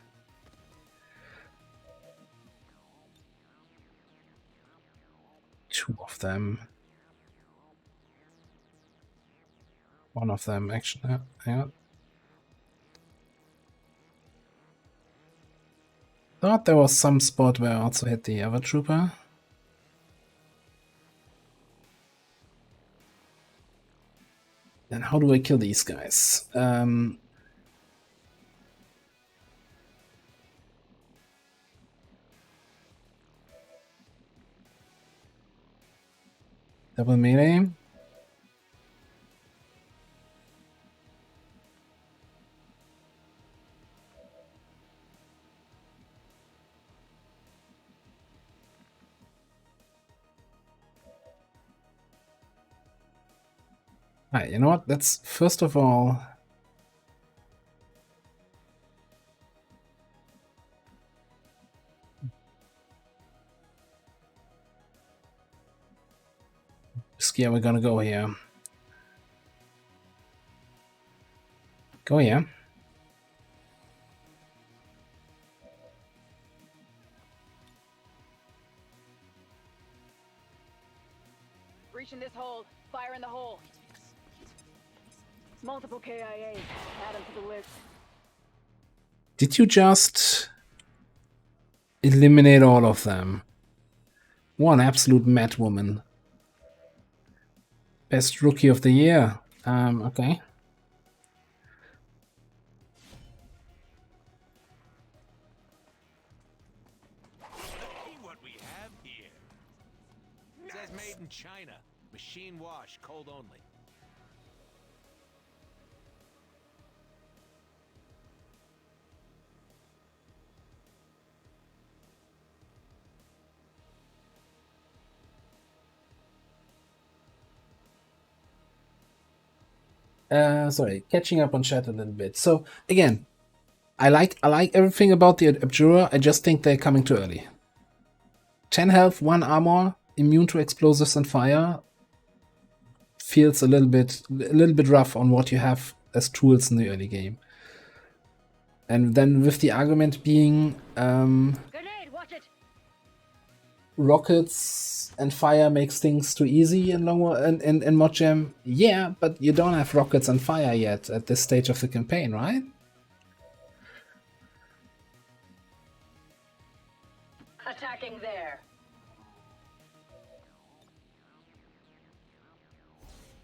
Two of them. One of them, actually. Yeah. Thought there was some spot where I also hit the other trooper. Then how do I kill these guys? Double melee. Alright, you know what? Let's first of all yeah, we're gonna go here. Go here. Breaching this hold. Fire in the hole. Multiple KIAs. Add them to the list. Did you just eliminate all of them? One absolute mad woman. Best rookie of the year. Okay. See what we have here. It says made in China. Machine wash, cold only. Sorry, catching up on chat a little bit. So again, I like everything about the Abjurer. I just think they're coming too early. 10 health, 1 armor, immune to explosives and fire. Feels a little bit rough on what you have as tools in the early game. And then with the argument being Grenade, watch it. rockets and fire makes things too easy in in Mod Jam. Yeah, but you don't have rockets and fire yet at this stage of the campaign, right? Attacking there.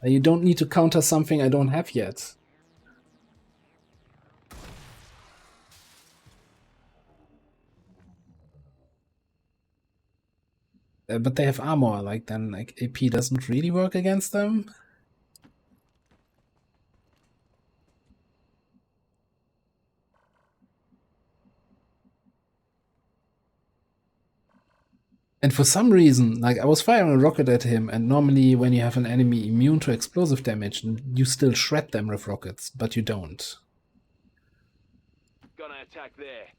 You don't need to counter something I don't have yet. But they have armor, like then like AP doesn't really work against them. And for some reason, like I was firing a rocket at him, and normally when you have an enemy immune to explosive damage, you still shred them with rockets, but you don't. Gonna attack there.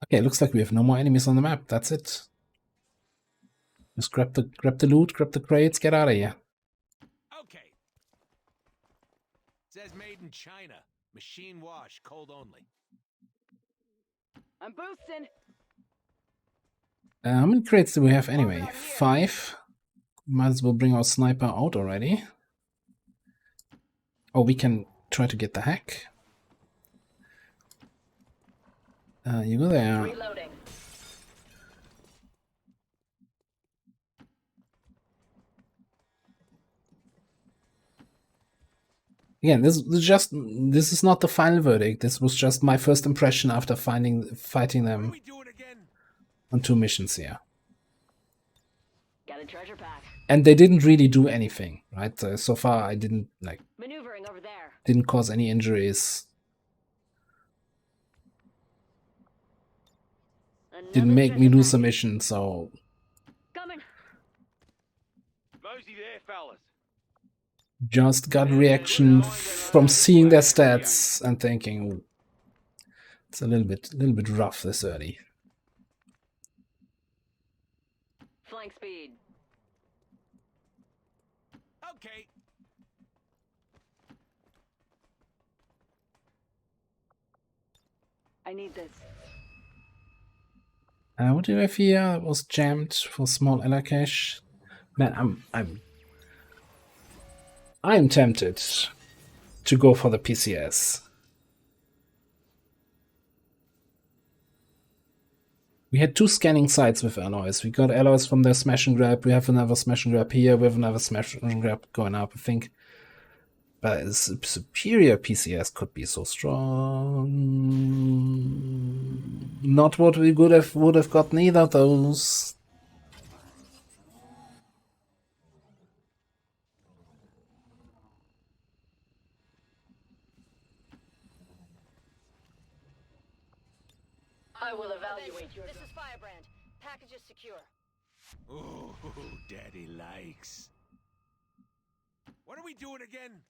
Okay, looks like we have no more enemies on the map. That's it. Just grab the loot, grab the crates, get out of here. Okay. Says made in China. Machine wash, cold only. I'm boosting. How many crates do we have anyway? 5. Might as well bring our sniper out already. Oh, we can try to get the hack. You go there. Reloading. Again, this is not the final verdict. This was just my first impression after fighting them on 2 missions here. Got a treasure pack. And they didn't really do anything, right? So far, I didn't Maneuvering over there. didn't cause any injuries. Didn't make me lose a mission, so Coming. Mosey there, fellas. just got reaction from seeing their stats and thinking it's a little bit rough this early. Flank speed. Okay. I need this. What do we have here? It was jammed for small ally cache. Man, I'm tempted to go for the PCS. We had 2 scanning sites with alloys. We got alloys from their smash and grab. We have another smash and grab here. We have another smash and grab going up, I think. But a superior PCS could be so strong. Not what we would have gotten either of those. I will evaluate your. This is Firebrand. Package is secure. Ooh, daddy likes. What are we doing again?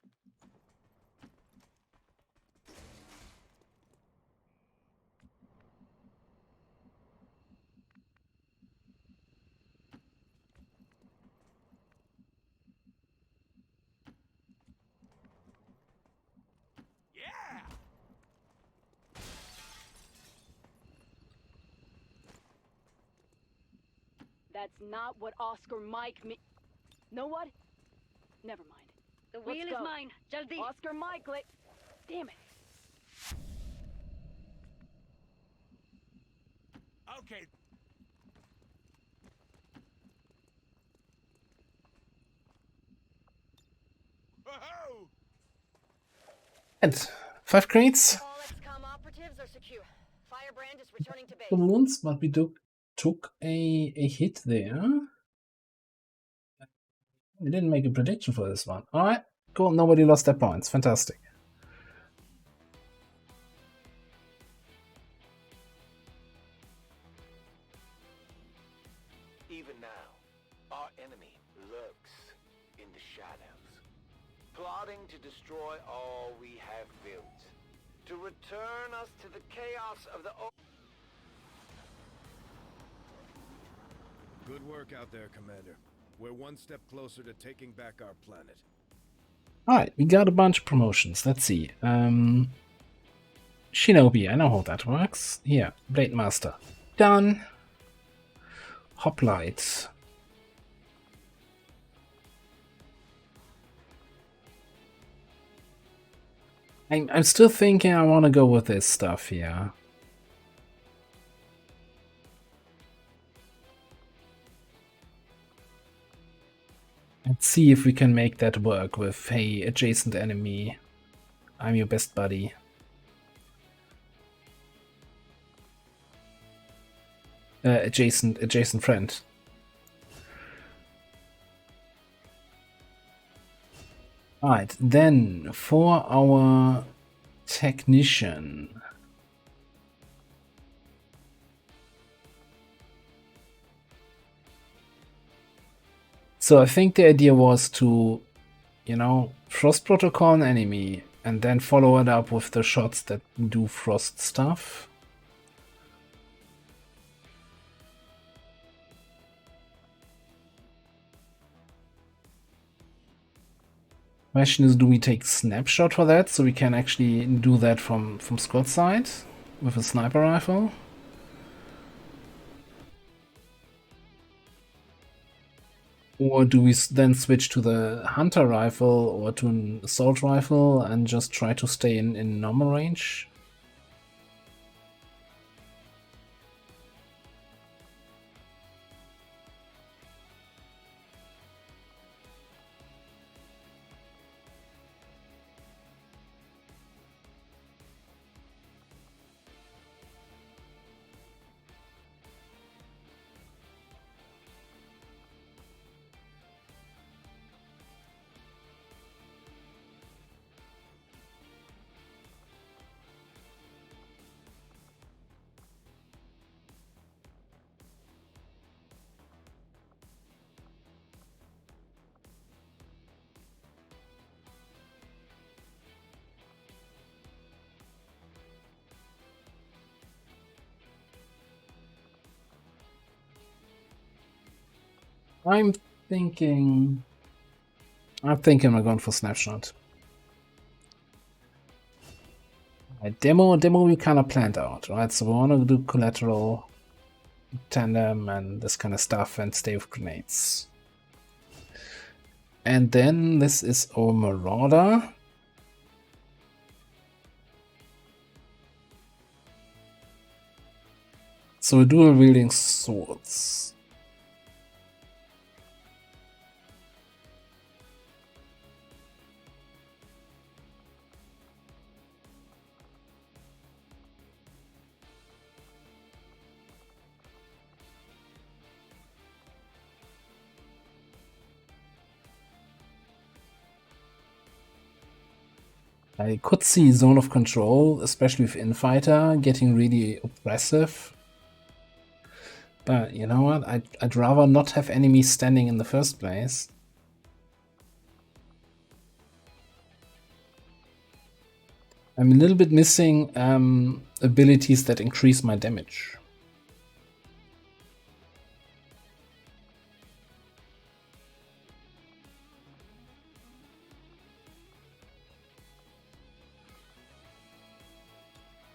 That's not what Oscar Mike me. Know what? Never mind. The Let's wheel is go. mine. Jaldi. Oscar Mike, damn it. Okay. Whoa! And 5 crates. All XCOM operatives are secure. Firebrand is returning to base. The wounds, but we took a hit there. We didn't make a prediction for this one. Alright, cool. Nobody lost their points. Fantastic. Even now, our enemy lurks in the shadows, plotting to destroy all we have built, to return us to the chaos of the Good work out there, Commander. We're one step closer to taking back our planet. Alright, we got a bunch of promotions. Let's see. Shinobi, I know how that works. Here, Blade Master. Done. Hoplite. I'm still thinking I want to go with this stuff here. Let's see if we can make that work with, hey, adjacent enemy, I'm your best buddy. Adjacent friend. Alright, then for our technician. So I think the idea was to, you know, frost protocol an enemy and then follow it up with the shots that do frost stuff. Question is, do we take snapshot for that so we can actually do that from squad side with a sniper rifle? Or do we then switch to the hunter rifle or to an assault rifle and just try to stay in normal range? I'm thinking we're going for snapshot. Right, demo we kind of planned out, right? So we want to do collateral, tandem, and this kind of stuff, and stay with grenades. And then this is our marauder. So we're dual wielding swords. I could see zone of control, especially with Infighter, getting really oppressive. But you know what? I'd rather not have enemies standing in the first place. I'm a little bit missing abilities that increase my damage.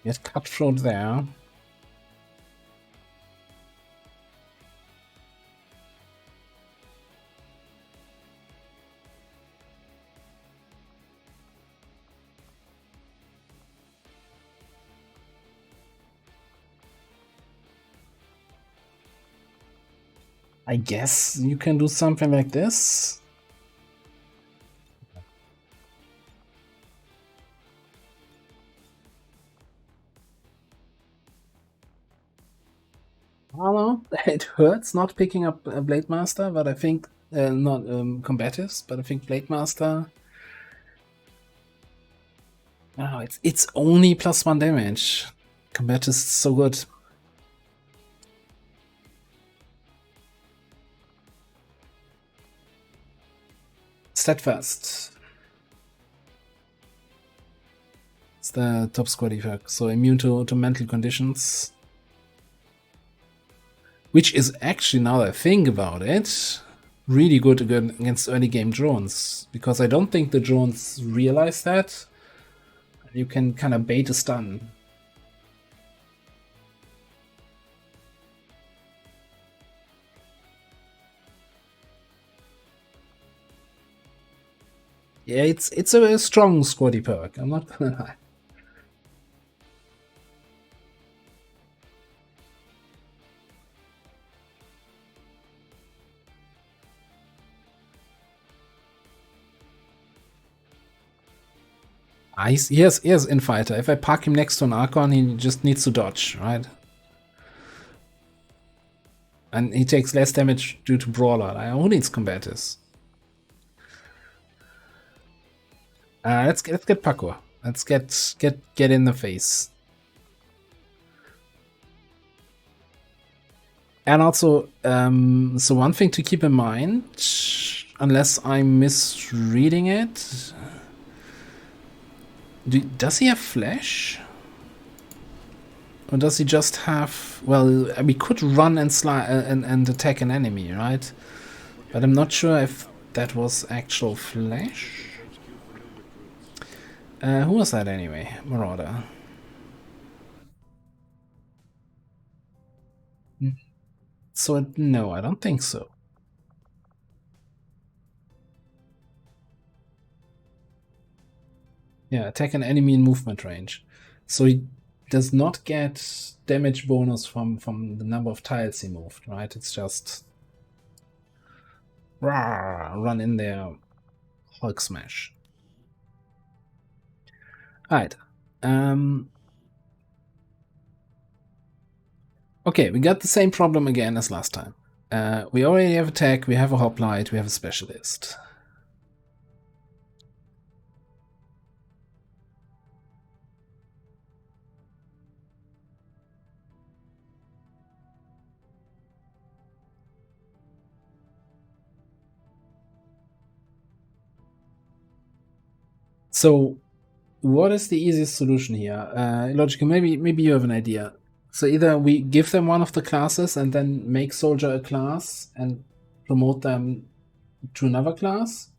Get cutthroat there. I guess you can do something like this. I don't know. It hurts not picking up a Blade Master, but I think not combatives, but I think Blade Master. Wow, it's only +1 damage. Combatives is so good. Steadfast. It's the top squad effect, so immune to mental conditions. which is actually, now that I think about it, really good against early game drones, because I don't think the drones realize that. You can kind of bait a stun. Yeah, it's a strong squaddy perk, I'm not gonna lie. He has Infighter. If I park him next to an Archon, he just needs to dodge, right? And he takes less damage due to Brawler. Who needs Combatives? Let's get Paco. Let's get in the face. And also, so one thing to keep in mind, unless I'm misreading it, does he have flash? Or does he just have... Well, we could run and and attack an enemy, right? But I'm not sure if that was actual flash. Who was that anyway? Marauder. So, no, I don't think so. Yeah, attack an enemy in movement range. So he does not get damage bonus from the number of tiles he moved, right? It's just run in there, Hulk smash. Alright. Okay, we got the same problem again as last time. We already have attack, we have a hoplite, we have a specialist. So, what is the easiest solution here? Logical, maybe you have an idea. So either we give them one of the classes and then make soldier a class and promote them to another class.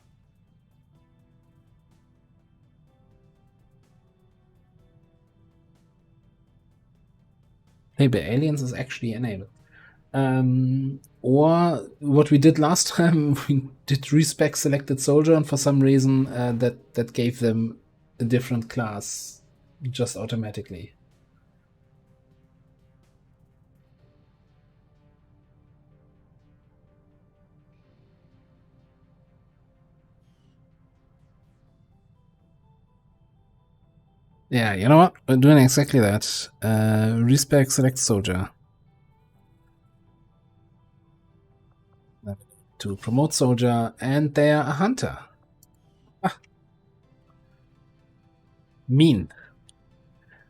Maybe aliens is actually enabled. Or what we did last time, we did respec selected soldier, and for some reason that gave them a different class just automatically. Yeah, you know what? We're doing exactly that. Respec select soldier. To promote soldier, and they are a hunter. Ah. Mean.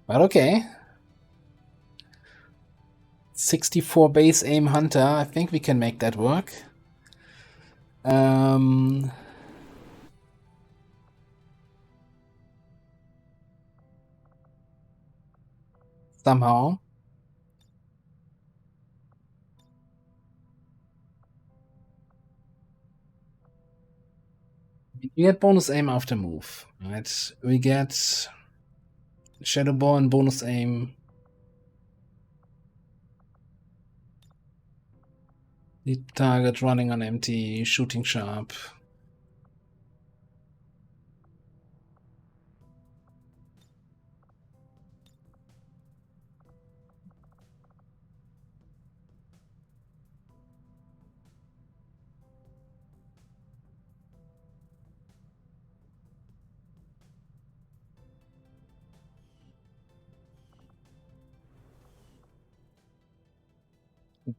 But okay. 64 base aim hunter. I think we can make that work. Somehow. We get bonus aim after move, right? We get Shadowborn bonus aim. The target running on empty, shooting sharp.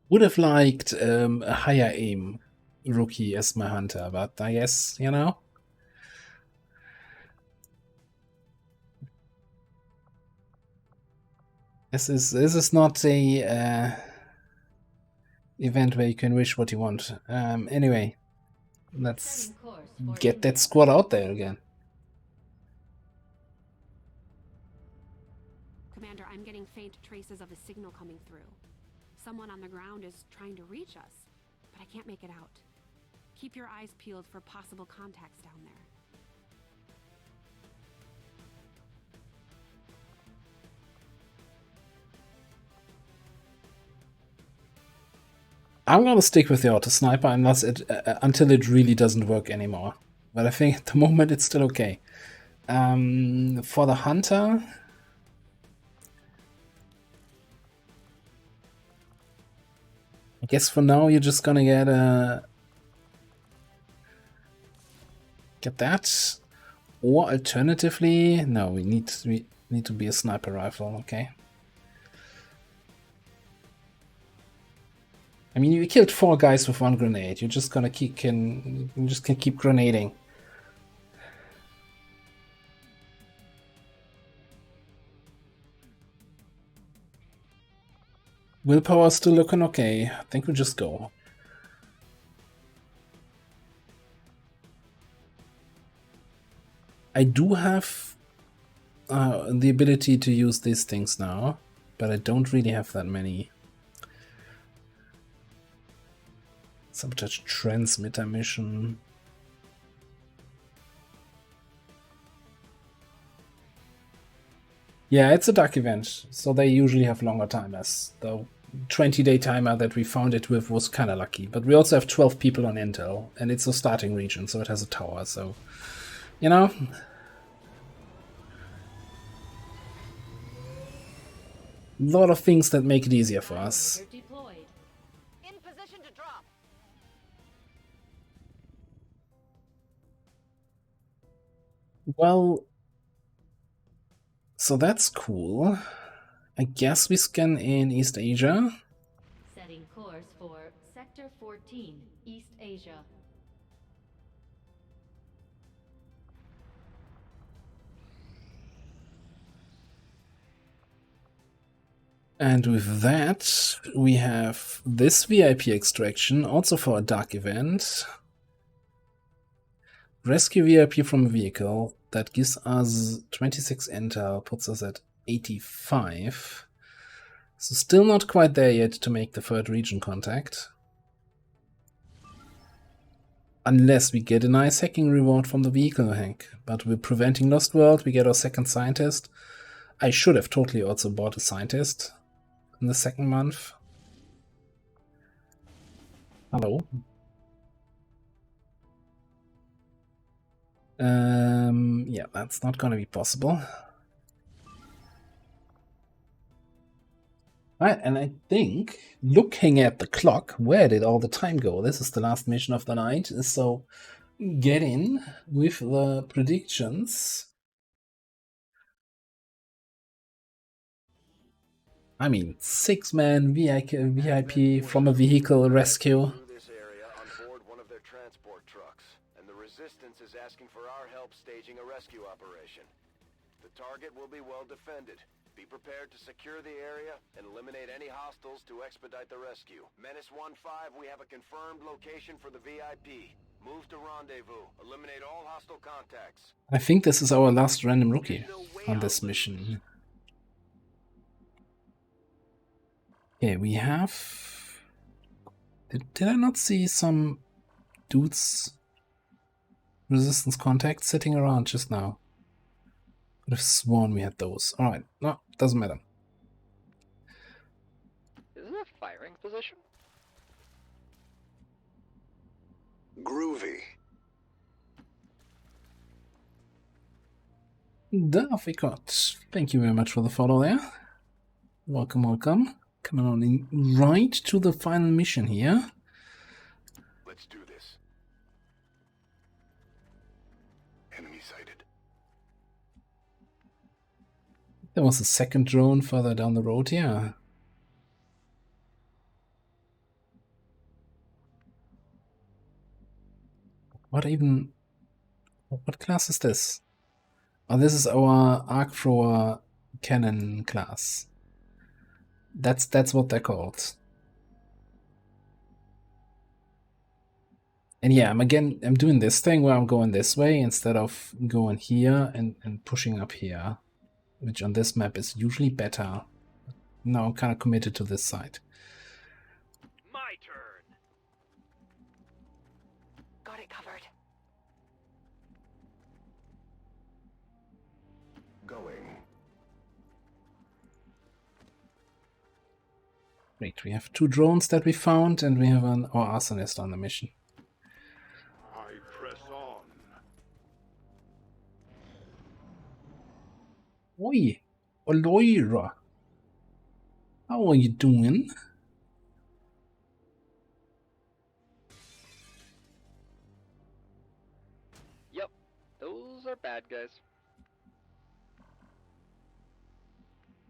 Would have liked a higher aim rookie as my hunter, but I guess, you know. This is not a event where you can wish what you want. Anyway, let's get that squad out there again. Commander, I'm getting faint traces of a signal coming through. Someone on the ground is trying to reach us, but I can't make it out. Keep your eyes peeled for possible contacts down there. I'm gonna stick with the auto sniper unless until it really doesn't work anymore. But I think at the moment it's still okay. For the hunter, I guess for now you're just gonna get that, or alternatively, no, we need to be a sniper rifle. Okay. I mean, you killed 4 guys with 1 grenade. You're just gonna keep can keep grenading. Willpower still looking okay. I think we just go. I do have the ability to use these things now, but I don't really have that many. Sabotage transmitter mission. Yeah, it's a dark event, so they usually have longer timers. The 20-day timer that we found it with was kind of lucky, but we also have 12 people on Intel, and it's a starting region, so it has a tower, so, you know. A lot of things that make it easier for us. In position to drop. Well, so that's cool. I guess we scan in East Asia. Setting course for Sector 14, East Asia. And with that, we have this VIP extraction, also for a dark event. Rescue VIP from a vehicle. That gives us 26 intel, puts us at 85. So still not quite there yet to make the third region contact. Unless we get a nice hacking reward from the vehicle hack. But we're preventing Lost World, we get our second scientist. I should have totally also bought a scientist in the second month. Hello. Yeah, that's not gonna be possible. Right, and I think, looking at the clock, where did all the time go? This is the last mission of the night, so get in with the predictions. I mean, 6-man VIP from a vehicle rescue. Resistance is asking for our help staging a rescue operation. The target will be well defended. Be prepared to secure the area and eliminate any hostiles to expedite the rescue. Menace 1-5, we have a confirmed location for the VIP. Move to rendezvous. Eliminate all hostile contacts. I think this is our last random rookie on this mission. Okay, we have... Did I not see some dudes... resistance contacts sitting around just now? Could have sworn we had those. Alright, no, doesn't matter. Is it a firing position? Groovy. Daficot, thank you very much for the follow there. Welcome, welcome. Coming on in right to the final mission here. Let's do this. Enemy sighted. There was a second drone further down the road here. What class is this? Oh, this is our arc thrower cannon class. That's what they're called. And yeah, I'm doing this thing where I'm going this way instead of going here and pushing up here, which on this map is usually better. Now I'm kind of committed to this side. got it covered. Going. Great, we have 2 drones that we found, and we have our arsonist on the mission. I press on. Oi, Aloyra. How are you doing? Yep, those are bad guys.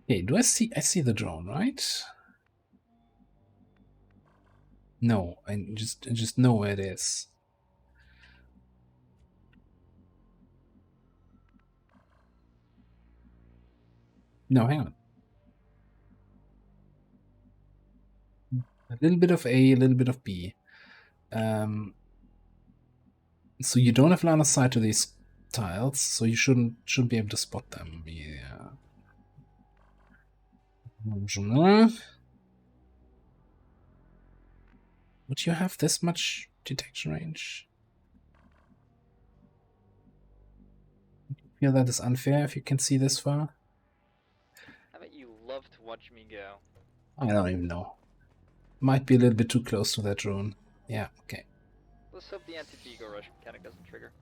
Okay, do I see the drone, right? No, I just know where it is. No, hang on. A little bit of A, a little bit of B. So you don't have line of sight to these tiles, so you shouldn't be able to spot them. Yeah. Would you have this much detection range? You feel that is unfair if you can see this far? How about you love to watch me go? I don't even know. Might be a little bit too close to that drone. Yeah, okay. Let's hope the anti-Vigo rush mechanic doesn't trigger.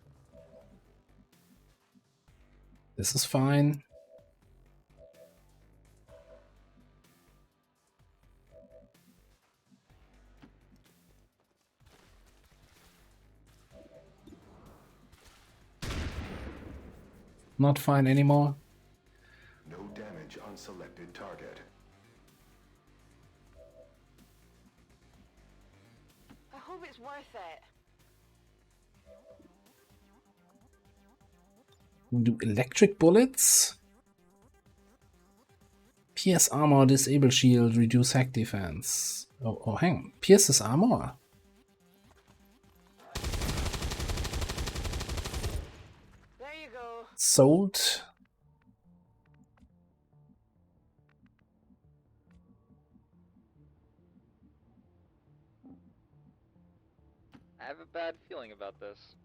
This is fine. Not fine anymore. No damage on selected target. I hope it's worth it. Do electric bullets? Pierce armor, disable shield, reduce hack defense. Oh, hang on. Pierce's armor? There you go. Sold. I have a bad feeling about this.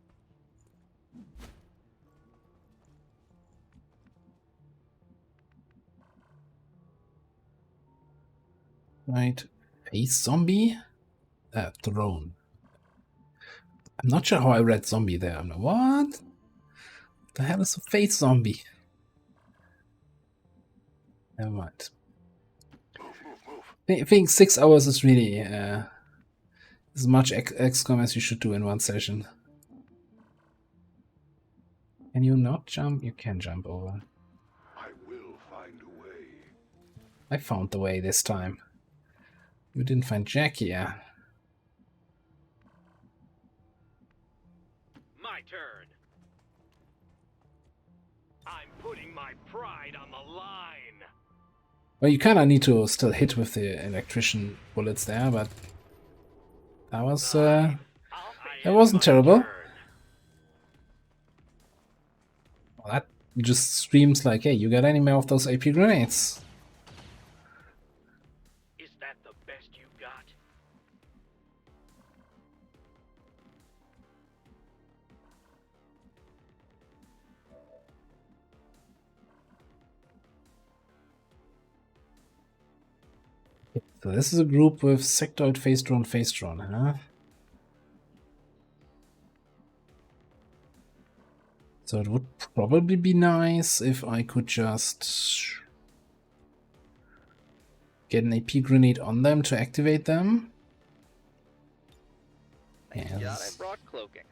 Right. Face zombie? Drone. I'm not sure how I read zombie there. I'm like, what? The hell is a face zombie? Never mind. I think 6 hours is really as much XCOM as you should do in one session. Can you not jump? You can jump over. I will find a way. I found the way this time. You didn't find Jack here. My turn. I'm putting my pride on the line. Well, you kind of need to still hit with the electrician bullets there, but that was that wasn't terrible. Well, that just screams like, hey, you got any more of those AP grenades? Is that the best you got? So this is a group with sectoid face drone, huh? So it would probably be nice if I could just get an AP grenade on them to activate them. Thank God I brought cloaking.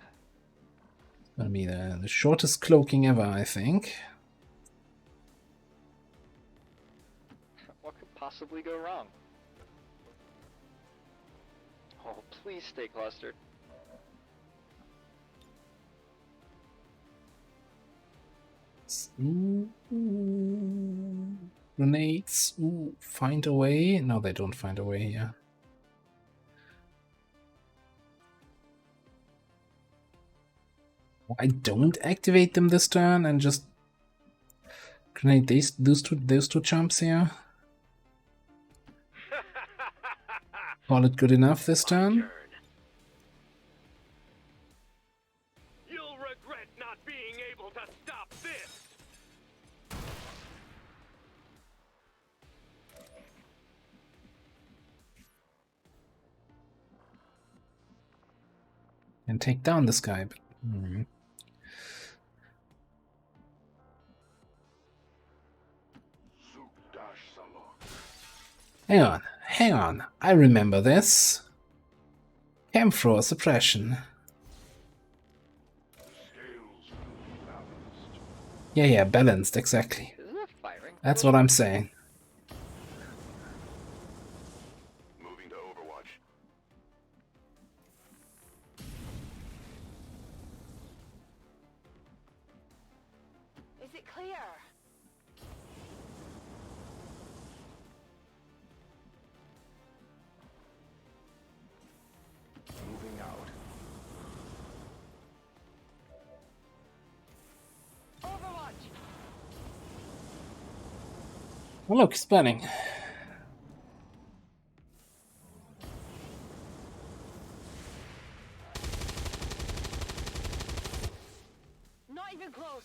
It's gonna be the shortest cloaking ever, I think. What could possibly go wrong? Oh, please stay clustered. Ooh. Grenades. Ooh, find a way. No, they don't find a way here. I don't activate them this turn and just grenade those two chumps here. Call it good enough this turn. Can take down this guy. But, hang on. I remember this. Camphor suppression. Yeah, balanced, exactly. Is that firing? That's what I'm saying. Moving to Overwatch. Is it clear? Moving out. Overwatch! Oh, look, he's planning. Not even close.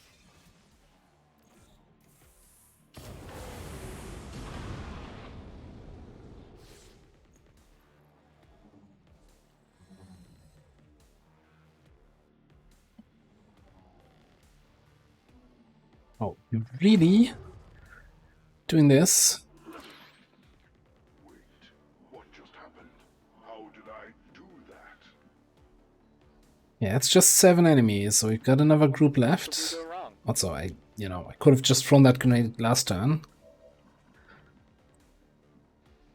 Oh, you really doing this? Wait, what just happened? How did I do that? Yeah, it's just 7 enemies, so we've got another group left. Also, I could have just thrown that grenade last turn.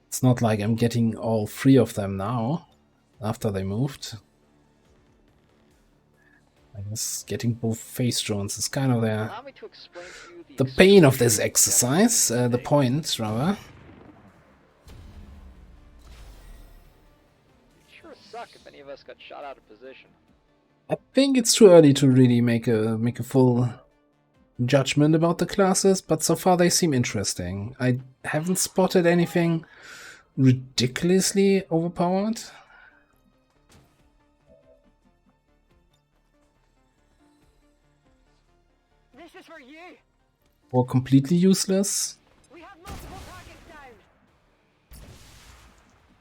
It's not like I'm getting all 3 of them now, after they moved. I guess getting both phase drones is kind of Allow me to explain to you the pain of this exercise, the point, rather. It'd sure suck if any of us got shot out of position. I think it's too early to really make a full judgment about the classes, but so far they seem interesting. I haven't spotted anything ridiculously overpowered. This is for you. Or completely useless. We have multiple targets down.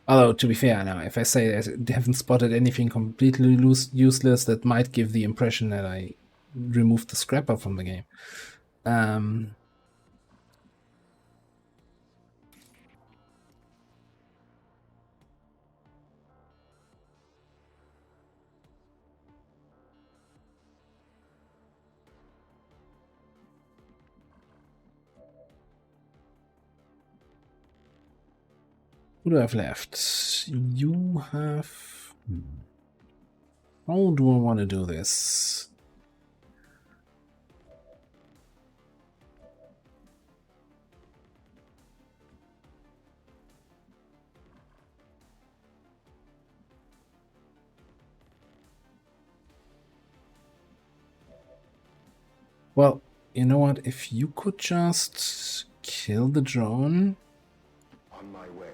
Although, to be fair, now, if I say I haven't spotted anything completely useless, that might give the impression that I removed the scrapper from the game. Who do I have left? You have... How do I want to do this? Well, you know what? If you could just kill the drone... On my way.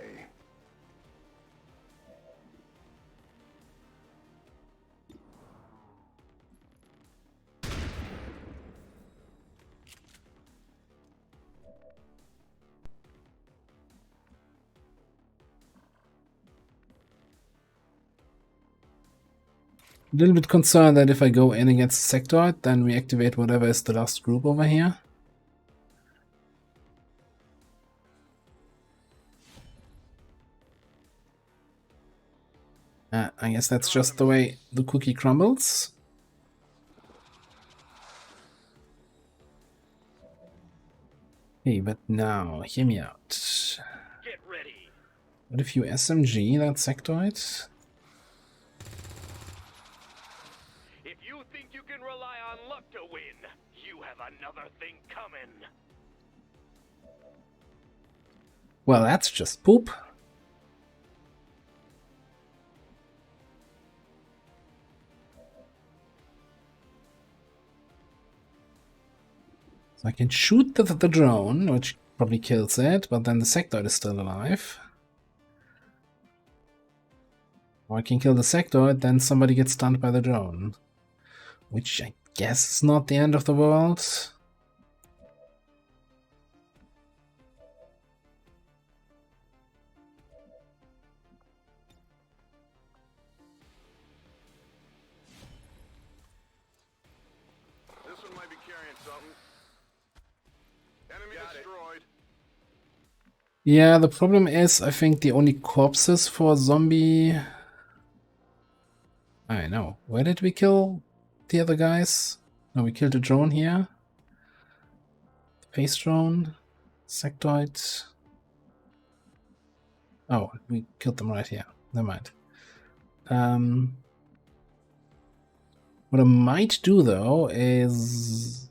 A little bit concerned that if I go in against the sectoid, then we activate whatever is the last group over here. I guess that's just the way the cookie crumbles. Hey, but now, hear me out. Get ready. What if you SMG that sectoid? If you think you can rely on luck to win, you have another thing coming. Well, that's just poop. So I can shoot the drone, which probably kills it, but then the sectoid is still alive. Or I can kill the sectoid, then somebody gets stunned by the drone. Which I guess is not the end of the world. Trying something. Enemy destroyed. Yeah, the problem is, I think the only corpses for zombie... I know. Where did we kill the other guys? No, we killed a drone here. Space drone. Sectoid. Oh, we killed them right here. Never mind. What I might do, though, is...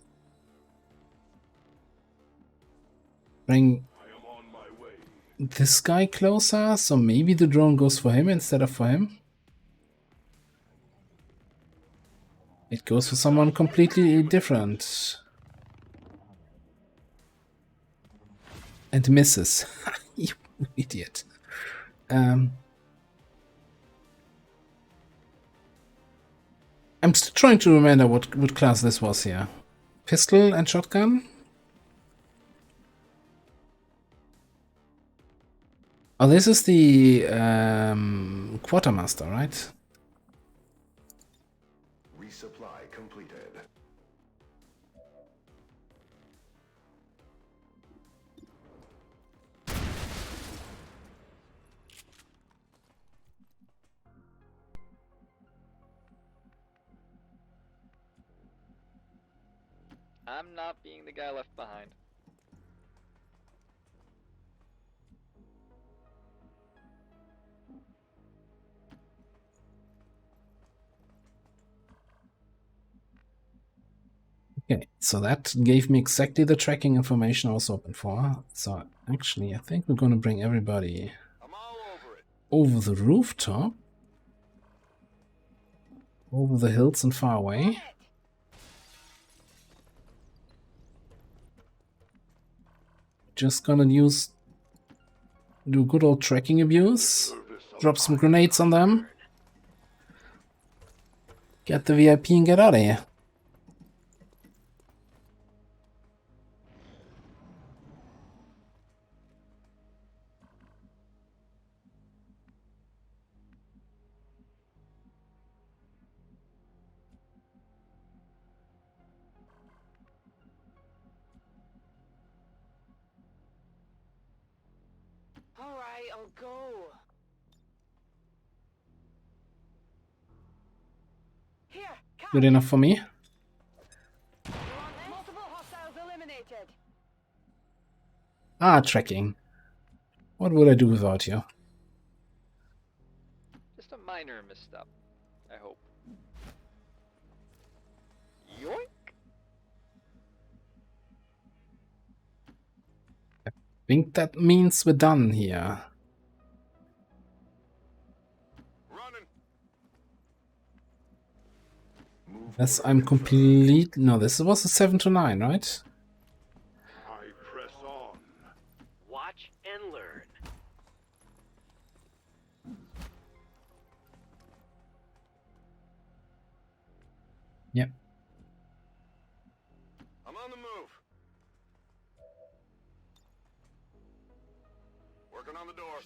bring this guy closer, so maybe the drone goes for him instead of for him. It goes for someone completely different. And misses. You idiot. I'm still trying to remember what class this was here. Pistol and shotgun? Oh, this is the quartermaster, right? Resupply completed. I'm not being the guy left behind. Okay, so that gave me exactly the tracking information I was hoping for. So actually, I think we're going to bring everybody over the rooftop, over the hills and far away. Just gonna do good old tracking abuse, drop some grenades on them, get the VIP and get out of here. Alright, I'll go. Here, Good enough for me. multiple hostiles eliminated. Ah, tracking. What would I do without you? Just a minor misstep, I hope. Yoink! I think that means we're done here. Yes, I'm complete. No, this was a 7 to 9, right? I press on. Watch and learn. Yep. I'm on the move. Working on the door.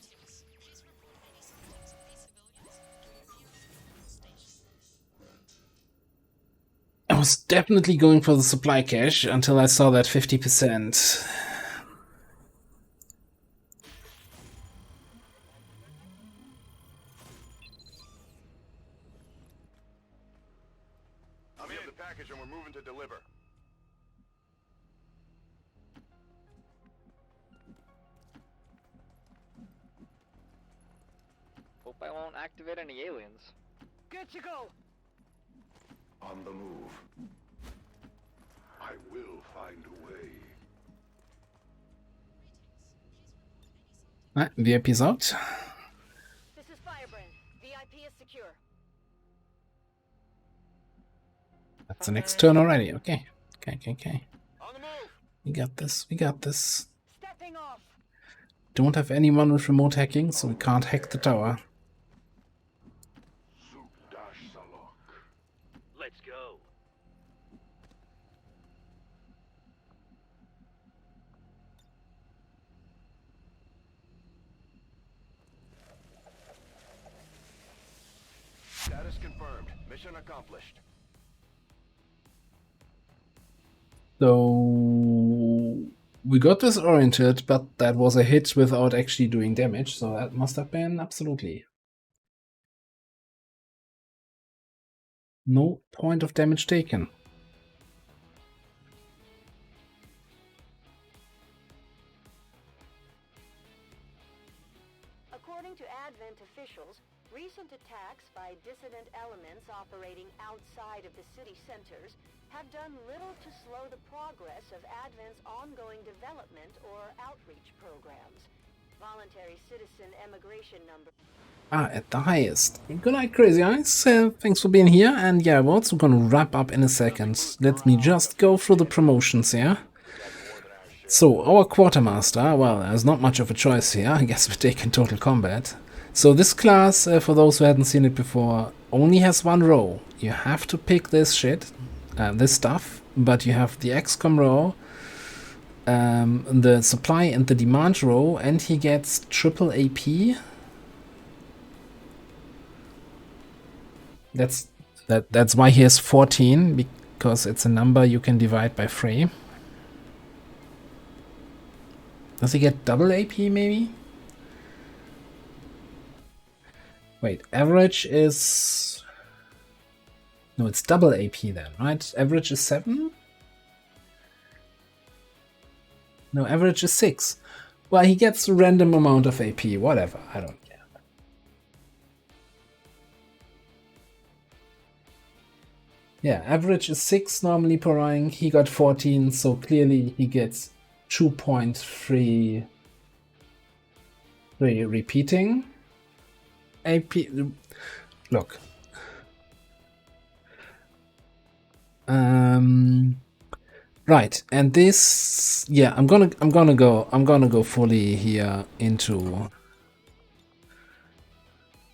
I was definitely going for the supply cache until I saw that 50%. We have the package and we're moving to deliver. Hope I won't activate any aliens. Good to go. On the move. I will find a way. Alright, VIP's out. This is Firebrand. VIP is secure. That's the next turn already. Okay. Okay. We got this. We got this. Stepping off. Don't have anyone with remote hacking, so we can't hack the tower. Let's go. Status confirmed. Mission accomplished. So we got disoriented, but that was a hit without actually doing damage, so that must have been absolutely no point of damage taken. According to Advent officials, recent attacks by dissident elements operating outside of the city centers have done little to slow the progress of Advent's ongoing development or outreach programs. Voluntary citizen emigration number... At the highest. Good night, Crazy Eyes. Thanks for being here, and yeah, we're also gonna wrap up in a second. Let me just go through the promotions here. So, our Quartermaster, well, there's not much of a choice here. I guess we're taking Total Combat. So this class, for those who hadn't seen it before, only has one row. You have to pick this shit, this stuff, but you have the XCOM row, the supply and the demand row, and he gets triple AP. That's why he has 14, because it's a number you can divide by 3. Does he get double AP maybe? Wait, average is... No, it's double AP then, right? Average is 7? No, average is 6. Well, he gets a random amount of AP, whatever, I don't care. Yeah, average is 6 normally per rank, he got 14, so clearly he gets 2.3 repeating AP. Look. Right, and this, yeah, I'm gonna go fully here into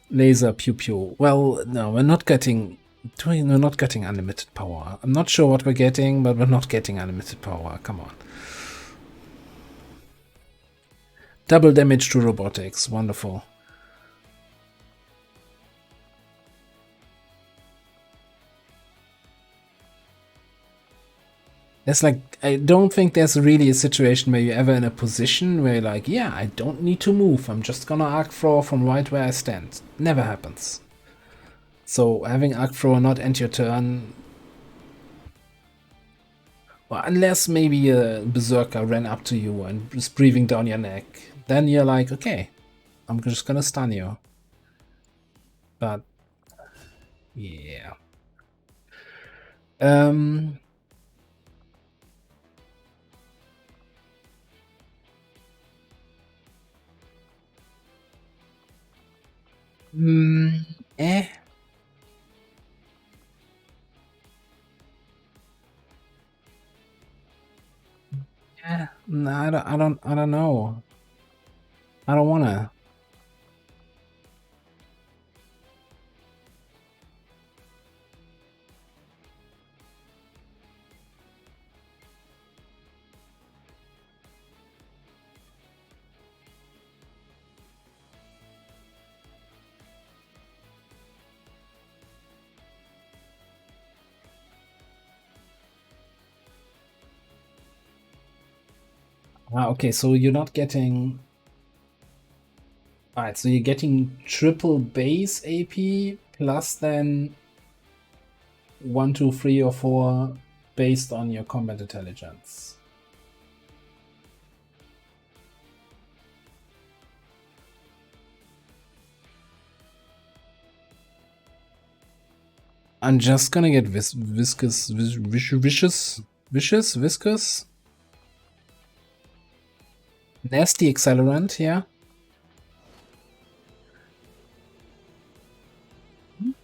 laser pew pew. Well, no, we're not getting unlimited power. I'm not sure what we're getting, but we're not getting unlimited power. Come on. Double damage to robotics, wonderful. It's like, I don't think there's really a situation where you're ever in a position where you're like, yeah, I don't need to move, I'm just gonna arc throw from right where I stand. Never happens. So having arc throw not end your turn, well, unless maybe a berserker ran up to you and was breathing down your neck, then you're like, okay, I'm just gonna stun you. But yeah. Eh. Yeah, no, I don't know. I don't wanna. Okay, so you're not getting... Alright, so you're getting triple base AP plus then 1, 2, 3, or 4 based on your combat intelligence. I'm just gonna get viscous. Nasty accelerant, yeah.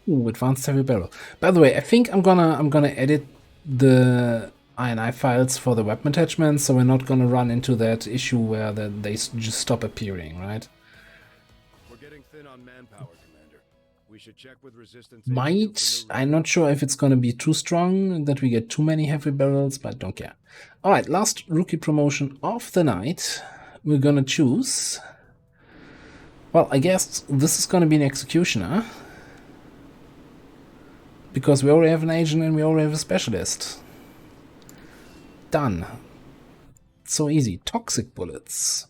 Ooh, advanced heavy barrel. By the way, I think I'm gonna edit the INI files for the weapon attachments, so we're not gonna run into that issue where they just stop appearing, right? We're getting thin on manpower, Commander. We should check with resistance. I'm not sure if it's gonna be too strong, that we get too many heavy barrels, but don't care. Alright, last rookie promotion of the night. We're gonna choose... Well, I guess this is gonna be an executioner. Because we already have an agent and we already have a specialist. Done. So easy. Toxic bullets.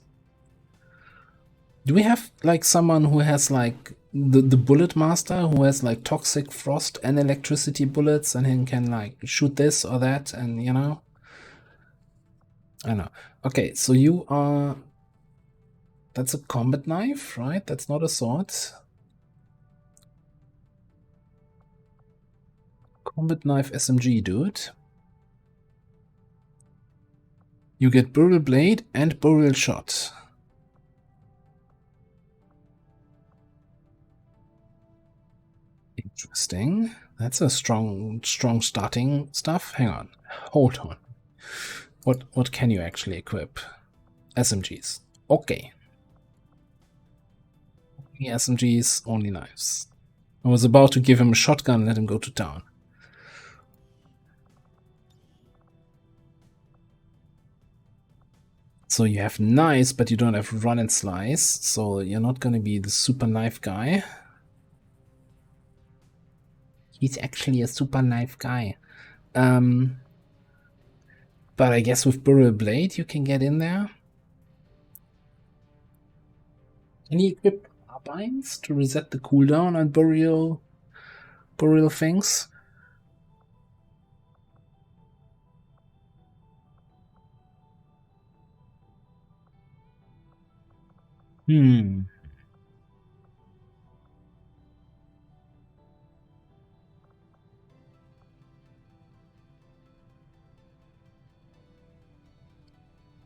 Do we have like someone who has like the bullet master who has like toxic frost and electricity bullets and he can like shoot this or that and you know? I know. Okay, so you are... That's a combat knife, right? That's not a sword. Combat knife SMG, dude. You get burial blade and burial shot. Interesting. That's a strong starting stuff. Hang on. Hold on. What can you actually equip? SMGs. Okay. Only SMGs, only knives. I was about to give him a shotgun and let him go to town. So you have knives, but you don't have run and slice, so you're not gonna be the super knife guy. He's actually a super knife guy. But I guess with burial blade you can get in there. Can you equip carbines to reset the cooldown on burial things?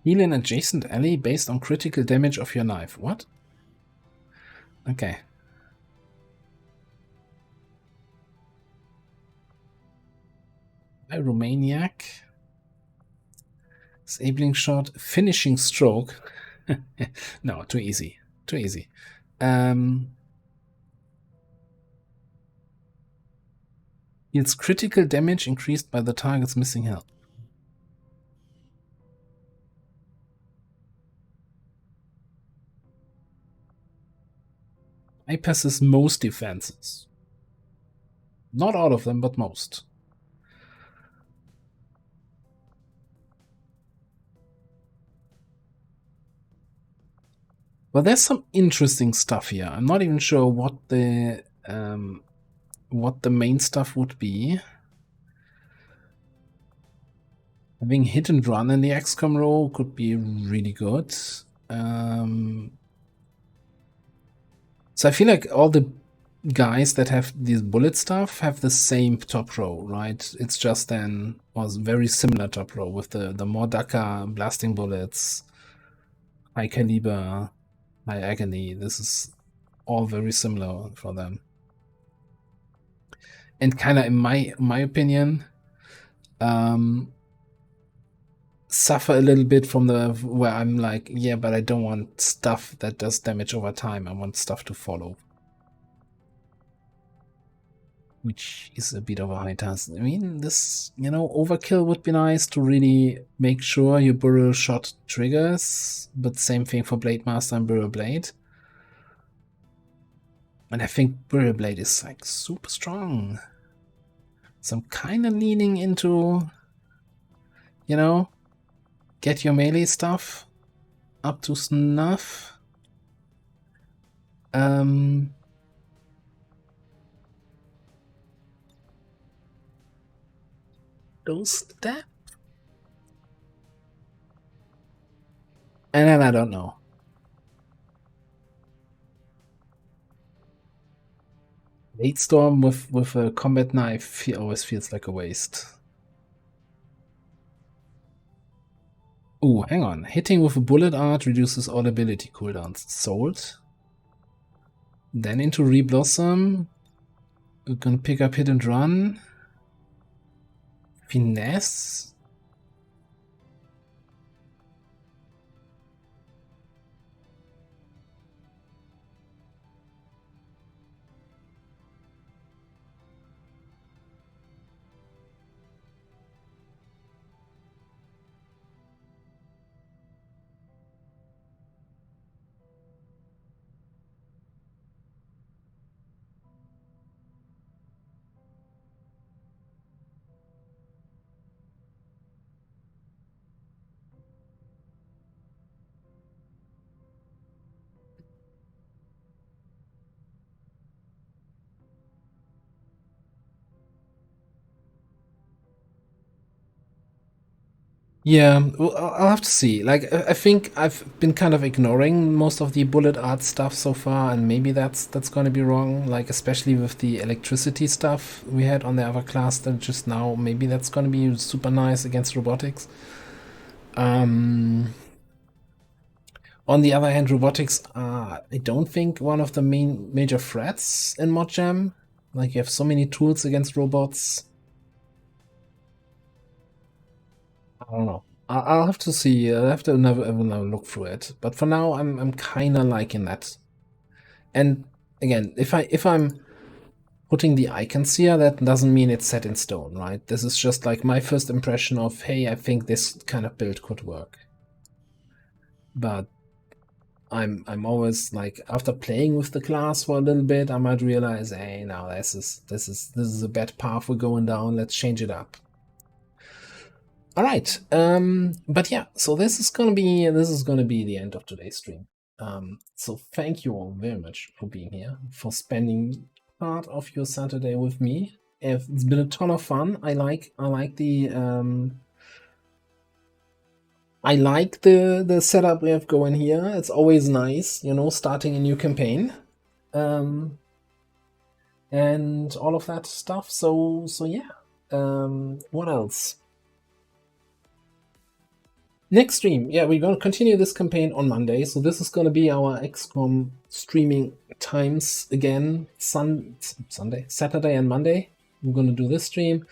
Heal an adjacent ally based on critical damage of your knife. What? Okay. Romaniac. Disabling shot. Finishing stroke. No, too easy. Too easy. Its critical damage increased by the target's missing health. Bypasses most defenses. Not all of them, but most. Well, there's some interesting stuff here. I'm not even sure what the main stuff would be. Having hit and run in the XCOM role could be really good. So I feel like all the guys that have these bullet stuff have the same top row, right? It's just then was very similar top row with the Mordaka blasting bullets, high caliber, high agony. This is all very similar for them. And kind of in my opinion, suffer a little bit from the where I'm like, yeah, but I don't want stuff that does damage over time. I want stuff to follow, which is a bit of a high task. I mean, this, you know, overkill would be nice to really make sure your burial shot triggers, but same thing for Blade Master and Burial Blade. And I think Burial Blade is like super strong. So I'm kind of leaning into, you know, get your melee stuff up to snuff. Those that? And then I don't know. Blade Storm with a combat knife always feels like a waste. Ooh, hang on. Hitting with a bullet art reduces all ability cooldowns. Sold. Then into Reblossom. We're gonna pick up Hit and Run. Finesse. Yeah, well, I'll have to see. Like, I think I've been kind of ignoring most of the bullet art stuff so far, and maybe that's going to be wrong. Like, especially with the electricity stuff we had on the other class that just now, maybe that's going to be super nice against robotics. On the other hand, robotics are, I don't think, one of the major threats in Mod Jam. Like, you have so many tools against robots. I don't know. I'll have to see. I'll have to have another look through it. But for now, I'm kind of liking that. And again, if I'm putting the icons here, that doesn't mean it's set in stone, right? This is just like my first impression of, hey, I think this kind of build could work. But I'm always like, after playing with the class for a little bit, I might realize, hey, now this is a bad path we're going down. Let's change it up. All right, but yeah, so this is gonna be the end of today's stream. So thank you all very much for being here, for spending part of your Saturday with me. It's been a ton of fun. I like the setup we have going here. It's always nice, you know, starting a new campaign, and all of that stuff. So yeah. What else? Next stream, yeah, we're gonna continue this campaign on Monday. So this is gonna be our XCOM streaming times again. Saturday and Monday. We're gonna do this stream.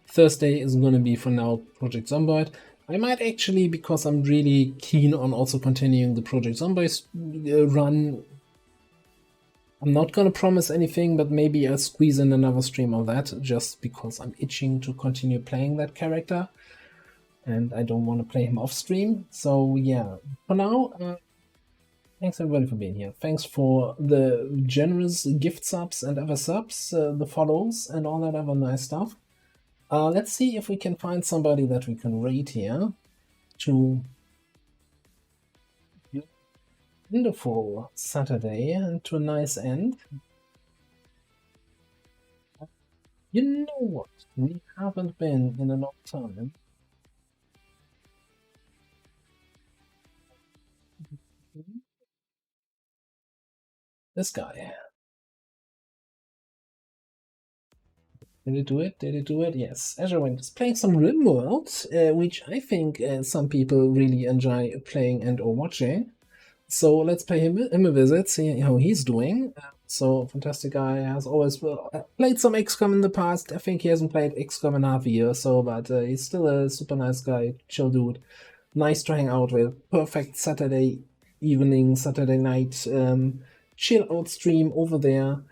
Thursday is gonna be for now Project Zomboid. I might actually, because I'm really keen on also continuing the Project Zomboid run. I'm not gonna promise anything, but maybe I'll squeeze in another stream of that, just because I'm itching to continue playing that character. And I don't want to play him off stream. So yeah, for now, thanks everybody for being here. Thanks for the generous gift subs and other subs, the follows, and all that other nice stuff. Let's see if we can find somebody that we can rate here to wonderful Saturday and to a nice end. You know what? We haven't been in a long time. This guy. Did it do it? Did it do it? Yes. Azure Wind is playing some RimWorld, which I think some people really enjoy playing and or watching. So let's pay him a visit, see how he's doing. So fantastic guy, has always played some XCOM in the past. I think he hasn't played XCOM in half a year or so, but he's still a super nice guy, chill dude. Nice to hang out with. Perfect Saturday evening, Saturday night chill out stream over there.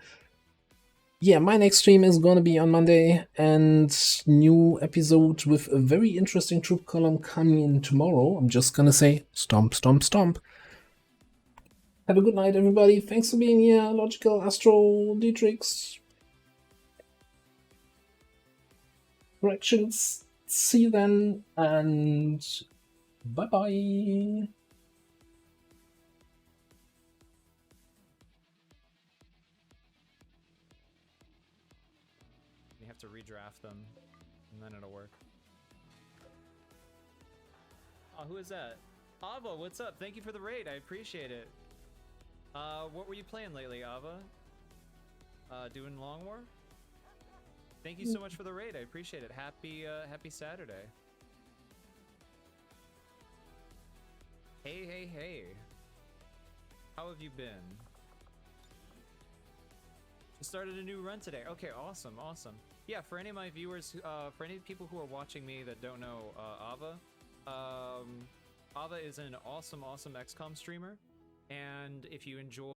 Yeah, my next stream is gonna be on Monday, and new episode with a very interesting troop column coming in tomorrow. I'm just gonna say stomp, stomp, stomp. Have a good night, everybody. Thanks for being here. Logical, Astro, Dietrix. Corrections. See you then, and bye-bye. You have to redraft them, and then it'll work. Oh, who is that? Ava, what's up? Thank you for the raid. I appreciate it. What were you playing lately, Ava? Doing Long War? Thank you so much for the raid. I appreciate it. Happy Saturday. Hey. How have you been? Just started a new run today. Okay, awesome. Yeah, for any of my viewers, for any people who are watching me that don't know Ava, Ava is an awesome XCOM streamer. And if you enjoy